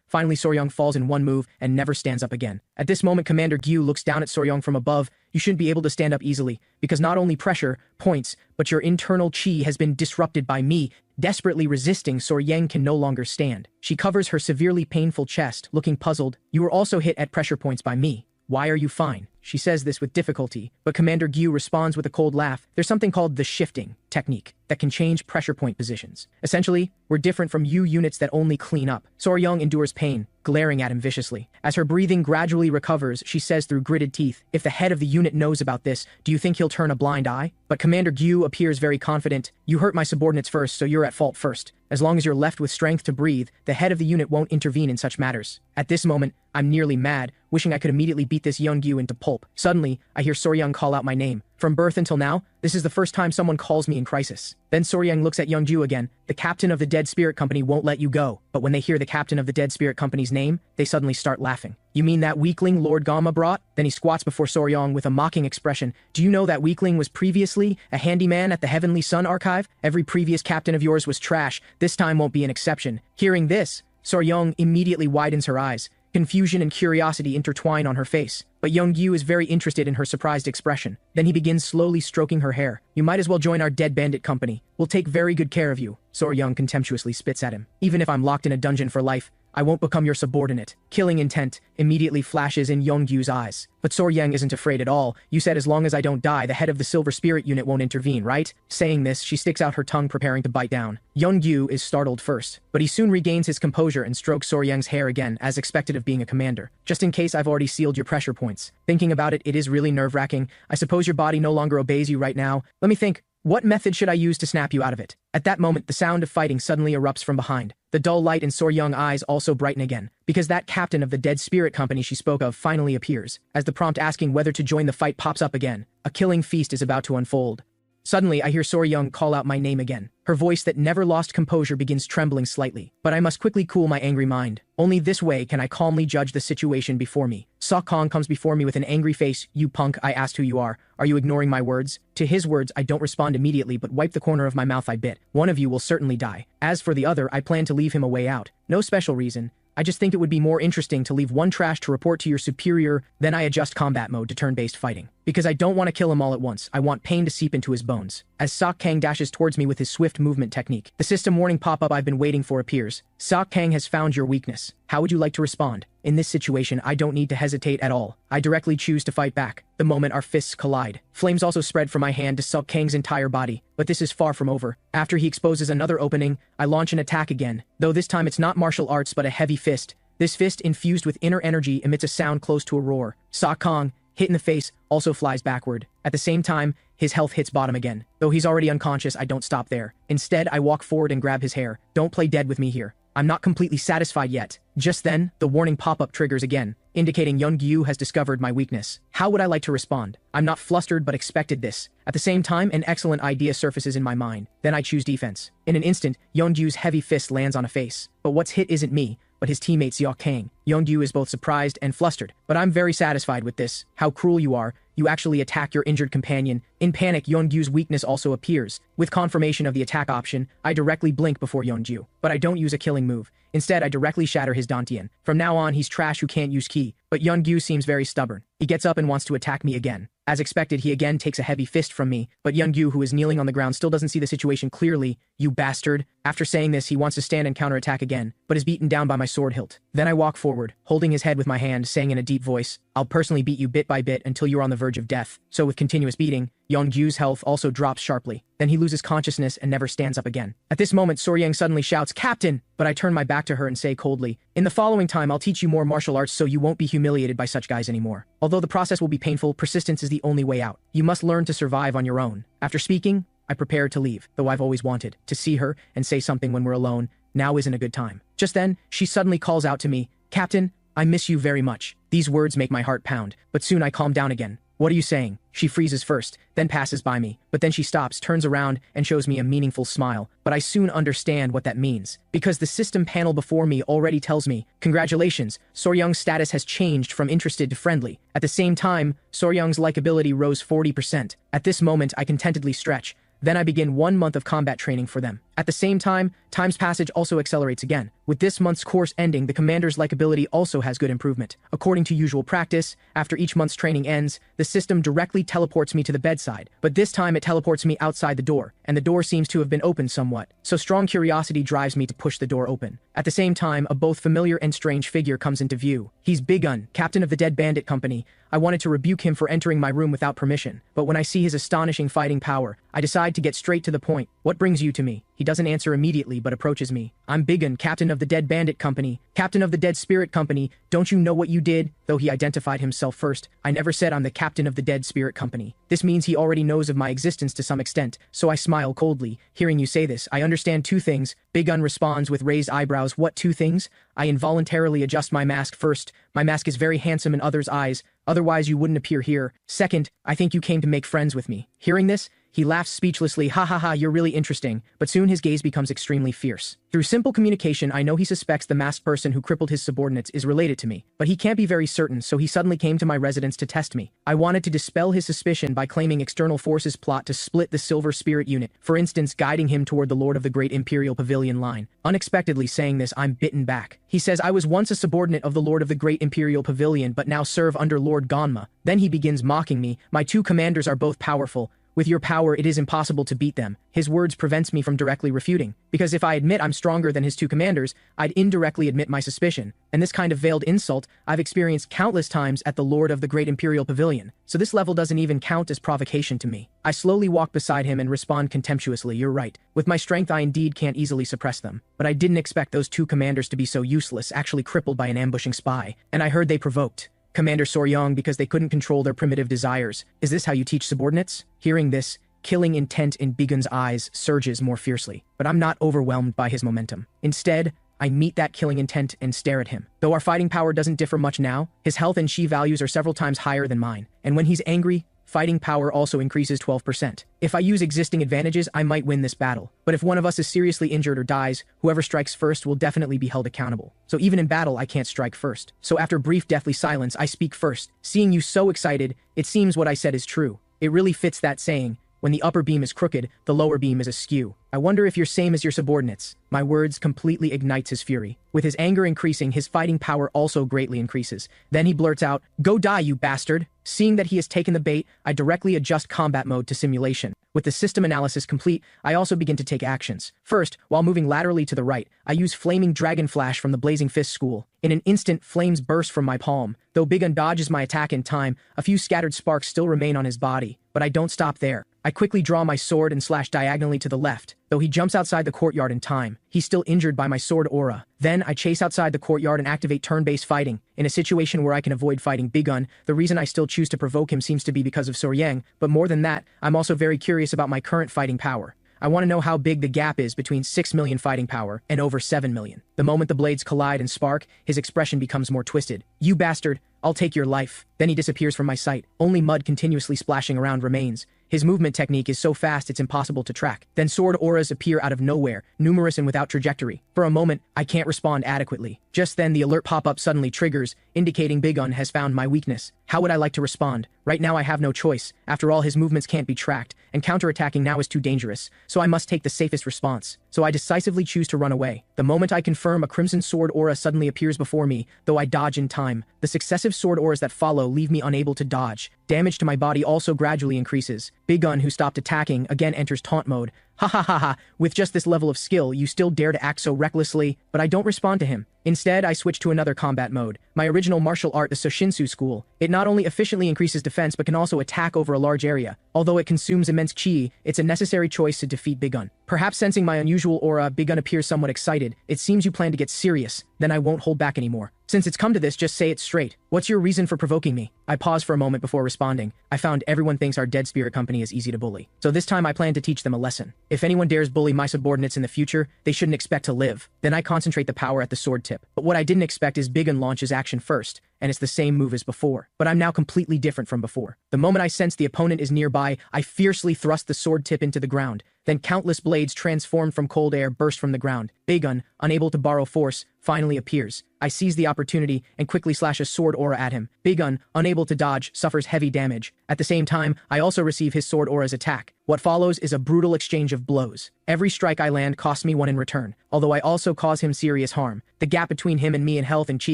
[SPEAKER 1] Finally, So-young falls in one move and never stands up again. At this moment, Commander Gyu looks down at So-young from above. You shouldn't be able to stand up easily, because not only pressure, points, but your internal chi has been disrupted by me. Desperately resisting, So-young can no longer stand. She covers her severely painful chest, looking puzzled. You were also hit at pressure points by me. Why are you fine? She says this with difficulty, but Commander Gyu responds with a cold laugh. There's something called the shifting technique that can change pressure point positions. Essentially, we're different from you units that only clean up. So-young endures pain, glaring at him viciously. As her breathing gradually recovers, she says through gritted teeth, if the head of the unit knows about this, do you think he'll turn a blind eye? But Commander Gyu appears very confident. You hurt my subordinates first, so you're at fault first. As long as you're left with strength to breathe, the head of the unit won't intervene in such matters. At this moment, I'm nearly mad, wishing I could immediately beat this young Gyu into pulp. Suddenly, I hear So-young call out my name. From birth until now, this is the first time someone calls me in crisis. Then So-young looks at young Gyu again. The captain of the Dead Spirit Company won't let you go. But when they hear the captain of the Dead Spirit Company's name, they suddenly start laughing. You mean that weakling Lord Gamma brought? Then he squats before So-young with a mocking expression. Do you know that weakling was previously a handyman at the Heavenly Sun Archive? Every previous captain of yours was trash. This time won't be an exception. Hearing this, So-young immediately widens her eyes. Confusion and curiosity intertwine on her face, but young Gyu is very interested in her surprised expression. Then he begins slowly stroking her hair. You might as well join our Dead Bandit Company. We'll take very good care of you. So-young contemptuously spits at him. Even if I'm locked in a dungeon for life, I won't become your subordinate. Killing intent immediately flashes in young Gyu's eyes. But So-young isn't afraid at all. You said as long as I don't die, the head of the Silver Spirit unit won't intervene, right? Saying this, she sticks out her tongue preparing to bite down. Young Gyu is startled first, but he soon regains his composure and strokes So-young's hair again, as expected of being a commander. Just in case I've already sealed your pressure points. Thinking about it, it is really nerve-wracking. I suppose your body no longer obeys you right now. Let me think. What method should I use to snap you out of it? At that moment, the sound of fighting suddenly erupts from behind. The dull light in So-young's eyes also brighten again, because that captain of the Dead Spirit Company she spoke of finally appears. As the prompt asking whether to join the fight pops up again, a killing feast is about to unfold. Suddenly, I hear So-young call out my name again. Her Her voice that never lost composure begins trembling slightly. But I must quickly cool my angry mind. Only this way can I calmly judge the situation before me. Sok Kong comes before me with an angry face. "You punk," I asked who you are. "Are you ignoring my words?" To his words, I don't respond immediately but wipe the corner of my mouth I bit. "One of you will certainly die. As for the other, I plan to leave him a way out. No special reason. I just think it would be more interesting to leave one trash to report to your superior." Then I adjust combat mode to turn-based fighting. Because I don't want to kill him all at once, I want pain to seep into his bones. As Sok Kang dashes towards me with his swift movement technique, the system warning pop-up I've been waiting for appears. "Sok Kang has found your weakness. How would you like to respond?" In this situation, I don't need to hesitate at all. I directly choose to fight back. The moment our fists collide, flames also spread from my hand to Sok Kang's entire body. But this is far from over. After he exposes another opening, I launch an attack again. Though this time it's not martial arts but a heavy fist. This fist, infused with inner energy, emits a sound close to a roar. Sok Kang, hit in the face, also flies backward. At the same time, his health hits bottom again. Though he's already unconscious, I don't stop there. Instead, I walk forward and grab his hair. "Don't play dead with me here. I'm not completely satisfied yet." Just then, the warning pop-up triggers again, indicating Yeongyu has discovered my weakness. How would I like to respond? I'm not flustered but expected this. At the same time, an excellent idea surfaces in my mind. Then I choose defense. In an instant, Yeongyu's heavy fist lands on a face. But what's hit isn't me, but his teammate Seok Kang. Yeongyu is both surprised and flustered, but I'm very satisfied with this. "How cruel you are. You actually attack your injured companion." In panic, Yeongyu's weakness also appears. With confirmation of the attack option, I directly blink before Yeongju. But I don't use a killing move. Instead, I directly shatter his dantian. From now on, he's trash who can't use ki. But Yeongju seems very stubborn. He gets up and wants to attack me again. As expected, he again takes a heavy fist from me, but Yeongju, who is kneeling on the ground, still doesn't see the situation clearly. "You bastard." After saying this, he wants to stand and counterattack again, but is beaten down by my sword hilt. Then I walk forward, holding his head with my hand, saying in a deep voice, "I'll personally beat you bit by bit until you're on the verge of death." So with continuous beating, Yeongju's health also drops sharply. Then he loses consciousness and never stands up again. At this moment, Soryang suddenly shouts, "Captain!" But I turn my back to her and say coldly, "In the following time, I'll teach you more martial arts so you won't be humiliated by such guys anymore. Although the process will be painful, persistence is the only way out. You must learn to survive on your own." After speaking, I prepare to leave, though I've always wanted to see her and say something when we're alone. Now isn't a good time. Just then, she suddenly calls out to me, "Captain, I miss you very much." These words make my heart pound, but soon I calm down again. "What are you saying?" She freezes first, then passes by me, but then she stops, turns around, and shows me a meaningful smile. But I soon understand what that means, because the system panel before me already tells me, "Congratulations, Soryang's status has changed from interested to friendly." At the same time, Soryang's likability rose 40%. At this moment, I contentedly stretch. Then I begin 1 month of combat training for them. At the same time, time's passage also accelerates again. With this month's course ending, the commander's likability also has good improvement. According to usual practice, after each month's training ends, the system directly teleports me to the bedside, but this time it teleports me outside the door, and the door seems to have been opened somewhat, so strong curiosity drives me to push the door open. At the same time, a both familiar and strange figure comes into view. He's Bigun, captain of the Dead Bandit Company. I wanted to rebuke him for entering my room without permission, but when I see his astonishing fighting power, I decide to get straight to the point. "What brings you to me?" He doesn't answer immediately but approaches me. "I'm Bigun, captain of the Dead Bandit Company, captain of the Dead Spirit Company. Don't you know what you did?" Though he identified himself first, I never said I'm the captain of the Dead Spirit Company. This means he already knows of my existence to some extent, so I smile coldly. "Hearing you say this, I understand 2 things. Bigun responds with raised eyebrows. "What 2 things? I involuntarily adjust my mask first. My mask is very handsome in others' eyes, otherwise you wouldn't appear here. Second, I think you came to make friends with me." Hearing this, he laughs speechlessly. "Ha ha ha, you're really interesting." But soon his gaze becomes extremely fierce. Through simple communication, I know he suspects the masked person who crippled his subordinates is related to me. But he can't be very certain, so he suddenly came to my residence to test me. I wanted to dispel his suspicion by claiming external forces plot to split the Silver Spirit unit, for instance guiding him toward the Lord of the Great Imperial Pavilion line. Unexpectedly saying this, I'm bitten back. He says I was once a subordinate of the Lord of the Great Imperial Pavilion but now serve under Lord Ganma. Then he begins mocking me. "My 2 commanders are both powerful. With your power, it is impossible to beat them." His words prevents me from directly refuting, because if I admit I'm stronger than his 2 commanders, I'd indirectly admit my suspicion, and this kind of veiled insult I've experienced countless times at the Lord of the Great Imperial Pavilion, so this level doesn't even count as provocation to me. I slowly walk beside him and respond contemptuously. "You're right. With my strength I indeed can't easily suppress them, but I didn't expect those 2 commanders to be so useless, actually crippled by an ambushing spy, and I heard they provoked Commander Soryang because they couldn't control their primitive desires. Is this how you teach subordinates?" Hearing this, killing intent in Bigun's eyes surges more fiercely, but I'm not overwhelmed by his momentum. Instead, I meet that killing intent and stare at him. Though our fighting power doesn't differ much now, his health and chi values are several times higher than mine, and when he's angry, fighting power also increases 12%. If I use existing advantages, I might win this battle. But if one of us is seriously injured or dies, whoever strikes first will definitely be held accountable. So even in battle, I can't strike first. So after brief deathly silence, I speak first. Seeing you so excited, it seems what I said is true. It really fits that saying, when the upper beam is crooked, the lower beam is askew. I wonder if you're same as your subordinates. My words completely ignites his fury. With his anger increasing, his fighting power also greatly increases. Then he blurts out, "Go die, you bastard!" Seeing that he has taken the bait, I directly adjust combat mode to simulation. With the system analysis complete, I also begin to take actions. First, while moving laterally to the right, I use Flaming Dragon Flash from the Blazing Fist school. In an instant, flames burst from my palm. Though Big Un dodges my attack in time, a few scattered sparks still remain on his body. But I don't stop there. I quickly draw my sword and slash diagonally to the left. Though he jumps outside the courtyard in time, he's still injured by my sword aura. Then I chase outside the courtyard and activate turn-based fighting. In a situation where I can avoid fighting Big Un, the reason I still choose to provoke him seems to be because of Soryang, but more than that, I'm also very curious about my current fighting power. I want to know how big the gap is between 6 million fighting power and over 7 million. The moment the blades collide and spark, his expression becomes more twisted. "You bastard, I'll take your life." Then he disappears from my sight. Only mud continuously splashing around remains. His movement technique is so fast it's impossible to track. Then sword auras appear out of nowhere, numerous and without trajectory. For a moment, I can't respond adequately. Just then the alert pop-up suddenly triggers, indicating Big Un has found my weakness. How would I like to respond? Right now I have no choice. After all, his movements can't be tracked, and counterattacking now is too dangerous, so I must take the safest response. So I decisively choose to run away. The moment I confirm, a crimson sword aura suddenly appears before me, though I dodge in time. The successive sword auras that follow leave me unable to dodge. Damage to my body also gradually increases. Big Un, who stopped attacking, again enters taunt mode. Ha ha ha ha, with just this level of skill, you still dare to act so recklessly, but I don't respond to him. Instead, I switch to another combat mode. My original martial art, the Soshinsu school. It not only efficiently increases defense, but can also attack over a large area. Although it consumes immense chi, it's a necessary choice to defeat Big Un. Perhaps sensing my unusual aura, Big Un appears somewhat excited. It seems you plan to get serious. Then I won't hold back anymore. Since it's come to this, just say it straight. What's your reason for provoking me? I pause for a moment before responding. I found everyone thinks our dead spirit company is easy to bully. So this time I plan to teach them a lesson. If anyone dares bully my subordinates in the future, they shouldn't expect to live. Then I concentrate the power at the sword tip. But what I didn't expect is Big Un launches action first, and it's the same move as before. But I'm now completely different from before. The moment I sense the opponent is nearby, I fiercely thrust the sword tip into the ground. Then countless blades transformed from cold air burst from the ground. Big Un, unable to borrow force, finally appears. I seize the opportunity and quickly slash a sword aura at him. Big Un, unable to dodge, suffers heavy damage. At the same time, I also receive his sword aura's attack. What follows is a brutal exchange of blows. Every strike I land costs me one in return, although I also cause him serious harm. The gap between him and me in health and chi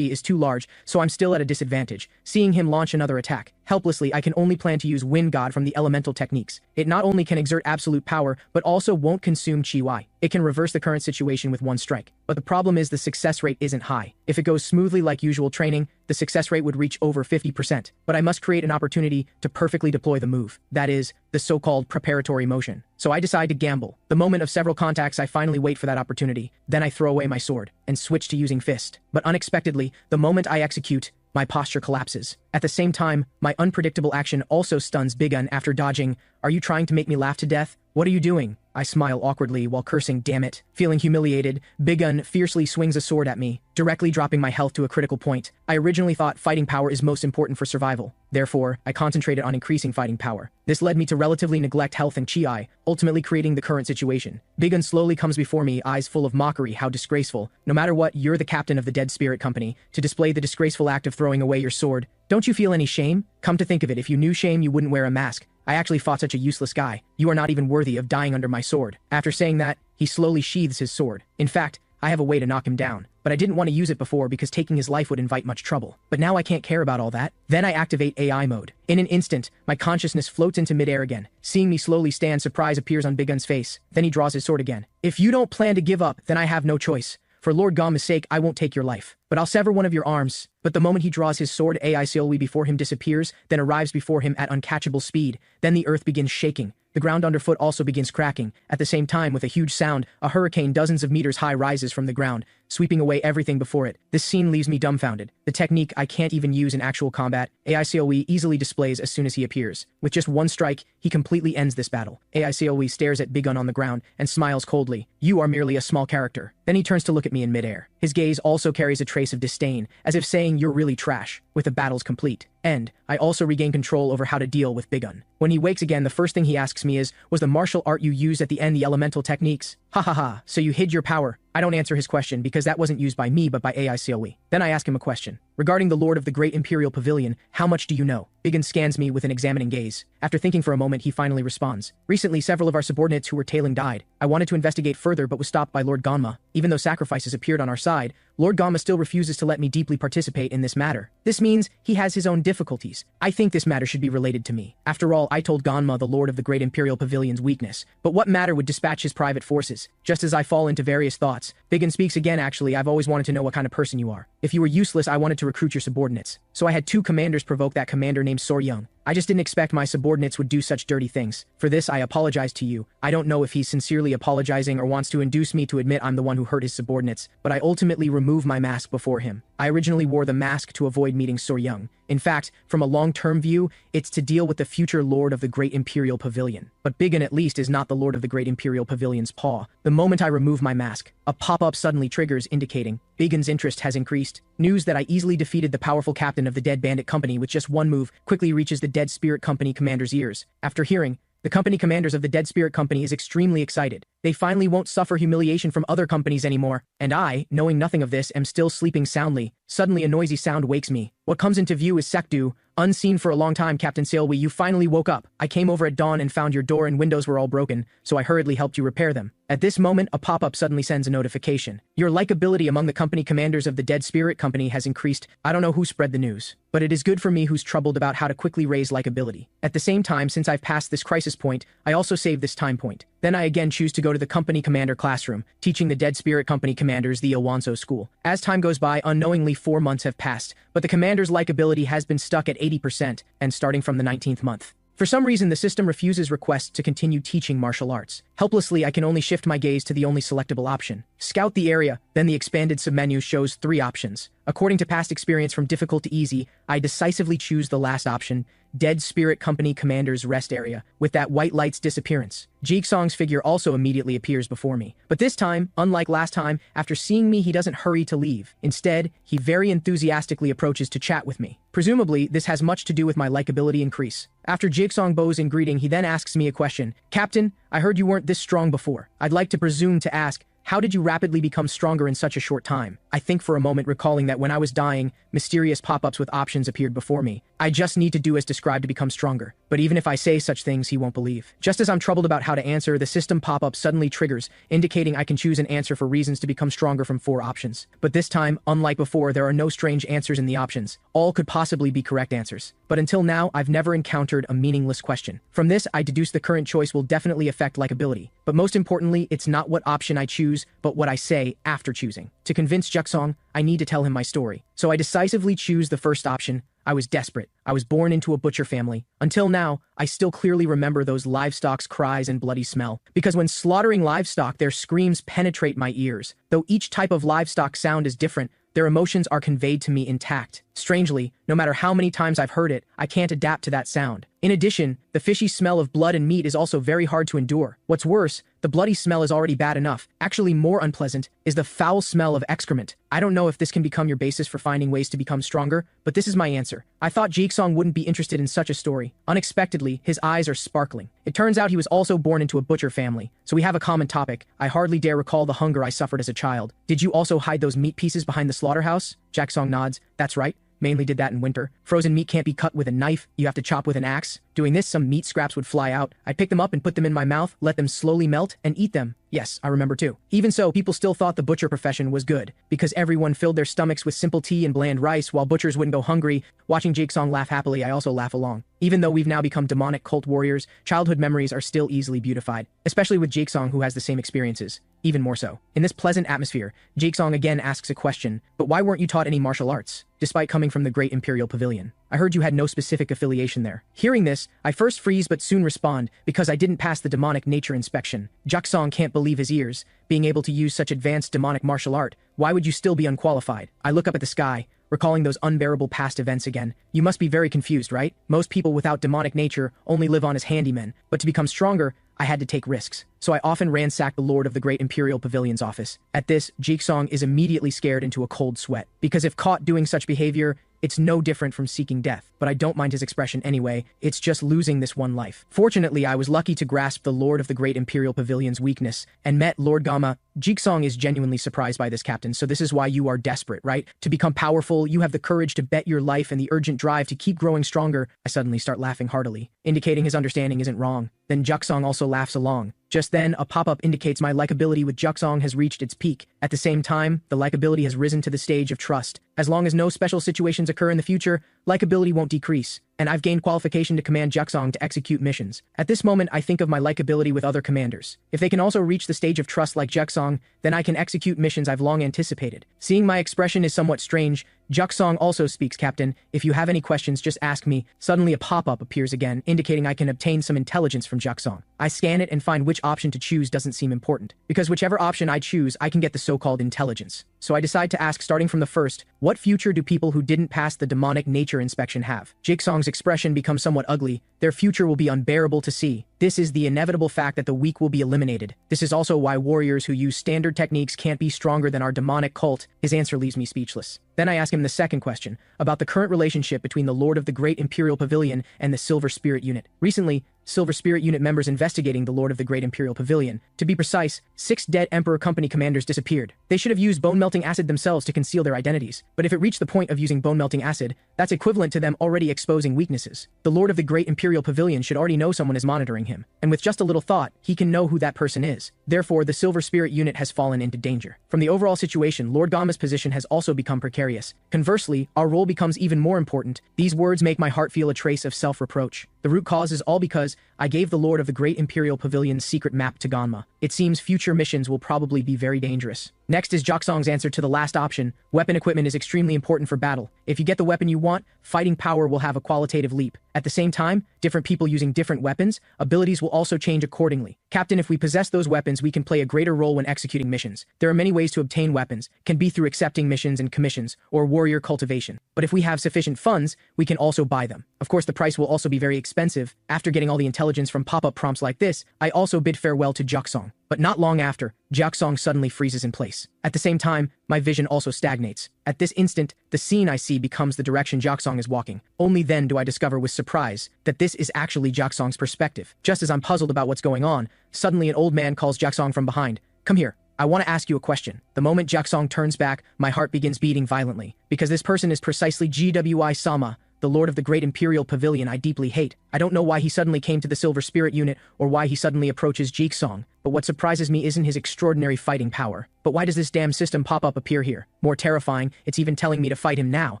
[SPEAKER 1] is too large, so I'm still at a disadvantage. Seeing him launch another attack, helplessly I can only plan to use Wind God from the elemental techniques. It not only can exert absolute power, but also won't consume chi. It can reverse the current situation with one strike. But the problem is the success rate isn't high. If it goes smoothly like usual training, the success rate would reach over 50%. But I must create an opportunity to perfectly deploy the move. That is, the so-called preparatory motion. So I decide to gamble. The moment of several contacts, I finally wait for that opportunity. Then I throw away my sword and switch to using fist. But unexpectedly, the moment I execute, my posture collapses. At the same time, my unpredictable action also stuns Big Un after dodging. "Are you trying to make me laugh to death? What are you doing?" I smile awkwardly while cursing, "Damn it." Feeling humiliated, Big Un fiercely swings a sword at me, directly dropping my health to a critical point. I originally thought fighting power is most important for survival. Therefore, I concentrated on increasing fighting power. This led me to relatively neglect health and chi, ultimately creating the current situation. Big Un slowly comes before me, eyes full of mockery. "How disgraceful. No matter what, you're the captain of the Dead Spirit Company, to display the disgraceful act of throwing away your sword. Don't you feel any shame? Come to think of it, if you knew shame, you wouldn't wear a mask. I actually fought such a useless guy. You are not even worthy of dying under my sword." After saying that, he slowly sheathes his sword. In fact, I have a way to knock him down, but I didn't want to use it before because taking his life would invite much trouble. But now I can't care about all that. Then I activate AI mode. In an instant, my consciousness floats into midair again. Seeing me slowly stand, surprise appears on Big Un's face. Then he draws his sword again. "If you don't plan to give up, then I have no choice. For Lord Gama's sake, I won't take your life, but I'll sever one of your arms." But the moment he draws his sword, AI Silwi before him disappears, then arrives before him at uncatchable speed. Then the earth begins shaking. The ground underfoot also begins cracking. At the same time, with a huge sound, a hurricane dozens of meters high rises from the ground, sweeping away everything before it. This scene leaves me dumbfounded. The technique I can't even use in actual combat, AICOE easily displays as soon as he appears. With just one strike, he completely ends this battle. AICOE stares at Big Un on the ground and smiles coldly. "You are merely a small character." Then he turns to look at me in midair. His gaze also carries a trace of disdain, as if saying, "You're really trash," with the battle's complete. And I also regain control over how to deal with Bigun. When he wakes again, the first thing he asks me is, was the martial art you used at the end the elemental techniques? Ha ha ha, so you hid your power. I don't answer his question because that wasn't used by me but by AI Seowi. Then I ask him a question. Regarding the Lord of the Great Imperial Pavilion, how much do you know? Bigun scans me with an examining gaze. After thinking for a moment, he finally responds. Recently, several of our subordinates who were tailing died. I wanted to investigate further but was stopped by Lord Ganma. Even though sacrifices appeared on our side, Lord Ganma still refuses to let me deeply participate in this matter. This means he has his own difficulties. I think this matter should be related to me. After all, I told Ganma the Lord of the Great Imperial Pavilion's weakness. But what matter would dispatch his private forces? Just as I fall into various thoughts, Bigun speaks again. Actually, I've always wanted to know what kind of person you are. If you were useless, I wanted to recruit your subordinates. So I had 2 commanders provoke that commander named Soryoung. I just didn't expect my subordinates would do such dirty things. For this, I apologize to you. I don't know if he's sincerely apologizing or wants to induce me to admit I'm the one who hurt his subordinates, but I ultimately remove my mask before him. I originally wore the mask to avoid meeting Soryoung. In fact, from a long-term view, it's to deal with the future Lord of the Great Imperial Pavilion. But Bigun at least is not the Lord of the Great Imperial Pavilion's paw. The moment I remove my mask, a pop-up suddenly triggers indicating Bigun's interest has increased. News that I easily defeated the powerful captain of the Dead Bandit Company with just one move quickly reaches the Dead Spirit Company commander's ears. After hearing, the company commanders of the Dead Spirit Company is extremely excited. They finally won't suffer humiliation from other companies anymore. And I, knowing nothing of this, am still sleeping soundly. Suddenly a noisy sound wakes me. What comes into view is Sekdu. Unseen for a long time, Captain Seolwi, you finally woke up. I came over at dawn and found your door and windows were all broken, so I hurriedly helped you repair them. At this moment, a pop-up suddenly sends a notification. Your likability among the company commanders of the Dead Spirit Company has increased. I don't know who spread the news, but it is good for me who's troubled about how to quickly raise likability. At the same time, since I've passed this crisis point, I also save this time point. Then I again choose to go to the company commander classroom, teaching the Dead Spirit Company commanders the Ilwanso school. As time goes by, unknowingly 4 months have passed, but the commander's likability has been stuck at 80%, and starting from the 19th month. For some reason, the system refuses requests to continue teaching martial arts. Helplessly, I can only shift my gaze to the only selectable option. Scout the area, then the expanded submenu shows 3 options. According to past experience from difficult to easy, I decisively choose the last option, Dead Spirit Company Commander's Rest Area, with that white light's disappearance. Jigsong's figure also immediately appears before me. But this time, unlike last time, after seeing me he doesn't hurry to leave. Instead, he very enthusiastically approaches to chat with me. Presumably, this has much to do with my likability increase. After Jigsong bows in greeting, he then asks me a question. Captain, I heard you weren't this strong before. I'd like to presume to ask, how did you rapidly become stronger in such a short time? I think for a moment, recalling that when I was dying, mysterious pop-ups with options appeared before me. I just need to do as described to become stronger. But even if I say such things, he won't believe. Just as I'm troubled about how to answer, the system pop-up suddenly triggers, indicating I can choose an answer for reasons to become stronger from 4 options. But this time, unlike before, there are no strange answers in the options. All could possibly be correct answers. But until now, I've never encountered a meaningless question. From this, I deduce the current choice will definitely affect likability. But most importantly, it's not what option I choose, but what I say after choosing. To convince Jigsong, I need to tell him my story. So I decisively choose the first option. I was desperate. I was born into a butcher family. Until now, I still clearly remember those livestock's cries and bloody smell. Because when slaughtering livestock, their screams penetrate my ears. Though each type of livestock sound is different, their emotions are conveyed to me intact. Strangely, no matter how many times I've heard it, I can't adapt to that sound. In addition, the fishy smell of blood and meat is also very hard to endure. What's worse, the bloody smell is already bad enough. Actually, more unpleasant is the foul smell of excrement. I don't know if this can become your basis for finding ways to become stronger, but this is my answer. I thought Jigsong wouldn't be interested in such a story. Unexpectedly, his eyes are sparkling. It turns out he was also born into a butcher family, so we have a common topic. I hardly dare recall the hunger I suffered as a child. Did you also hide those meat pieces behind the slaughterhouse? Jigsong nods. That's right. Mainly did that in winter. Frozen meat can't be cut with a knife, you have to chop with an axe. Doing this, some meat scraps would fly out. I'd pick them up and put them in my mouth, let them slowly melt, and eat them. Yes, I remember too. Even so, people still thought the butcher profession was good, because everyone filled their stomachs with simple tea and bland rice while butchers wouldn't go hungry. Watching Jigsong laugh happily, I also laugh along. Even though we've now become demonic cult warriors, childhood memories are still easily beautified, especially with Jigsong who has the same experiences. Even more so. In this pleasant atmosphere, Jigsong again asks a question, but why weren't you taught any martial arts, despite coming from the Great Imperial Pavilion? I heard you had no specific affiliation there. Hearing this, I first freeze but soon respond, because I didn't pass the demonic nature inspection. Jigsong can't believe his ears. Being able to use such advanced demonic martial art, why would you still be unqualified? I look up at the sky, recalling those unbearable past events again. You must be very confused, right? Most people without demonic nature only live on as handymen, but to become stronger, I had to take risks. So I often ransacked the Lord of the Great Imperial Pavilion's office. At this, Jigsong is immediately scared into a cold sweat, because if caught doing such behavior, It's no different from seeking death, but I don't mind his expression anyway. It's just losing this one life. Fortunately, I was lucky to grasp the Lord of the Great Imperial Pavilion's weakness and met Lord Gamma. Jigsaw is genuinely surprised by this, Captain, so this is why you are desperate, right? To become powerful, you have the courage to bet your life and the urgent drive to keep growing stronger. I suddenly start laughing heartily, indicating his understanding isn't wrong. Then Juksong also laughs along. Just then, a pop-up indicates my likability with Juksong has reached its peak. At the same time, the likability has risen to the stage of trust. As long as no special situations occur in the future, likability won't decrease, and I've gained qualification to command Juksong to execute missions. At this moment, I think of my likability with other commanders. If they can also reach the stage of trust like Juksong, then I can execute missions I've long anticipated. Seeing my expression is somewhat strange, Juksong also speaks, Captain. If you have any questions, just ask me. Suddenly a pop-up appears again, indicating I can obtain some intelligence from Juksong. I scan it and find which option to choose doesn't seem important, because whichever option I choose, I can get the so-called intelligence. So I decide to ask, starting from the first, what future do people who didn't pass the demonic nature inspection have? Juksong's expression becomes somewhat ugly. Their future will be unbearable to see. This is the inevitable fact that the weak will be eliminated. This is also why warriors who use standard techniques can't be stronger than our demonic cult. His answer leaves me speechless. Then I ask him the second question, about the current relationship between the Lord of the Great Imperial Pavilion and the Silver Spirit Unit. Recently, Silver Spirit Unit members investigating the Lord of the Great Imperial Pavilion. To be precise, 6 dead Emperor Company commanders disappeared. They should have used bone-melting acid themselves to conceal their identities, but if it reached the point of using bone-melting acid, that's equivalent to them already exposing weaknesses. The Lord of the Great Imperial Pavilion should already know someone is monitoring him, and with just a little thought, he can know who that person is. Therefore, the Silver Spirit Unit has fallen into danger. From the overall situation, Lord Gamma's position has also become precarious. Conversely, our role becomes even more important. These words make my heart feel a trace of self-reproach. The root cause is all because I gave the Lord of the Great Imperial Pavilion's secret map to Gamma. It seems future missions will probably be very dangerous. Next is Juksong's answer to the last option. Weapon equipment is extremely important for battle. If you get the weapon you want, fighting power will have a qualitative leap. At the same time, different people using different weapons, abilities will also change accordingly. Captain, if we possess those weapons, we can play a greater role when executing missions. There are many ways to obtain weapons, can be through accepting missions and commissions, or warrior cultivation. But if we have sufficient funds, we can also buy them. Of course, the price will also be very expensive. After getting all the intelligence from pop-up prompts like this, I also bid farewell to Juksong. But not long after, Juksong suddenly freezes in place. At the same time, my vision also stagnates. At this instant, the scene I see becomes the direction Juksong is walking. Only then do I discover with surprise that this is actually Juksong's perspective. Just as I'm puzzled about what's going on, suddenly an old man calls Juksong from behind. Come here. I want to ask you a question. The moment Juksong turns back, my heart begins beating violently, because this person is precisely GWI-sama, the Lord of the Great Imperial Pavilion I deeply hate. I don't know why he suddenly came to the Silver Spirit Unit or why he suddenly approaches Juksong, but what surprises me isn't his extraordinary fighting power. But why does this damn system pop-up appear here? More terrifying, it's even telling me to fight him now.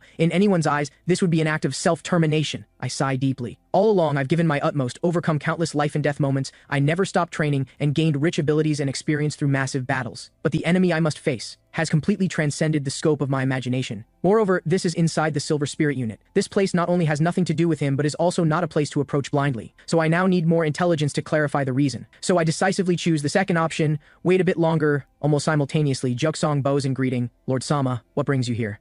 [SPEAKER 1] In anyone's eyes, this would be an act of self-termination. I sigh deeply. All along, I've given my utmost, overcome countless life and death moments. I never stopped training and gained rich abilities and experience through massive battles. But the enemy I must face has completely transcended the scope of my imagination. Moreover, this is inside the Silver Spirit Unit. This place not only has nothing to do with him, but is also not a place to approach blindly. So I now need more intelligence to clarify the reason. So I decisively choose the second option, wait a bit longer. Almost simultaneously, Juksong bows in greeting. Lord Sama, what brings you here?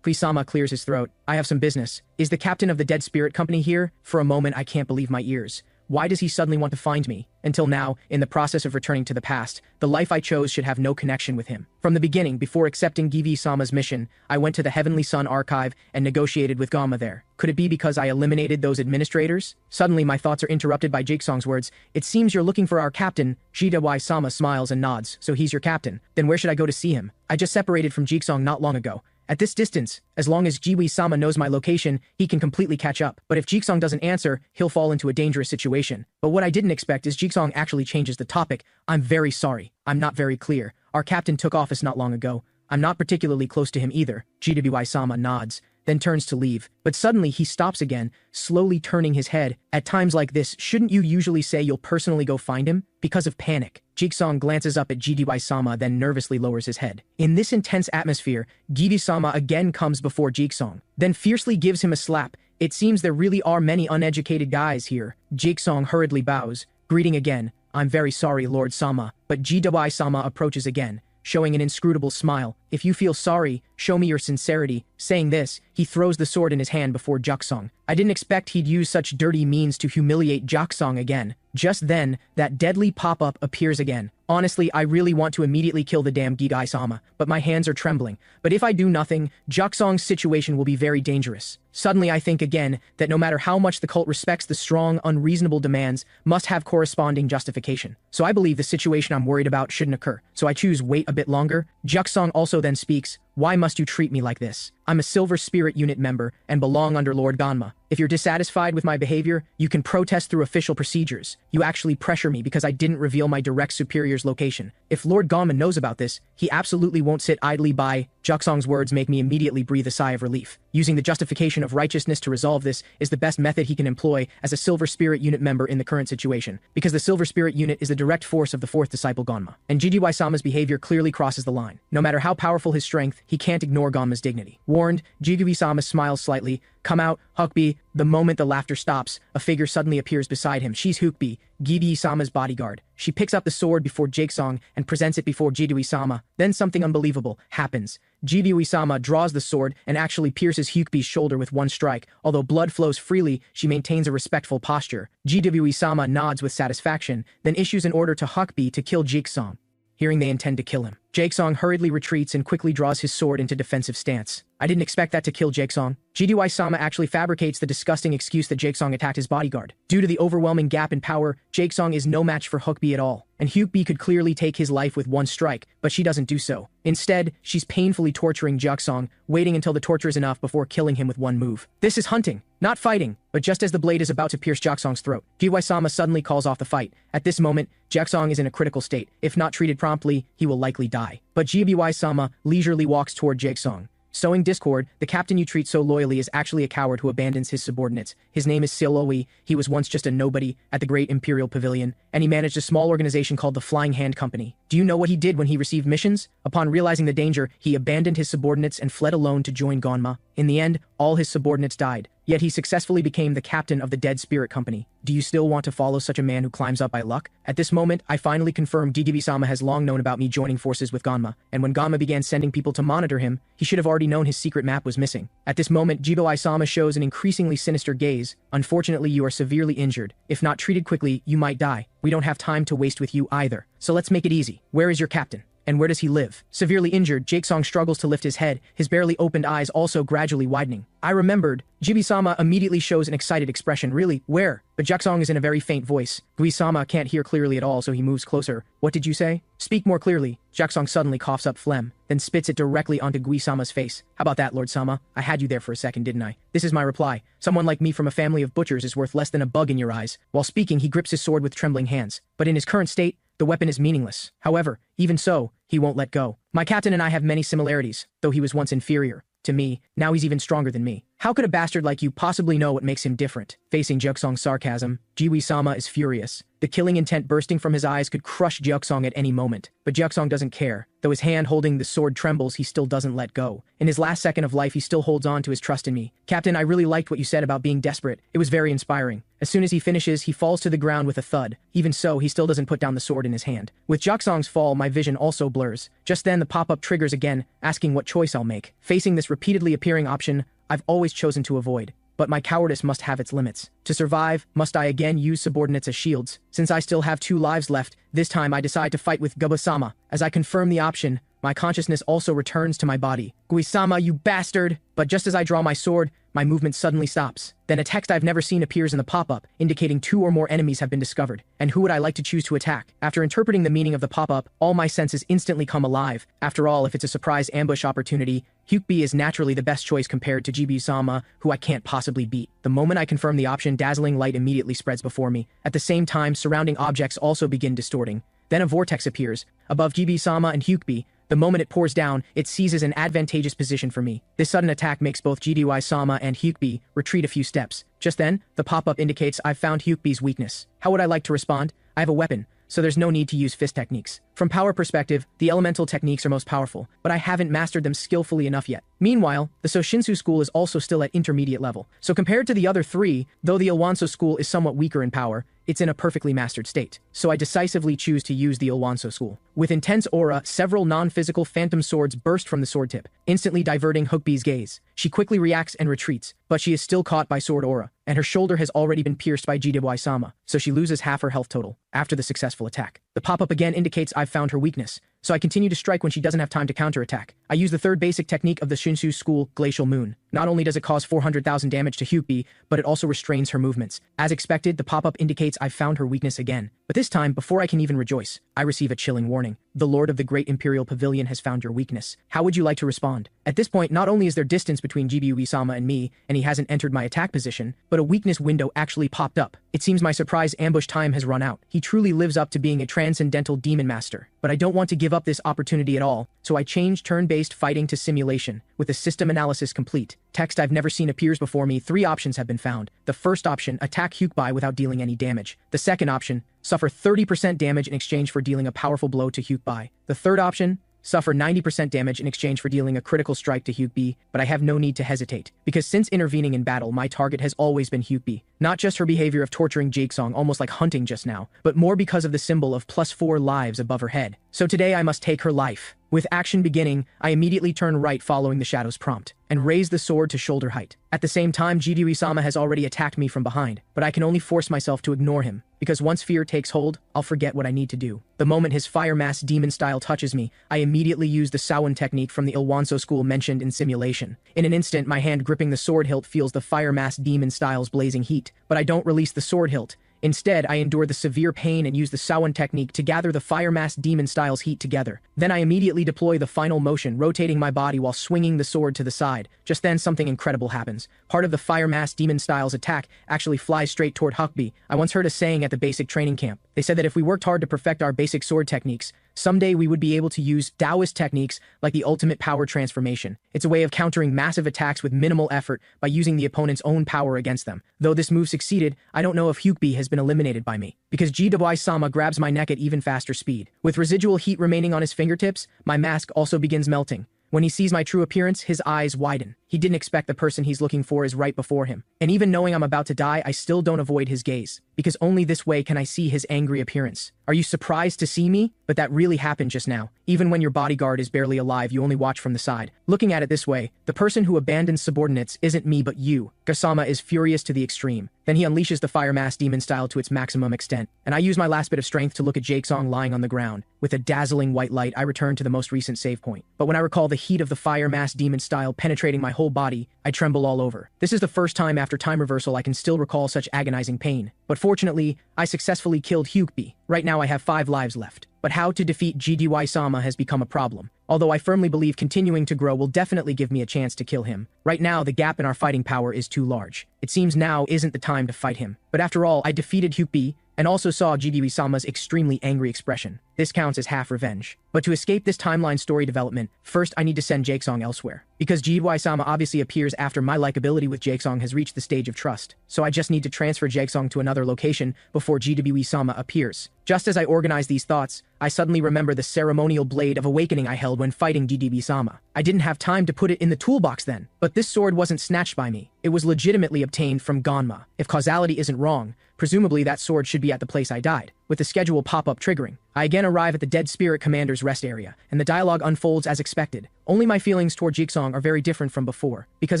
[SPEAKER 1] Sama clears his throat. I have some business. Is the captain of the Dead Spirit Company here? For a moment, I can't believe my ears. Why does he suddenly want to find me? Until now, in the process of returning to the past, the life I chose should have no connection with him. From the beginning, before accepting Givi-sama's mission, I went to the Heavenly Sun Archive and negotiated with Gamma there. Could it be because I eliminated those administrators? Suddenly, my thoughts are interrupted by Juksong's words. It seems you're looking for our captain. Jidawi-sama smiles and nods. So he's your captain. Then where should I go to see him? I just separated from Juksong not long ago. At this distance, as long as Jiwi-sama knows my location, he can completely catch up. But if Juksong doesn't answer, he'll fall into a dangerous situation. But what I didn't expect is Juksong actually changes the topic. I'm very sorry. I'm not very clear. Our captain took office not long ago. I'm not particularly close to him either. GWI-sama nods, then turns to leave. But suddenly he stops again, slowly turning his head. At times like this, shouldn't you usually say you'll personally go find him? Because of panic. Juksong glances up at GDY-sama, then nervously lowers his head. In this intense atmosphere, Givi-sama again comes before Juksong, then fiercely gives him a slap. It seems there really are many uneducated guys here. Juksong hurriedly bows, greeting again. I'm very sorry, Lord Sama, but GDY-sama approaches again, showing an inscrutable smile. if you feel sorry, show me your sincerity. Saying this, he throws the sword in his hand before Juksong. I didn't expect he'd use such dirty means to humiliate Juksong again. Just then, that deadly pop-up appears again. Honestly, I really want to immediately kill the damn Gigai-sama, but my hands are trembling. But if I do nothing, Juksong's situation will be very dangerous. Suddenly I think again that no matter how much the cult respects the strong, unreasonable demands, must have corresponding justification. So I believe the situation I'm worried about shouldn't occur. So I choose wait a bit longer. Juksong also then speaks, "Why must you treat me like this? I'm a Silver Spirit Unit member and belong under Lord Ganma. If you're dissatisfied with my behavior, you can protest through official procedures. You actually pressure me because I didn't reveal my direct superior's location. If Lord Ganma knows about this, he absolutely won't sit idly by." Juksong's words make me immediately breathe a sigh of relief. Using the justification of righteousness to resolve this is the best method he can employ as a Silver Spirit Unit member in the current situation, because the Silver Spirit Unit is the direct force of the fourth disciple Ganma, and Jigiwai-sama's behavior clearly crosses the line. No matter how powerful his strength, he can't ignore Ganma's dignity. Warned, Jigiwai-sama smiles slightly. "Come out, Hukbi." The moment the laughter stops, a figure suddenly appears beside him. She's Hukbi, Jigiwai-sama's bodyguard. She picks up the sword before Jakesong and presents it before Jigiwai-sama. Then something unbelievable happens. Jigiwai-sama draws the sword and actually pierces Hukbi's shoulder with one strike. Although blood flows freely, she maintains a respectful posture. Jigiwai-sama nods with satisfaction, then issues an order to Hukbi to kill Jakesong. Hearing they intend to kill him, Jakesong hurriedly retreats and quickly draws his sword into defensive stance. I didn't expect that to kill Jakesong. Jigiwai-sama actually fabricates the disgusting excuse that Jakesong attacked his bodyguard. Due to the overwhelming gap in power, Jakesong is no match for Hukbi at all, and Hukbi could clearly take his life with one strike, but she doesn't do so. Instead, she's painfully torturing Jakesong, waiting until the torture is enough before killing him with one move. This is hunting, not fighting. But just as the blade is about to pierce Jakesong's throat, Jigiwai-sama suddenly calls off the fight. At this moment, Jakesong is in a critical state. If not treated promptly, he will likely die. But Jigiwai-sama leisurely walks toward Jakesong. Sowing discord, the captain you treat so loyally is actually a coward who abandons his subordinates. His name is Siloi. He was once just a nobody at the Great Imperial Pavilion, and he managed a small organization called the Flying Hand Company. Do you know what he did when he received missions? Upon realizing the danger, he abandoned his subordinates and fled alone to join Ganma. In the end, all his subordinates died, yet he successfully became the captain of the Dead Spirit Company. Do you still want to follow such a man who climbs up by luck? At this moment, I finally confirm Jigiwai-sama has long known about me joining forces with Ganma, and when Ganma began sending people to monitor him, he should have already known his secret map was missing. At this moment, Jigiwai-sama shows an increasingly sinister gaze. Unfortunately, you are severely injured. If not treated quickly, you might die. We don't have time to waste with you either. So let's make it easy. Where is your captain? And where does he live? Severely injured, Jakesong struggles to lift his head, his barely opened eyes also gradually widening. I remembered. Jigiwai-sama immediately shows an excited expression. Really? Where? But Jakesong is in a very faint voice. Jigiwai-sama can't hear clearly at all, so he moves closer. What did you say? Speak more clearly. Jakesong suddenly coughs up phlegm, then spits it directly onto Jigiwai-sama's face. How about that, Lord Sama? I had you there for a second, didn't I? This is my reply. Someone like me from a family of butchers is worth less than a bug in your eyes. While speaking, he grips his sword with trembling hands. But in his current state, the weapon is meaningless. However, even so, he won't let go. My captain and I have many similarities, though he was once inferior to me. Now he's even stronger than me. How could a bastard like you possibly know what makes him different? Facing Jakesong's sarcasm, Jigiwai-sama is furious. The killing intent bursting from his eyes could crush Jakesong at any moment. But Jakesong doesn't care. Though his hand holding the sword trembles, he still doesn't let go. In his last second of life, he still holds on to his trust in me. Captain, I really liked what you said about being desperate. It was very inspiring. As soon as he finishes, he falls to the ground with a thud. Even so, he still doesn't put down the sword in his hand. With Jakesong's fall, my vision also blurs. Just then, the pop-up triggers again, asking what choice I'll make. Facing this repeatedly appearing option, I've always chosen to avoid. But my cowardice must have its limits. To survive, must I again use subordinates as shields? Since I still have 2 lives left, this time I decide to fight with Jigiwai-sama. As I confirm the option, my consciousness also returns to my body. Jigiwai-sama, you bastard! But just as I draw my sword, my movement suddenly stops. Then a text I've never seen appears in the pop-up, indicating 2 or more enemies have been discovered. And who would I like to choose to attack? After interpreting the meaning of the pop-up, all my senses instantly come alive. After all, if it's a surprise ambush opportunity, Hukbi is naturally the best choice compared to Jigiwai-sama, who I can't possibly beat. The moment I confirm the option, dazzling light immediately spreads before me. At the same time, surrounding objects also begin distorting. Then a vortex appears, above Jigiwai-sama and Hukbi. The moment it pours down, it seizes an advantageous position for me. This sudden attack makes both Jigiwai-sama and Hukbi retreat a few steps. Just then, the pop-up indicates I've found Hukbi's weakness. How would I like to respond? I have a weapon, so there's no need to use fist techniques. From power perspective, the elemental techniques are most powerful, but I haven't mastered them skillfully enough yet. Meanwhile, the Soshinsu school is also still at intermediate level, so compared to the other three, though the Ilwanso school is somewhat weaker in power, it's in a perfectly mastered state. So I decisively choose to use the Ilwanso school. With intense aura, several non-physical phantom swords burst from the sword tip, instantly diverting Hookbee's gaze. She quickly reacts and retreats, but she is still caught by sword aura, and her shoulder has already been pierced by Jidewai-sama, so she loses half her health total after the successful attack. The pop-up again indicates I've found her weakness, so I continue to strike when she doesn't have time to counterattack. I use the third basic technique of the Shinsu school, Glacial Moon. Not only does it cause 400,000 damage to Hyukbi, but it also restrains her movements. As expected, the pop-up indicates I've found her weakness again. But this time, before I can even rejoice, I receive a chilling warning. The Lord of the Great Imperial Pavilion has found your weakness. How would you like to respond? At this point, not only is there distance between Jidewai-sama and me, and he hasn't entered my attack position, but a weakness window actually popped up. It seems my surprise ambush time has run out. He truly lives up to being a transcendental demon master. But I don't want to give up this opportunity at all, so I change turn-based fighting to simulation, with the system analysis complete. Text I've never seen appears before me. 3 options have been found. The first option, attack Hyukbi without dealing any damage. The second option, suffer 30% damage in exchange for dealing a powerful blow to Hyukbi. The third option, suffer 90% damage in exchange for dealing a critical strike to Hyukbi, but I have no need to hesitate, because since intervening in battle, my target has always been Hyukbi. Not just her behavior of torturing Jigsaw almost like hunting just now, but more because of the symbol of +4 lives above her head. So today I must take her life. With action beginning, I immediately turn right following the shadow's prompt, and raise the sword to shoulder height. At the same time, Jidewai-sama has already attacked me from behind, but I can only force myself to ignore him, because once fear takes hold, I'll forget what I need to do. The moment his fire mass demon style touches me, I immediately use the Samhain technique from the Ilwanso school mentioned in simulation. In an instant, my hand gripping the sword hilt feels the fire mass demon style's blazing heat, but I don't release the sword hilt. Instead, I endure the severe pain and use the Samhain technique to gather the fire mass demon style's heat together. Then I immediately deploy the final motion, rotating my body while swinging the sword to the side. Just then, something incredible happens. Part of the fire mass demon style's attack actually flies straight toward Hyukbi. I once heard a saying at the basic training camp. They said that if we worked hard to perfect our basic sword techniques, someday we would be able to use Taoist techniques like the ultimate power transformation. It's a way of countering massive attacks with minimal effort by using the opponent's own power against them. Though this move succeeded, I don't know if Hyukbi has been eliminated by me, because Jidewai-sama grabs my neck at even faster speed. With residual heat remaining on his fingertips, my mask also begins melting. When he sees my true appearance, his eyes widen. He didn't expect the person he's looking for is right before him. And even knowing I'm about to die, I still don't avoid his gaze, because only this way can I see his angry appearance. Are you surprised to see me? But that really happened just now. Even when your bodyguard is barely alive, you only watch from the side. Looking at it this way, the person who abandons subordinates isn't me but you. Gasama is furious to the extreme. Then he unleashes the fire mass demon style to its maximum extent, and I use my last bit of strength to look at Jigsaw lying on the ground. With a dazzling white light, I return to the most recent save point. But when I recall the heat of the fire mass demon style penetrating my whole body, I tremble all over. This is the first time after time reversal I can still recall such agonizing pain. But fortunately, I successfully killed Hyukbi. Right now I have 5 lives left. But how to defeat Jidewai-sama has become a problem. Although I firmly believe continuing to grow will definitely give me a chance to kill him. Right now, the gap in our fighting power is too large. It seems now isn't the time to fight him. But after all, I defeated Hyukbi, and also saw Jidewai-sama's extremely angry expression. This counts as half revenge. But to escape this timeline story development, first I need to send Jigsaw elsewhere. Because Jidewai-sama obviously appears after my likability with Jigsaw has reached the stage of trust. So I just need to transfer Jigsaw to another location before Jidewai-sama appears. Just as I organize these thoughts, I suddenly remember the ceremonial blade of awakening I held when fighting Jidewai-sama. I didn't have time to put it in the toolbox then, but this sword wasn't snatched by me. It was legitimately obtained from Ganma. If causality isn't wrong, presumably that sword should be at the place I died, with the schedule pop-up triggering. I again arrive at the Dead Spirit Commander's rest area, and the dialogue unfolds as expected. Only my feelings toward Jigsaw are very different from before, because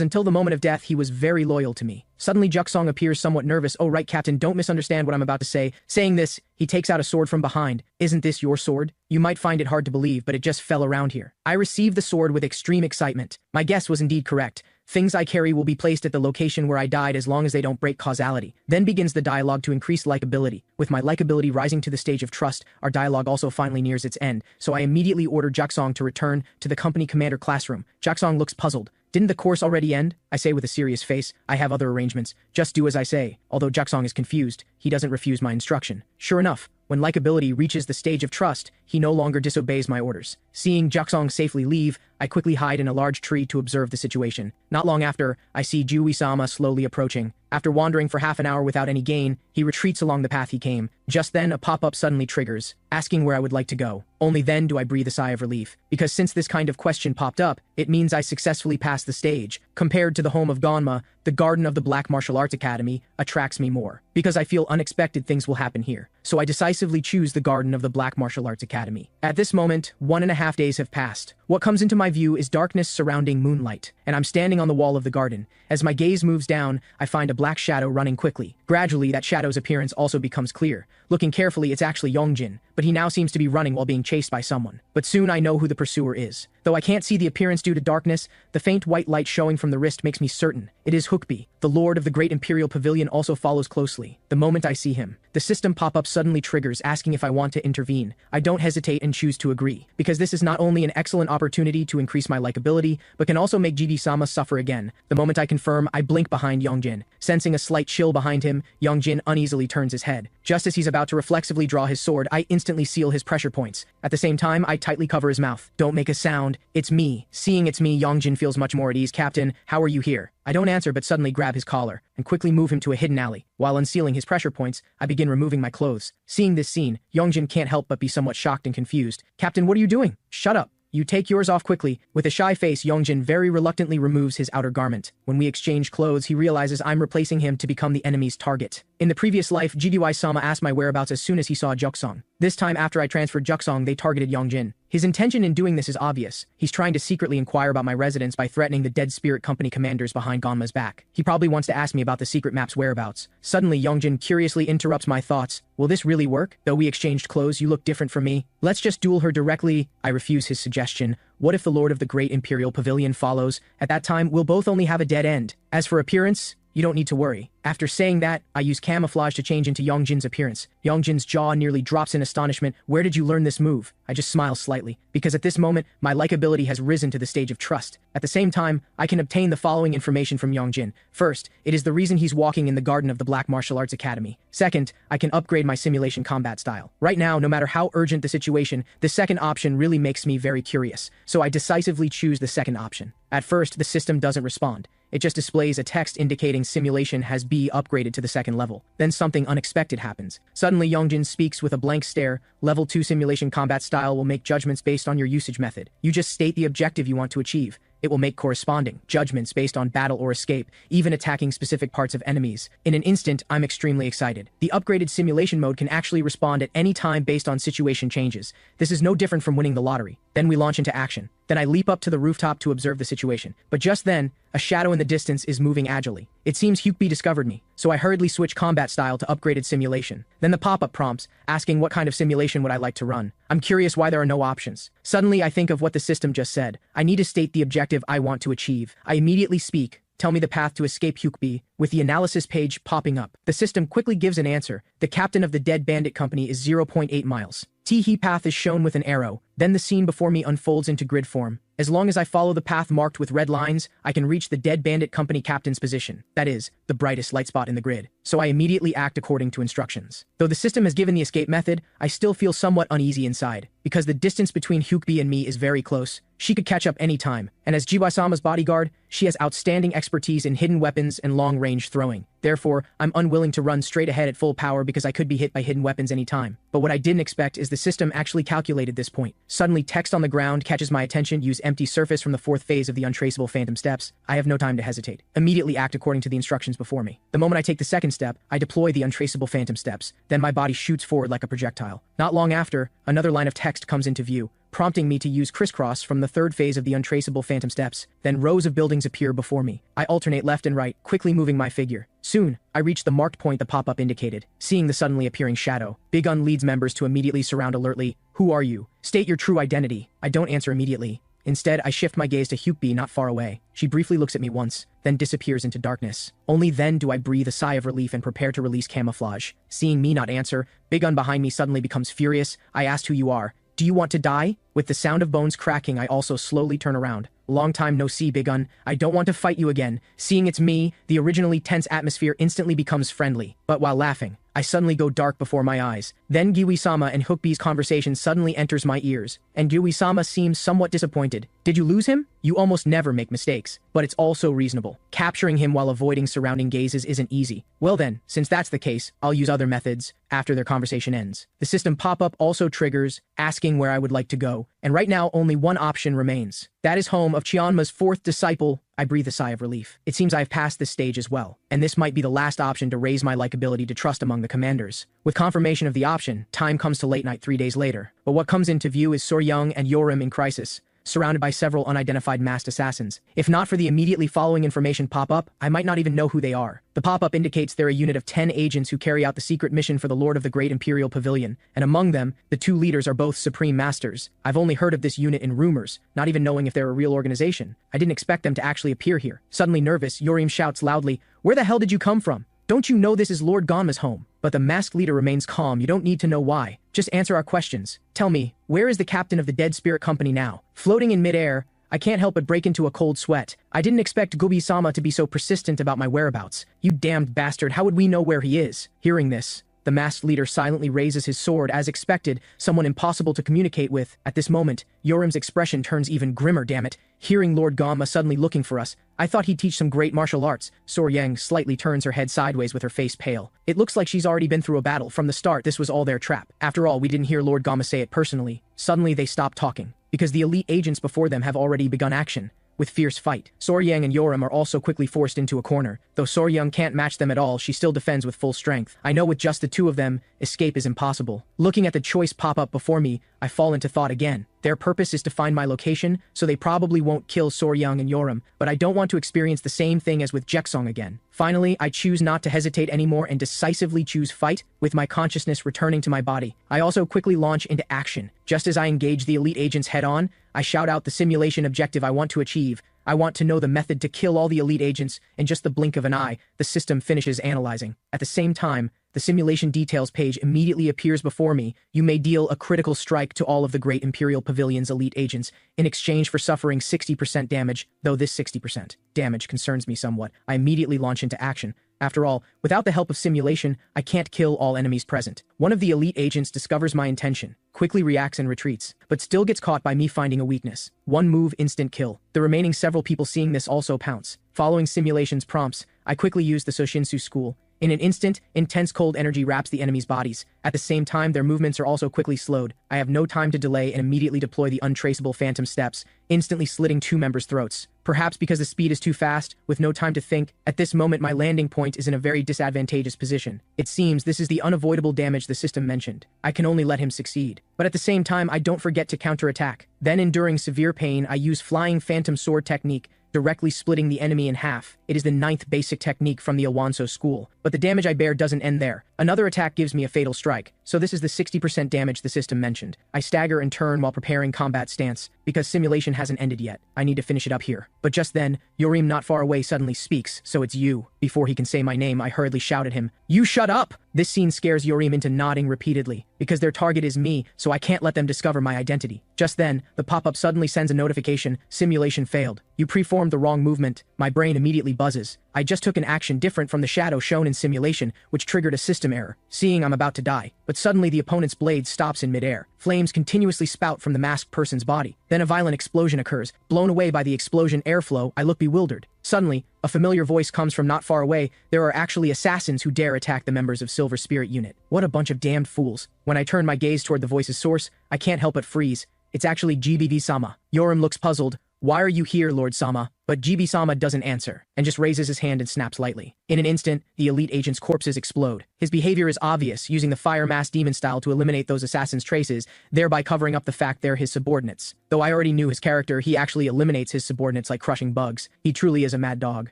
[SPEAKER 1] until the moment of death he was very loyal to me. Suddenly Jigsaw appears somewhat nervous. "Oh right, Captain, don't misunderstand what I'm about to say." Saying this, he takes out a sword from behind. "Isn't this your sword? You might find it hard to believe, but it just fell around here." I received the sword with extreme excitement. My guess was indeed correct. Things I carry will be placed at the location where I died as long as they don't break causality. Then begins the dialogue to increase likability. With my likability rising to the stage of trust, our dialogue also finally nears its end, so I immediately order Jigsaw to return to the company commander classroom. Jigsaw looks puzzled. "Didn't the course already end?" I say with a serious face. "I have other arrangements. Just do as I say." Although Jigsaw is confused, he doesn't refuse my instruction. Sure enough, when likability reaches the stage of trust, he no longer disobeys my orders. Seeing Jigsaw safely leave, I quickly hide in a large tree to observe the situation. Not long after, I see Jidewai-sama slowly approaching. After wandering for half an hour without any gain, he retreats along the path he came. Just then, a pop-up suddenly triggers, asking where I would like to go. Only then do I breathe a sigh of relief, because since this kind of question popped up, it means I successfully passed the stage. Compared to the home of Ganma, the Garden of the Black Martial Arts Academy attracts me more, because I feel unexpected things will happen here. So I decisively choose the Garden of the Black Martial Arts Academy. At this moment, 1.5 days have passed. What comes into my view is darkness surrounding moonlight, and I'm standing on the wall of the garden. As my gaze moves down, I find a black shadow running quickly. Gradually, that shadow's appearance also becomes clear. Looking carefully, it's actually Yongjin, but he now seems to be running while being chased by someone. But soon I know who the pursuer is. Though I can't see the appearance due to darkness, the faint white light showing from the wrist makes me certain. It is Hookby. The Lord of the Great Imperial Pavilion also follows closely. The moment I see him, the system pop-up suddenly triggers asking if I want to intervene. I don't hesitate and choose to agree, because this is not only an excellent opportunity to increase my likability, but can also make GD-sama suffer again. The moment I confirm, I blink behind Yongjin. Sensing a slight chill behind him, Yongjin uneasily turns his head. Just as he's about to reflexively draw his sword, I instantly seal his pressure points. At the same time, I tightly cover his mouth. Don't make a sound. It's me. Seeing it's me, Yongjin feels much more at ease. Captain, how are you here? I don't answer but suddenly grab his collar and quickly move him to a hidden alley. While unsealing his pressure points, I begin removing my clothes. Seeing this scene, Yongjin can't help but be somewhat shocked and confused. Captain, what are you doing? Shut up. You take yours off quickly. With a shy face, Yongjin very reluctantly removes his outer garment. When we exchange clothes, he realizes I'm replacing him to become the enemy's target. In the previous life, GDY-sama asked my whereabouts as soon as he saw Juksong. This time, after I transferred Juksong, they targeted Yongjin. His intention in doing this is obvious. He's trying to secretly inquire about my residence by threatening the Dead Spirit Company commanders behind Ganma's back. He probably wants to ask me about the secret map's whereabouts. Suddenly, Yongjin curiously interrupts my thoughts. Will this really work? Though we exchanged clothes, you look different from me. Let's just duel her directly. I refuse his suggestion. What if the Lord of the Great Imperial Pavilion follows? At that time, we'll both only have a dead end. As for appearance, you don't need to worry. After saying that, I use camouflage to change into Yongjin's appearance. Yongjin's jaw nearly drops in astonishment. Where did you learn this move? I just smile slightly, because at this moment, my likability has risen to the stage of trust. At the same time, I can obtain the following information from Yongjin. First, it is the reason he's walking in the Garden of the Black Martial Arts Academy. Second, I can upgrade my simulation combat style. Right now, no matter how urgent the situation, the second option really makes me very curious, so I decisively choose the second option. At first, the system doesn't respond. It just displays a text indicating simulation has been upgraded to the second level. Then something unexpected happens. Suddenly, Yongjin speaks with a blank stare. Level 2 simulation combat style will make judgments based on your usage method. You just state the objective you want to achieve. It will make corresponding judgments based on battle or escape, even attacking specific parts of enemies. In an instant, I'm extremely excited. The upgraded simulation mode can actually respond at any time based on situation changes. This is no different from winning the lottery. Then we launch into action. Then I leap up to the rooftop to observe the situation. But just then, a shadow in the distance is moving agilely. It seems Hyukbi discovered me, so I hurriedly switch combat style to upgraded simulation. Then the pop-up prompts, asking what kind of simulation would I like to run. I'm curious why there are no options. Suddenly, I think of what the system just said. I need to state the objective I want to achieve. I immediately speak. Tell me the path to escape Hyukbi, with the analysis page popping up. The system quickly gives an answer. The captain of the Dead Bandit Company is 0.8 miles. T-He path is shown with an arrow. Then the scene before me unfolds into grid form. As long as I follow the path marked with red lines, I can reach the Dead Bandit Company captain's position. That is, the brightest light spot in the grid. So I immediately act according to instructions. Though the system has given the escape method, I still feel somewhat uneasy inside, because the distance between Hyukbi and me is very close. She could catch up any time, and as Jiwai-sama's bodyguard, she has outstanding expertise in hidden weapons and long-range throwing. Therefore, I'm unwilling to run straight ahead at full power because I could be hit by hidden weapons any time. But what I didn't expect is the system actually calculated this point. Suddenly, text on the ground catches my attention. Use empty surface from the fourth phase of the untraceable phantom steps. I have no time to hesitate. Immediately act according to the instructions before me. The moment I take the second step, I deploy the untraceable phantom steps. Then my body shoots forward like a projectile. Not long after, another line of text comes into view, prompting me to use crisscross from the third phase of the untraceable phantom steps. Then rows of buildings appear before me. I alternate left and right, quickly moving my figure. Soon, I reach the marked point the pop-up indicated. Seeing the suddenly appearing shadow, Big Un leads members to immediately surround alertly. Who are you? State your true identity. I don't answer immediately. Instead, I shift my gaze to Hyukbi not far away. She briefly looks at me once, then disappears into darkness. Only then do I breathe a sigh of relief and prepare to release camouflage. Seeing me not answer, Big Un behind me suddenly becomes furious. I asked who you are. Do you want to die? With the sound of bones cracking, I also slowly turn around. Long time no see, Big Un. I don't want to fight you again. Seeing it's me, the originally tense atmosphere instantly becomes friendly. But while laughing, I suddenly go dark before my eyes. Then Giwi-sama and Hookbee's conversation suddenly enters my ears, and Giwi-sama seems somewhat disappointed. Did you lose him? You almost never make mistakes, but it's also reasonable. Capturing him while avoiding surrounding gazes isn't easy. Well then, since that's the case, I'll use other methods after their conversation ends. The system pop-up also triggers, asking where I would like to go, and right now only one option remains. That is home of Chianma's fourth disciple. I breathe a sigh of relief. It seems I've passed this stage as well, and this might be the last option to raise my likability to trust among the commanders. With confirmation of the option, time comes to late night 3 days later. But what comes into view is Sor-Young and Yorim in crisis, surrounded by several unidentified masked assassins. If not for the immediately following information pop-up, I might not even know who they are. The pop-up indicates they're a unit of 10 agents who carry out the secret mission for the Lord of the Great Imperial Pavilion, and among them, the 2 leaders are both Supreme Masters. I've only heard of this unit in rumors, not even knowing if they're a real organization. I didn't expect them to actually appear here. Suddenly nervous, Yorim shouts loudly, "Where the hell did you come from? Don't you know this is Lord Ganma's home?" But the masked leader remains calm. You don't need to know why. Just answer our questions. Tell me, where is the captain of the Dead Spirit Company now? Floating in midair, I can't help but break into a cold sweat. I didn't expect Gubi-sama to be so persistent about my whereabouts. You damned bastard, how would we know where he is? Hearing this, the masked leader silently raises his sword. As expected, someone impossible to communicate with. At this moment, Yorim's expression turns even grimmer, damn it. Hearing Lord Ganma suddenly looking for us, I thought he'd teach some great martial arts. Sor-Yang slightly turns her head sideways with her face pale. It looks like she's already been through a battle. From the start, this was all their trap. After all, we didn't hear Lord Ganma say it personally. Suddenly, they stop talking, because the elite agents before them have already begun action. With fierce fight, Sor-Yang and Yorim are also quickly forced into a corner. Though Sor-Yang can't match them at all, she still defends with full strength. I know with just the 2 of them, escape is impossible. Looking at the choice pop up before me, I fall into thought again. Their purpose is to find my location, so they probably won't kill Sor-Yang and Yorim, but I don't want to experience the same thing as with Jaeksong again. Finally, I choose not to hesitate anymore and decisively choose fight, with my consciousness returning to my body. I also quickly launch into action. Just as I engage the elite agents head-on, I shout out the simulation objective I want to achieve. I want to know the method to kill all the elite agents. In just the blink of an eye, the system finishes analyzing. At the same time, the simulation details page immediately appears before me. You may deal a critical strike to all of the Great Imperial Pavilion's elite agents in exchange for suffering 60% damage, though this 60% damage concerns me somewhat. I immediately launch into action. After all, without the help of simulation, I can't kill all enemies present. One of the elite agents discovers my intention, quickly reacts and retreats, but still gets caught by me finding a weakness. One move, instant kill. The remaining several people seeing this also pounce. Following simulation's prompts, I quickly use the Soshinsu school. In an instant, intense cold energy wraps the enemies' bodies. At the same time, their movements are also quickly slowed. I have no time to delay and immediately deploy the untraceable phantom steps, instantly slitting 2 members' throats. Perhaps because the speed is too fast, with no time to think, at this moment my landing point is in a very disadvantageous position. It seems this is the unavoidable damage the system mentioned. I can only let him succeed. But at the same time, I don't forget to counterattack. Then, enduring severe pain, I use flying phantom sword technique, directly splitting the enemy in half. It is the 9th basic technique from the Awanso school. But the damage I bear doesn't end there. Another attack gives me a fatal strike, so this is the 60% damage the system mentioned. I stagger and turn while preparing combat stance, because simulation hasn't ended yet. I need to finish it up here. But just then, Yorim not far away suddenly speaks, "So it's you." Before he can say my name, I hurriedly shout at him, "You shut up!" This scene scares Yorim into nodding repeatedly, because their target is me, so I can't let them discover my identity. Just then, the pop-up suddenly sends a notification, "Simulation failed. You preformed the wrong movement." My brain immediately buzzes. I just took an action different from the shadow shown in simulation, which triggered a system error, seeing I'm about to die. But suddenly the opponent's blade stops in midair. Flames continuously spout from the masked person's body. Then a violent explosion occurs. Blown away by the explosion airflow, I look bewildered. Suddenly, a familiar voice comes from not far away. There are actually assassins who dare attack the members of Silver Spirit Unit. What a bunch of damned fools. When I turn my gaze toward the voice's source, I can't help but freeze. It's actually GBV-sama. Yorim looks puzzled. "Why are you here, Lord Sama?" But GB-sama doesn't answer, and just raises his hand and snaps lightly. In an instant, the elite agent's corpses explode. His behavior is obvious, using the fire mass demon style to eliminate those assassins' traces, thereby covering up the fact they're his subordinates. Though I already knew his character, he actually eliminates his subordinates like crushing bugs. He truly is a mad dog.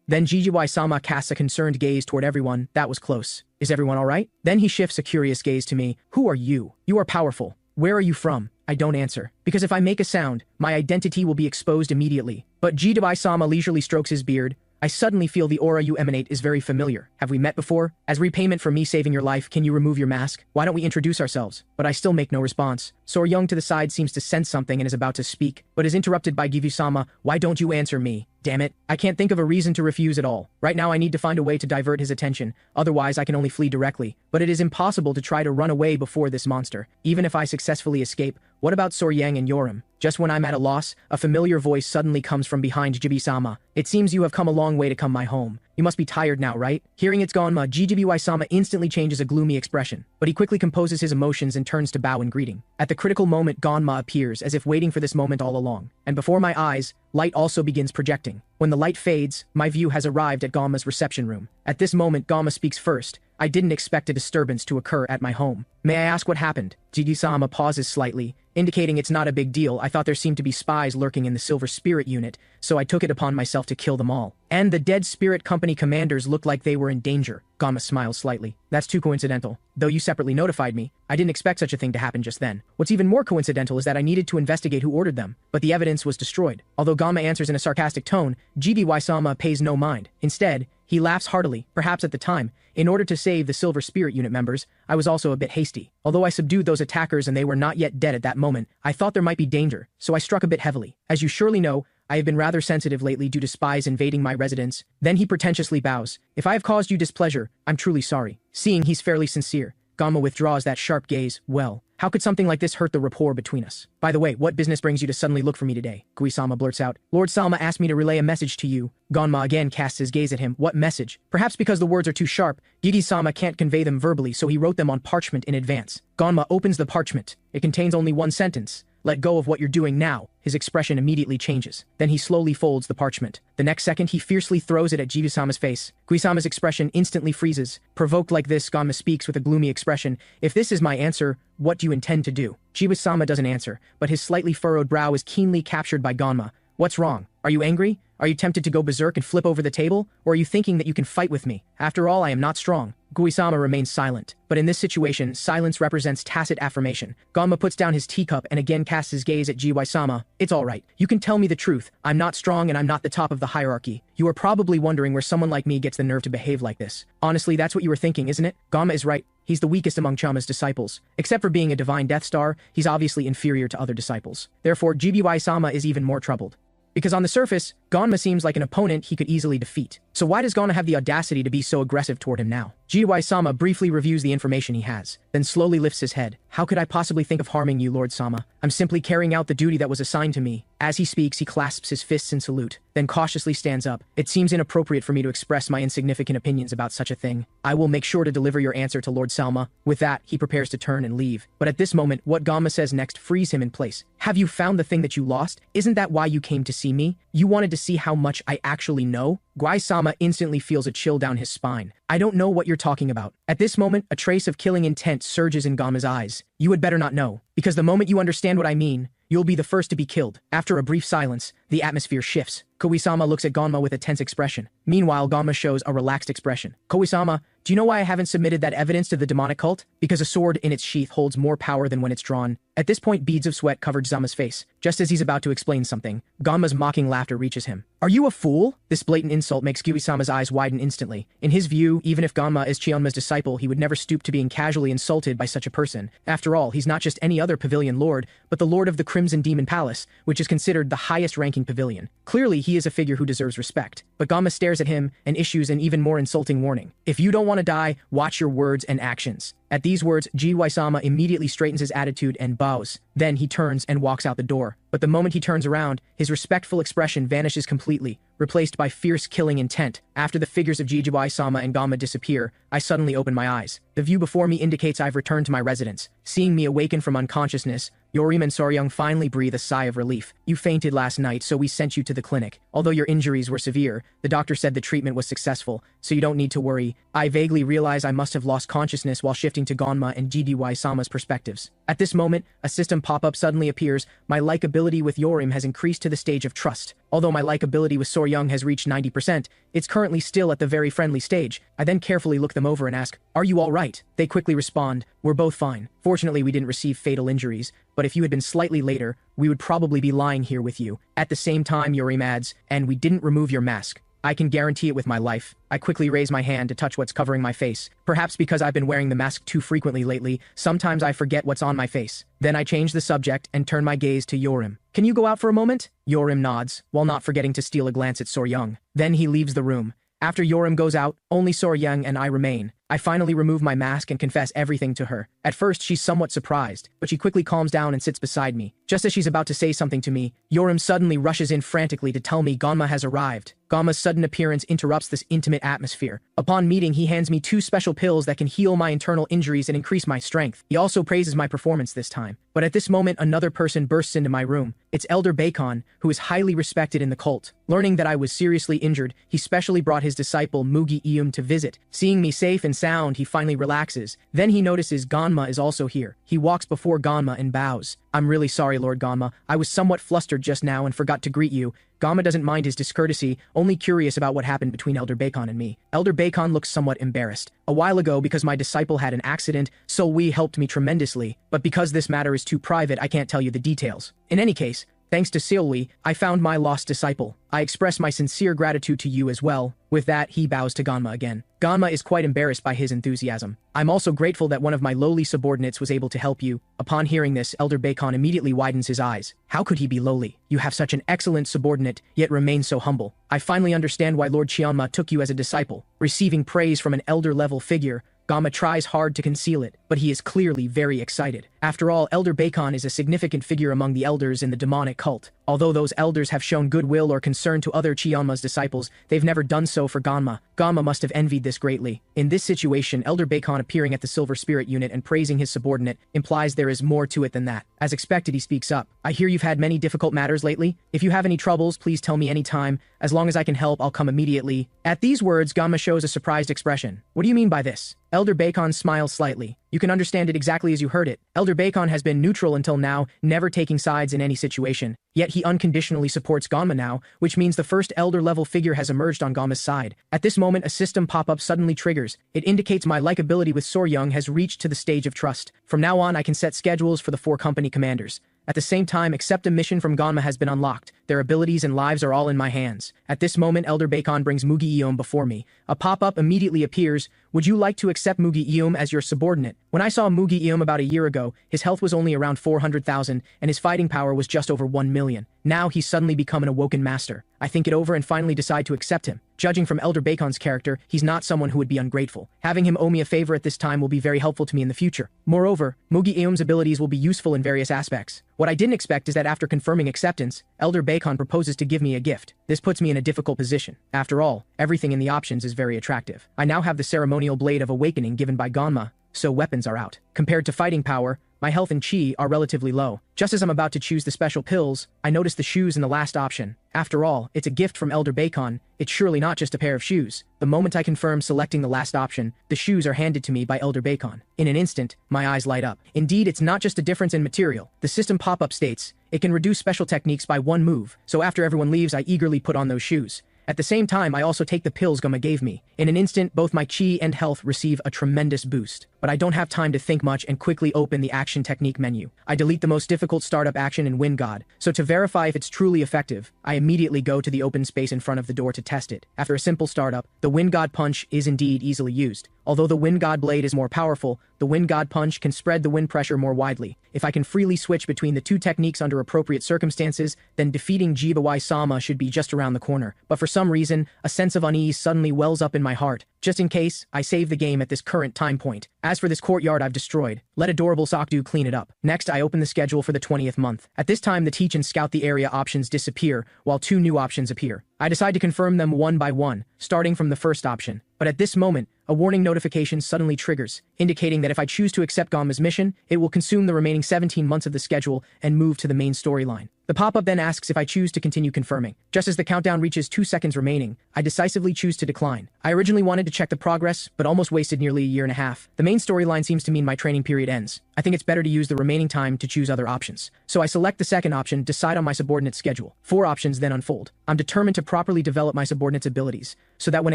[SPEAKER 1] Then GGY-sama casts a concerned gaze toward everyone. That was close. Is everyone alright? Then he shifts a curious gaze to me. "Who are you? You are powerful. Where are you from?" I don't answer, because if I make a sound, my identity will be exposed immediately. But GGY-sama leisurely strokes his beard. I suddenly feel the aura you emanate is very familiar. Have we met before? As repayment for me saving your life, can you remove your mask? Why don't we introduce ourselves? But I still make no response. Sor-young to the side seems to sense something and is about to speak, but is interrupted by Givu-sama. Why don't you answer me? Damn it. I can't think of a reason to refuse at all. Right now I need to find a way to divert his attention, otherwise I can only flee directly. But it is impossible to try to run away before this monster. Even if I successfully escape, what about Sor-yang and Yorim? Just when I'm at a loss, a familiar voice suddenly comes from behind Jibi-sama. It seems you have come a long way to come my home. You must be tired now, right? Hearing it's Gonma, Jibi-sama instantly changes a gloomy expression, but he quickly composes his emotions and turns to bow in greeting. At the critical moment, Gonma appears, as if waiting for this moment all along. And before my eyes, light also begins projecting. When the light fades, my view has arrived at Gonma's reception room. At this moment, Gonma speaks first. I didn't expect a disturbance to occur at my home. May I ask what happened? Jibi-sama pauses slightly, indicating it's not a big deal. I thought there seemed to be spies lurking in the Silver Spirit unit, so I took it upon myself to kill them all. And the dead Spirit Company commanders looked like they were in danger. Gonma smiles slightly. That's too coincidental. Though you separately notified me, I didn't expect such a thing to happen just then. What's even more coincidental is that I needed to investigate who ordered them, but the evidence was destroyed. Although Gonma answers in a sarcastic tone, Jibi-sama pays no mind. Instead, he laughs heartily. Perhaps at the time, in order to save the Silver Spirit Unit members, I was also a bit hasty. Although I subdued those attackers and they were not yet dead at that moment, I thought there might be danger, so I struck a bit heavily. As you surely know, I have been rather sensitive lately due to spies invading my residence. Then he pretentiously bows. If I have caused you displeasure, I'm truly sorry. Seeing he's fairly sincere, Gonma withdraws that sharp gaze. Well, how could something like this hurt the rapport between us? By the way, what business brings you to suddenly look for me today? Gui-sama blurts out. Lord Salma asked me to relay a message to you. Gonma again casts his gaze at him. What message? Perhaps because the words are too sharp, Gigi-sama can't convey them verbally, so he wrote them on parchment in advance. Gonma opens the parchment. It contains only one sentence. Let go of what you're doing now. His expression immediately changes. Then he slowly folds the parchment. The next second, he fiercely throws it at Jibi-sama's face. Gui-sama's expression instantly freezes. Provoked like this, Gonma speaks with a gloomy expression. If this is my answer, what do you intend to do? Jibi-sama doesn't answer, but his slightly furrowed brow is keenly captured by Gonma. What's wrong? Are you angry? Are you tempted to go berserk and flip over the table? Or are you thinking that you can fight with me? After all, I am not strong. Gui-sama remains silent. But in this situation, silence represents tacit affirmation. Gonma puts down his teacup and again casts his gaze at Jibi-sama. It's alright. You can tell me the truth. I'm not strong and I'm not the top of the hierarchy. You are probably wondering where someone like me gets the nerve to behave like this. Honestly, that's what you were thinking, isn't it? Gonma is right. He's the weakest among Chama's disciples. Except for being a divine Death Star, he's obviously inferior to other disciples. Therefore, Jibi-sama is even more troubled. Because on the surface, Gonma seems like an opponent he could easily defeat. So why does Gonma have the audacity to be so aggressive toward him now? Jibi-sama briefly reviews the information he has, then slowly lifts his head. How could I possibly think of harming you, Lord Sama? I'm simply carrying out the duty that was assigned to me. As he speaks, he clasps his fists in salute, then cautiously stands up. It seems inappropriate for me to express my insignificant opinions about such a thing. I will make sure to deliver your answer to Lord Salma. With that, he prepares to turn and leave. But at this moment, what Gonma says next frees him in place. Have you found the thing that you lost? Isn't that why you came to see me? You wanted to see how much I actually know? Gui-sama instantly feels a chill down his spine. I don't know what you're talking about. At this moment, a trace of killing intent surges in Gonma's eyes. You had better not know, because the moment you understand what I mean, you'll be the first to be killed. After a brief silence, the atmosphere shifts. Koisama looks at Gonma with a tense expression. Meanwhile, Gonma shows a relaxed expression. Koisama, do you know why I haven't submitted that evidence to the demonic cult? Because a sword in its sheath holds more power than when it's drawn. At this point, beads of sweat covered Zama's face. Just as he's about to explain something, Gonma's mocking laughter reaches him. Are you a fool? This blatant insult makes Gyui-sama's eyes widen instantly. In his view, even if Gonma is Chionma's disciple, he would never stoop to being casually insulted by such a person. After all, he's not just any other pavilion lord, but the lord of the Crimson Demon Palace, which is considered the highest-ranking pavilion. Clearly, he is a figure who deserves respect. But Gonma stares at him and issues an even more insulting warning. If you don't want to die, watch your words and actions. At these words, Jiwai-sama immediately straightens his attitude and bows. Then he turns and walks out the door. But the moment he turns around, his respectful expression vanishes completely, replaced by fierce killing intent. After the figures of Jiwai-sama and Gonma disappear, I suddenly open my eyes. The view before me indicates I've returned to my residence. Seeing me awaken from unconsciousness, Yorim and Soryung finally breathe a sigh of relief. You fainted last night, so we sent you to the clinic. Although your injuries were severe, the doctor said the treatment was successful, so you don't need to worry. I vaguely realize I must have lost consciousness while shifting to Gonma and Jiwai-sama's perspectives. At this moment, a system pop-up suddenly appears. My likability with Yorim has increased to the stage of trust. Although my likability with Soryung has reached 90%, it's currently still at the very friendly stage. I then carefully look them over and ask, "Are you all right?" They quickly respond, "We're both fine. Fortunately, we didn't receive fatal injuries, but if you had been slightly later, we would probably be lying here with you." At the same time, Yorim adds, "And we didn't remove your mask." I can guarantee it with my life. I quickly raise my hand to touch what's covering my face. Perhaps because I've been wearing the mask too frequently lately, sometimes I forget what's on my face. Then I change the subject and turn my gaze to Yorim. Can you go out for a moment? Yorim nods, while not forgetting to steal a glance at Soryung. Then he leaves the room. After Yorim goes out, only Soryung and I remain. I finally remove my mask and confess everything to her. At first, she's somewhat surprised, but she quickly calms down and sits beside me. Just as she's about to say something to me, Yorim suddenly rushes in frantically to tell me Ganma has arrived. Ganma's sudden appearance interrupts this intimate atmosphere. Upon meeting, he hands me 2 special pills that can heal my internal injuries and increase my strength. He also praises my performance this time. But at this moment, another person bursts into my room. It's Elder Bacon, who is highly respected in the cult. Learning that I was seriously injured, he specially brought his disciple Mugi Ium to visit. Seeing me safe and sound, he finally relaxes. Then he notices Ganma is also here. He walks before Ganma and bows. I'm really sorry, Lord Ganma. I was somewhat flustered just now and forgot to greet you. Ganma doesn't mind his discourtesy, only curious about what happened between Elder Bacon and me. Elder Bacon looks somewhat embarrassed. A while ago, because my disciple had an accident, Solwi helped me tremendously, but because this matter is too private, I can't tell you the details. In any case, thanks to Silwi, I found my lost disciple. I express my sincere gratitude to you as well. With that, he bows to Ganma again. Ganma is quite embarrassed by his enthusiasm. I'm also grateful that one of my lowly subordinates was able to help you. Upon hearing this, Elder Bacon immediately widens his eyes. How could he be lowly? You have such an excellent subordinate, yet remain so humble. I finally understand why Lord Chianma took you as a disciple. Receiving praise from an elder-level figure, Ganma tries hard to conceal it, but he is clearly very excited. After all, Elder Bacon is a significant figure among the elders in the demonic cult. Although those elders have shown goodwill or concern to other Chianma's disciples, they've never done so for Ganma. Ganma must have envied this greatly. In this situation, Elder Bacon appearing at the Silver Spirit unit and praising his subordinate implies there is more to it than that. As expected, he speaks up. I hear you've had many difficult matters lately. If you have any troubles, please tell me anytime. As long as I can help, I'll come immediately. At these words, Ganma shows a surprised expression. What do you mean by this? Elder Bacon smiles slightly. You can understand it exactly as you heard it. Elder Bacon has been neutral until now, never taking sides in any situation. Yet he unconditionally supports Ganma now, which means the first elder-level figure has emerged on Ganma's side. At this moment, a system pop-up suddenly triggers. It indicates my likability with Soryung has reached to the stage of trust. From now on, I can set schedules for the 4 company commanders. At the same time, accept a mission from Ganma has been unlocked. Their abilities and lives are all in my hands. At this moment, Elder Bacon brings Mugi Ium before me. A pop-up immediately appears. Would you like to accept Mugi Ium as your subordinate? When I saw Mugi Ium about a year ago, his health was only around 400,000, and his fighting power was just over 1 million. Now he's suddenly become an awoken master. I think it over and finally decide to accept him. Judging from Elder Bacon's character, he's not someone who would be ungrateful. Having him owe me a favor at this time will be very helpful to me in the future. Moreover, Mugi Ium's abilities will be useful in various aspects. What I didn't expect is that after confirming acceptance, Elder Bacon proposes to give me a gift. This puts me in a difficult position. After all, everything in the options is very attractive. I now have the ceremonial blade of awakening given by Ganma, so weapons are out. Compared to fighting power, my health and chi are relatively low. Just as I'm about to choose the special pills, I notice the shoes in the last option. After all, it's a gift from Elder Bacon. It's surely not just a pair of shoes. The moment I confirm selecting the last option, the shoes are handed to me by Elder Bacon. In an instant, my eyes light up. Indeed, it's not just a difference in material. The system pop-up states, it can reduce special techniques by 1 move, so after everyone leaves, I eagerly put on those shoes. At the same time, I also take the pills Ganma gave me. In an instant, both my chi and health receive a tremendous boost. But I don't have time to think much and quickly open the action technique menu. I delete the most difficult startup action in Wind God. So to verify if it's truly effective, I immediately go to the open space in front of the door to test it. After a simple startup, the Wind God punch is indeed easily used. Although the Wind God blade is more powerful, the Wind God punch can spread the wind pressure more widely. If I can freely switch between the 2 techniques under appropriate circumstances, then defeating Jibawai Sama should be just around the corner. But for some reason, a sense of unease suddenly wells up in my heart. Just in case, I save the game at this current time point. As for this courtyard I've destroyed, let adorable Sokdu clean it up. Next, I open the schedule for the 20th month. At this time, the teach and scout the area options disappear, while 2 new options appear. I decide to confirm them one by one, starting from the first option. But at this moment, a warning notification suddenly triggers, indicating that if I choose to accept Ganma's mission, it will consume the remaining 17 months of the schedule and move to the main storyline. The pop-up then asks if I choose to continue confirming. Just as the countdown reaches 2 seconds remaining, I decisively choose to decline. I originally wanted to check the progress, but almost wasted nearly a year and a half. The main storyline seems to mean my training period ends. I think it's better to use the remaining time to choose other options. So I select the second option, decide on my subordinate's schedule. 4 options then unfold. I'm determined to properly develop my subordinate's abilities, so that when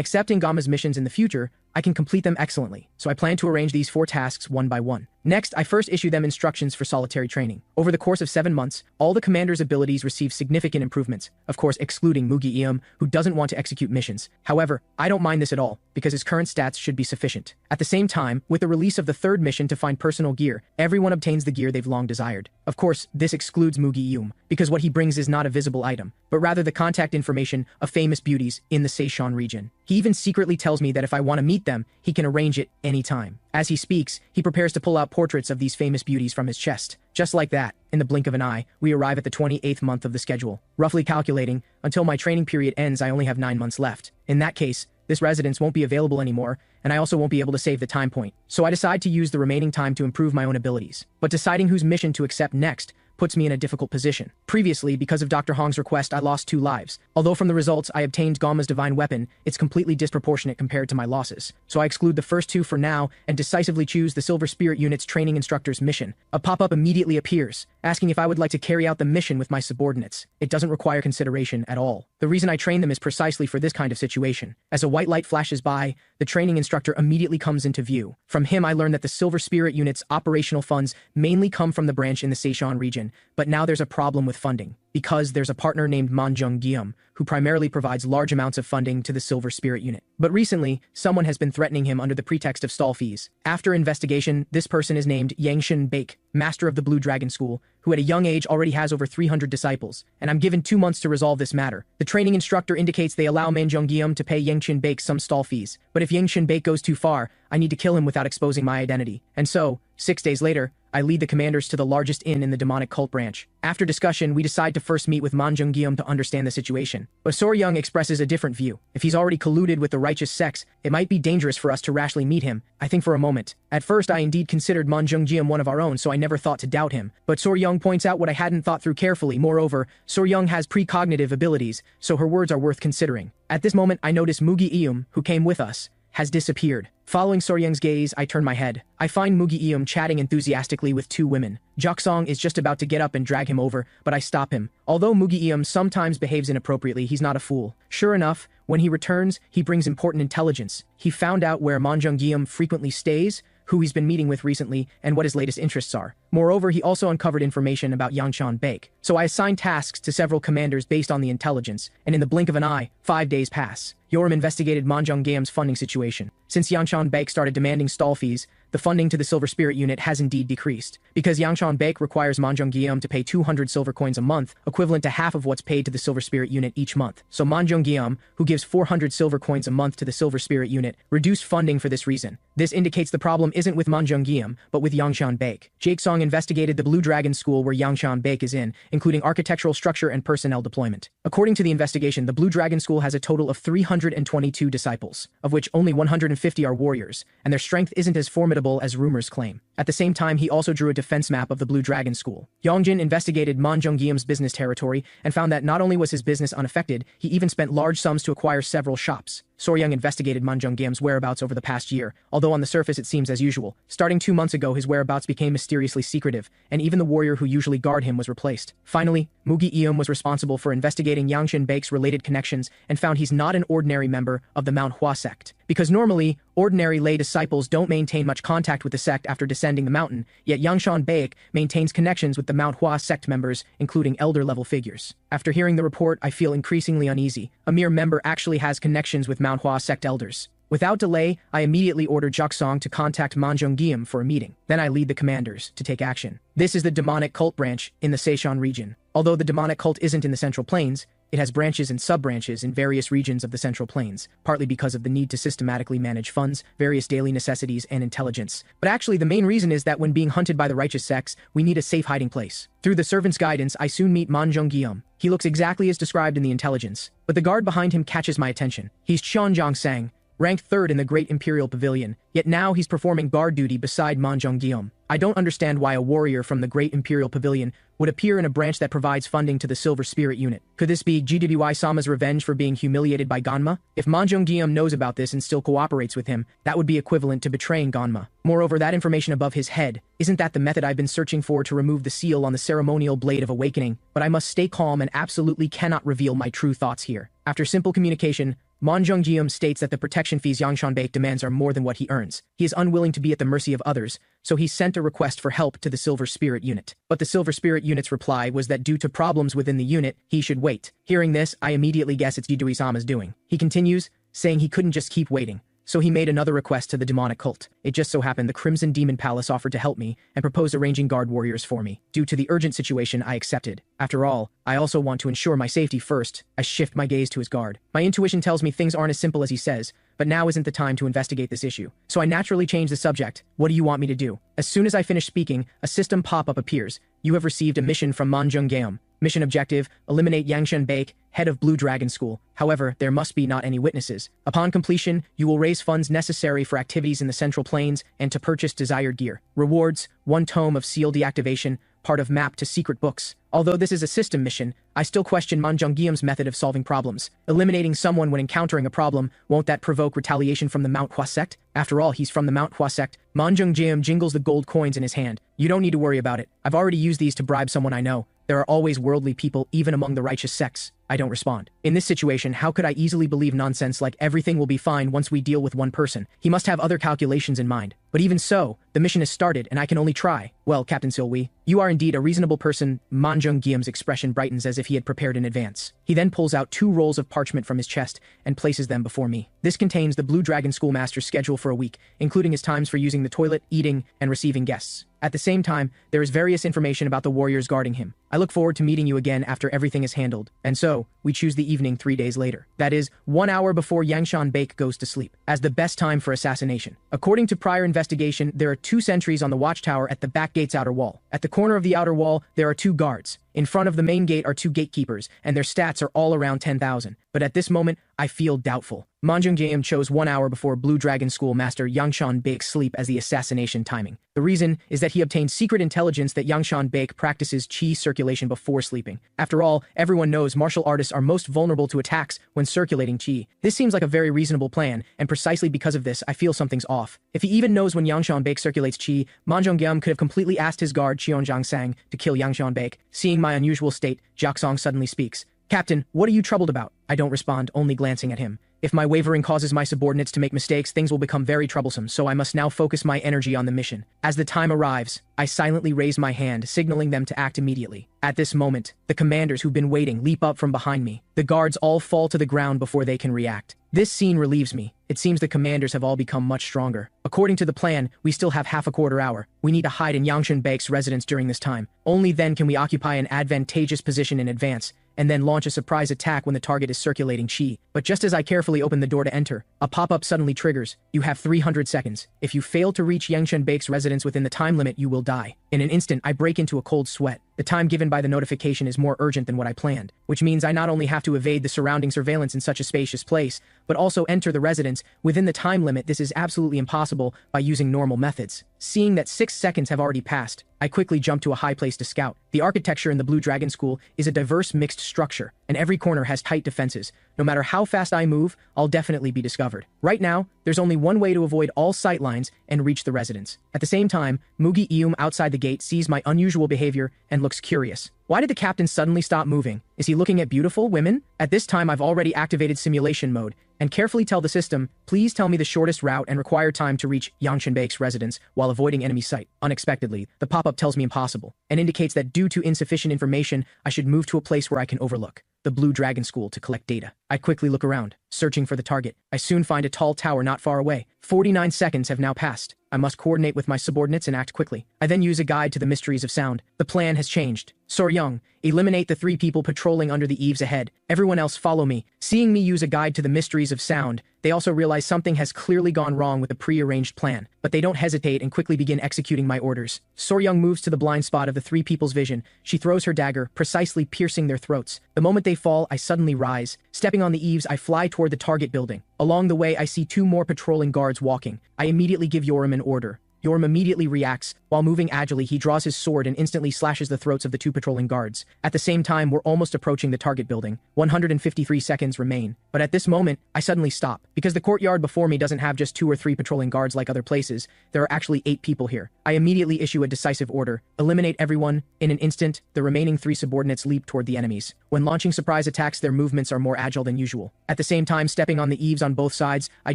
[SPEAKER 1] accepting Ganma's missions in the future, I can complete them excellently. So I plan to arrange these 4 tasks one by one. Next, I first issue them instructions for solitary training. Over the course of 7 months, all the commander's abilities receive significant improvements, of course excluding Mugi-Iem, who doesn't want to execute missions. However, I don't mind this at all, because his current stats should be sufficient. At the same time, with the release of the third mission to find personal gear, everyone obtains the gear they've long desired. Of course, this excludes Mugi-Iem, because what he brings is not a visible item, but rather the contact information of famous beauties in the Seishan region. He even secretly tells me that if I want to meet them, he can arrange it anytime. As he speaks, he prepares to pull out portraits of these famous beauties from his chest. Just like that, in the blink of an eye, we arrive at the 28th month of the schedule. Roughly calculating, until my training period ends I only have 9 months left. In that case, this residence won't be available anymore, and I also won't be able to save the time point. So I decide to use the remaining time to improve my own abilities. But deciding whose mission to accept next puts me in a difficult position. Previously, because of Dr. Hong's request, I lost 2 lives. Although from the results I obtained Gamma's divine weapon, it's completely disproportionate compared to my losses. So I exclude the first 2 for now and decisively choose the Silver Spirit Unit's training instructor's mission. A pop-up immediately appears, asking if I would like to carry out the mission with my subordinates. It doesn't require consideration at all. The reason I train them is precisely for this kind of situation. As a white light flashes by, the training instructor immediately comes into view. From him I learn that the Silver Spirit Unit's operational funds mainly come from the branch in the Seishan region, but now there's a problem with funding, because there's a partner named Manjung-Guillaume, who primarily provides large amounts of funding to the Silver Spirit Unit. But recently, someone has been threatening him under the pretext of stall fees. After investigation, this person is named Yangshin Bake, master of the Blue Dragon School, who at a young age already has over 300 disciples, and I'm given 2 months to resolve this matter. The training instructor indicates they allow Manjung-Guillaume to pay Yangshin Bake some stall fees, but if Yangshin Bake goes too far, I need to kill him without exposing my identity. And so, 6 days later, I lead the commanders to the largest inn in the demonic cult branch. After discussion, we decide to first meet with Manjung-Guillaume to understand the situation. But Soryung expresses a different view. If he's already colluded with the righteous sects, it might be dangerous for us to rashly meet him. I think for a moment. At first, I indeed considered Manjung-Guillaume one of our own, so I never thought to doubt him. But Soryung points out what I hadn't thought through carefully. Moreover, Soryung has precognitive abilities, so her words are worth considering. At this moment, I notice Mugi-Iem, who came with us, has disappeared. Following Soryung's gaze, I turn my head. I find Mugi-Iem chatting enthusiastically with 2 women. Joksong is just about to get up and drag him over, but I stop him. Although Mugi-Iem sometimes behaves inappropriately, he's not a fool. Sure enough, when he returns, he brings important intelligence. He found out where Manjung-Guillaume frequently stays, who he's been meeting with recently, and what his latest interests are. Moreover, he also uncovered information about Yangshan Bake. So I assign tasks to several commanders based on the intelligence, and in the blink of an eye, 5 days pass. Yoram investigated Manjung-Guillaume's funding situation. Since Yangshan Bake started demanding stall fees, the funding to the Silver Spirit Unit has indeed decreased. Because Yangshan Bake requires Manjung-Guillaume to pay 200 silver coins a month, equivalent to half of what's paid to the Silver Spirit Unit each month. So Manjung-Guillaume, who gives 400 silver coins a month to the Silver Spirit Unit, reduced funding for this reason. This indicates the problem isn't with Manjung-Guillaume, but with Yangshan Bake. Jakesong investigated the Blue Dragon School where Yangshan Bake is in, including architectural structure and personnel deployment. According to the investigation, the Blue Dragon School has a total of 322 disciples, of which only 150 are warriors, and their strength isn't as formidable as rumors claim. At the same time, he also drew a defense map of the Blue Dragon School. Yongjin investigated Manjung-Guillaume's business territory and found that not only was his business unaffected, he even spent large sums to acquire several shops. Soryung investigated Manjung-Guillaume's whereabouts over the past year, although on the surface it seems as usual. Starting 2 months ago, his whereabouts became mysteriously secretive, and even the warrior who usually guard him was replaced. Finally, Mugi-Iem was responsible for investigating Yangshin Bake's related connections and found he's not an ordinary member of the Manhwa sect. Because normally, ordinary lay disciples don't maintain much contact with the sect after descending the mountain, yet Yangshan Bake maintains connections with the Manhwa sect members, including elder-level figures. After hearing the report, I feel increasingly uneasy. A mere member actually has connections with Manhwa sect elders. Without delay, I immediately order Joksong to contact Manjung-Guillaume for a meeting. Then I lead the commanders to take action. This is the demonic cult branch in the Seishan region. Although the demonic cult isn't in the Central Plains, it has branches and sub-branches in various regions of the Central Plains, partly because of the need to systematically manage funds, various daily necessities, and intelligence. But actually, the main reason is that when being hunted by the righteous sects, we need a safe hiding place. Through the servant's guidance, I soon meet Manjung-Guillaume. He looks exactly as described in the intelligence, but the guard behind him catches my attention. He's Cheonjong-sang, ranked 3rd in the Great Imperial Pavilion, yet now he's performing guard duty beside Manjung-Guillaume. I don't understand why a warrior from the Great Imperial Pavilion would appear in a branch that provides funding to the Silver Spirit Unit. Could this be GWI-sama's revenge for being humiliated by Ganma? If Manjung-Guillaume knows about this and still cooperates with him, that would be equivalent to betraying Ganma. Moreover, that information above his head, isn't that the method I've been searching for to remove the seal on the ceremonial blade of awakening? But I must stay calm and absolutely cannot reveal my true thoughts here. After simple communication, Manhwa states that the protection fees Yang Shanbaek demands are more than what he earns. He is unwilling to be at the mercy of others, so he sent a request for help to the Silver Spirit Unit. But the Silver Spirit Unit's reply was that due to problems within the unit, he should wait. Hearing this, I immediately guess it's Yudui-sama's doing. He continues, saying he couldn't just keep waiting. So he made another request to the demonic cult. It just so happened the Crimson Demon Palace offered to help me and proposed arranging guard warriors for me. Due to the urgent situation, I accepted. After all, I also want to ensure my safety first. I shift my gaze to his guard. My intuition tells me things aren't as simple as he says, but now isn't the time to investigate this issue. So I naturally change the subject. What do you want me to do? As soon as I finish speaking, a system pop-up appears. You have received a mission from Manhwa. Mission objective, eliminate Yang Shanbaek, head of Blue Dragon School. However, there must be not any witnesses. Upon completion, you will raise funds necessary for activities in the Central Plains and to purchase desired gear. Rewards, 1 tome of seal deactivation, part of map to secret books. Although this is a system mission, I still question Manhwa's method of solving problems. Eliminating someone when encountering a problem, won't that provoke retaliation from the Manhwa sect? After all, he's from the Manhwa sect. Manhwa jingles the gold coins in his hand. You don't need to worry about it. I've already used these to bribe someone I know. There are always worldly people even among the righteous sects. I don't respond. In this situation, how could I easily believe nonsense like everything will be fine once we deal with one person? He must have other calculations in mind. But even so, the mission has started and I can only try. Well, Captain Silwi, you are indeed a reasonable person. Manhwa's expression brightens as if he had prepared in advance. He then pulls out 2 rolls of parchment from his chest and places them before me. This contains the Blue Dragon Schoolmaster's schedule for a week, including his times for using the toilet, eating, and receiving guests. At the same time, there is various information about the warriors guarding him. I look forward to meeting you again after everything is handled. And so, we choose the evening 3 days later. That is, 1 hour before Yang Shanbaek goes to sleep, as the best time for assassination. According to prior investigation, there are 2 sentries on the watchtower at the back gate's outer wall. At the corner of the outer wall, there are 2 guards. In front of the main gate are 2 gatekeepers, and their stats are all around 10,000. But at this moment, I feel doubtful. Manhwa chose 1 hour before Blue Dragon School Master Yang Shanbaek's sleep as the assassination timing. The reason is that he obtained secret intelligence that Yang Shanbaek practices chi circulation before sleeping. After all, everyone knows martial artists are most vulnerable to attacks when circulating chi. This seems like a very reasonable plan, and precisely because of this, I feel something's off. If he even knows when Yang Shanbaek circulates chi, Manhwa could have completely asked his guard Cheonjiang Sang to kill Yang Shanbaek. Seeing my unusual state, Jiaxong suddenly speaks. Captain, what are you troubled about? I don't respond, only glancing at him. If my wavering causes my subordinates to make mistakes, things will become very troublesome, so I must now focus my energy on the mission. As the time arrives, I silently raise my hand, signaling them to act immediately. At this moment, the commanders who've been waiting leap up from behind me. The guards all fall to the ground before they can react. This scene relieves me. It seems the commanders have all become much stronger. According to the plan, we still have half a quarter hour. We need to hide in Yang Shanbaek's residence during this time. Only then can we occupy an advantageous position in advance, and then launch a surprise attack when the target is circulating chi. But just as I carefully open the door to enter, a pop-up suddenly triggers. You have 300 seconds. If you fail to reach Yang Shanbaek's residence within the time limit, you will die. In an instant, I break into a cold sweat. The time given by the notification is more urgent than what I planned, which means I not only have to evade the surrounding surveillance in such a spacious place, but also enter the residence within the time limit. This is absolutely impossible by using normal methods. Seeing that 6 seconds have already passed, I quickly jump to a high place to scout. The architecture in the Blue Dragon School is a diverse mixed structure, and every corner has tight defenses. No matter how fast I move, I'll definitely be discovered. Right now, there's only one way to avoid all sightlines and reach the residence. At the same time, Mugi Ium outside the gate sees my unusual behavior and looks curious. Why did the captain suddenly stop moving? Is he looking at beautiful women? At this time, I've already activated simulation mode and carefully tell the system, please tell me the shortest route and required time to reach Yang Shanbaek's residence while avoiding enemy sight. Unexpectedly, the pop-up tells me impossible and indicates that due to insufficient information, I should move to a place where I can overlook the Blue Dragon School to collect data. I quickly look around, searching for the target. I soon find a tall tower not far away. 49 seconds have now passed. I must coordinate with my subordinates and act quickly. I then use a guide to the mysteries of sound. The plan has changed. Soryung, eliminate the 3 people patrolling under the eaves ahead. Everyone else follow me. Seeing me use a guide to the mysteries of sound, they also realize something has clearly gone wrong with the pre-arranged plan, but they don't hesitate and quickly begin executing my orders. Soryung moves to the blind spot of the 3 people's vision. She throws her dagger, precisely piercing their throats. The moment they fall, I suddenly rise. Stepping on the eaves, I fly toward the target building. Along the way, I see 2 more patrolling guards walking. I immediately give Yoram an order. Yorm immediately reacts. While moving agilely, he draws his sword and instantly slashes the throats of the two patrolling guards. At the same time, we're almost approaching the target building. 153 seconds remain. But at this moment, I suddenly stop. Because the courtyard before me doesn't have just 2 or 3 patrolling guards like other places, there are actually 8 people here. I immediately issue a decisive order. Eliminate everyone. In an instant, the remaining 3 subordinates leap toward the enemies. When launching surprise attacks, their movements are more agile than usual. At the same time, stepping on the eaves on both sides, I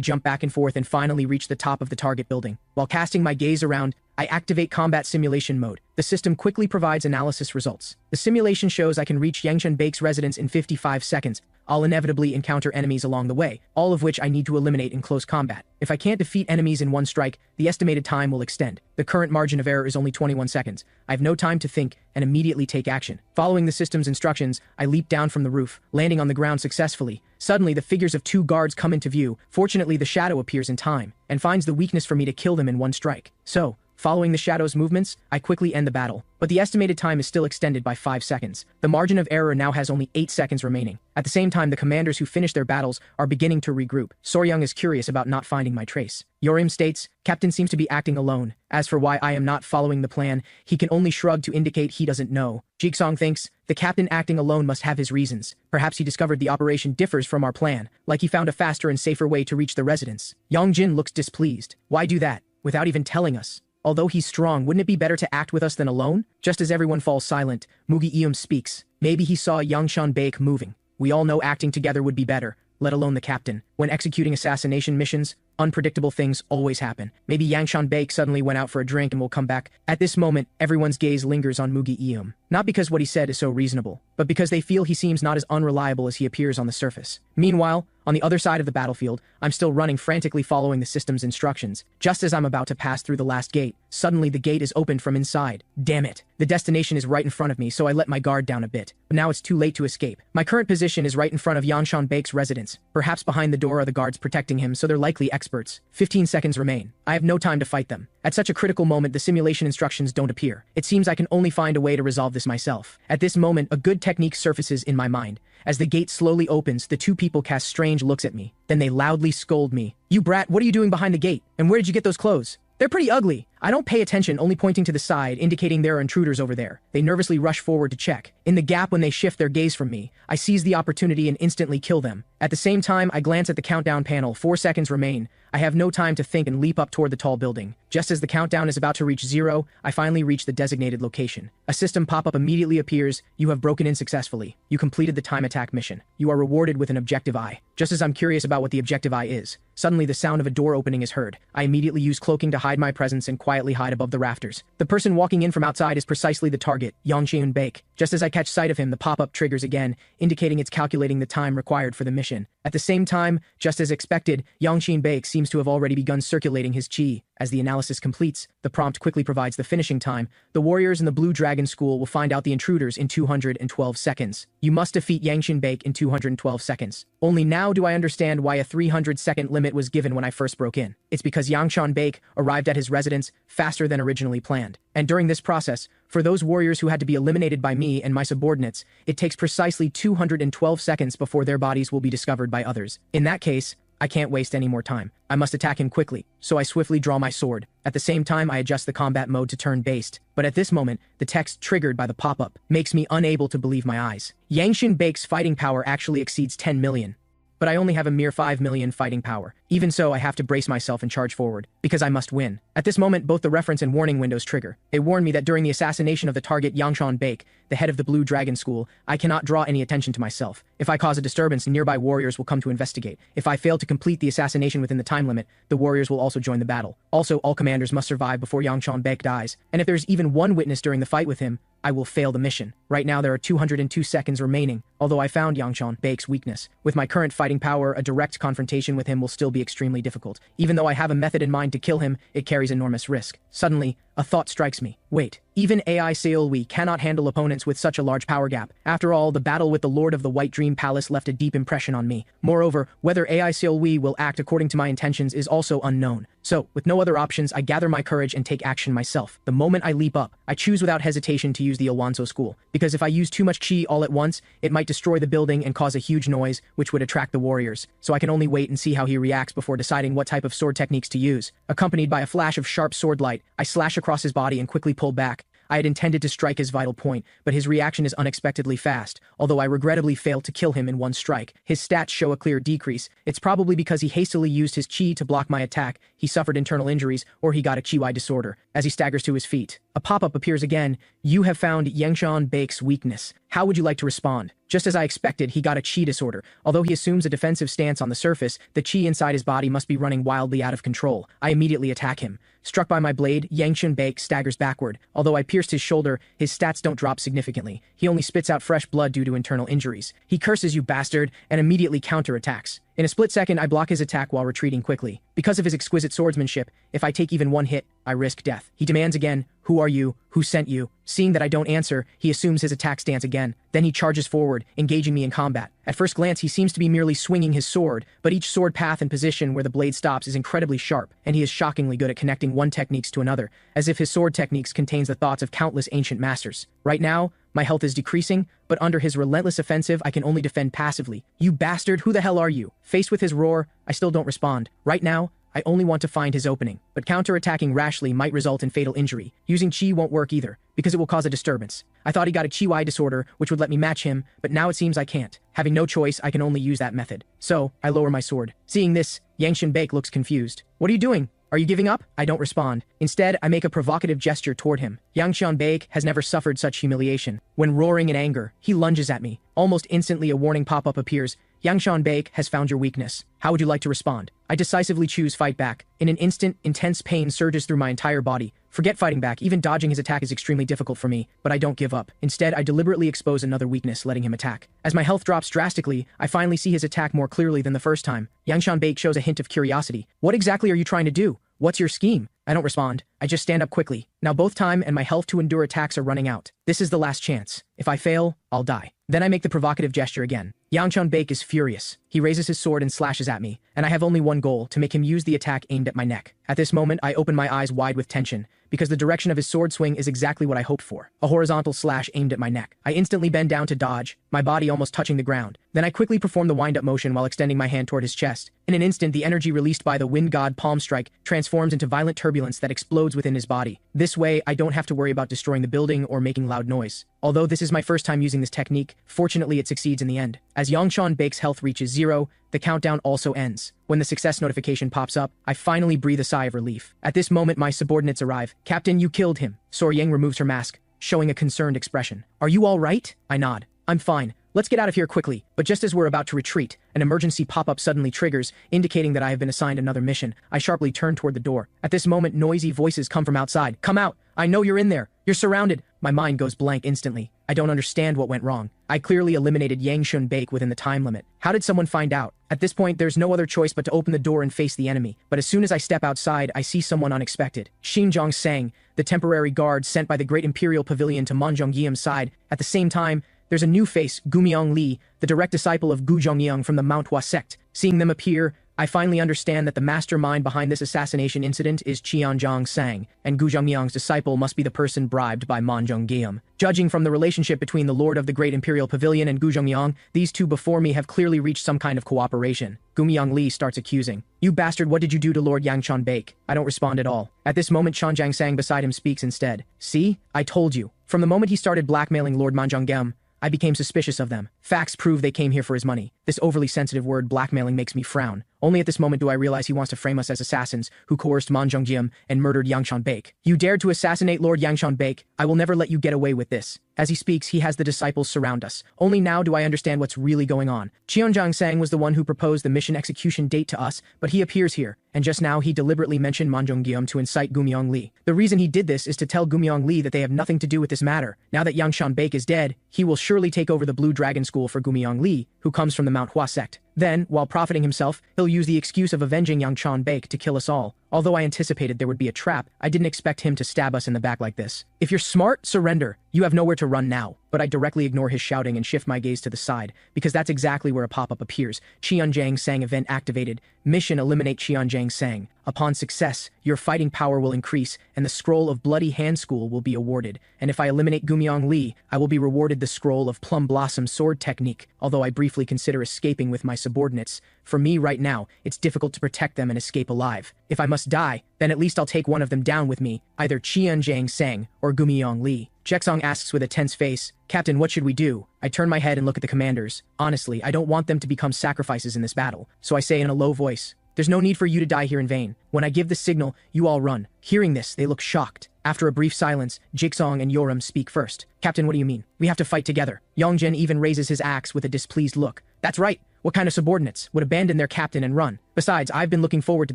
[SPEAKER 1] jump back and forth and finally reach the top of the target building. While casting my gaze around, I activate combat simulation mode. The system quickly provides analysis results. The simulation shows I can reach Yangshan Baek's residence in 55 seconds. I'll inevitably encounter enemies along the way, all of which I need to eliminate in close combat. If I can't defeat enemies in one strike, the estimated time will extend. The current margin of error is only 21 seconds. I have no time to think and immediately take action. Following the system's instructions, I leap down from the roof, landing on the ground successfully. Suddenly, the figures of 2 guards come into view. Fortunately, the shadow appears in time and finds the weakness for me to kill them in one strike. So, following the shadow's movements, I quickly end the battle, but the estimated time is still extended by 5 seconds. The margin of error now has only 8 seconds remaining. At the same time, the commanders who finished their battles are beginning to regroup. Soryung is curious about not finding my trace. Yorim states, "Captain seems to be acting alone. As for why I am not following the plan, he can only shrug to indicate he doesn't know." Jigsong thinks, "The captain acting alone must have his reasons. Perhaps he discovered the operation differs from our plan, like he found a faster and safer way to reach the residence." Yongjin looks displeased. "Why do that, without even telling us? Although he's strong, wouldn't it be better to act with us than alone?" Just as everyone falls silent, Mugi Eum speaks. "Maybe he saw Yangshan Baek moving. We all know acting together would be better, let alone the captain. When executing assassination missions, unpredictable things always happen. Maybe Yangshan Baek suddenly went out for a drink and will come back." At this moment, everyone's gaze lingers on Mugi Eum. Not because what he said is so reasonable, but because they feel he seems not as unreliable as he appears on the surface. Meanwhile, on the other side of the battlefield, I'm still running frantically following the system's instructions. Just as I'm about to pass through the last gate, suddenly the gate is opened from inside. Damn it. The destination is right in front of me, so I let my guard down a bit. But now it's too late to escape. My current position is right in front of Yangshan Baek's residence. Perhaps behind the door are the guards protecting him, so they're likely experts. 15 seconds remain. I have no time to fight them. At such a critical moment, the simulation instructions don't appear. It seems I can only find a way to resolve this myself. At this moment, a good technique surfaces in my mind. As the gate slowly opens, the 2 people cast strange looks at me. Then they loudly scold me. "You brat, what are you doing behind the gate? And where did you get those clothes? They're pretty ugly." I don't pay attention, only pointing to the side, indicating there are intruders over there. They nervously rush forward to check. In the gap when they shift their gaze from me, I seize the opportunity and instantly kill them. At the same time, I glance at the countdown panel. 4 seconds remain. I have no time to think and leap up toward the tall building. Just as the countdown is about to reach 0, I finally reach the designated location. A system pop-up immediately appears. "You have broken in successfully. You completed the time attack mission. You are rewarded with an objective eye." Just as I'm curious about what the objective eye is, suddenly the sound of a door opening is heard. I immediately use cloaking to hide my presence and quietly hide above the rafters. The person walking in from outside is precisely the target, Yangshan Baek. Just as I catch sight of him, the pop-up triggers again, indicating it's calculating the time required for the mission. At the same time, just as expected, Yangshan Baek seems to have already begun circulating his chi. As the analysis completes, the prompt quickly provides the finishing time. The warriors in the Blue Dragon School will find out the intruders in 212 seconds. You must defeat Yangshan Baek in 212 seconds. Only now do I understand why a 300-second limit was given when I first broke in. It's because Yangshan Baek arrived at his residence faster than originally planned. And during this process, for those warriors who had to be eliminated by me and my subordinates, it takes precisely 212 seconds before their bodies will be discovered by others. In that case, I can't waste any more time. I must attack him quickly, so I swiftly draw my sword. At the same time, I adjust the combat mode to turn-based. But at this moment, the text triggered by the pop-up makes me unable to believe my eyes. Yangshan Baek's fighting power actually exceeds 10 million. But I only have a mere 5 million fighting power. Even so, I have to brace myself and charge forward, because I must win. At this moment, both the reference and warning windows trigger. They warn me that during the assassination of the target Yangshan Baek, the head of the Blue Dragon School, I cannot draw any attention to myself. If I cause a disturbance, nearby warriors will come to investigate. If I fail to complete the assassination within the time limit, the warriors will also join the battle. Also, all commanders must survive before Yangshan Baek dies, and if there's even one witness during the fight with him, I will fail the mission. Right now there are 202 seconds remaining, although I found Yangshan Baek's weakness. With my current fighting power, a direct confrontation with him will still be extremely difficult. Even though I have a method in mind to kill him, it carries enormous risk. Suddenly, a thought strikes me. Wait, even AI Seolwi cannot handle opponents with such a large power gap. After all, the battle with the Lord of the White Dream Palace left a deep impression on me. Moreover, whether AI Seolwi will act according to my intentions is also unknown. So, with no other options, I gather my courage and take action myself. The moment I leap up, I choose without hesitation to use the Ilwanzo school, because if I use too much chi all at once, it might destroy the building and cause a huge noise, which would attract the warriors. So I can only wait and see how he reacts before deciding what type of sword techniques to use. Accompanied by a flash of sharp sword light, I slash across his body and quickly pull back. I had intended to strike his vital point, but his reaction is unexpectedly fast. Although I regrettably failed to kill him in one strike, his stats show a clear decrease. It's probably because he hastily used his chi to block my attack, he suffered internal injuries, or he got a chi disorder. As he staggers to his feet, a pop-up appears again. You have found Yangshan Baek's weakness. How would you like to respond? Just as I expected, he got a chi disorder. Although he assumes a defensive stance on the surface, the chi inside his body must be running wildly out of control. I immediately attack him. Struck by my blade, Yangshan Baek staggers backward. Although I pierced his shoulder, his stats don't drop significantly. He only spits out fresh blood due to internal injuries. He curses, "You bastard," and immediately counterattacks. In a split second, I block his attack while retreating quickly. Because of his exquisite swordsmanship, if I take even one hit, I risk death. He demands again, "Who are you? Who sent you?" Seeing that I don't answer, he assumes his attack stance again. Then he charges forward, engaging me in combat. At first glance, he seems to be merely swinging his sword, but each sword path and position where the blade stops is incredibly sharp, and he is shockingly good at connecting one techniques to another, as if his sword techniques contains the thoughts of countless ancient masters. Right now, my health is decreasing, but under his relentless offensive, I can only defend passively. "You bastard, who the hell are you?" Faced with his roar, I still don't respond. Right now, I only want to find his opening, but counterattacking rashly might result in fatal injury. Using chi won't work either, because it will cause a disturbance. I thought he got a chi disorder, which would let me match him, but now it seems I can't. Having no choice, I can only use that method. So, I lower my sword. Seeing this, Yangshan Baek looks confused. "What are you doing? Are you giving up?" I don't respond. Instead, I make a provocative gesture toward him. Yangshan Baek has never suffered such humiliation. When roaring in anger, he lunges at me. Almost instantly, a warning pop-up appears. "Yangshan Baek has found your weakness. How would you like to respond?" I decisively choose fight back. In an instant, intense pain surges through my entire body. Forget fighting back, even dodging his attack is extremely difficult for me, but I don't give up. Instead, I deliberately expose another weakness, letting him attack. As my health drops drastically, I finally see his attack more clearly than the first time. Yangshan Baek shows a hint of curiosity. "What exactly are you trying to do? What's your scheme?" I don't respond. I just stand up quickly. Now both time and my health to endure attacks are running out. This is the last chance. If I fail, I'll die. Then I make the provocative gesture again. Yangshan Baek is furious. He raises his sword and slashes at me, and I have only one goal, to make him use the attack aimed at my neck. At this moment, I open my eyes wide with tension, because the direction of his sword swing is exactly what I hoped for. A horizontal slash aimed at my neck. I instantly bend down to dodge, my body almost touching the ground. Then I quickly perform the wind-up motion while extending my hand toward his chest. In an instant, the energy released by the wind god palm strike transforms into violent turbulence that explodes within his body. This way, I don't have to worry about destroying the building or making loud noise. Although this is my first time using this technique, fortunately it succeeds in the end. As Yangshan Baek's health reaches 0, the countdown also ends. When the success notification pops up, I finally breathe a sigh of relief. At this moment, my subordinates arrive. "Captain, you killed him." Soryang removes her mask, showing a concerned expression. "Are you all right?" I nod. "I'm fine. Let's get out of here quickly." But just as we're about to retreat, an emergency pop-up suddenly triggers, indicating that I have been assigned another mission. I sharply turn toward the door. At this moment, noisy voices come from outside. "Come out! I know you're in there! You're surrounded!" My mind goes blank instantly. I don't understand what went wrong. I clearly eliminated Yangshan Baek within the time limit. How did someone find out? At this point, there's no other choice but to open the door and face the enemy. But as soon as I step outside, I see someone unexpected. Xinjiang Sang, the temporary guard sent by the Great Imperial Pavilion to Manjongyeom's side. At the same time, there's a new face, Gumiang Li, the direct disciple of Gu Zhongyang from the Manhwa sect. Seeing them appear, I finally understand that the mastermind behind this assassination incident is Qianzhang Sang, and Gu Zhongyang's disciple must be the person bribed by Manjongyeom. Judging from the relationship between the Lord of the Great Imperial Pavilion and Gu Zhongyang, these two before me have clearly reached some kind of cooperation. Gumiang Li starts accusing. "You bastard, what did you do to Lord Yangshan Baek?" I don't respond at all. At this moment, Qianzhang Sang beside him speaks instead. "See? I told you. From the moment he started blackmailing Lord Manjongyeom, I became suspicious of them. Facts prove they came here for his money." This overly sensitive word blackmailing makes me frown. Only at this moment do I realize he wants to frame us as assassins who coerced Manjongyeom and murdered Yangshan Baek. "You dared to assassinate Lord Yangshan Baek. I will never let you get away with this." As he speaks, he has the disciples surround us. Only now do I understand what's really going on. Qianzhang Sang was the one who proposed the mission execution date to us, but he appears here, and just now he deliberately mentioned Manjongyeom to incite Gumiang Li. The reason he did this is to tell Gumiang Li that they have nothing to do with this matter. Now that Yangshan Baek is dead, he will surely take over the Blue Dragon School for Gumiang Li, who comes from the Manhwa sect. Then, while profiting himself, he'll use the excuse of avenging Yang Chan Bake to kill us all. Although I anticipated there would be a trap, I didn't expect him to stab us in the back like this. If you're smart, surrender. You have nowhere to run now. But I directly ignore his shouting and shift my gaze to the side, because that's exactly where a pop-up appears. Qianjiang Sang event activated. Mission eliminate Qianjiang Sang. Upon success, your fighting power will increase, and the scroll of Bloody Hand School will be awarded. And if I eliminate Gumiang Li, I will be rewarded the scroll of Plum Blossom Sword Technique, although I briefly consider escaping with my subordinates. For me right now, it's difficult to protect them and escape alive. If I must die, then at least I'll take one of them down with me, either Qianjiang Sang or Gumiang Li. Jexong asks with a tense face, Captain, what should we do? I turn my head and look at the commanders. Honestly, I don't want them to become sacrifices in this battle, so I say in a low voice, there's no need for you to die here in vain. When I give the signal, you all run. Hearing this, they look shocked. After a brief silence, Jixong and Yoram speak first. Captain, what do you mean? We have to fight together. Yongjian even raises his axe with a displeased look. That's right. What kind of subordinates would abandon their captain and run? Besides, I've been looking forward to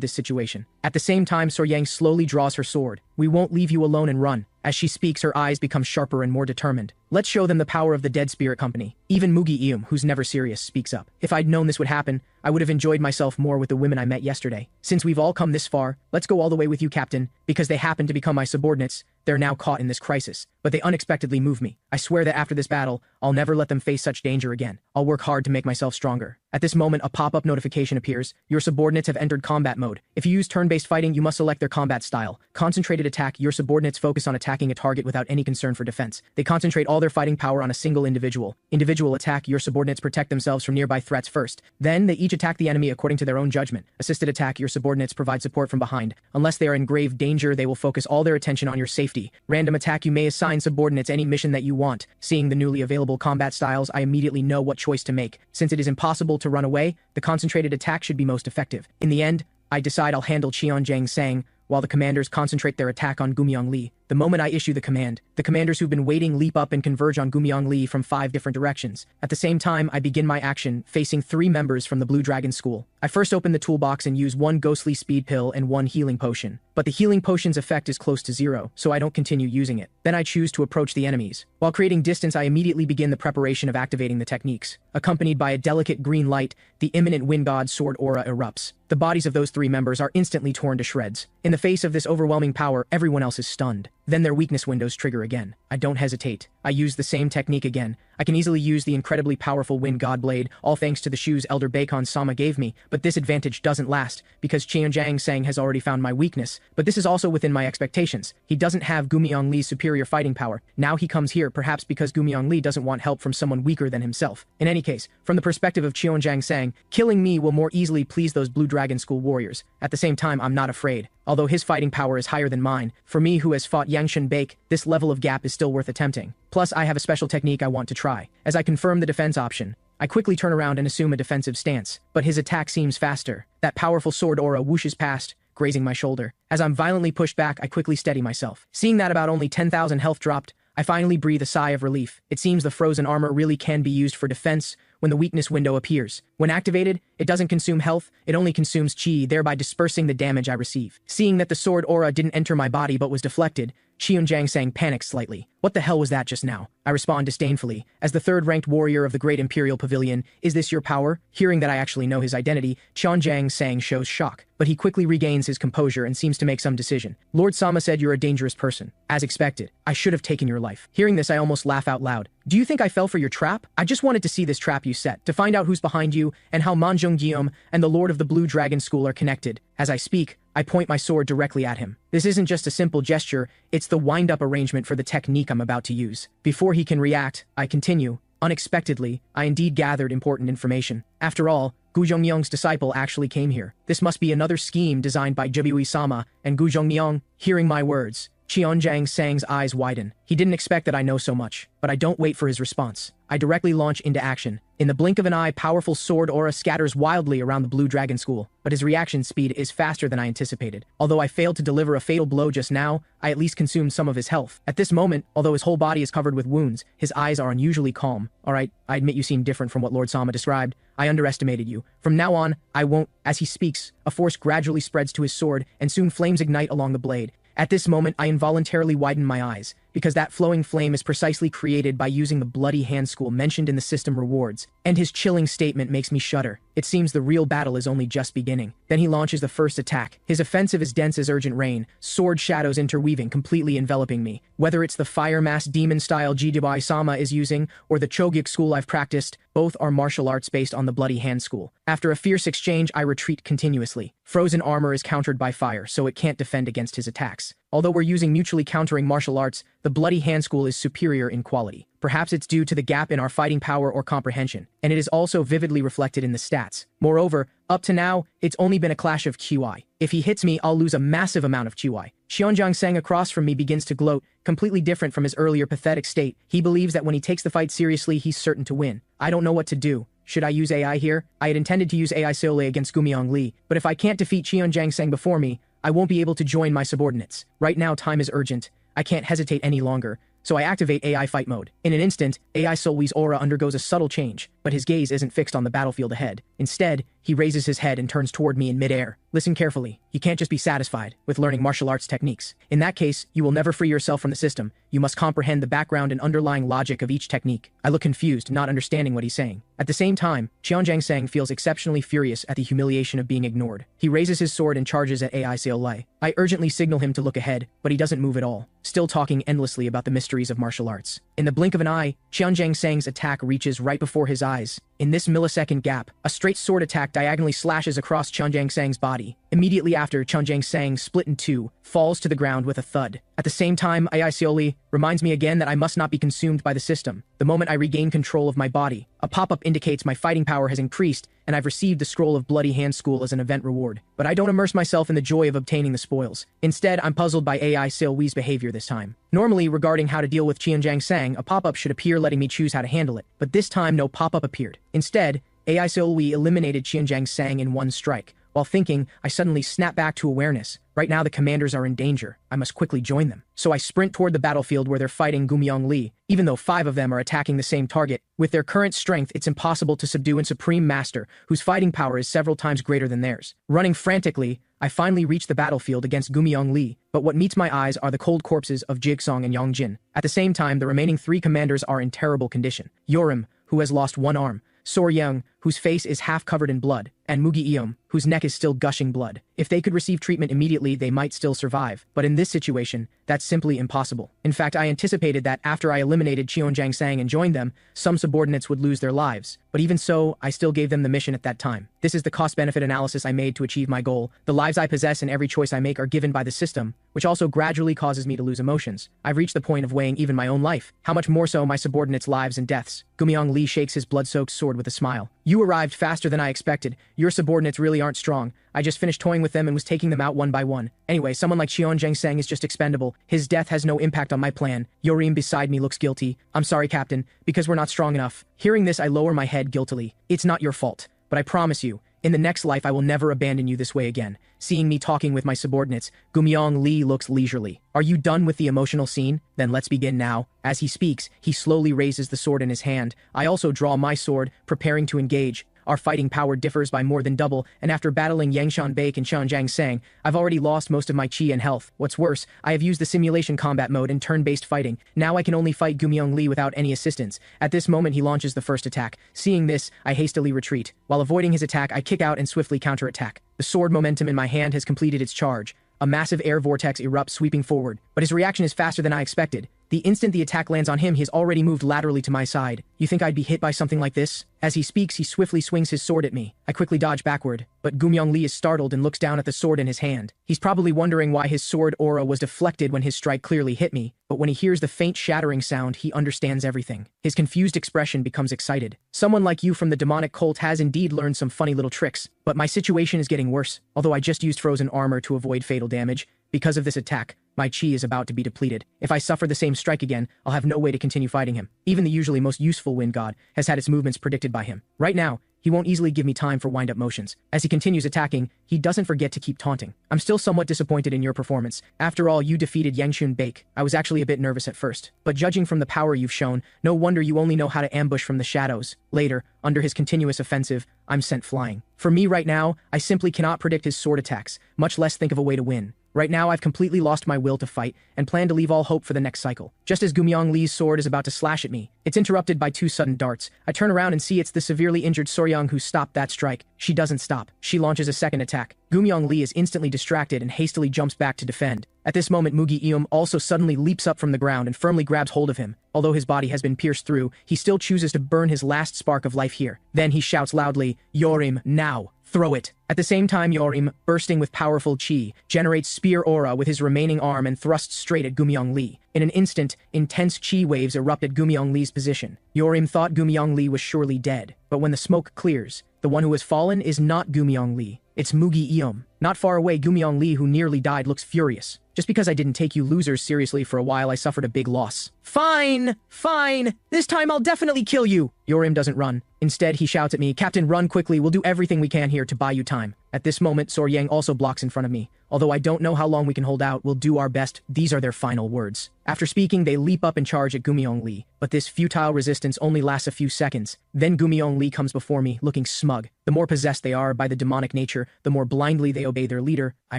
[SPEAKER 1] this situation. At the same time, Soryang slowly draws her sword. We won't leave you alone and run. As she speaks, her eyes become sharper and more determined. Let's show them the power of the Dead Spirit Company. Even Mugi Ium, who's never serious, speaks up. If I'd known this would happen, I would have enjoyed myself more with the women I met yesterday. Since we've all come this far, let's go all the way with you, Captain. Because they happen to become my subordinates, they're now caught in this crisis. But they unexpectedly move me. I swear that after this battle, I'll never let them face such danger again. I'll work hard to make myself stronger. At this moment, a pop-up notification appears. Your subordinates have entered combat mode. If you use turn-based fighting, you must select their combat style. Concentrated attack, your subordinates focus on attacking a target without any concern for defense. They concentrate all their fighting power on a single individual. Individual attack, your subordinates protect themselves from nearby threats first. Then, they each attack the enemy according to their own judgment. Assisted attack, your subordinates provide support from behind. Unless they are in grave danger, they will focus all their attention on your safety. Random attack, you may assign subordinates any mission that you want. Seeing the newly available combat styles, I immediately know what choice to make. Since it is impossible to run away, the concentrated attack should be most effective. In the end, I decide I'll handle Qianjiang Sang, while the commanders concentrate their attack on Gumiang Li. The moment I issue the command, the commanders who've been waiting leap up and converge on Gumiang Li from 5 different directions. At the same time, I begin my action, facing 3 members from the Blue Dragon School. I first open the toolbox and use 1 ghostly speed pill and 1 healing potion. But the healing potion's effect is close to 0, so I don't continue using it. Then I choose to approach the enemies. While creating distance, I immediately begin the preparation of activating the techniques. Accompanied by a delicate green light, the imminent wind god sword aura erupts. The bodies of those 3 members are instantly torn to shreds. In the face of this overwhelming power, everyone else is stunned. Then their weakness windows trigger again. I don't hesitate. I use the same technique again. I can easily use the incredibly powerful Wind God Blade, all thanks to the shoes Elder Bacon-sama gave me, but this advantage doesn't last, because Qianjiang Sang has already found my weakness, but this is also within my expectations. He doesn't have Gumiang Li's superior fighting power. Now he comes here, perhaps because Gumiang Li doesn't want help from someone weaker than himself. In any case, from the perspective of Qianjiang Sang, killing me will more easily please those Blue Dragon School warriors. At the same time, I'm not afraid. Although his fighting power is higher than mine, for me who has fought Yangshan Bake, this level of gap is still worth attempting. Plus, I have a special technique I want to try. As I confirm the defense option, I quickly turn around and assume a defensive stance, but his attack seems faster. That powerful sword aura whooshes past, grazing my shoulder. As I'm violently pushed back, I quickly steady myself. Seeing that about only 10,000 health dropped, I finally breathe a sigh of relief. It seems the frozen armor really can be used for defense when the weakness window appears. When activated, it doesn't consume health, it only consumes chi, thereby dispersing the damage I receive. Seeing that the sword aura didn't enter my body but was deflected, Qianjiang Sang panics slightly. What the hell was that just now? I respond disdainfully. As the third-ranked warrior of the Great Imperial Pavilion, is this your power? Hearing that I actually know his identity, Qianjiang Sang shows shock, but he quickly regains his composure and seems to make some decision. Lord Sama said you're a dangerous person. As expected, I should have taken your life. Hearing this, I almost laugh out loud. Do you think I fell for your trap? I just wanted to see this trap you set, to find out who's behind you, and how Manjung Guillaume and the Lord of the Blue Dragon School are connected. As I speak, I point my sword directly at him. This isn't just a simple gesture, it's the wind-up arrangement for the technique I'm about to use. Before he can react, I continue. Unexpectedly, I indeed gathered important information. After all, Gu Zhongyong's disciple actually came here. This must be another scheme designed by Jibui-sama and Gu Zhongyong. Hearing my words, Qianjiang Sang's eyes widen. He didn't expect that I know so much, but I don't wait for his response. I directly launch into action. In the blink of an eye, powerful sword aura scatters wildly around the Blue Dragon School, but his reaction speed is faster than I anticipated. Although I failed to deliver a fatal blow just now, I at least consumed some of his health. At this moment, although his whole body is covered with wounds, his eyes are unusually calm. Alright, I admit you seem different from what Lord Sama described. I underestimated you. From now on, I won't. As he speaks, a force gradually spreads to his sword, and soon flames ignite along the blade. At this moment, I involuntarily widen my eyes, because that flowing flame is precisely created by using the bloody hand school mentioned in the system rewards, and his chilling statement makes me shudder. It seems the real battle is only just beginning. Then he launches the first attack. His offensive is dense as urgent rain, sword shadows interweaving, completely enveloping me. Whether it's the fire mass demon style Jidibai-sama is using, or the Chogyuk school I've practiced, both are martial arts based on the Bloody Hand school. After a fierce exchange, I retreat continuously. Frozen armor is countered by fire, so it can't defend against his attacks. Although we're using mutually countering martial arts, the Bloody Hand school is superior in quality. Perhaps it's due to the gap in our fighting power or comprehension, and it is also vividly reflected in the stats. Moreover, up to now, it's only been a clash of QI. If he hits me, I'll lose a massive amount of QI. Xianjiang across from me begins to gloat, completely different from his earlier pathetic state. He believes that when he takes the fight seriously, he's certain to win. I don't know what to do. Should I use AI here? I had intended to use AI Seole against Gumiong Li, but if I can't defeat Xianjiang before me, I won't be able to join my subordinates. Right now, time is urgent. I can't hesitate any longer. So I activate AI fight mode. In an instant, AI Solwee's aura undergoes a subtle change, but his gaze isn't fixed on the battlefield ahead. Instead, he raises his head and turns toward me in midair. Listen carefully. You can't just be satisfied with learning martial arts techniques. In that case, you will never free yourself from the system. You must comprehend the background and underlying logic of each technique. I look confused, not understanding what he's saying. At the same time, Xianjiang feels exceptionally furious at the humiliation of being ignored. He raises his sword and charges at AI Seole. I urgently signal him to look ahead, but he doesn't move at all, still talking endlessly about the mysteries of martial arts. In the blink of an eye, Xianjiang's attack reaches right before his eyes. In this millisecond gap, a straight sword attack diagonally slashes across Xianjiang's body. Immediately after, Xianjiang, split in two, falls to the ground with a thud. At the same time, AI Seole reminds me again that I must not be consumed by the system. The moment I regain control of my body, a pop-up indicates my fighting power has increased, and I've received the scroll of Bloody Hand School as an event reward. But I don't immerse myself in the joy of obtaining the spoils. Instead, I'm puzzled by AI Seole's behavior this time. Normally, regarding how to deal with Xianjiang, a pop-up should appear letting me choose how to handle it. But this time, no pop-up appeared. Instead, AI Seole eliminated Xianjiang in one strike. While thinking, I suddenly snap back to awareness. Right now the commanders are in danger. I must quickly join them. So I sprint toward the battlefield where they're fighting Gumiong Li. Even though 5 of them are attacking the same target, with their current strength it's impossible to subdue a supreme master whose fighting power is several times greater than theirs. Running frantically, I finally reach the battlefield against Gumiong Li, but what meets my eyes are the cold corpses of Jigsong and Yangjin. At the same time, the remaining 3 commanders are in terrible condition. Yorim, who has lost one arm, Soryang, whose face is half covered in blood, and Mugi-eom, whose neck is still gushing blood. If they could receive treatment immediately, they might still survive, but in this situation, that's simply impossible. In fact, I anticipated that after I eliminated Xianjiang and joined them, some subordinates would lose their lives, but even so, I still gave them the mission at that time. This is the cost-benefit analysis I made to achieve my goal. The lives I possess and every choice I make are given by the system, which also gradually causes me to lose emotions. I've reached the point of weighing even my own life, how much more so my subordinates' lives and deaths. Gumiong Li shakes his blood-soaked sword with a smile. You arrived faster than I expected. Your subordinates really aren't strong. I just finished toying with them and was taking them out one by one. Anyway, someone like Xianjiang is just expendable. His death has no impact on my plan. Yorim beside me looks guilty. I'm sorry, Captain, because we're not strong enough. Hearing this, I lower my head guiltily. It's not your fault, but I promise you, in the next life I will never abandon you this way again. Seeing me talking with my subordinates, Gumiong Li looks leisurely. Are you done with the emotional scene? Then let's begin now. As he speaks, he slowly raises the sword in his hand. I also draw my sword, preparing to engage. Our fighting power differs by more than double, and after battling Yangshan Baek and Xianjiang, I've already lost most of my chi and health. What's worse, I have used the simulation combat mode and turn-based fighting. Now I can only fight Gumiong Li without any assistance. At this moment he launches the first attack. Seeing this, I hastily retreat. While avoiding his attack, I kick out and swiftly counterattack. The sword momentum in my hand has completed its charge. A massive air vortex erupts, sweeping forward, but his reaction is faster than I expected. The instant the attack lands on him, he has already moved laterally to my side. You think I'd be hit by something like this? As he speaks, he swiftly swings his sword at me. I quickly dodge backward, but Gumiong Li is startled and looks down at the sword in his hand. He's probably wondering why his sword aura was deflected when his strike clearly hit me, but when he hears the faint shattering sound, he understands everything. His confused expression becomes excited. Someone like you from the demonic cult has indeed learned some funny little tricks, but my situation is getting worse. Although I just used frozen armor to avoid fatal damage, because of this attack, my chi is about to be depleted. If I suffer the same strike again, I'll have no way to continue fighting him. Even the usually most useful wind god has had its movements predicted by him. Right now, he won't easily give me time for wind-up motions. As he continues attacking, he doesn't forget to keep taunting. I'm still somewhat disappointed in your performance. After all, you defeated Yangshan Baek. I was actually a bit nervous at first, but judging from the power you've shown, no wonder you only know how to ambush from the shadows. Later, under his continuous offensive, I'm sent flying. For me right now, I simply cannot predict his sword attacks, much less think of a way to win. Right now, I've completely lost my will to fight and plan to leave all hope for the next cycle. Just as Gumyong Lee's sword is about to slash at me, it's interrupted by two sudden darts. I turn around and see it's the severely injured Soryang who stopped that strike. She doesn't stop. She launches a second attack. Gumyong Lee is instantly distracted and hastily jumps back to defend. At this moment, Mugi Eum also suddenly leaps up from the ground and firmly grabs hold of him. Although his body has been pierced through, he still chooses to burn his last spark of life here. Then he shouts loudly, "Yorim, now! Throw it!" At the same time, Yorim, bursting with powerful chi, generates spear aura with his remaining arm and thrusts straight at Gumyong Lee. In an instant, intense chi waves erupt at Gumyong Lee's position. Yorim thought Gumyong Lee was surely dead, but when the smoke clears, the one who has fallen is not Gumyong Lee. It's Mugi Eum. Not far away, Gumyong Lee, who nearly died, looks furious. Just because I didn't take you losers seriously for a while, I suffered a big loss. Fine! Fine! This time I'll definitely kill you! Yorim doesn't run. Instead, he shouts at me, "Captain, run quickly, we'll do everything we can here to buy you time." At this moment, Soryang also blocks in front of me. Although I don't know how long we can hold out, we'll do our best. These are their final words. After speaking, they leap up and charge at Gumyong Lee. But this futile resistance only lasts a few seconds. Then Gumyong Lee comes before me, looking smug. The more possessed they are by the demonic nature, the more blindly they obey their leader. I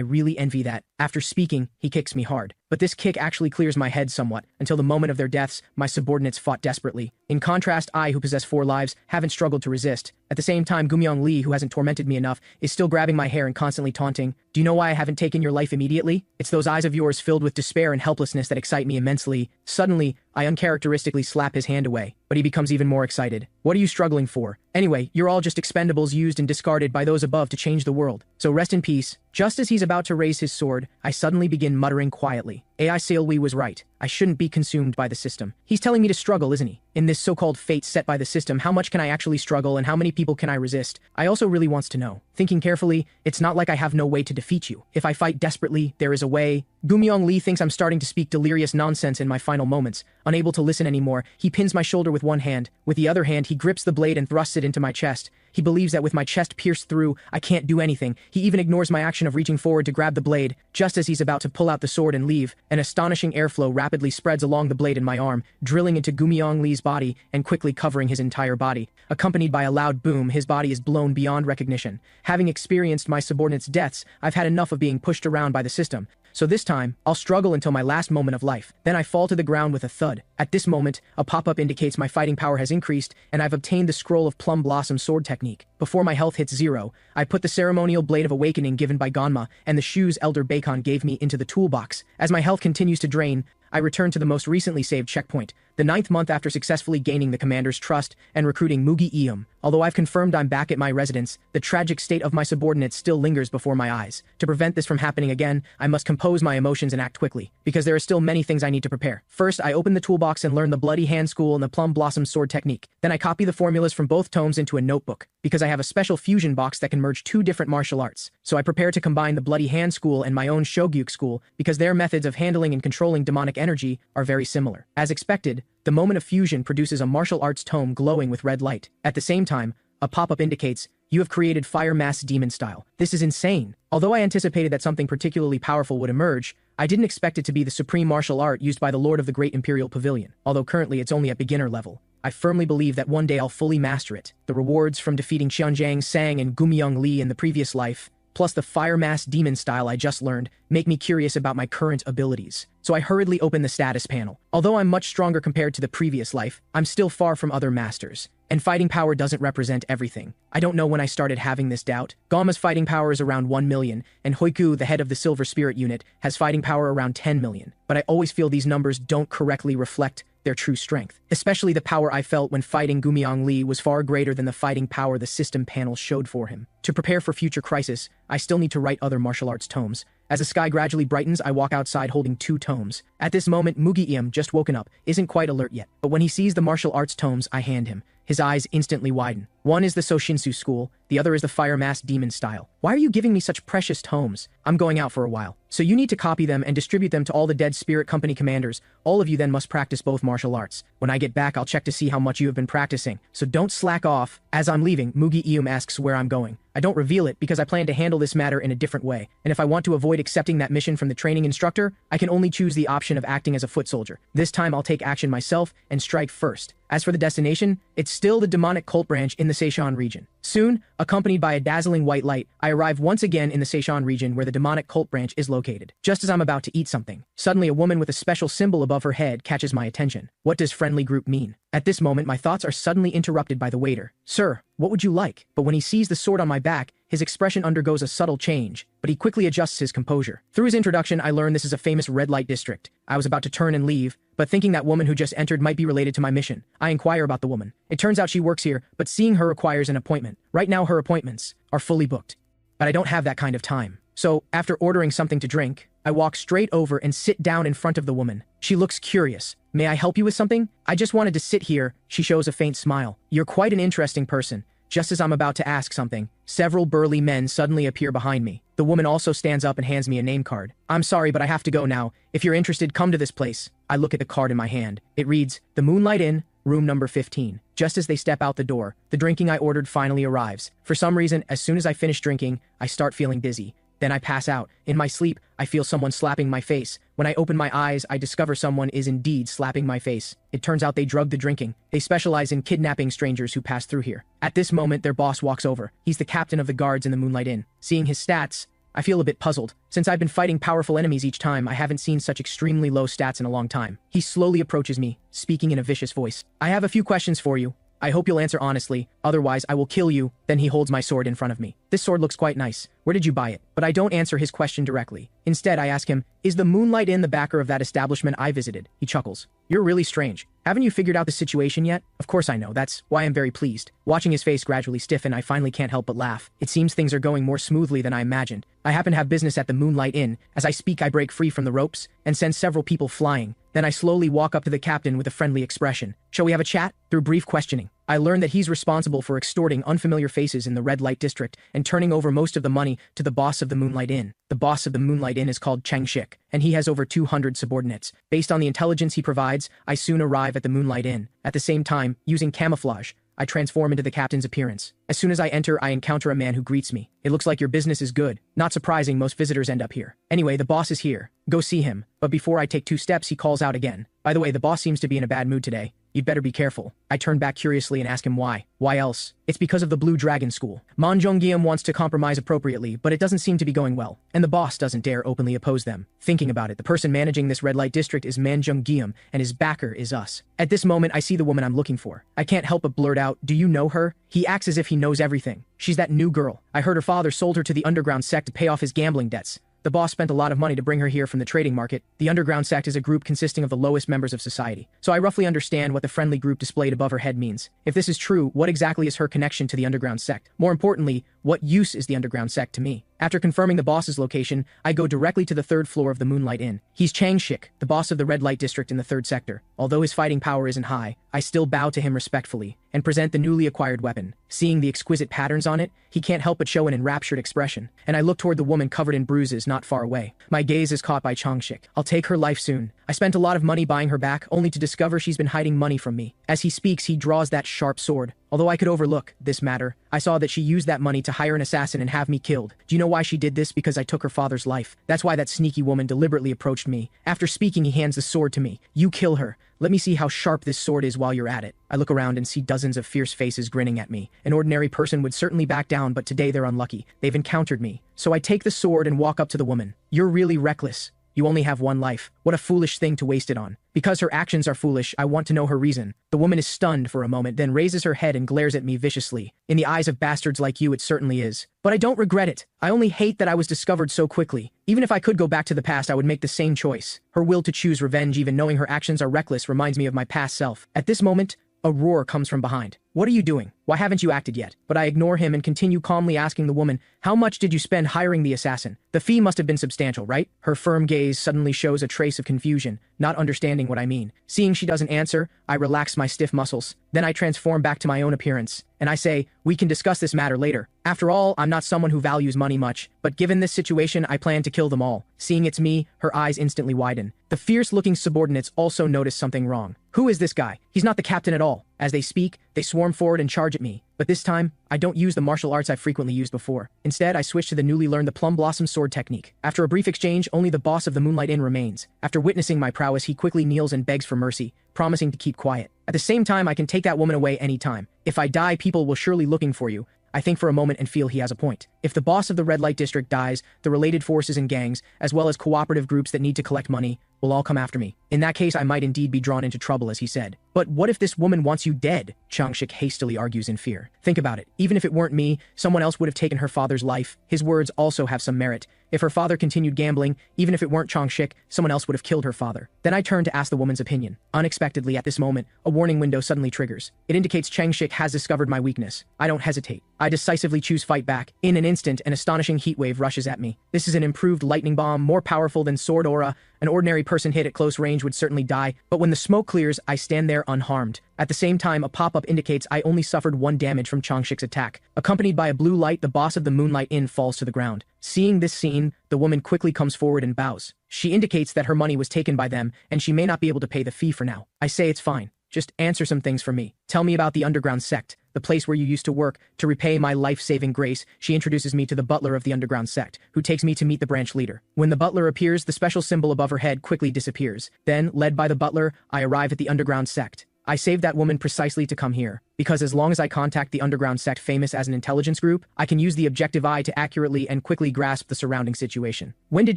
[SPEAKER 1] really envy that. After speaking, he kicks me hard. But this kick actually clears my head somewhat. Until the moment of their deaths, my subordinates fought desperately. In contrast, I, who possess 4 lives, haven't struggled to resist. At the same time, Gumyong Lee, who hasn't tormented me enough, is still grabbing my hair and constantly taunting. "Do you know why I haven't taken your life immediately? It's those eyes of yours filled with despair and helplessness that excite me immensely." Suddenly, I uncharacteristically slap his hand away, but he becomes even more excited. "What are you struggling for? Anyway, you're all just expendables used and discarded by those above to change the world. So rest in peace." Just as he's about to raise his sword, I suddenly begin muttering quietly. AI Seolwi was right. I shouldn't be consumed by the system. He's telling me to struggle, isn't he? In this so-called fate set by the system, how much can I actually struggle and how many people can I resist? I also really wants to know. Thinking carefully, it's not like I have no way to defeat you. If I fight desperately, there is a way. Gumyong Lee thinks I'm starting to speak delirious nonsense in my final moments. Unable to listen anymore, he pins my shoulder with one hand. With the other hand, he grips the blade and thrusts it into my chest. He believes that with my chest pierced through, I can't do anything. He even ignores my action of reaching forward to grab the blade. Just as he's about to pull out the sword and leave, an astonishing airflow rapidly spreads along the blade in my arm, drilling into Gumyong Lee's body and quickly covering his entire body. Accompanied by a loud boom, his body is blown beyond recognition. Having experienced my subordinates' deaths, I've had enough of being pushed around by the system. So this time, I'll struggle until my last moment of life. Then I fall to the ground with a thud. At this moment, a pop-up indicates my fighting power has increased, and I've obtained the Scroll of Plum Blossom sword technique. Before my health hits 0, I put the ceremonial Blade of Awakening given by Ganma and the shoes Elder Bacon gave me into the toolbox. As my health continues to drain, I return to the most recently saved checkpoint, the 9th month after successfully gaining the commander's trust and recruiting Mugi Eum. Although I've confirmed I'm back at my residence, the tragic state of my subordinates still lingers before my eyes. To prevent this from happening again, I must compose my emotions and act quickly, because there are still many things I need to prepare. First, I open the toolbox and learn the Bloody Hand School and the Plum Blossom sword technique. Then I copy the formulas from both tomes into a notebook, because I have a special fusion box that can merge 2 different martial arts. So I prepare to combine the Bloody Hand School and my own Shogyuk School, because their methods of handling and controlling demonic energy are very similar. As expected, the moment of fusion produces a martial arts tome glowing with red light. At the same time, a pop-up indicates, "You have created Fire Mass Demon Style." This is insane. Although I anticipated that something particularly powerful would emerge, I didn't expect it to be the supreme martial art used by the Lord of the Great Imperial Pavilion. Although currently it's only at beginner level, I firmly believe that one day I'll fully master it. The rewards from defeating Xianjiang Sang and Gumyong Lee in the previous life, plus the Fire Mass Demon Style I just learned, make me curious about my current abilities. So I hurriedly open the status panel. Although I'm much stronger compared to the previous life, I'm still far from other masters. And fighting power doesn't represent everything. I don't know when I started having this doubt. Gamma's fighting power is around 1 million, and Hoiku, the head of the Silver Spirit unit, has fighting power around 10 million. But I always feel these numbers don't correctly reflect their true strength. Especially the power I felt when fighting Gumyong Lee was far greater than the fighting power the system panel showed for him. To prepare for future crisis, I still need to write other martial arts tomes. As the sky gradually brightens, I walk outside holding 2 tomes. At this moment, Mugi Eum, just woken up, isn't quite alert yet. But when he sees the martial arts tomes I hand him, his eyes instantly widen. One is the Soshinsu School, the other is the Fire Mass Demon Style. Why are you giving me such precious tomes? I'm going out for a while. So you need to copy them and distribute them to all the Dead Spirit Company commanders. All of you then must practice both martial arts. When I get back, I'll check to see how much you have been practicing. So don't slack off. As I'm leaving, Mugi Eum asks where I'm going. I don't reveal it because I plan to handle this matter in a different way. And if I want to avoid accepting that mission from the training instructor, I can only choose the option of acting as a foot soldier. This time I'll take action myself and strike first. As for the destination, it's still the demonic cult branch in the Seishan region. Soon, accompanied by a dazzling white light, I arrive once again in the Seishan region where the demonic cult branch is located. Just as I'm about to eat something, suddenly a woman with a special symbol above her head catches my attention. What does friendly group mean? At this moment, my thoughts are suddenly interrupted by the waiter. "Sir, what would you like?" But when he sees the sword on my back, his expression undergoes a subtle change, but he quickly adjusts his composure. Through his introduction, I learn this is a famous red light district. I was about to turn and leave, but thinking that woman who just entered might be related to my mission, I inquire about the woman. It turns out she works here, but seeing her requires an appointment. Right now her appointments are fully booked. But I don't have that kind of time. So, after ordering something to drink, I walk straight over and sit down in front of the woman. She looks curious. "May I help you with something?" "I just wanted to sit here." She shows a faint smile. "You're quite an interesting person." Just as I'm about to ask something, several burly men suddenly appear behind me. The woman also stands up and hands me a name card. "I'm sorry, but I have to go now. If you're interested, come to this place." I look at the card in my hand. It reads, "The Moonlight Inn, room number 15. Just as they step out the door, the drinking I ordered finally arrives. For some reason, as soon as I finish drinking, I start feeling dizzy. Then I pass out. In my sleep, I feel someone slapping my face. When I open my eyes, I discover someone is indeed slapping my face. It turns out they drugged the drinking. They specialize in kidnapping strangers who pass through here. At this moment, their boss walks over. He's the captain of the guards in the Moonlight Inn. Seeing his stats, I feel a bit puzzled. Since I've been fighting powerful enemies each time, I haven't seen such extremely low stats in a long time. He slowly approaches me, speaking in a vicious voice. "I have a few questions for you. I hope you'll answer honestly, otherwise I will kill you." Then he holds my sword in front of me. "This sword looks quite nice. Where did you buy it?" But I don't answer his question directly. Instead, I ask him, "Is the Moonlight Inn the backer of that establishment I visited?" He chuckles. "You're really strange. Haven't you figured out the situation yet?" Of course I know, that's why I'm very pleased. Watching his face gradually stiffen, I finally can't help but laugh. It seems things are going more smoothly than I imagined. I happen to have business at the Moonlight Inn. As I speak, I break free from the ropes and send several people flying. Then I slowly walk up to the captain with a friendly expression. "Shall we have a chat?" Through brief questioning, I learn that he's responsible for extorting unfamiliar faces in the red light district and turning over most of the money to the boss of the Moonlight Inn. The boss of the Moonlight Inn is called Cheng Shik, and he has over 200 subordinates. Based on the intelligence he provides, I soon arrive at the Moonlight Inn. At the same time, using camouflage, I transform into the captain's appearance. As soon as I enter, I encounter a man who greets me. "It looks like your business is good." Not surprising, most visitors end up here. Anyway, the boss is here. Go see him. But before I take 2 steps, he calls out again. "By the way, the boss seems to be in a bad mood today. You'd better be careful." I turn back curiously and ask him why. "Why else?" "It's because of the Blue Dragon School. Manjongyeom wants to compromise appropriately, but it doesn't seem to be going well. And the boss doesn't dare openly oppose them." Thinking about it, the person managing this red light district is Manjongyeom, and his backer is us. At this moment, I see the woman I'm looking for. I can't help but blurt out, "Do you know her?" He acts as if he knows everything. "She's that new girl. I heard her father sold her to the underground sect to pay off his gambling debts. The boss spent a lot of money to bring her here from the trading market. The underground sect is a group consisting of the lowest members of society. So I roughly understand what the friendly group displayed above her head means. If this is true, what exactly is her connection to the underground sect? More importantly, what use is the underground sect to me?" After confirming the boss's location, I go directly to the 3rd floor of the Moonlight Inn. He's Chang Shik, the boss of the red light district in the 3rd sector. Although his fighting power isn't high, I still bow to him respectfully and present the newly acquired weapon. Seeing the exquisite patterns on it, he can't help but show an enraptured expression, and I look toward the woman covered in bruises not far away. My gaze is caught by Chang Shik. "I'll take her life soon. I spent a lot of money buying her back, only to discover she's been hiding money from me." As he speaks, he draws that sharp sword. Although I could overlook this matter, I saw that she used that money to hire an assassin and have me killed. Do you know why she did this? Because I took her father's life. That's why that sneaky woman deliberately approached me. After speaking, he hands the sword to me. "You kill her. Let me see how sharp this sword is while you're at it." I look around and see dozens of fierce faces grinning at me. An ordinary person would certainly back down, but today they're unlucky. They've encountered me. So I take the sword and walk up to the woman. "You're really reckless. You only have one life. What a foolish thing to waste it on." Because her actions are foolish, I want to know her reason. The woman is stunned for a moment, then raises her head and glares at me viciously. "In the eyes of bastards like you, it certainly is. But I don't regret it. I only hate that I was discovered so quickly. Even if I could go back to the past, I would make the same choice." Her will to choose revenge, even knowing her actions are reckless, reminds me of my past self. At this moment, a roar comes from behind. "What are you doing? Why haven't you acted yet?" But I ignore him and continue calmly asking the woman, "How much did you spend hiring the assassin? The fee must have been substantial, right?" Her firm gaze suddenly shows a trace of confusion, not understanding what I mean. Seeing she doesn't answer, I relax my stiff muscles. Then I transform back to my own appearance, and I say, "We can discuss this matter later. After all, I'm not someone who values money much, but given this situation, I plan to kill them all." Seeing it's me, her eyes instantly widen. The fierce-looking subordinates also notice something wrong. "Who is this guy? He's not the captain at all." As they speak, they swarm forward and charge at me. But this time, I don't use the martial arts I've frequently used before. Instead, I switch to the newly learned the Plum Blossom sword technique. After a brief exchange, only the boss of the Moonlight Inn remains. After witnessing my prowess, he quickly kneels and begs for mercy, promising to keep quiet. At the same time, I can take that woman away anytime. If I die, people will surely looking for you. I think for a moment and feel he has a point. If the boss of the red light district dies, the related forces and gangs, as well as cooperative groups that need to collect money, will all come after me. In that case, I might indeed be drawn into trouble, as he said. But what if this woman wants you dead? Changshik hastily argues in fear. Think about it. Even if it weren't me, someone else would have taken her father's life. His words also have some merit. If her father continued gambling, even if it weren't Changshik, someone else would have killed her father. Then I turn to ask the woman's opinion. Unexpectedly, at this moment, a warning window suddenly triggers. It indicates Changshik has discovered my weakness. I don't hesitate. I decisively choose fight back. In an instant, an astonishing heatwave rushes at me. This is an improved lightning bomb, more powerful than sword aura. An ordinary person hit at close range would certainly die, but when the smoke clears, I stand there unharmed. At the same time, a pop-up indicates I only suffered 1 damage from Changshik's attack. Accompanied by a blue light, the boss of the Moonlight Inn falls to the ground. Seeing this scene, the woman quickly comes forward and bows. She indicates that her money was taken by them, and she may not be able to pay the fee for now. I say it's fine. Just answer some things for me. Tell me about the underground sect, the place where you used to work. To repay my life-saving grace, she introduces me to the butler of the underground sect, who takes me to meet the branch leader. When the butler appears, the special symbol above her head quickly disappears. Then, led by the butler, I arrive at the underground sect. I saved that woman precisely to come here, because as long as I contact the underground sect famous as an intelligence group, I can use the objective eye to accurately and quickly grasp the surrounding situation. When did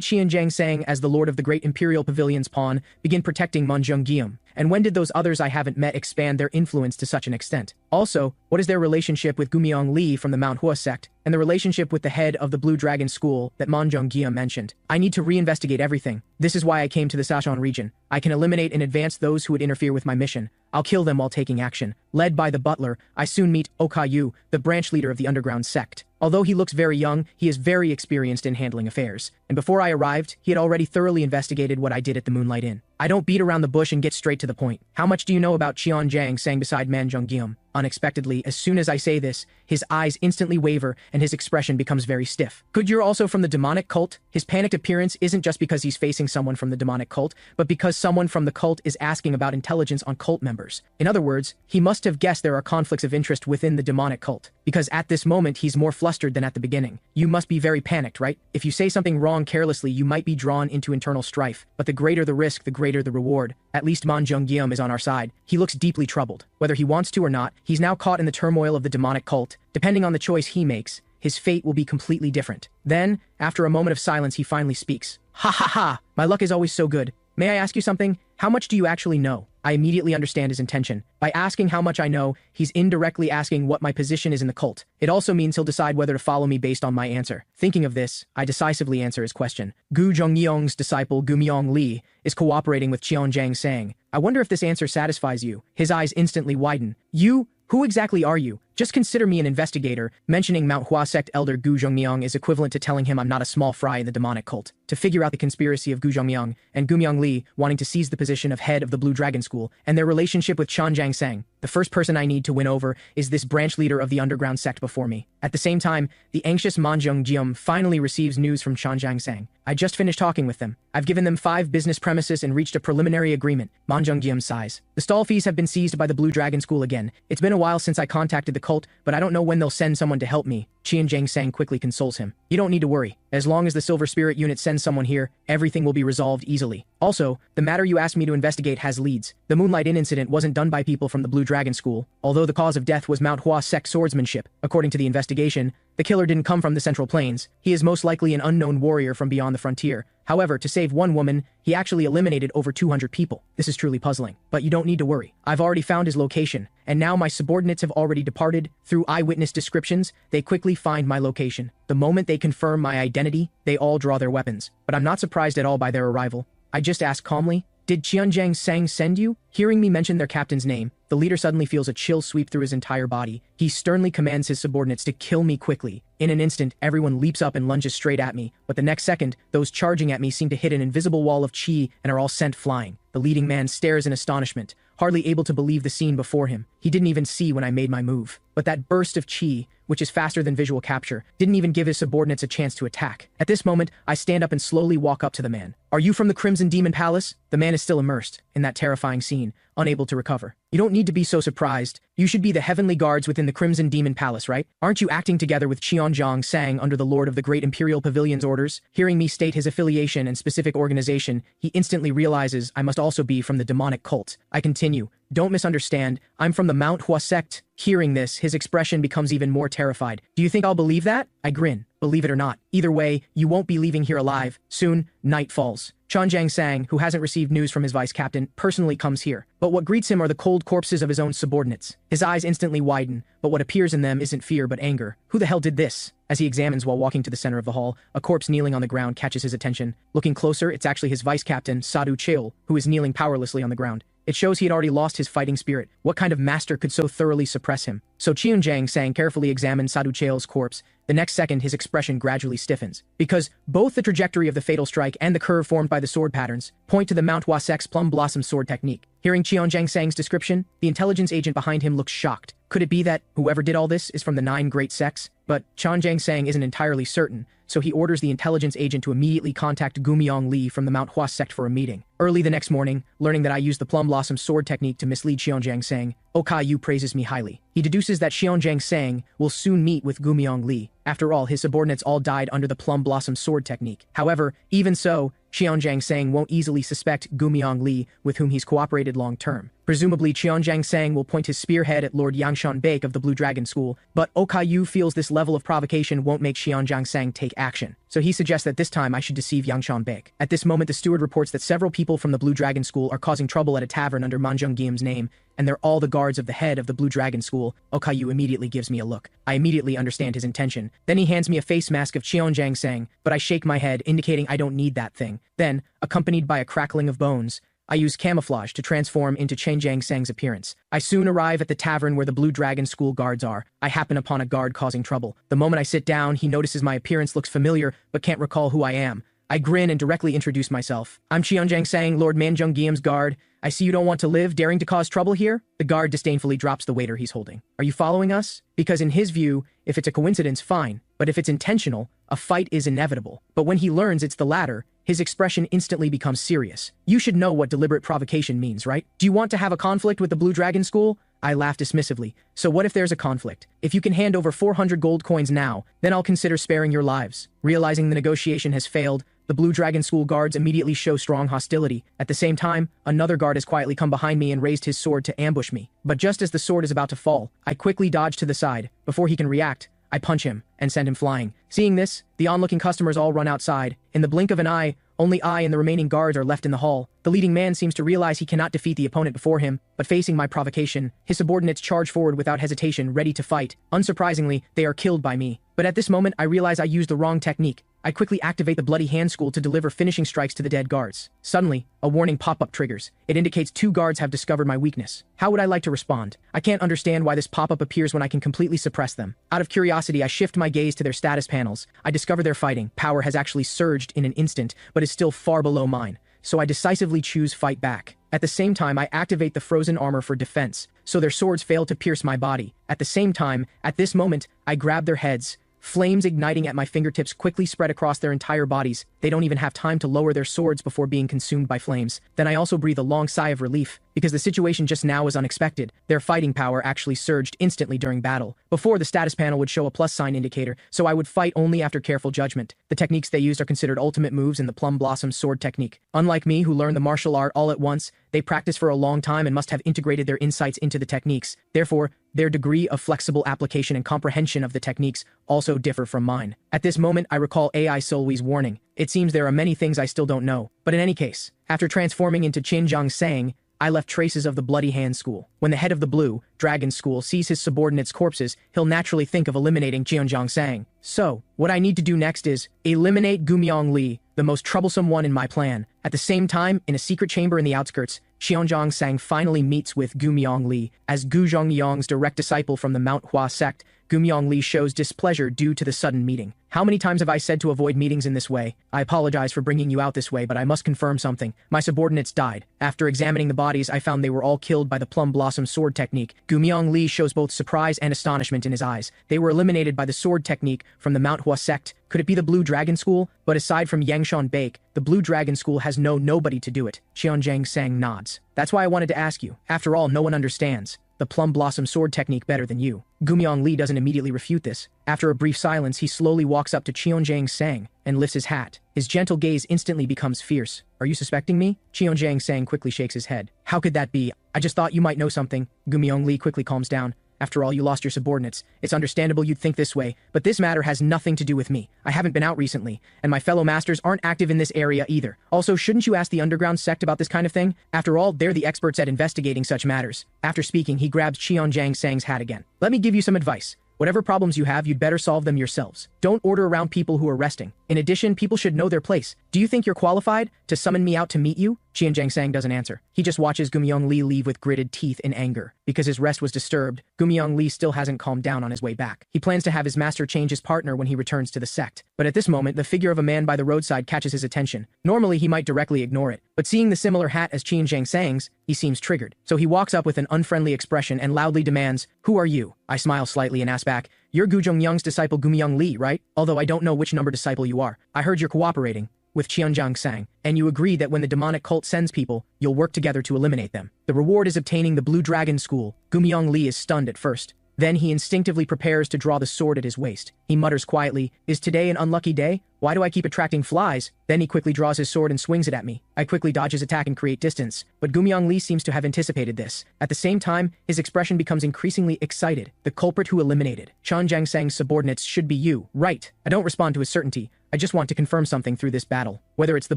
[SPEAKER 1] Qianjiang Sang, as the lord of the great imperial pavilion's pawn, begin protecting Manjungium? And when did those others I haven't met expand their influence to such an extent? Also, what is their relationship with Gumiang Li from the Manhwa sect, and the relationship with the head of the Blue Dragon School that Manjungium mentioned? I need to reinvestigate everything. This is why I came to the Sashan region. I can eliminate in advance those who would interfere with my mission. I'll kill them while taking action. Led by the butler, I soon meet Okayu, the branch leader of the underground sect. Although he looks very young, he is very experienced in handling affairs. And before I arrived, he had already thoroughly investigated what I did at the Moonlight Inn. I don't beat around the bush and get straight to the point. How much do you know about Qianjiang Sang beside Manjungium? Unexpectedly, as soon as I say this, his eyes instantly waver and his expression becomes very stiff. Could you're also from the demonic cult? His panicked appearance isn't just because he's facing someone from the demonic cult, but because someone from the cult is asking about intelligence on cult members. In other words, he must have guessed there are conflicts of interest within the demonic cult, because at this moment he's more flustered than at the beginning. You must be very panicked, right? If you say something wrong carelessly, you might be drawn into internal strife, but the greater the risk, the greater the reward. At least Manjungium is on our side. He looks deeply troubled. Whether he wants to or not, he's now caught in the turmoil of the demonic cult. Depending on the choice he makes, his fate will be completely different. Then, after a moment of silence, he finally speaks. Ha ha ha! My luck is always so good. May I ask you something? How much do you actually know? I immediately understand his intention. By asking how much I know, he's indirectly asking what my position is in the cult. It also means he'll decide whether to follow me based on my answer. Thinking of this, I decisively answer his question. Gu Zhongyong's disciple Gumiang Li is cooperating with Qianjiang Sang. I wonder if this answer satisfies you. His eyes instantly widen. You? Who exactly are you? Just consider me an investigator. Mentioning Manhwa sect elder Gu Zhongmiang is equivalent to telling him I'm not a small fry in the demonic cult. To figure out the conspiracy of Gu Zhongmiang and Gumiang Li wanting to seize the position of head of the Blue Dragon School and their relationship with Qianjiang Sang, the first person I need to win over is this branch leader of the underground sect before me. At the same time, the anxious Manjungium finally receives news from Qianjiang Sang. I just finished talking with them. I've given them 5 business premises and reached a preliminary agreement. Manjungium sighs. The stall fees have been seized by the Blue Dragon School again. It's been a while since I contacted the cult, but I don't know when they'll send someone to help me. Qianjiang Sang quickly consoles him. You don't need to worry. As long as the Silver Spirit Unit sends someone here, everything will be resolved easily. Also, the matter you asked me to investigate has leads. The Moonlight Inn incident wasn't done by people from the Blue Dragon School, although the cause of death was Manhwa sect swordsmanship. According to the investigation, the killer didn't come from the Central Plains. He is most likely an unknown warrior from beyond the frontier. However, to save one woman, he actually eliminated over 200 people. This is truly puzzling. But you don't need to worry. I've already found his location, and now my subordinates have already departed. Through eyewitness descriptions, they quickly find my location. The moment they confirm my identity, they all draw their weapons. But I'm not surprised at all by their arrival. I just ask calmly, did Qianjiang Sang send you? Hearing me mention their captain's name, the leader suddenly feels a chill sweep through his entire body. He sternly commands his subordinates to kill me quickly. In an instant, everyone leaps up and lunges straight at me, but the next second, those charging at me seem to hit an invisible wall of chi and are all sent flying. The leading man stares in astonishment, hardly able to believe the scene before him. He didn't even see when I made my move. But that burst of chi, which is faster than visual capture, didn't even give his subordinates a chance to attack. At this moment, I stand up and slowly walk up to the man. Are you from the Crimson Demon Palace? The man is still immersed in that terrifying scene, unable to recover. You don't need to be so surprised. You should be the heavenly guards within the Crimson Demon Palace, right? Aren't you acting together with Qianjiang Sang under the Lord of the Great Imperial Pavilion's orders? Hearing me state his affiliation and specific organization, he instantly realizes I must also be from the demonic cult. I continue. Don't misunderstand. I'm from the Manhwa sect. Hearing this, his expression becomes even more terrified. Do you think I'll believe that? I grin. Believe it or not. Either way, you won't be leaving here alive. Soon, night falls. Chonjang Sang, who hasn't received news from his vice captain, personally comes here. But what greets him are the cold corpses of his own subordinates. His eyes instantly widen, but what appears in them isn't fear but anger. Who the hell did this? As he examines while walking to the center of the hall, a corpse kneeling on the ground catches his attention. Looking closer, it's actually his vice captain, Sadu Cheol, who is kneeling powerlessly on the ground. It shows he had already lost his fighting spirit. What kind of master could so thoroughly suppress him? So Cheonjang Sang carefully examines Sadu Cheol's corpse. The next second, his expression gradually stiffens. Because both the trajectory of the fatal strike and the curve formed by the sword patterns point to the Manhwa sect's plum blossom sword technique. Hearing Cheonjang Sang's description, the intelligence agent behind him looks shocked. Could it be that whoever did all this is from the 9 great sects? But Cheonjang Sang isn't entirely certain, so he orders the intelligence agent to immediately contact Gumiong Li from the Manhwa sect for a meeting. Early the next morning, learning that I used the plum blossom sword technique to mislead Cheonjang Sang, Okayu praises me highly. He deduces that Cheonjang Sang will soon meet with Gumiong Li. After all, his subordinates all died under the plum blossom sword technique. However, even so, Cheonjang Sang won't easily suspect Gumiong Li, with whom he's cooperated long-term. Presumably, Cheonjang Sang will point his spearhead at Lord Yangshan Baek of the Blue Dragon School, but Okayu feels this level of provocation won't make Cheonjang Sang take action. So he suggests that this time I should deceive Yangshan Baek. At this moment, the steward reports that several people from the Blue Dragon School are causing trouble at a tavern under Manjung Gyim's name, and they're all the guards of the head of the Blue Dragon School. Okayu immediately gives me a look. I immediately understand his intention. Then he hands me a face mask of Cheonjang Sang, but I shake my head, indicating I don't need that thing. Then, accompanied by a crackling of bones, I use camouflage to transform into Cheonjang Sang's appearance. I soon arrive at the tavern where the Blue Dragon School guards are. I happen upon a guard causing trouble. The moment I sit down, he notices my appearance looks familiar, but can't recall who I am. I grin and directly introduce myself. I'm Cheonjang Sang, Lord Manjung Gyim's guard. I see you don't want to live, daring to cause trouble here? The guard disdainfully drops the waiter he's holding. Are you following us? Because in his view, if it's a coincidence, fine. But if it's intentional, a fight is inevitable. But when he learns it's the latter, his expression instantly becomes serious. You should know what deliberate provocation means, right? Do you want to have a conflict with the Blue Dragon School? I laugh dismissively. So what if there's a conflict? If you can hand over 400 gold coins now, then I'll consider sparing your lives. Realizing the negotiation has failed, the Blue Dragon School guards immediately show strong hostility. At the same time, another guard has quietly come behind me and raised his sword to ambush me. But just as the sword is about to fall, I quickly dodge to the side. Before he can react, I punch him and send him flying. Seeing this, the onlooking customers all run outside. In the blink of an eye, only I and the remaining guards are left in the hall. The leading man seems to realize he cannot defeat the opponent before him, but facing my provocation, his subordinates charge forward without hesitation, ready to fight. Unsurprisingly, they are killed by me. But at this moment, I realize I used the wrong technique. I quickly activate the Bloody Hand School to deliver finishing strikes to the dead guards. Suddenly, a warning pop-up triggers. It indicates 2 guards have discovered my weakness. How would I like to respond? I can't understand why this pop-up appears when I can completely suppress them. Out of curiosity, I shift my gaze to their status panels. I discover their fighting power has actually surged in an instant, but is still far below mine. So I decisively choose fight back. At the same time, I activate the frozen armor for defense, so their swords fail to pierce my body. At the same time, at this moment, I grab their heads. Flames igniting at my fingertips quickly spread across their entire bodies. They don't even have time to lower their swords before being consumed by flames. Then I also breathe a long sigh of relief, because the situation just now was unexpected. Their fighting power actually surged instantly during battle. Before, the status panel would show a plus sign indicator, so I would fight only after careful judgment. The techniques they used are considered ultimate moves in the Plum Blossom sword technique. Unlike me, who learned the martial art all at once, they practiced for a long time and must have integrated their insights into the techniques. Therefore, their degree of flexible application and comprehension of the techniques also differ from mine. At this moment, I recall AI Solwi's warning. It seems there are many things I still don't know. But in any case, after transforming into Cheonjang Sang, I left traces of the Bloody Hand School. When the head of the Blue Dragon School sees his subordinates' corpses, he'll naturally think of eliminating Cheonjang Sang. So, what I need to do next is eliminate Gumiong Li, the most troublesome one in my plan. At the same time, in a secret chamber in the outskirts, Cheonjang Sang finally meets with Gumiong Li. As Gu Zhongyong's direct disciple from the Manhwa sect, Gumiong Li shows displeasure due to the sudden meeting. How many times have I said to avoid meetings in this way? I apologize for bringing you out this way, but I must confirm something. My subordinates died. After examining the bodies, I found they were all killed by the Plum Blossom sword technique. Gumiong Li shows both surprise and astonishment in his eyes. They were eliminated by the sword technique from the Manhwa sect. Could it be the Blue Dragon School? But aside from Yangshan Baek, the Blue Dragon School has nobody to do it. Cheonjang Sang nods. That's why I wanted to ask you. After all, no one understands. the plum blossom sword technique better than you. Gumiong Li doesn't immediately refute this. After a brief silence, he slowly walks up to Cheonjiang Sang and lifts his hat. His gentle gaze instantly becomes fierce. Are you suspecting me? Cheonjiang Sang quickly shakes his head. How could that be? I just thought you might know something. Gumiong Li quickly calms down. After all, you lost your subordinates. It's understandable you'd think this way, but this matter has nothing to do with me. I haven't been out recently, and my fellow masters aren't active in this area either. Also, shouldn't you ask the underground sect about this kind of thing? After all, they're the experts at investigating such matters. After speaking, he grabs Cheonjiang Sang's hat again. Let me give you some advice. Whatever problems you have, you'd better solve them yourselves. Don't order around people who are resting. In addition, people should know their place. Do you think you're qualified to summon me out to meet you? Cheonjiang Sang doesn't answer. He just watches Gumiong Li leave with gritted teeth in anger. Because his rest was disturbed, Gumiong Li still hasn't calmed down on his way back. He plans to have his master change his partner when he returns to the sect. But at this moment, the figure of a man by the roadside catches his attention. Normally, he might directly ignore it, but seeing the similar hat as Cheonjiang Sang's, he seems triggered. So he walks up with an unfriendly expression and loudly demands, "Who are you?" I smile slightly and ask back, "You're Guzhong Young's disciple Gumiong Li, right? Although I don't know which number disciple you are. I heard you're cooperating with Cheonjiang Sang, and you agree that when the demonic cult sends people, you'll work together to eliminate them. The reward is obtaining the Blue Dragon School." Gumiong Li is stunned at first. Then he instinctively prepares to draw the sword at his waist. He mutters quietly, "Is today an unlucky day? Why do I keep attracting flies?" Then he quickly draws his sword and swings it at me. I quickly dodge his attack and create distance, but Gumiong Li seems to have anticipated this. At the same time, his expression becomes increasingly excited. "The culprit who eliminated Cheonjiang Sang's subordinates should be you, right?" I don't respond to his certainty. I just want to confirm something through this battle. Whether it's the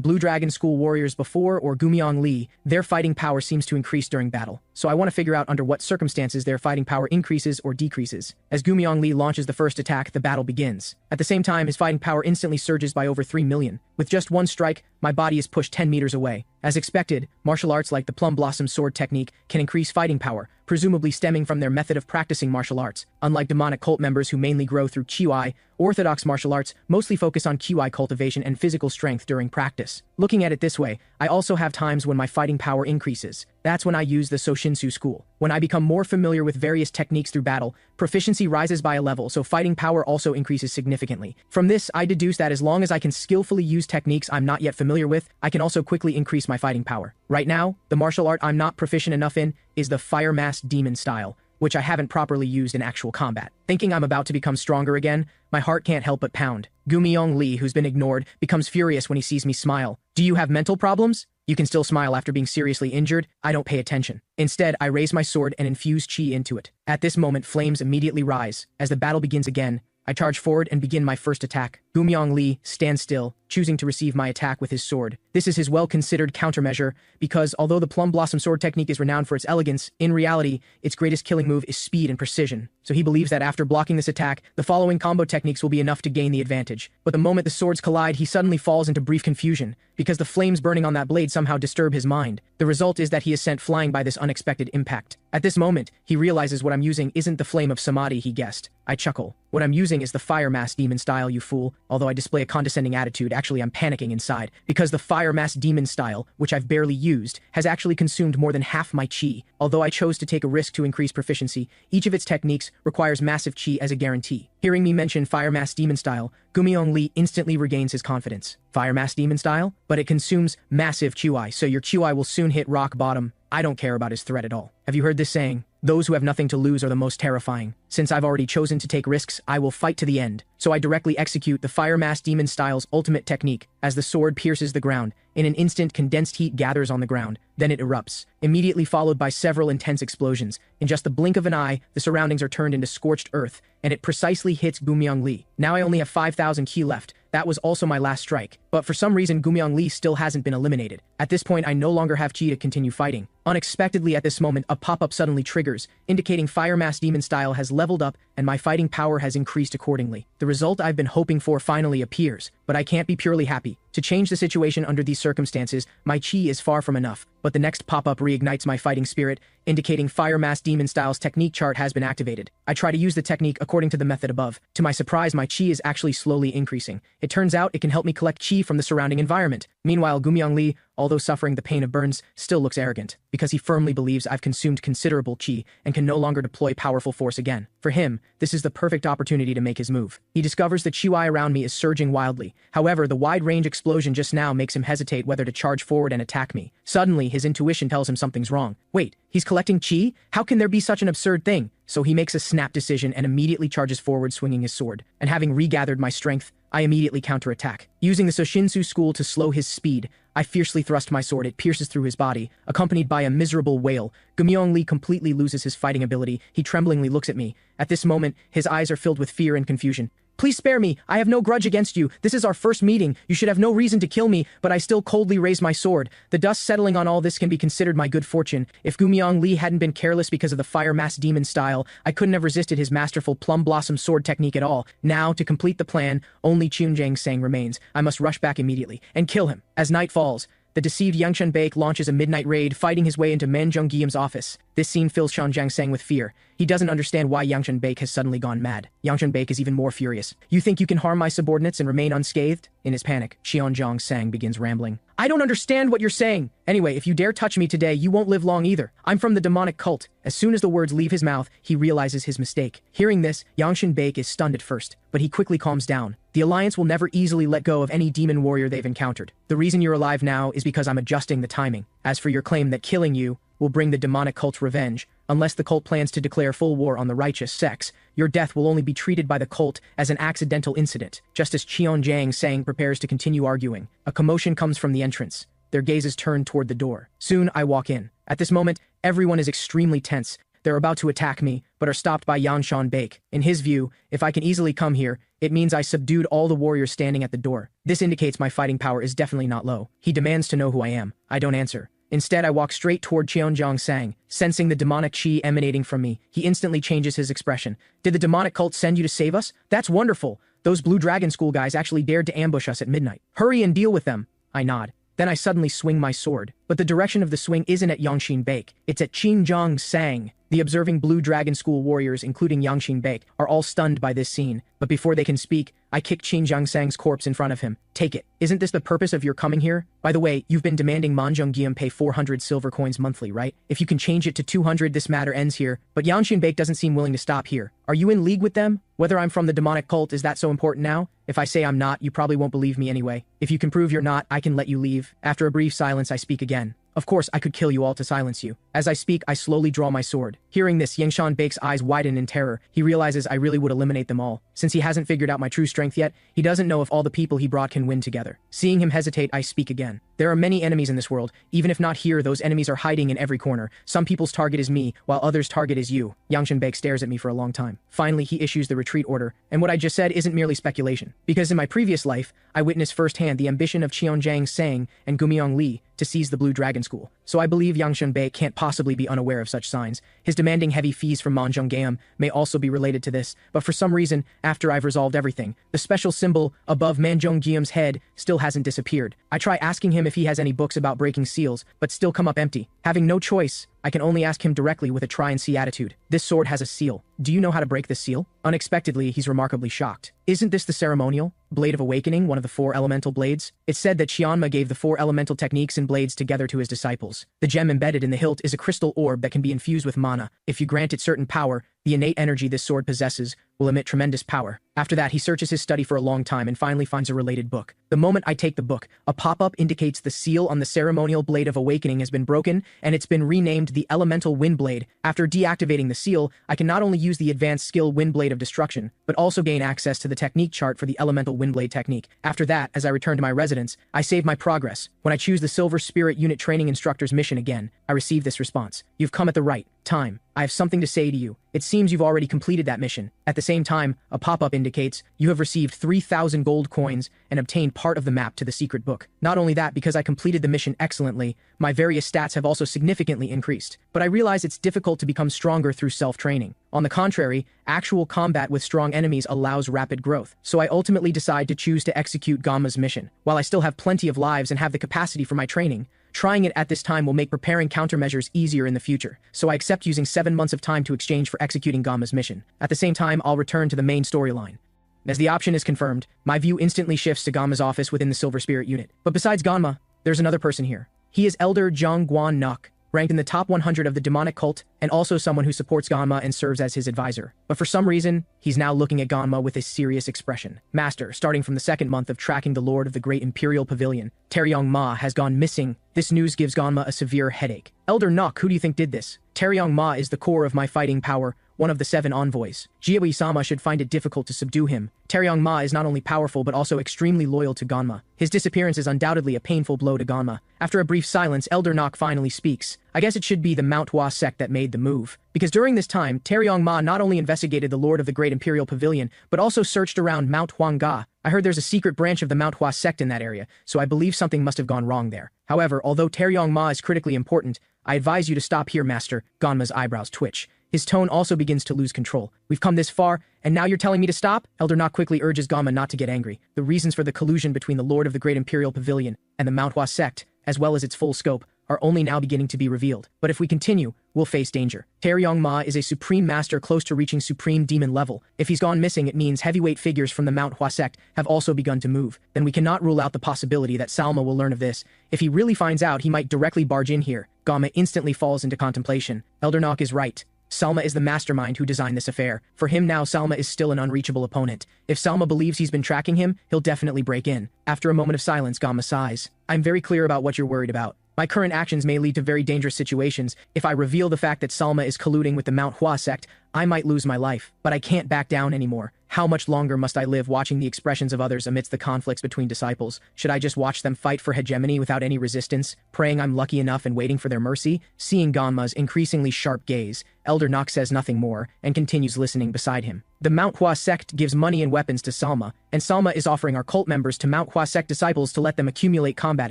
[SPEAKER 1] Blue Dragon School warriors before or Gumiong Li, their fighting power seems to increase during battle. So I want to figure out under what circumstances their fighting power increases or decreases. As Gumiong Li launches the first attack, the battle begins. At the same time, his fighting power instantly surges by over 3 million. With just one strike, my body is pushed 10 meters away. As expected, martial arts like the Plum Blossom Sword technique can increase fighting power, presumably stemming from their method of practicing martial arts. Unlike demonic cult members who mainly grow through QI, orthodox martial arts mostly focus on QI cultivation and physical strength during practice. Looking at it this way, I also have times when my fighting power increases. That's when I use the Soshinsu school. When I become more familiar with various techniques through battle, proficiency rises by a level, so fighting power also increases significantly. From this, I deduce that as long as I can skillfully use techniques I'm not yet familiar with, I can also quickly increase my fighting power. Right now, the martial art I'm not proficient enough in is the Fire Mask Demon style, which I haven't properly used in actual combat. Thinking I'm about to become stronger again, my heart can't help but pound. Gumiong Li, who's been ignored, becomes furious when he sees me smile. "Do you have mental problems? You can still smile after being seriously injured?" I don't pay attention. Instead, I raise my sword and infuse chi into it. At this moment, flames immediately rise. As the battle begins again, I charge forward and begin my first attack. Gumiong Li stands still, choosing to receive my attack with his sword. This is his well-considered countermeasure, because although the Plum Blossom Sword technique is renowned for its elegance, in reality, its greatest killing move is speed and precision. So he believes that after blocking this attack, the following combo techniques will be enough to gain the advantage. But the moment the swords collide, he suddenly falls into brief confusion, because the flames burning on that blade somehow disturb his mind. The result is that he is sent flying by this unexpected impact. At this moment, he realizes what I'm using isn't the flame of samadhi he guessed. I chuckle. What I'm using is the Fire Mask Demon style, you fool. Although I display a condescending attitude, actually I'm panicking inside, because the Fire Mask Demon style, which I've barely used, has actually consumed more than half my chi. Although I chose to take a risk to increase proficiency, each of its techniques requires massive chi as a guarantee. Hearing me mention Fire Mask Demon style, Gumiong Li instantly regains his confidence. Fire Mask Demon style? But it consumes massive QI, so your QI will soon hit rock bottom. I don't care about his threat at all. Have you heard this saying? Those who have nothing to lose are the most terrifying. Since I've already chosen to take risks, I will fight to the end. So I directly execute the Fire Mask Demon style's ultimate technique. As the sword pierces the ground, in an instant condensed heat gathers on the ground, then it erupts, immediately followed by several intense explosions. In just the blink of an eye, the surroundings are turned into scorched earth, and it precisely hits Gumiong Li. Now I only have 5,000 ki left. That was also my last strike. But for some reason, Gumiong Li still hasn't been eliminated. At this point, I no longer have chi to continue fighting. Unexpectedly at this moment, a pop-up suddenly triggers, indicating Fire Mask Demon style has leveled up and my fighting power has increased accordingly. The result I've been hoping for finally appears, but I can't be purely happy. To change the situation under these circumstances, my chi is far from enough, but the next pop-up reignites my fighting spirit, indicating Fire Mask Demon style's technique chart has been activated. I try to use the technique according to the method above. To my surprise, my chi is actually slowly increasing. It turns out it can help me collect chi relief from the surrounding environment. Meanwhile, Gumiang Li, although suffering the pain of burns, still looks arrogant, because he firmly believes I've consumed considerable qi and can no longer deploy powerful force again. For him, this is the perfect opportunity to make his move. He discovers the qi around me is surging wildly. However, the wide-range explosion just now makes him hesitate whether to charge forward and attack me. Suddenly, his intuition tells him something's wrong. Wait, he's collecting qi? How can there be such an absurd thing? So he makes a snap decision and immediately charges forward swinging his sword. And having regathered my strength, I immediately counterattack. Using the Soshinsu school to slow his speed, I fiercely thrust my sword. It pierces through his body, accompanied by a miserable wail. Gumiang Li completely loses his fighting ability. He tremblingly looks at me. At this moment, his eyes are filled with fear and confusion. Please spare me. I have no grudge against you. This is our first meeting. You should have no reason to kill me, but I still coldly raise my sword. The dust settling on all this can be considered my good fortune. If Gumiang Li hadn't been careless because of the fire mass demon style, I couldn't have resisted his masterful plum blossom sword technique at all. Now, to complete the plan, only Chunjang Sang remains. I must rush back immediately and kill him. As night falls, the deceived Yang Shenbake launches a midnight raid, fighting his way into Man Zhongguiyam's office. This scene fills Chunjang Sang with fear. He doesn't understand why Yang Shenbake has suddenly gone mad. Yang Shenbake is even more furious. You think you can harm my subordinates and remain unscathed? In his panic, Chunjang Sang begins rambling. I don't understand what you're saying. Anyway, if you dare touch me today, you won't live long either. I'm from the demonic cult. As soon as the words leave his mouth, he realizes his mistake. Hearing this, Yang Shenbake is stunned at first, but he quickly calms down. The Alliance will never easily let go of any demon warrior they've encountered. The reason you're alive now is because I'm adjusting the timing. As for your claim that killing you will bring the demonic cult's revenge, unless the cult plans to declare full war on the righteous sex, your death will only be treated by the cult as an accidental incident. Just as Chunjang Sang prepares to continue arguing, a commotion comes from the entrance. Their gazes turn toward the door. Soon, I walk in. At this moment, everyone is extremely tense. They're about to attack me, but are stopped by Yang Shenbake. In his view, if I can easily come here, it means I subdued all the warriors standing at the door. This indicates my fighting power is definitely not low. He demands to know who I am. I don't answer. Instead, I walk straight toward Chunjang Sang. Sensing the demonic qi emanating from me, he instantly changes his expression. Did the demonic cult send you to save us? That's wonderful. Those Blue Dragon School guys actually dared to ambush us at midnight. Hurry and deal with them. I nod. Then I suddenly swing my sword. But the direction of the swing isn't at Yang Shenbake. It's at Chunjang Sang. The observing Blue Dragon School warriors, including Yang Shenbake, are all stunned by this scene. But before they can speak, I kick Chunjang Sang's corpse in front of him. Take it. Isn't this the purpose of your coming here? By the way, you've been demanding Man Zhongguiyam pay 400 silver coins monthly, right? If you can change it to 200, this matter ends here. But Yang Shenbake doesn't seem willing to stop here. Are you in league with them? Whether I'm from the demonic cult, is that so important now? If I say I'm not, you probably won't believe me anyway. If you can prove you're not, I can let you leave. After a brief silence, I speak again. Of course, I could kill you all to silence you. As I speak, I slowly draw my sword. Hearing this, Yang Shenbake's eyes widen in terror. He realizes I really would eliminate them all. Since he hasn't figured out my true strength yet, he doesn't know if all the people he brought can win together. Seeing him hesitate, I speak again. There are many enemies in this world. Even if not here, those enemies are hiding in every corner. Some people's target is me, while others' target is you. Yang Shenbake stares at me for a long time. Finally, he issues the retreat order, and what I just said isn't merely speculation. Because in my previous life, I witnessed firsthand the ambition of Chunjang Sang and Gumiang Li to seize the Blue Dragon School. So I believe Yang Shenbake can't possibly be unaware of such signs. His demanding heavy fees from Man Zhongguiyam may also be related to this, but for some reason, after I've resolved everything, the special symbol above Man Zhongguiyam's head still hasn't disappeared. I try asking him if he has any books about breaking seals, but still come up empty. Having no choice, I can only ask him directly with a try-and-see attitude. This sword has a seal. Do you know how to break this seal? Unexpectedly, he's remarkably shocked. Isn't this the ceremonial Blade of Awakening, one of the 4 elemental blades? It's said that Qianma gave the 4 elemental techniques and blades together to his disciples. The gem embedded in the hilt is a crystal orb that can be infused with mana. If you grant it certain power, the innate energy this sword possesses will emit tremendous power. After that, he searches his study for a long time and finally finds a related book. The moment I take the book, a pop-up indicates the seal on the ceremonial Blade of Awakening has been broken, and it's been renamed the Elemental Wind Blade. After deactivating the seal, I can not only use the advanced skill Wind Blade of Destruction, but also gain access to the technique chart for the Elemental Wind Blade technique. After that, as I return to my residence, I save my progress. When I choose the Silver Spirit Unit Training Instructor's mission again, I receive this response. You've come at the right time. I have something to say to you. It seems you've already completed that mission. At the same time, a pop-up indicates you have received 3,000 gold coins and obtained part of the map to the secret book. Not only that, because I completed the mission excellently, my various stats have also significantly increased. But I realize it's difficult to become stronger through self-training. On the contrary, actual combat with strong enemies allows rapid growth. So I ultimately decide to choose to execute Gamma's mission. While I still have plenty of lives and have the capacity for my training, trying it at this time will make preparing countermeasures easier in the future, so I accept using 7 months of time to exchange for executing Gamma's mission. At the same time, I'll return to the main storyline. As the option is confirmed, my view instantly shifts to Ganma's office within the Silver Spirit unit. But besides Ganma, there's another person here. He is Elder Zhang Guan Nok, ranked in the top 100 of the demonic cult, and also someone who supports Ganma and serves as his advisor. But for some reason, he's now looking at Ganma with a serious expression. Master, starting from the second month of tracking the Lord of the Great Imperial Pavilion, Taeyong Ma has gone missing. This news gives Ganma a severe headache. Elder Nok, who do you think did this? Taeyong Ma is the core of my fighting power, one of the 7 envoys. Jiahui-sama should find it difficult to subdue him. Taeyong Ma is not only powerful but also extremely loyal to Ganma. His disappearance is undoubtedly a painful blow to Ganma. After a brief silence, Elder Nok finally speaks. I guess it should be the manhwa sect that made the move. Because during this time, Taeyong Ma not only investigated the Lord of the Great Imperial Pavilion, but also searched around Mount Huangga. I heard there's a secret branch of the manhwa sect in that area, so I believe something must have gone wrong there. However, although Taeyong Ma is critically important, I advise you to stop here, Master. Ganma's eyebrows twitch. His tone also begins to lose control. We've come this far, and now you're telling me to stop? Elder Nok quickly urges Ganma not to get angry. The reasons for the collusion between the Lord of the Great Imperial Pavilion and the manhwa sect, as well as its full scope, are only now beginning to be revealed. But if we continue, we'll face danger. Taeyong Ma is a supreme master close to reaching supreme demon level. If he's gone missing, it means heavyweight figures from the manhwa sect have also begun to move. Then we cannot rule out the possibility that Salma will learn of this. If he really finds out, he might directly barge in here. Ganma instantly falls into contemplation. Elder Nok is right. Salma is the mastermind who designed this affair. For him now, Salma is still an unreachable opponent. If Salma believes he's been tracking him, he'll definitely break in. After a moment of silence, Ganma sighs. I'm very clear about what you're worried about. My current actions may lead to very dangerous situations. If I reveal the fact that Salma is colluding with the manhwa sect, I might lose my life. But I can't back down anymore. How much longer must I live watching the expressions of others amidst the conflicts between disciples? Should I just watch them fight for hegemony without any resistance, praying I'm lucky enough and waiting for their mercy? Seeing Ganma's increasingly sharp gaze, Elder Nok says nothing more and continues listening beside him. The manhwa sect gives money and weapons to Salma, and Salma is offering our cult members to manhwa sect disciples to let them accumulate combat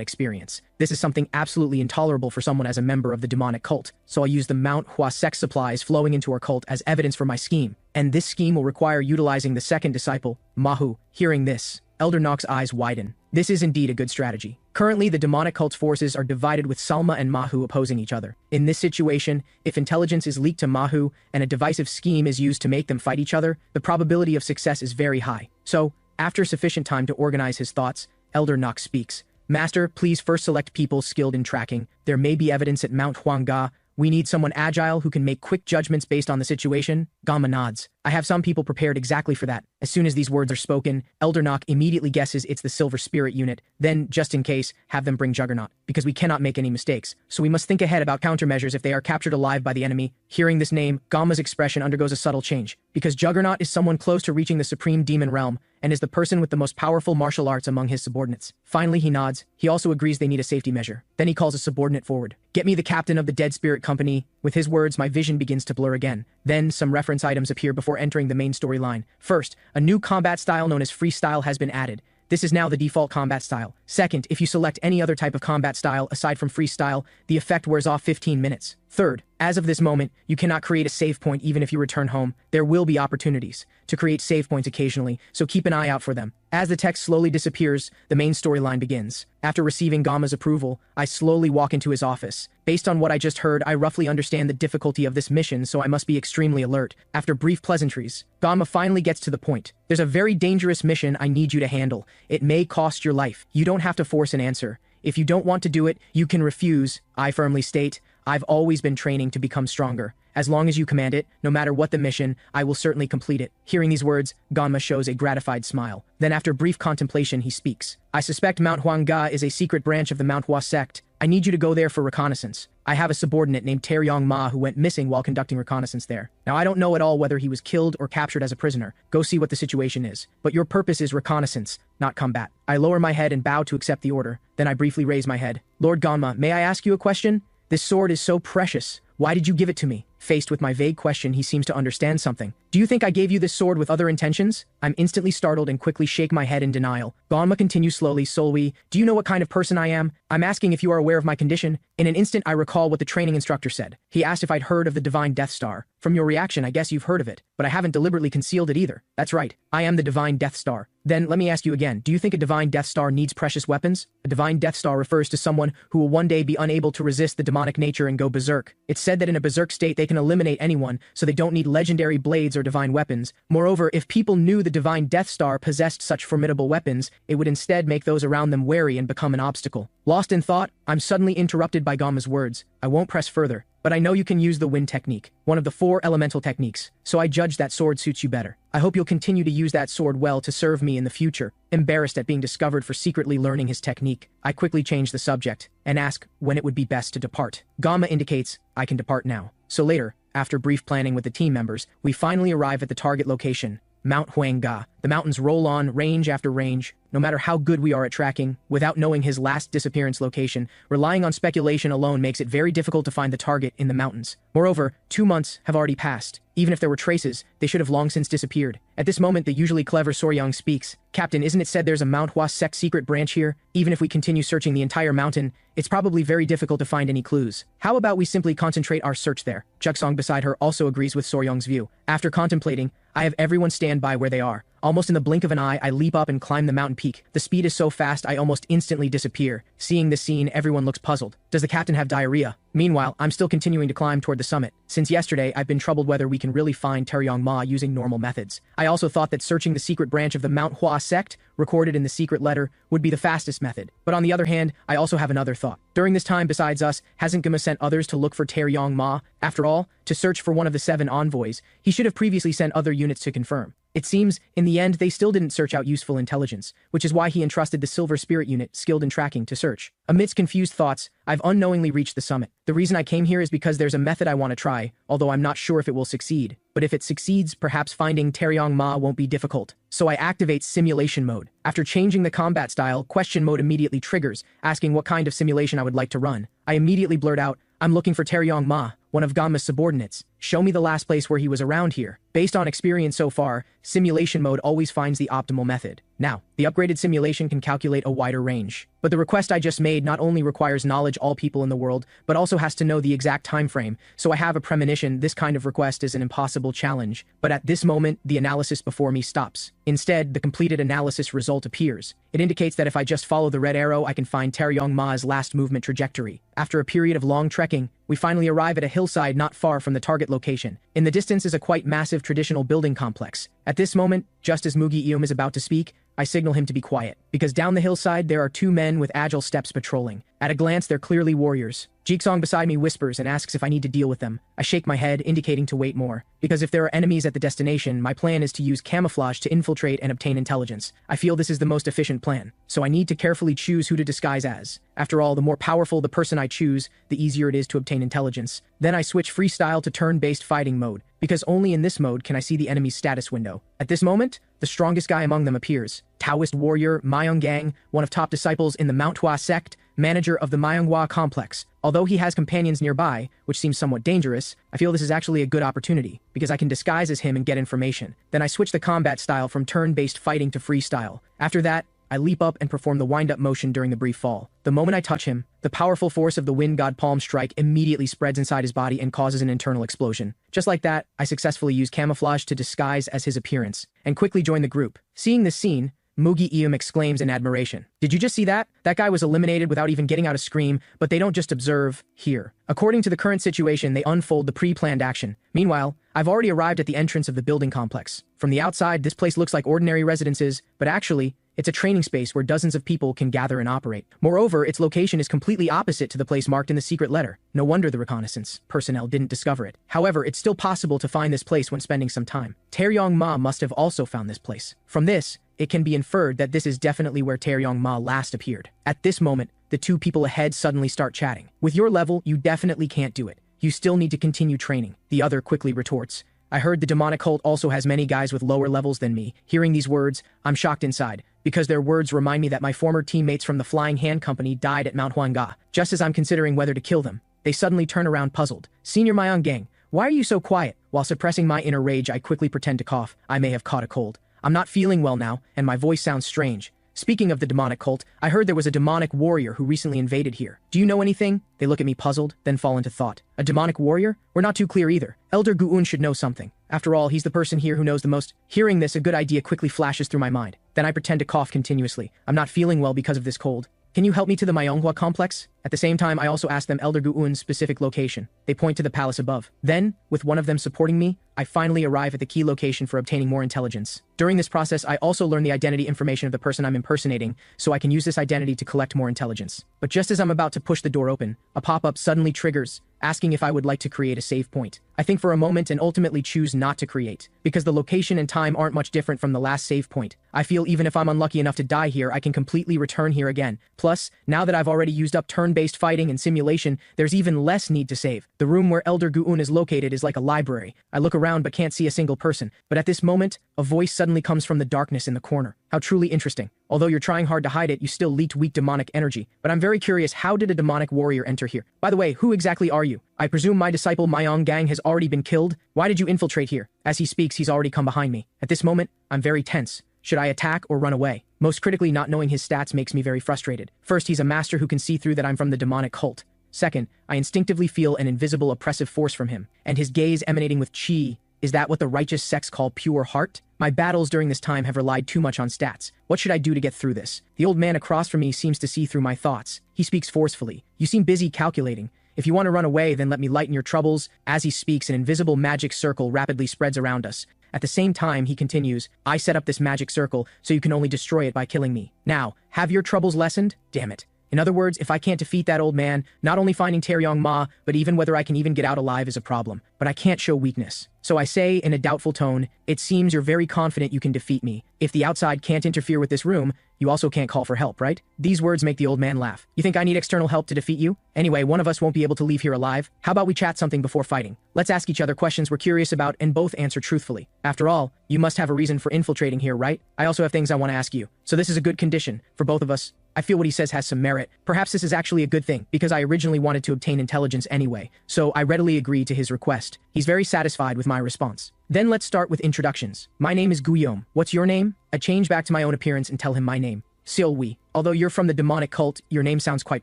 [SPEAKER 1] experience. This is something absolutely intolerable for someone as a member of the demonic cult, so I use the manhwa sect supplies flowing into our cult as evidence for my scheme. And this scheme will require utilizing the second disciple, Mahu. Hearing this, Elder Nok's eyes widen. This is indeed a good strategy. Currently, the demonic cult's forces are divided with Salma and Mahu opposing each other. In this situation, if intelligence is leaked to Mahu and a divisive scheme is used to make them fight each other, the probability of success is very high. So, after sufficient time to organize his thoughts, Elder Nok speaks. Master, please first select people skilled in tracking. There may be evidence at Mount Huangga. We need someone agile who can make quick judgments based on the situation. Ganma nods. I have some people prepared exactly for that. As soon as these words are spoken, Elder Nok immediately guesses it's the Silver Spirit unit. Then, just in case, have them bring Juggernaut, because we cannot make any mistakes. So we must think ahead about countermeasures if they are captured alive by the enemy. Hearing this name, Ganma's expression undergoes a subtle change, because Juggernaut is someone close to reaching the supreme demon realm, and is the person with the most powerful martial arts among his subordinates. Finally, he nods. He also agrees they need a safety measure. Then he calls a subordinate forward. Get me the captain of the Dead Spirit Company. With his words, my vision begins to blur again. Then, some reference items appear before entering the main storyline. First, a new combat style known as freestyle has been added. This is now the default combat style. Second, if you select any other type of combat style aside from freestyle, the effect wears off 15 minutes. Third, as of this moment, you cannot create a save point even if you return home. There will be opportunities to create save points occasionally, so keep an eye out for them. As the text slowly disappears, the main storyline begins. After receiving Ganma's approval, I slowly walk into his office. Based on what I just heard, I roughly understand the difficulty of this mission, so I must be extremely alert. After brief pleasantries, Ganma finally gets to the point. There's a very dangerous mission I need you to handle. It may cost your life. You don't have to force an answer. If you don't want to do it, you can refuse. I firmly state, I've always been training to become stronger. As long as you command it, no matter what the mission, I will certainly complete it. Hearing these words, Ganma shows a gratified smile. Then after brief contemplation, he speaks. I suspect Mount Huangga is a secret branch of the manhwa sect. I need you to go there for reconnaissance. I have a subordinate named Taeyong Ma who went missing while conducting reconnaissance there. Now I don't know at all whether he was killed or captured as a prisoner. Go see what the situation is. But your purpose is reconnaissance, not combat. I lower my head and bow to accept the order. Then I briefly raise my head. Lord Ganma, may I ask you a question? This sword is so precious. Why did you give it to me? Faced with my vague question, he seems to understand something. Do you think I gave you this sword with other intentions? I'm instantly startled and quickly shake my head in denial. Ganma continues slowly, Solwi, do you know what kind of person I am? I'm asking if you are aware of my condition. In an instant, I recall what the training instructor said. He asked if I'd heard of the Divine Death Star. From your reaction, I guess you've heard of it, but I haven't deliberately concealed it either. That's right, I am the Divine Death Star. Then, let me ask you again, do you think a Divine Death Star needs precious weapons? A Divine Death Star refers to someone who will one day be unable to resist the demonic nature and go berserk. It's said that in a berserk state they can can eliminate anyone, so they don't need legendary blades or divine weapons. Moreover, if people knew the divine Death Star possessed such formidable weapons, it would instead make those around them wary and become an obstacle. Lost in thought, I'm suddenly interrupted by Gamma's words. I won't press further, but I know you can use the wind technique, one of the 4 elemental techniques, so I judge that sword suits you better. I hope you'll continue to use that sword well to serve me in the future. Embarrassed at being discovered for secretly learning his technique, I quickly change the subject and ask when it would be best to depart. Gamma indicates I can depart now. So later, after brief planning with the team members, we finally arrive at the target location, Mount Huanga. The mountains roll on, range after range. No matter how good we are at tracking, without knowing his last disappearance location, relying on speculation alone makes it very difficult to find the target in the mountains. Moreover, 2 months have already passed. Even if there were traces, they should have long since disappeared. At this moment, the usually clever Soryang speaks. Captain, isn't it said there's a Manhwa sect secret branch here? Even if we continue searching the entire mountain, it's probably very difficult to find any clues. How about we simply concentrate our search there? Juksong beside her also agrees with Soryang's view. After contemplating, I have everyone stand by where they are. Almost in the blink of an eye, I leap up and climb the mountain peak. The speed is so fast, I almost instantly disappear. Seeing this scene, everyone looks puzzled. Does the captain have diarrhea? Meanwhile, I'm still continuing to climb toward the summit. Since yesterday, I've been troubled whether we can really find Taeyong Ma using normal methods. I also thought that searching the secret branch of the Manhwa sect, recorded in the secret letter, would be the fastest method. But on the other hand, I also have another thought. During this time, besides us, hasn't Gama sent others to look for Taeyong Ma? After all, to search for one of the 7 envoys, he should have previously sent other units to confirm. It seems, in the end, they still didn't search out useful intelligence, which is why he entrusted the Silver Spirit unit, skilled in tracking, to search. Amidst confused thoughts, I've unknowingly reached the summit. The reason I came here is because there's a method I want to try, although I'm not sure if it will succeed. But if it succeeds, perhaps finding Taeyong Ma won't be difficult. So I activate simulation mode. After changing the combat style, question mode immediately triggers, asking what kind of simulation I would like to run. I immediately blurt out, I'm looking for Taeyong Ma, one of Gamma's subordinates. Show me the last place where he was around here. Based on experience so far, simulation mode always finds the optimal method. Now, the upgraded simulation can calculate a wider range. But the request I just made not only requires knowledge all people in the world, but also has to know the exact time frame, so I have a premonition this kind of request is an impossible challenge. But at this moment, the analysis before me stops. Instead, the completed analysis result appears. It indicates that if I just follow the red arrow, I can find Taeyong Ma's last movement trajectory. After a period of long trekking, we finally arrive at a hillside not far from the target location. In the distance is a quite massive traditional building complex. At this moment, just as Mugi Eum is about to speak, I signal him to be quiet, because down the hillside there are 2 men with agile steps patrolling. At a glance, they're clearly warriors. Jiksong beside me whispers and asks if I need to deal with them. I shake my head, indicating to wait more, because if there are enemies at the destination, my plan is to use camouflage to infiltrate and obtain intelligence. I feel this is the most efficient plan, so I need to carefully choose who to disguise as. After all, the more powerful the person I choose, the easier it is to obtain intelligence. Then I switch freestyle to turn-based fighting mode, because only in this mode can I see the enemy's status window. At this moment, the strongest guy among them appears. Taoist warrior Myung-gang, one of top disciples in the Manhwa sect, manager of the Manhwa complex. Although he has companions nearby, which seems somewhat dangerous, I feel this is actually a good opportunity, because I can disguise as him and get information. Then I switch the combat style from turn-based fighting to freestyle. After that, I leap up and perform the wind-up motion during the brief fall. The moment I touch him, the powerful force of the wind god palm strike immediately spreads inside his body and causes an internal explosion. Just like that, I successfully use camouflage to disguise as his appearance, and quickly join the group. Seeing this scene, Mugi Eum exclaims in admiration. Did you just see that? That guy was eliminated without even getting out a scream, but they don't just observe here. According to the current situation, they unfold the pre-planned action. Meanwhile, I've already arrived at the entrance of the building complex. From the outside, this place looks like ordinary residences, but actually, it's a training space where dozens of people can gather and operate. Moreover, its location is completely opposite to the place marked in the secret letter. No wonder the reconnaissance personnel didn't discover it. However, it's still possible to find this place when spending some time. Taeyong Ma must have also found this place. From this, it can be inferred that this is definitely where Taeyong Ma last appeared. At this moment, the 2 people ahead suddenly start chatting. With your level, you definitely can't do it. You still need to continue training. The other quickly retorts. I heard the demonic cult also has many guys with lower levels than me. Hearing these words, I'm shocked inside, because their words remind me that my former teammates from the Flying Hand Company died at Mount Huanga. Just as I'm considering whether to kill them, they suddenly turn around puzzled. Senior Myung-gang, why are you so quiet? While suppressing my inner rage, I quickly pretend to cough. I may have caught a cold. I'm not feeling well now, and my voice sounds strange. Speaking of the demonic cult, I heard there was a demonic warrior who recently invaded here. Do you know anything? They look at me puzzled, then fall into thought. A demonic warrior? We're not too clear either. Elder Guun should know something. After all, he's the person here who knows the most. Hearing this, a good idea quickly flashes through my mind. Then I pretend to cough continuously. I'm not feeling well because of this cold. Can you help me to the Manhwa complex? At the same time, I also ask them Elder Gu'un's specific location. They point to the palace above. Then, with one of them supporting me, I finally arrive at the key location for obtaining more intelligence. During this process, I also learn the identity information of the person I'm impersonating, so I can use this identity to collect more intelligence. But just as I'm about to push the door open, a pop-up suddenly triggers, asking if I would like to create a save point. I think for a moment and ultimately choose not to create, because the location and time aren't much different from the last save point. I feel even if I'm unlucky enough to die here, I can completely return here again. Plus, now that I've already used up turn-based fighting and simulation, there's even less need to save. The room where Elder Gu'un is located is like a library. I look around but can't see a single person. But at this moment, a voice suddenly comes from the darkness in the corner. How truly interesting. Although you're trying hard to hide it, you still leaked weak demonic energy. But I'm very curious, how did a demonic warrior enter here? By the way, who exactly are you? I presume my disciple Myong Gang has already been killed? Why did you infiltrate here? As he speaks, he's already come behind me. At this moment, I'm very tense. Should I attack or run away? Most critically, not knowing his stats makes me very frustrated. First, he's a master who can see through that I'm from the demonic cult. Second, I instinctively feel an invisible oppressive force from him, and his gaze emanating with chi. Is that what the righteous sects call pure heart? My battles during this time have relied too much on stats. What should I do to get through this? The old man across from me seems to see through my thoughts. He speaks forcefully. You seem busy calculating. If you want to run away, then let me lighten your troubles. As he speaks, an invisible magic circle rapidly spreads around us. At the same time, he continues, I set up this magic circle, so you can only destroy it by killing me. Now, have your troubles lessened? Damn it. In other words, if I can't defeat that old man, not only finding Taeyong Ma, but even whether I can even get out alive is a problem. But I can't show weakness. So I say, in a doubtful tone, it seems you're very confident you can defeat me. If the outside can't interfere with this room, you also can't call for help, right? These words make the old man laugh. You think I need external help to defeat you? Anyway, one of us won't be able to leave here alive. How about we chat something before fighting? Let's ask each other questions we're curious about and both answer truthfully. After all, you must have a reason for infiltrating here, right? I also have things I want to ask you. So this is a good condition for both of us. I feel what he says has some merit. Perhaps this is actually a good thing, because I originally wanted to obtain intelligence anyway, so I readily agree to his request. He's very satisfied with my response. Then let's start with introductions. My name is Guillaume. What's your name? I change back to my own appearance and tell him my name. Silwi. Although you're from the demonic cult, your name sounds quite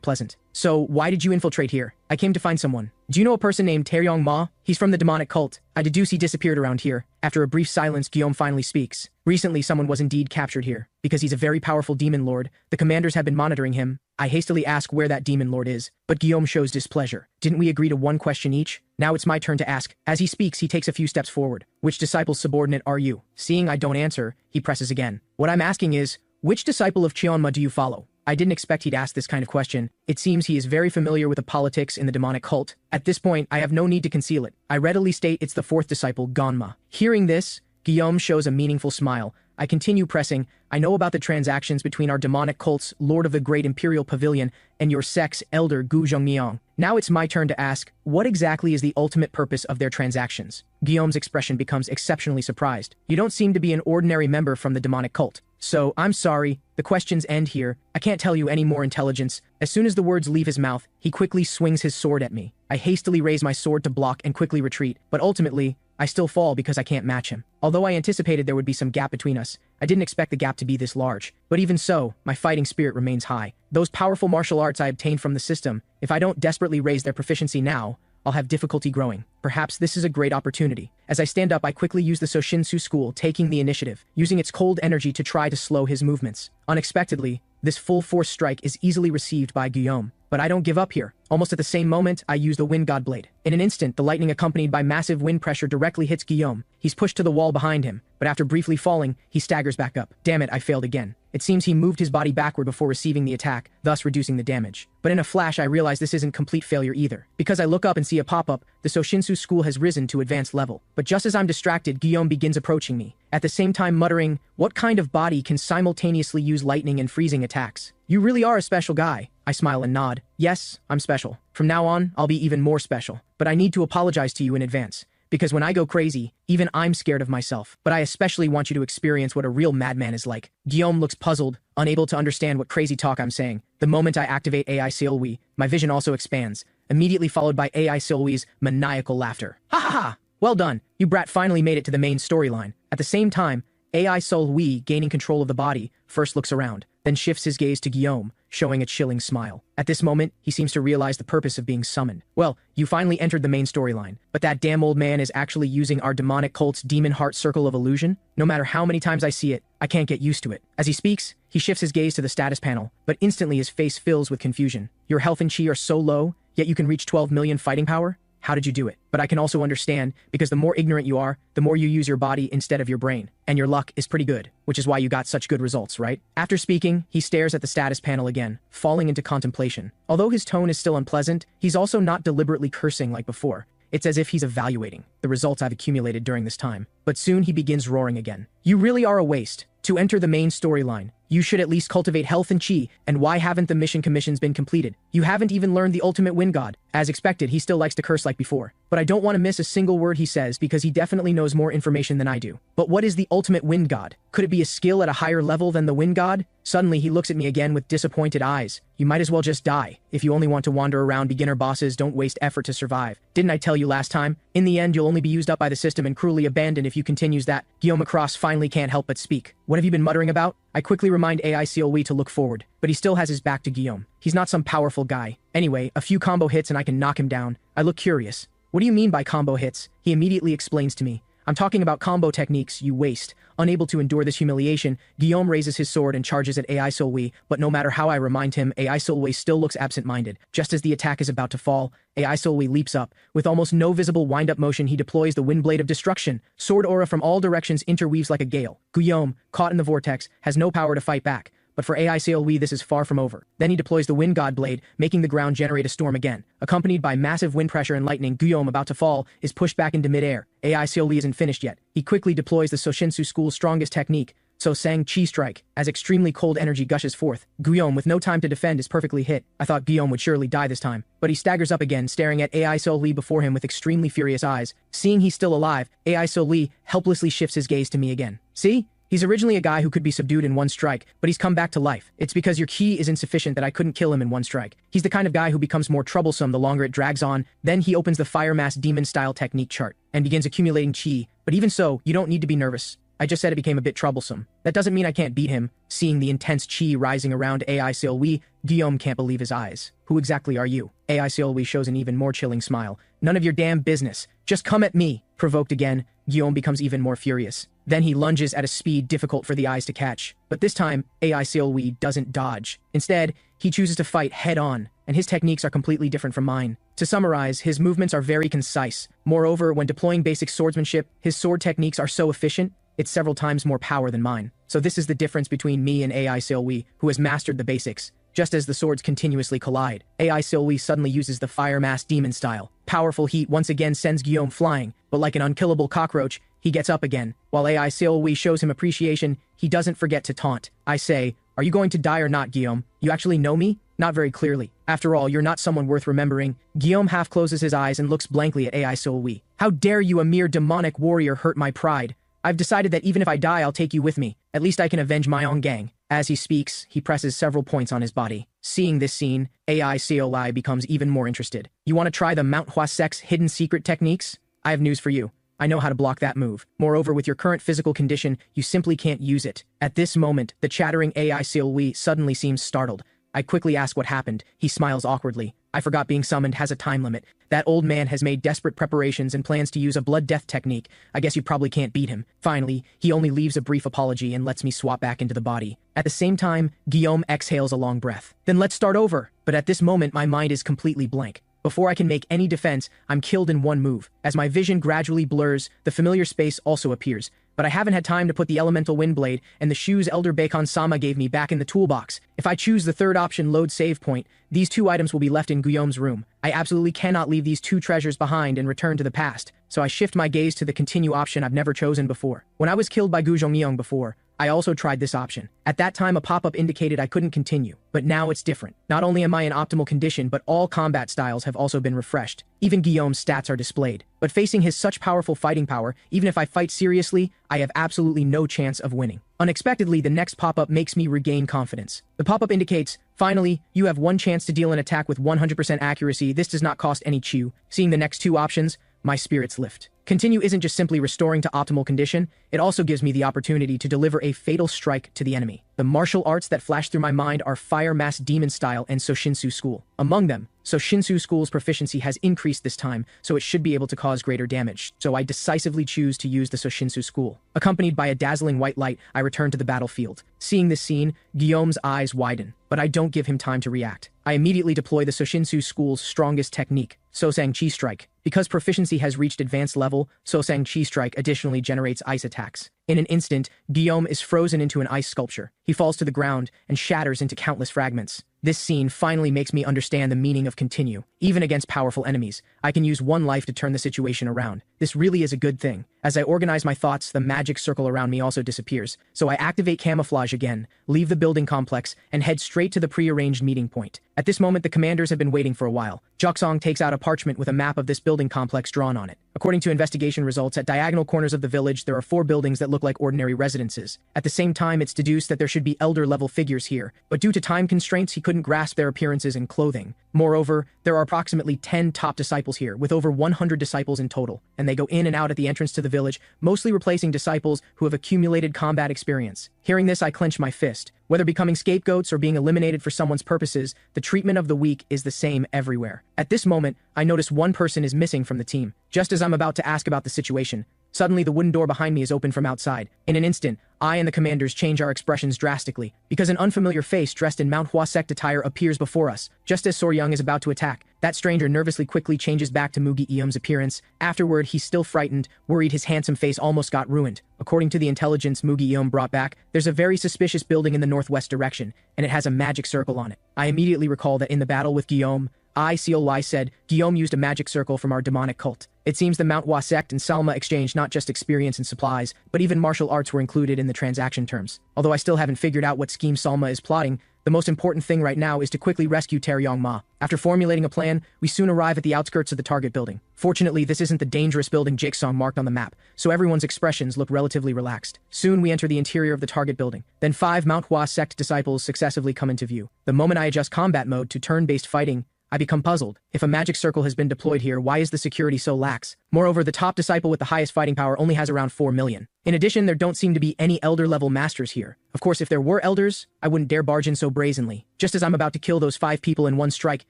[SPEAKER 1] pleasant. So, why did you infiltrate here? I came to find someone. Do you know a person named Taeyong Ma? He's from the demonic cult. I deduce he disappeared around here. After a brief silence, Guillaume finally speaks. Recently, someone was indeed captured here. Because he's a very powerful demon lord, the commanders have been monitoring him. I hastily ask where that demon lord is, but Guillaume shows displeasure. Didn't we agree to one question each? Now it's my turn to ask. As he speaks, he takes a few steps forward. Which disciple's subordinate are you? Seeing I don't answer, he presses again. What I'm asking is, which disciple of Cheonma do you follow? I didn't expect he'd ask this kind of question. It seems he is very familiar with the politics in the demonic cult. At this point, I have no need to conceal it. I readily state it's the fourth disciple, Gonma. Hearing this, Guillaume shows a meaningful smile. I continue pressing, I know about the transactions between our demonic cult's Lord of the Great Imperial Pavilion and your sect's Elder Gu Zhongmiang. Now it's my turn to ask, what exactly is the ultimate purpose of their transactions? Guillaume's expression becomes exceptionally surprised. You don't seem to be an ordinary member from the demonic cult. So, I'm sorry, the questions end here. I can't tell you any more intelligence. As soon as the words leave his mouth, he quickly swings his sword at me. I hastily raise my sword to block and quickly retreat, but ultimately, I still fall because I can't match him. Although I anticipated there would be some gap between us, I didn't expect the gap to be this large. But even so, my fighting spirit remains high. Those powerful martial arts I obtained from the system, if I don't desperately raise their proficiency now, I'll have difficulty growing. Perhaps this is a great opportunity. As I stand up, I quickly use the Soshinsu school, taking the initiative, using its cold energy to try to slow his movements. Unexpectedly, this full-force strike is easily received by Guillaume. But I don't give up here. Almost at the same moment, I use the Wind God Blade. In an instant, the lightning accompanied by massive wind pressure directly hits Guillaume. He's pushed to the wall behind him, but after briefly falling, he staggers back up. Damn it, I failed again. It seems he moved his body backward before receiving the attack, thus reducing the damage. But in a flash, I realize this isn't complete failure either. Because I look up and see a pop-up, the Soshinsu school has risen to advanced level. But just as I'm distracted, Guillaume begins approaching me, at the same time muttering, what kind of body can simultaneously use lightning and freezing attacks? You really are a special guy. I smile and nod. Yes, I'm special. From now on, I'll be even more special. But I need to apologize to you in advance. Because when I go crazy, even I'm scared of myself. But I especially want you to experience what a real madman is like. Guillaume looks puzzled, unable to understand what crazy talk I'm saying. The moment I activate AI Silwi, my vision also expands, immediately followed by AI Silwi's maniacal laughter. Ha ha ha! Well done, you brat finally made it to the main storyline. At the same time, AI Silwi, gaining control of the body, first looks around, then shifts his gaze to Guillaume, showing a chilling smile. At this moment, he seems to realize the purpose of being summoned. Well, you finally entered the main storyline, but that damn old man is actually using our demonic cult's demon heart circle of illusion? No matter how many times I see it, I can't get used to it. As he speaks, he shifts his gaze to the status panel, but instantly his face fills with confusion. Your health and chi are so low, yet you can reach 12 million fighting power? How did you do it? But I can also understand, because the more ignorant you are, the more you use your body instead of your brain. And your luck is pretty good, which is why you got such good results, right? After speaking, he stares at the status panel again, falling into contemplation. Although his tone is still unpleasant, he's also not deliberately cursing like before. It's as if he's evaluating the results I've accumulated during this time. But soon he begins roaring again. You really are a waste. To enter the main storyline, you should at least cultivate health and chi, and why haven't the mission commissions been completed? You haven't even learned the ultimate wind god. As expected, he still likes to curse like before. But I don't want to miss a single word he says because he definitely knows more information than I do. But what is the ultimate wind god? Could it be a skill at a higher level than the wind god? Suddenly he looks at me again with disappointed eyes. You might as well just die. If you only want to wander around beginner bosses, don't waste effort to survive. Didn't I tell you last time? In the end, you'll only be used up by the system and cruelly abandoned if you continues that. Guillaume Across finally can't help but speak. What have you been muttering about? I quickly remind AI Seolwi to look forward, but he still has his back to Guillaume. He's not some powerful guy. Anyway, a few combo hits and I can knock him down. I look curious. What do you mean by combo hits? He immediately explains to me. I'm talking about combo techniques, you waste. Unable to endure this humiliation, Guillaume raises his sword and charges at AI Seolwi, but no matter how I remind him, AI Seolwi still looks absent-minded. Just as the attack is about to fall, AI Seolwi leaps up. With almost no visible wind-up motion, he deploys the Wind Blade of Destruction. Sword aura from all directions interweaves like a gale. Guillaume, caught in the vortex, has no power to fight back. But for AI Seolwi, this is far from over. Then he deploys the Wind God Blade, making the ground generate a storm again. Accompanied by massive wind pressure and lightning, Guillaume, about to fall, is pushed back into midair. AI Seolwi isn't finished yet. He quickly deploys the Soshinsu school's strongest technique, So Sang Chi Strike, as extremely cold energy gushes forth. Guillaume, with no time to defend, is perfectly hit. I thought Guillaume would surely die this time, but he staggers up again, staring at AI So Lee before him with extremely furious eyes. Seeing he's still alive, AI So Lee helplessly shifts his gaze to me again. See? He's originally a guy who could be subdued in one strike, but he's come back to life. It's because your ki is insufficient that I couldn't kill him in one strike. He's the kind of guy who becomes more troublesome the longer it drags on. Then he opens the Fire Mass Demon-style technique chart and begins accumulating chi. But even so, you don't need to be nervous. I just said it became a bit troublesome. That doesn't mean I can't beat him. Seeing the intense chi rising around AI Seolwi, Guillaume can't believe his eyes. Who exactly are you? AI Seolwi shows an even more chilling smile. None of your damn business. Just come at me. Provoked again, Guillaume becomes even more furious. Then he lunges at a speed difficult for the eyes to catch. But this time, AI Seolwi doesn't dodge. Instead, he chooses to fight head-on, and his techniques are completely different from mine. To summarize, his movements are very concise. Moreover, when deploying basic swordsmanship, his sword techniques are so efficient, it's several times more power than mine. So this is the difference between me and AI Seolwi, who has mastered the basics. Just as the swords continuously collide, AI Seolwi suddenly uses the Fire Mass Demon style. Powerful heat once again sends Guillaume flying, but like an unkillable cockroach, he gets up again. While AI Seolwi shows him appreciation, he doesn't forget to taunt. I say, "Are you going to die or not, Guillaume? You actually know me?" Not very clearly. After all, you're not someone worth remembering. Guillaume half closes his eyes and looks blankly at AI Seolwi. How dare you, a mere demonic warrior, hurt my pride? I've decided that even if I die, I'll take you with me. At least I can avenge my own gang. As he speaks, he presses several points on his body. Seeing this scene, AI Seolai becomes even more interested. You want to try the Manhwa Sect's hidden secret techniques? I have news for you. I know how to block that move. Moreover, with your current physical condition, you simply can't use it. At this moment, the chattering AI Seolwi suddenly seems startled. I quickly ask what happened. He smiles awkwardly. I forgot being summoned has a time limit. That old man has made desperate preparations and plans to use a blood death technique. I guess you probably can't beat him. Finally, he only leaves a brief apology and lets me swap back into the body. At the same time, Guillaume exhales a long breath. Then let's start over. But at this moment, my mind is completely blank. Before I can make any defense, I'm killed in one move. As my vision gradually blurs, the familiar space also appears. But I haven't had time to put the elemental wind blade and the shoes Elder Bacon-sama gave me back in the toolbox. If I choose the third option, load save point, these two items will be left in Guillaume's room. I absolutely cannot leave these two treasures behind and return to the past. So I shift my gaze to the continue option I've never chosen before. When I was killed by Gu Zhongyong before, I also tried this option. At that time, a pop-up indicated I couldn't continue, but now it's different. Not only am I in optimal condition, but all combat styles have also been refreshed. Even Guillaume's stats are displayed. But facing his such powerful fighting power, even if I fight seriously, I have absolutely no chance of winning. Unexpectedly, the next pop-up makes me regain confidence. The pop-up indicates, finally, you have one chance to deal an attack with 100% accuracy. This does not cost any chi. Seeing the next two options, my spirits lift. Continue isn't just simply restoring to optimal condition, it also gives me the opportunity to deliver a fatal strike to the enemy. The martial arts that flash through my mind are Fire Mass Demon Style and Soshinsu School. Among them, so Shinsu School's proficiency has increased this time, so it should be able to cause greater damage, so I decisively choose to use the Soshinsu School. Accompanied by a dazzling white light, I return to the battlefield. Seeing this scene, Guillaume's eyes widen, but I don't give him time to react. I immediately deploy the Soshinsu School's strongest technique, Sosang Chi Strike. Because proficiency has reached advanced level, Sosang Chi Strike additionally generates ice attacks. In an instant, Guillaume is frozen into an ice sculpture. He falls to the ground and shatters into countless fragments. This scene finally makes me understand the meaning of continue. Even against powerful enemies, I can use one life to turn the situation around. This really is a good thing. As I organize my thoughts, the magic circle around me also disappears, so I activate camouflage again, leave the building complex, and head straight to the pre-arranged meeting point. At this moment, the commanders have been waiting for a while. Joksong takes out a parchment with a map of this building complex drawn on it. According to investigation results, at diagonal corners of the village, there are 4 buildings that look like ordinary residences. At the same time, it's deduced that there should be elder-level figures here, but due to time constraints, he couldn't grasp their appearances and clothing. Moreover, there are approximately 10 top disciples here, with over 100 disciples in total, and they go in and out at the entrance to the village, mostly replacing disciples who have accumulated combat experience. Hearing this, I clench my fist. Whether becoming scapegoats or being eliminated for someone's purposes, the treatment of the weak is the same everywhere. At this moment, I notice one person is missing from the team. Just as I'm about to ask about the situation, suddenly the wooden door behind me is opened from outside. In an instant, I and the commanders change our expressions drastically, because an unfamiliar face dressed in ManhwaCapped attire appears before us. Just as Soryung is about to attack, that stranger nervously quickly changes back to Mugi Eum's appearance. Afterward, he's still frightened, worried his handsome face almost got ruined. According to the intelligence Mugi Eum brought back, there's a very suspicious building in the northwest direction, and it has a magic circle on it. I immediately recall that in the battle with Guillaume, Seol said Guillaume used a magic circle from our demonic cult. It seems the ManhwaCapped and Salma exchanged not just experience and supplies, but even martial arts were included in the transaction terms. Although I still haven't figured out what scheme Salma is plotting, the most important thing right now is to quickly rescue Taeyong Ma. After formulating a plan, we soon arrive at the outskirts of the target building. Fortunately, this isn't the dangerous building Jigsaw marked on the map, so everyone's expressions look relatively relaxed. Soon we enter the interior of the target building. Then 5 ManhwaCapped disciples successively come into view. The moment I adjust combat mode to turn-based fighting, I become puzzled. If a magic circle has been deployed here, why is the security so lax? Moreover, the top disciple with the highest fighting power only has around 4 million. In addition, there don't seem to be any elder-level masters here. Of course, if there were elders, I wouldn't dare barge in so brazenly. Just as I'm about to kill those 5 people in one strike,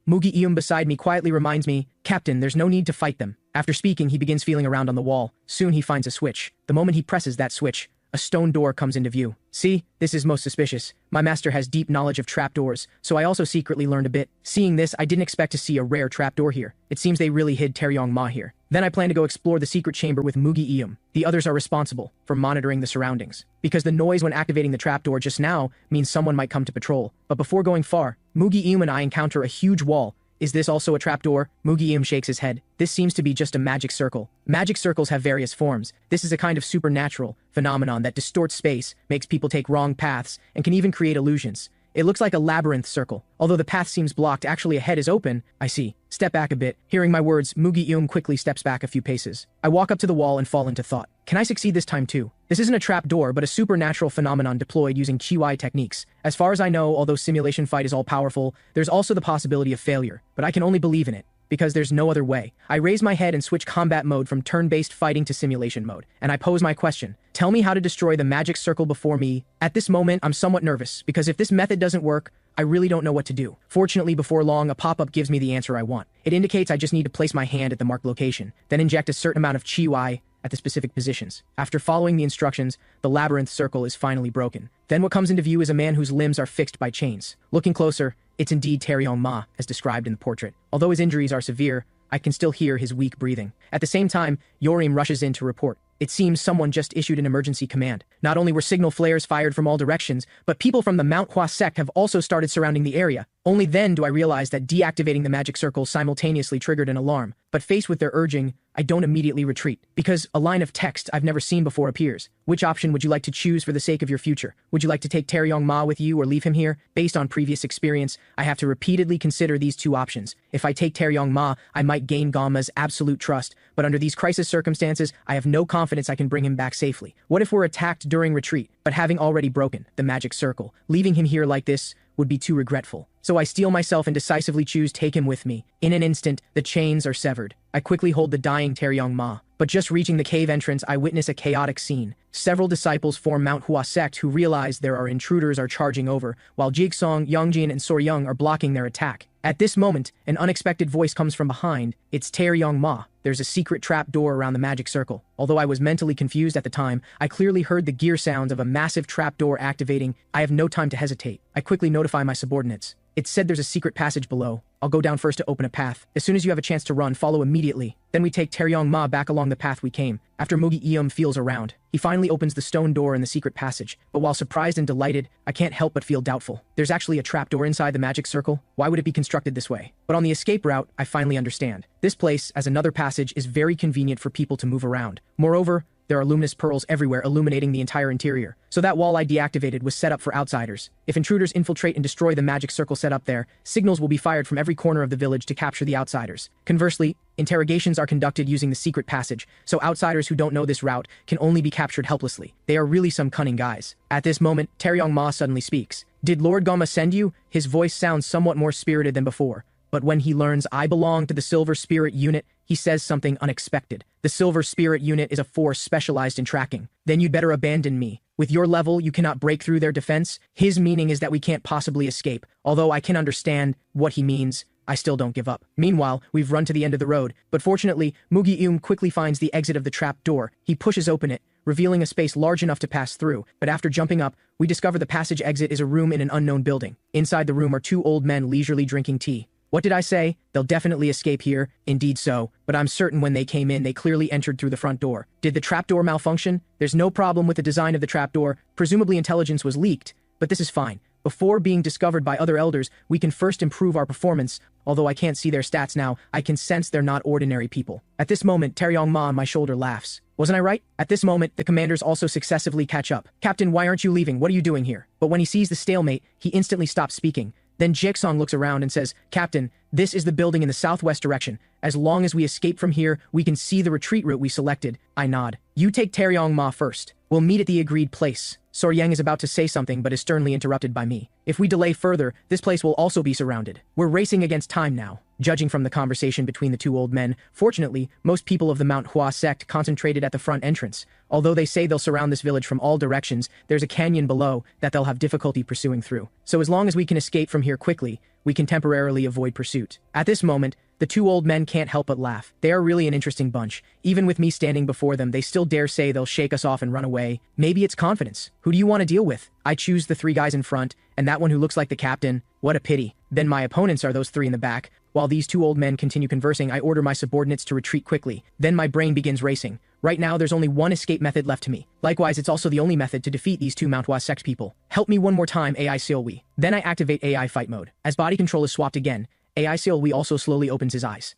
[SPEAKER 1] Mugi Eum beside me quietly reminds me, "Captain, there's no need to fight them." After speaking, he begins feeling around on the wall. Soon he finds a switch. The moment he presses that switch, a stone door comes into view. See, this is most suspicious. My master has deep knowledge of trapdoors, so I also secretly learned a bit. Seeing this, I didn't expect to see a rare trapdoor here. It seems they really hid Taeyong Ma here. Then I plan to go explore the secret chamber with Mugi Eum. The others are responsible for monitoring the surroundings, because the noise when activating the trapdoor just now means someone might come to patrol. But before going far, Mugi Eum and I encounter a huge wall. Is this also a trapdoor? Mugi Eum shakes his head. This seems to be just a magic circle. Magic circles have various forms. This is a kind of supernatural phenomenon that distorts space, makes people take wrong paths, and can even create illusions. It looks like a labyrinth circle. Although the path seems blocked, actually ahead is open. I see. Step back a bit. Hearing my words, Mugi Eum quickly steps back a few paces. I walk up to the wall and fall into thought. Can I succeed this time too? This isn't a trap door, but a supernatural phenomenon deployed using Chiwai techniques. As far as I know, although simulation fight is all-powerful, there's also the possibility of failure. But I can only believe in it, because there's no other way. I raise my head and switch combat mode from turn-based fighting to simulation mode, and I pose my question. Tell me how to destroy the magic circle before me. At this moment, I'm somewhat nervous, because if this method doesn't work, I really don't know what to do. Fortunately, before long, a pop-up gives me the answer I want. It indicates I just need to place my hand at the marked location, then inject a certain amount of Chiwai at the specific positions. After following the instructions, the labyrinth circle is finally broken. Then what comes into view is a man whose limbs are fixed by chains. Looking closer, it's indeed Taeyong Ma, as described in the portrait. Although his injuries are severe, I can still hear his weak breathing. At the same time, Yorim rushes in to report. It seems someone just issued an emergency command. Not only were signal flares fired from all directions, but people from the ManhwaCapped have also started surrounding the area. Only then do I realize that deactivating the magic circle simultaneously triggered an alarm. But faced with their urging, I don't immediately retreat, because a line of text I've never seen before appears. Which option would you like to choose for the sake of your future? Would you like to take Taeyong Ma with you or leave him here? Based on previous experience, I have to repeatedly consider these two options. If I take Taeyong Ma, I might gain Gamma's absolute trust, but under these crisis circumstances, I have no confidence I can bring him back safely. What if we're attacked during retreat, but having already broken the magic circle? Leaving him here like this would be too regretful. So I steel myself and decisively choose take him with me. In an instant, the chains are severed. I quickly hold the dying Taeyong Ma. But just reaching the cave entrance, I witness a chaotic scene. Several disciples form ManhwaCapped who realize there are intruders are charging over, while Jigsong, Yongjin, and Soryung are blocking their attack. At this moment, an unexpected voice comes from behind. It's Taeyong Ma. There's a secret trap door around the magic circle. Although I was mentally confused at the time, I clearly heard the gear sounds of a massive trap door activating. I have no time to hesitate. I quickly notify my subordinates. It said there's a secret passage below. I'll go down first to open a path. As soon as you have a chance to run, follow immediately. Then we take Taeyong Ma back along the path we came. After Mugi Eum feels around, he finally opens the stone door in the secret passage. But while surprised and delighted, I can't help but feel doubtful. There's actually a trapdoor inside the magic circle. Why would it be constructed this way? But on the escape route, I finally understand. This place, as another passage, is very convenient for people to move around. Moreover, there are luminous pearls everywhere illuminating the entire interior. So that wall I deactivated was set up for outsiders. If intruders infiltrate and destroy the magic circle set up there, signals will be fired from every corner of the village to capture the outsiders. Conversely, interrogations are conducted using the secret passage, so outsiders who don't know this route can only be captured helplessly. They are really some cunning guys. At this moment, Taeyong Ma suddenly speaks. Did Lord Gama send you? His voice sounds somewhat more spirited than before. But when he learns I belong to the Silver Spirit Unit, he says something unexpected. The Silver Spirit Unit is a force specialized in tracking. Then you'd better abandon me. With your level, you cannot break through their defense. His meaning is that we can't possibly escape. Although I can understand what he means, I still don't give up. Meanwhile, we've run to the end of the road, but fortunately, Mugi quickly finds the exit of the trap door. He pushes open it, revealing a space large enough to pass through, but after jumping up, we discover the passage exit is a room in an unknown building. Inside the room are two old men leisurely drinking tea. What did I say? They'll definitely escape here. Indeed so, but I'm certain when they came in, they clearly entered through the front door. Did the trapdoor malfunction? There's no problem with the design of the trapdoor. Presumably intelligence was leaked, but this is fine. Before being discovered by other elders, we can first improve our performance. Although I can't see their stats now, I can sense they're not ordinary people. At this moment, Taeyong Ma on my shoulder laughs. Wasn't I right? At this moment, the commanders also successively catch up. Captain, why aren't you leaving? What are you doing here? But when he sees the stalemate, he instantly stops speaking. Then Jaeksong looks around and says, Captain, this is the building in the southwest direction. As long as we escape from here, we can see the retreat route we selected. I nod. You take Taeyong Ma first. We'll meet at the agreed place. Soryang is about to say something but is sternly interrupted by me. If we delay further, this place will also be surrounded. We're racing against time now. Judging from the conversation between the two old men, fortunately, most people of the Manhwa sect concentrated at the front entrance. Although they say they'll surround this village from all directions, there's a canyon below that they'll have difficulty pursuing through. So as long as we can escape from here quickly, we can temporarily avoid pursuit. At this moment, the two old men can't help but laugh. They are really an interesting bunch. Even with me standing before them, they still dare say they'll shake us off and run away. Maybe it's confidence. Who do you want to deal with? I choose the three guys in front, and that one who looks like the captain. What a pity. Then my opponents are those three in the back. While these two old men continue conversing, I order my subordinates to retreat quickly. Then my brain begins racing. Right now, there's only one escape method left to me. Likewise, it's also the only method to defeat these two Manhwa sect people. Help me one more time, AI Seolwi. Then I activate AI fight mode. As body control is swapped again, AI Seolwi also slowly opens his eyes.